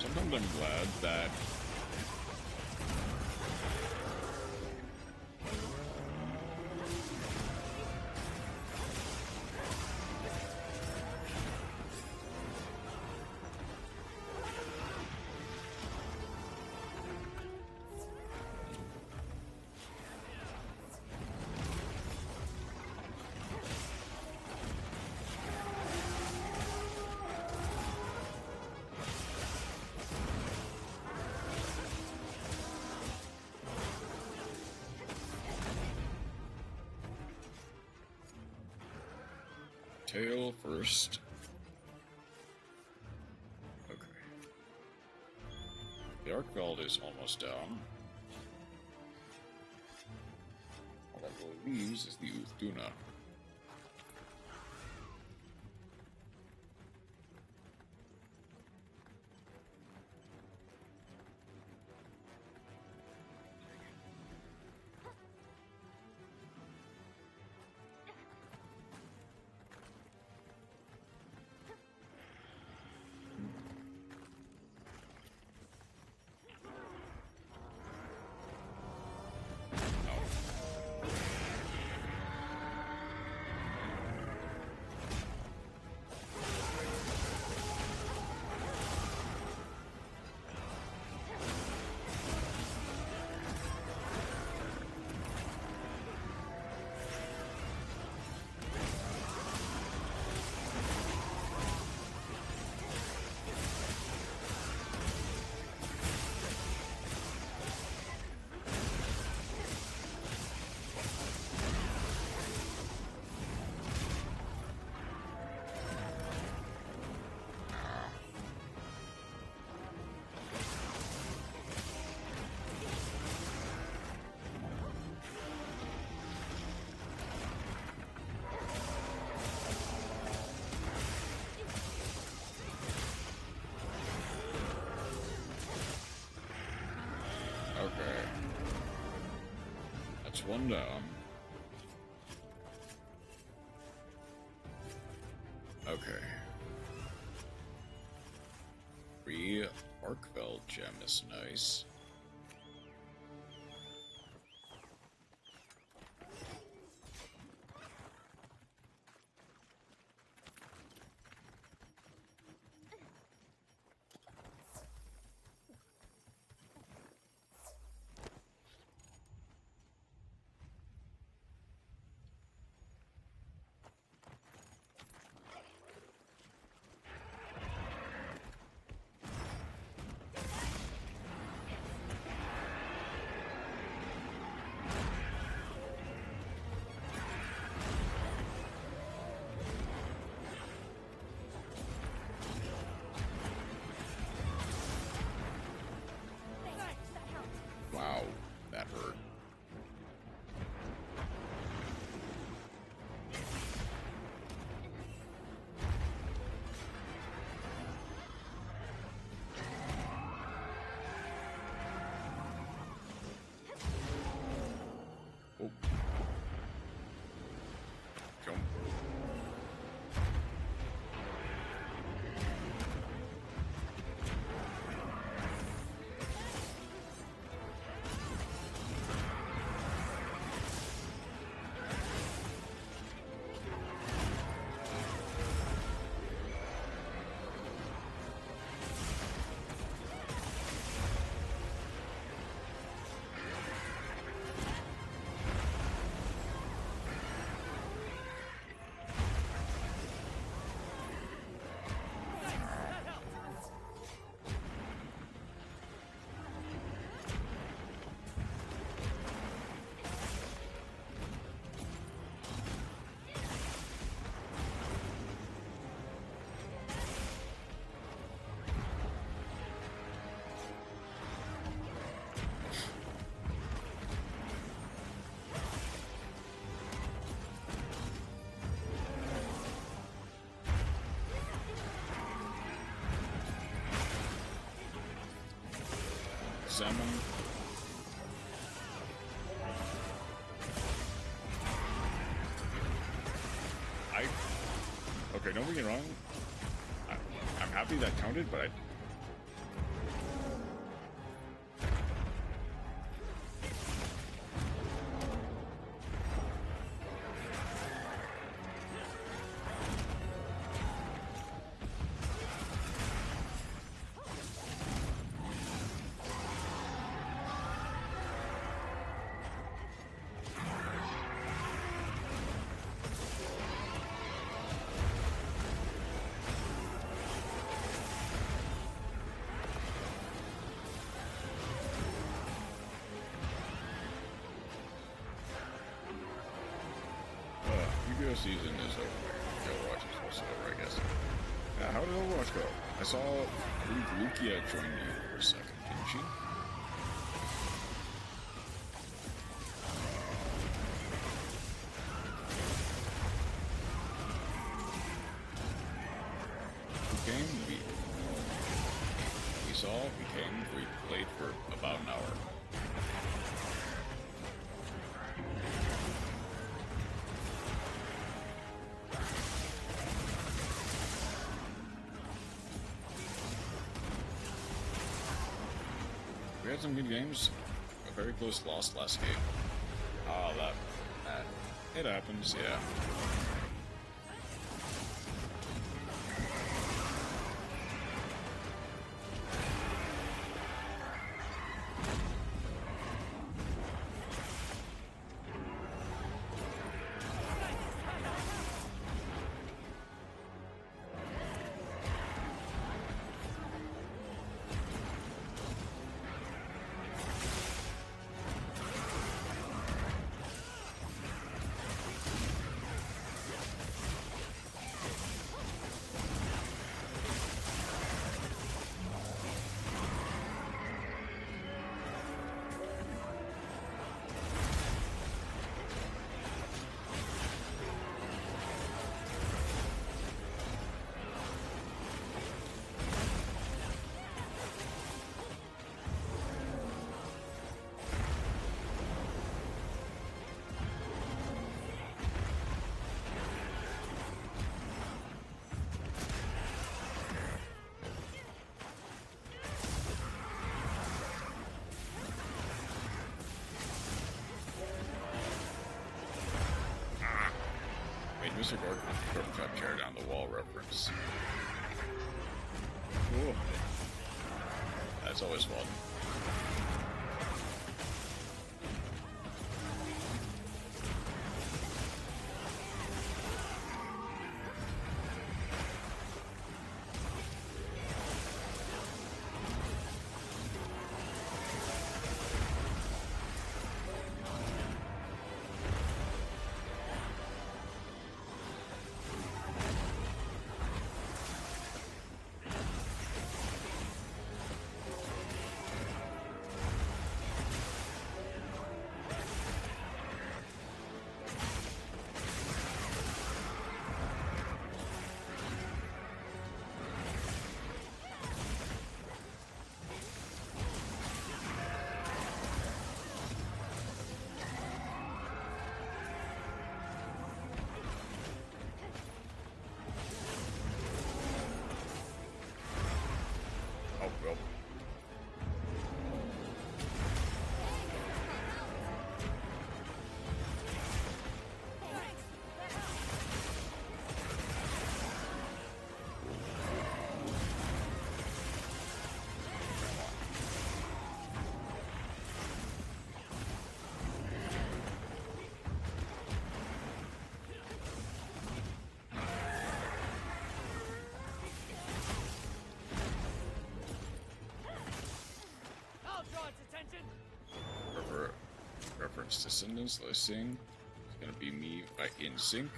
Sometimes I'm glad that tail first. Okay. The Arkveld is almost down. All that leaves is the Uthduna. Okay. That's one down. Okay. 3 Arkveld gem is nice. Wow, that hurt. Oh. Jump. Salmon. Okay, don't get me wrong. I'm happy that counted, but Yugioh season is over. Overwatch is whatsoever, I guess. Yeah, how did Overwatch go? I saw, I believe Lukia joined you for a second, didn't she? We played for about an hour. We had some good games. A very close loss last game. It happens, yeah. Mr. Gordon cut tear down the wall reference. Ooh. That's always fun. Descendants, listing. It's gonna be me by In Sync,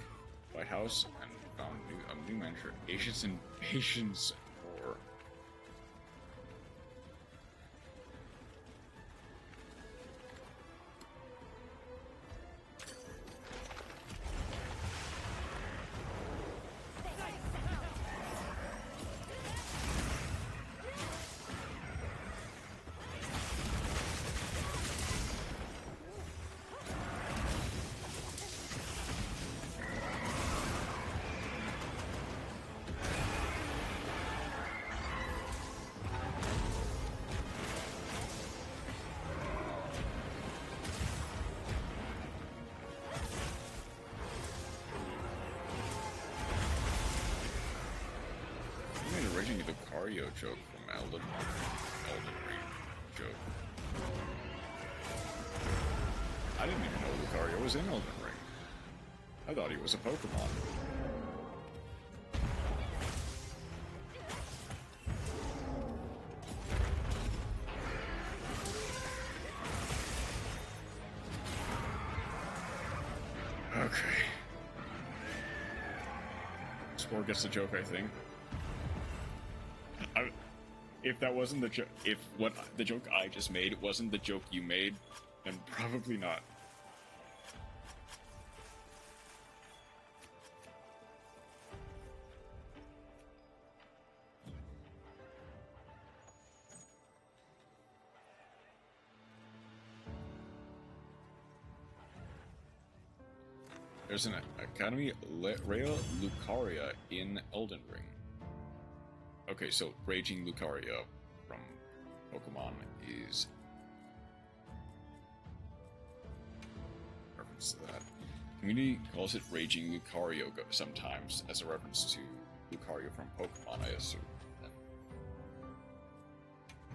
White House, and found a new mentor, Asians and Patience 4. Yugioh joke from Elden Ring joke. I didn't even know Lucario was in Elden Ring. I thought he was a Pokemon. Okay. score gets the joke, I think. If that wasn't the joke, if what the joke I just made wasn't the joke you made, then probably not. There's an Academy Rhea Lucaria in Elden Ring. Okay, so Raging Lucaria from Pokemon is reference to that. Community calls it Raging Lucario sometimes as a reference to Lucario from Pokemon, I assume.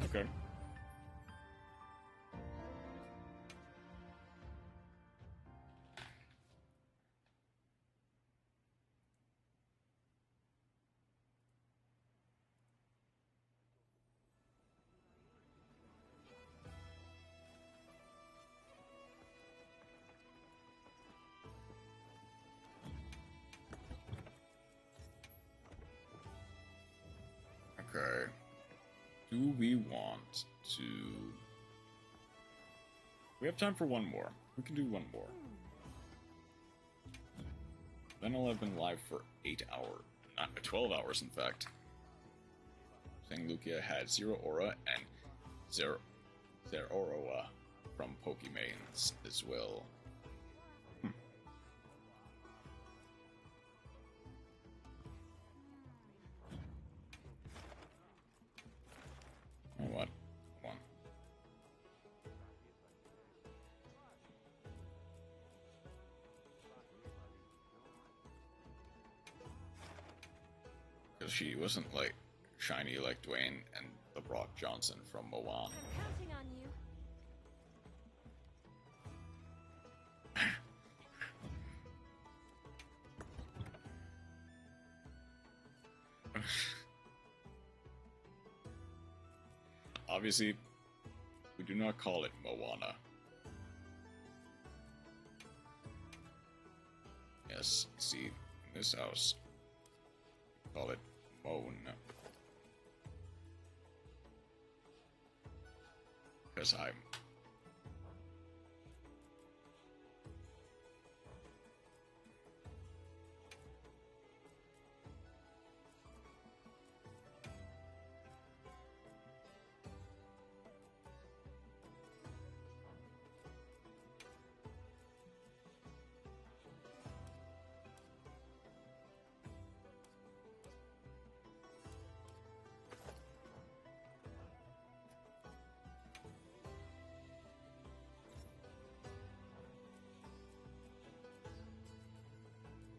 Okay. Okay. Do we want to... We have time for one more. We can do one more. Then I'll have been live for 8 hours. Not 12 hours, in fact. Saying Lugia had Zero Aura and Zeraora from Pokemains as well. What? Come on. Because she wasn't like shiny like Dwayne and the Brock Johnson from Moana. I'm counting on you. Obviously, we do not call it Moana. Yes, see, in this house, we call it Moan. Because I'm...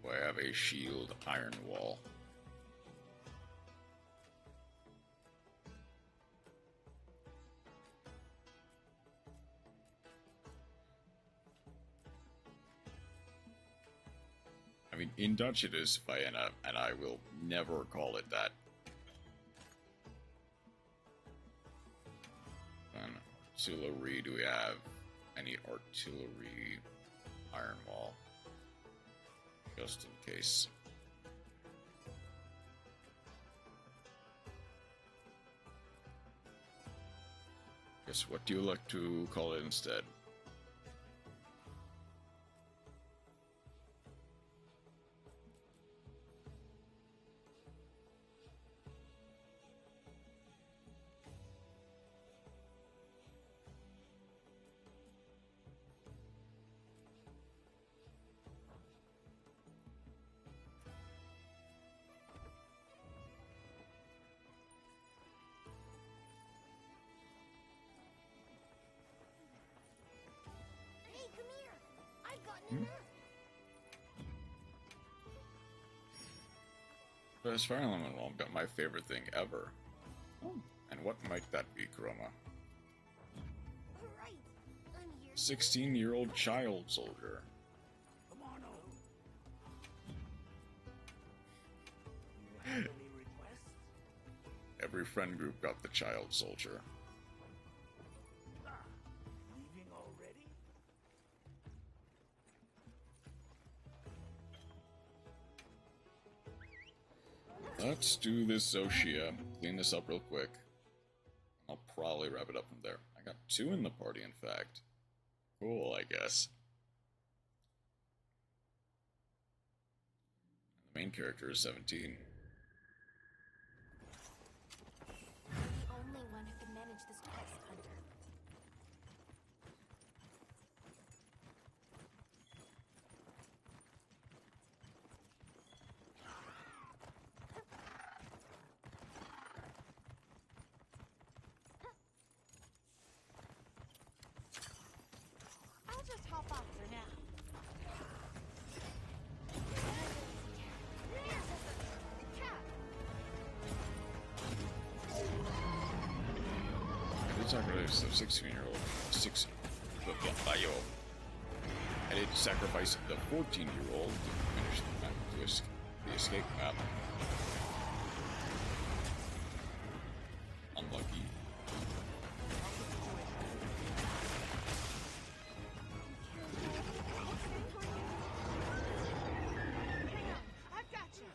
I have a shield iron wall. I mean, in Dutch it is Vienna, and I will never call it that. And artillery, do we have any artillery iron wall? Just in case. Guess what do you like to call it instead? This Fire Element Wall got my favorite thing ever. Oh. And what might that be, Chroma? 16-year-old child soldier. Come on over. You have any requests? Every friend group got the child soldier. Leaving already? Let's do this Zoshia. Clean this up real quick. I'll probably wrap it up from there. I got 2 in the party, in fact. Cool, I guess. The main character is 17. The only one who can manage this quest, Hunter. I'll just hop off for now. I did sacrifice the 16-year-old. I did sacrifice the 14-year-old to finish the map to the escape map. Unlucky. I've got you.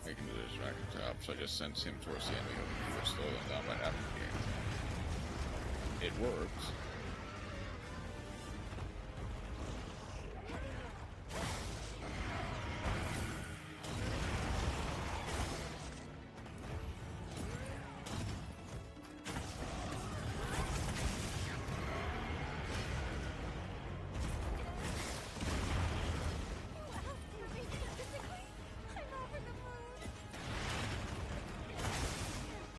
Making the distraction top, so I just sent him towards the enemy, hoping he would slow them down by half the game. It worked.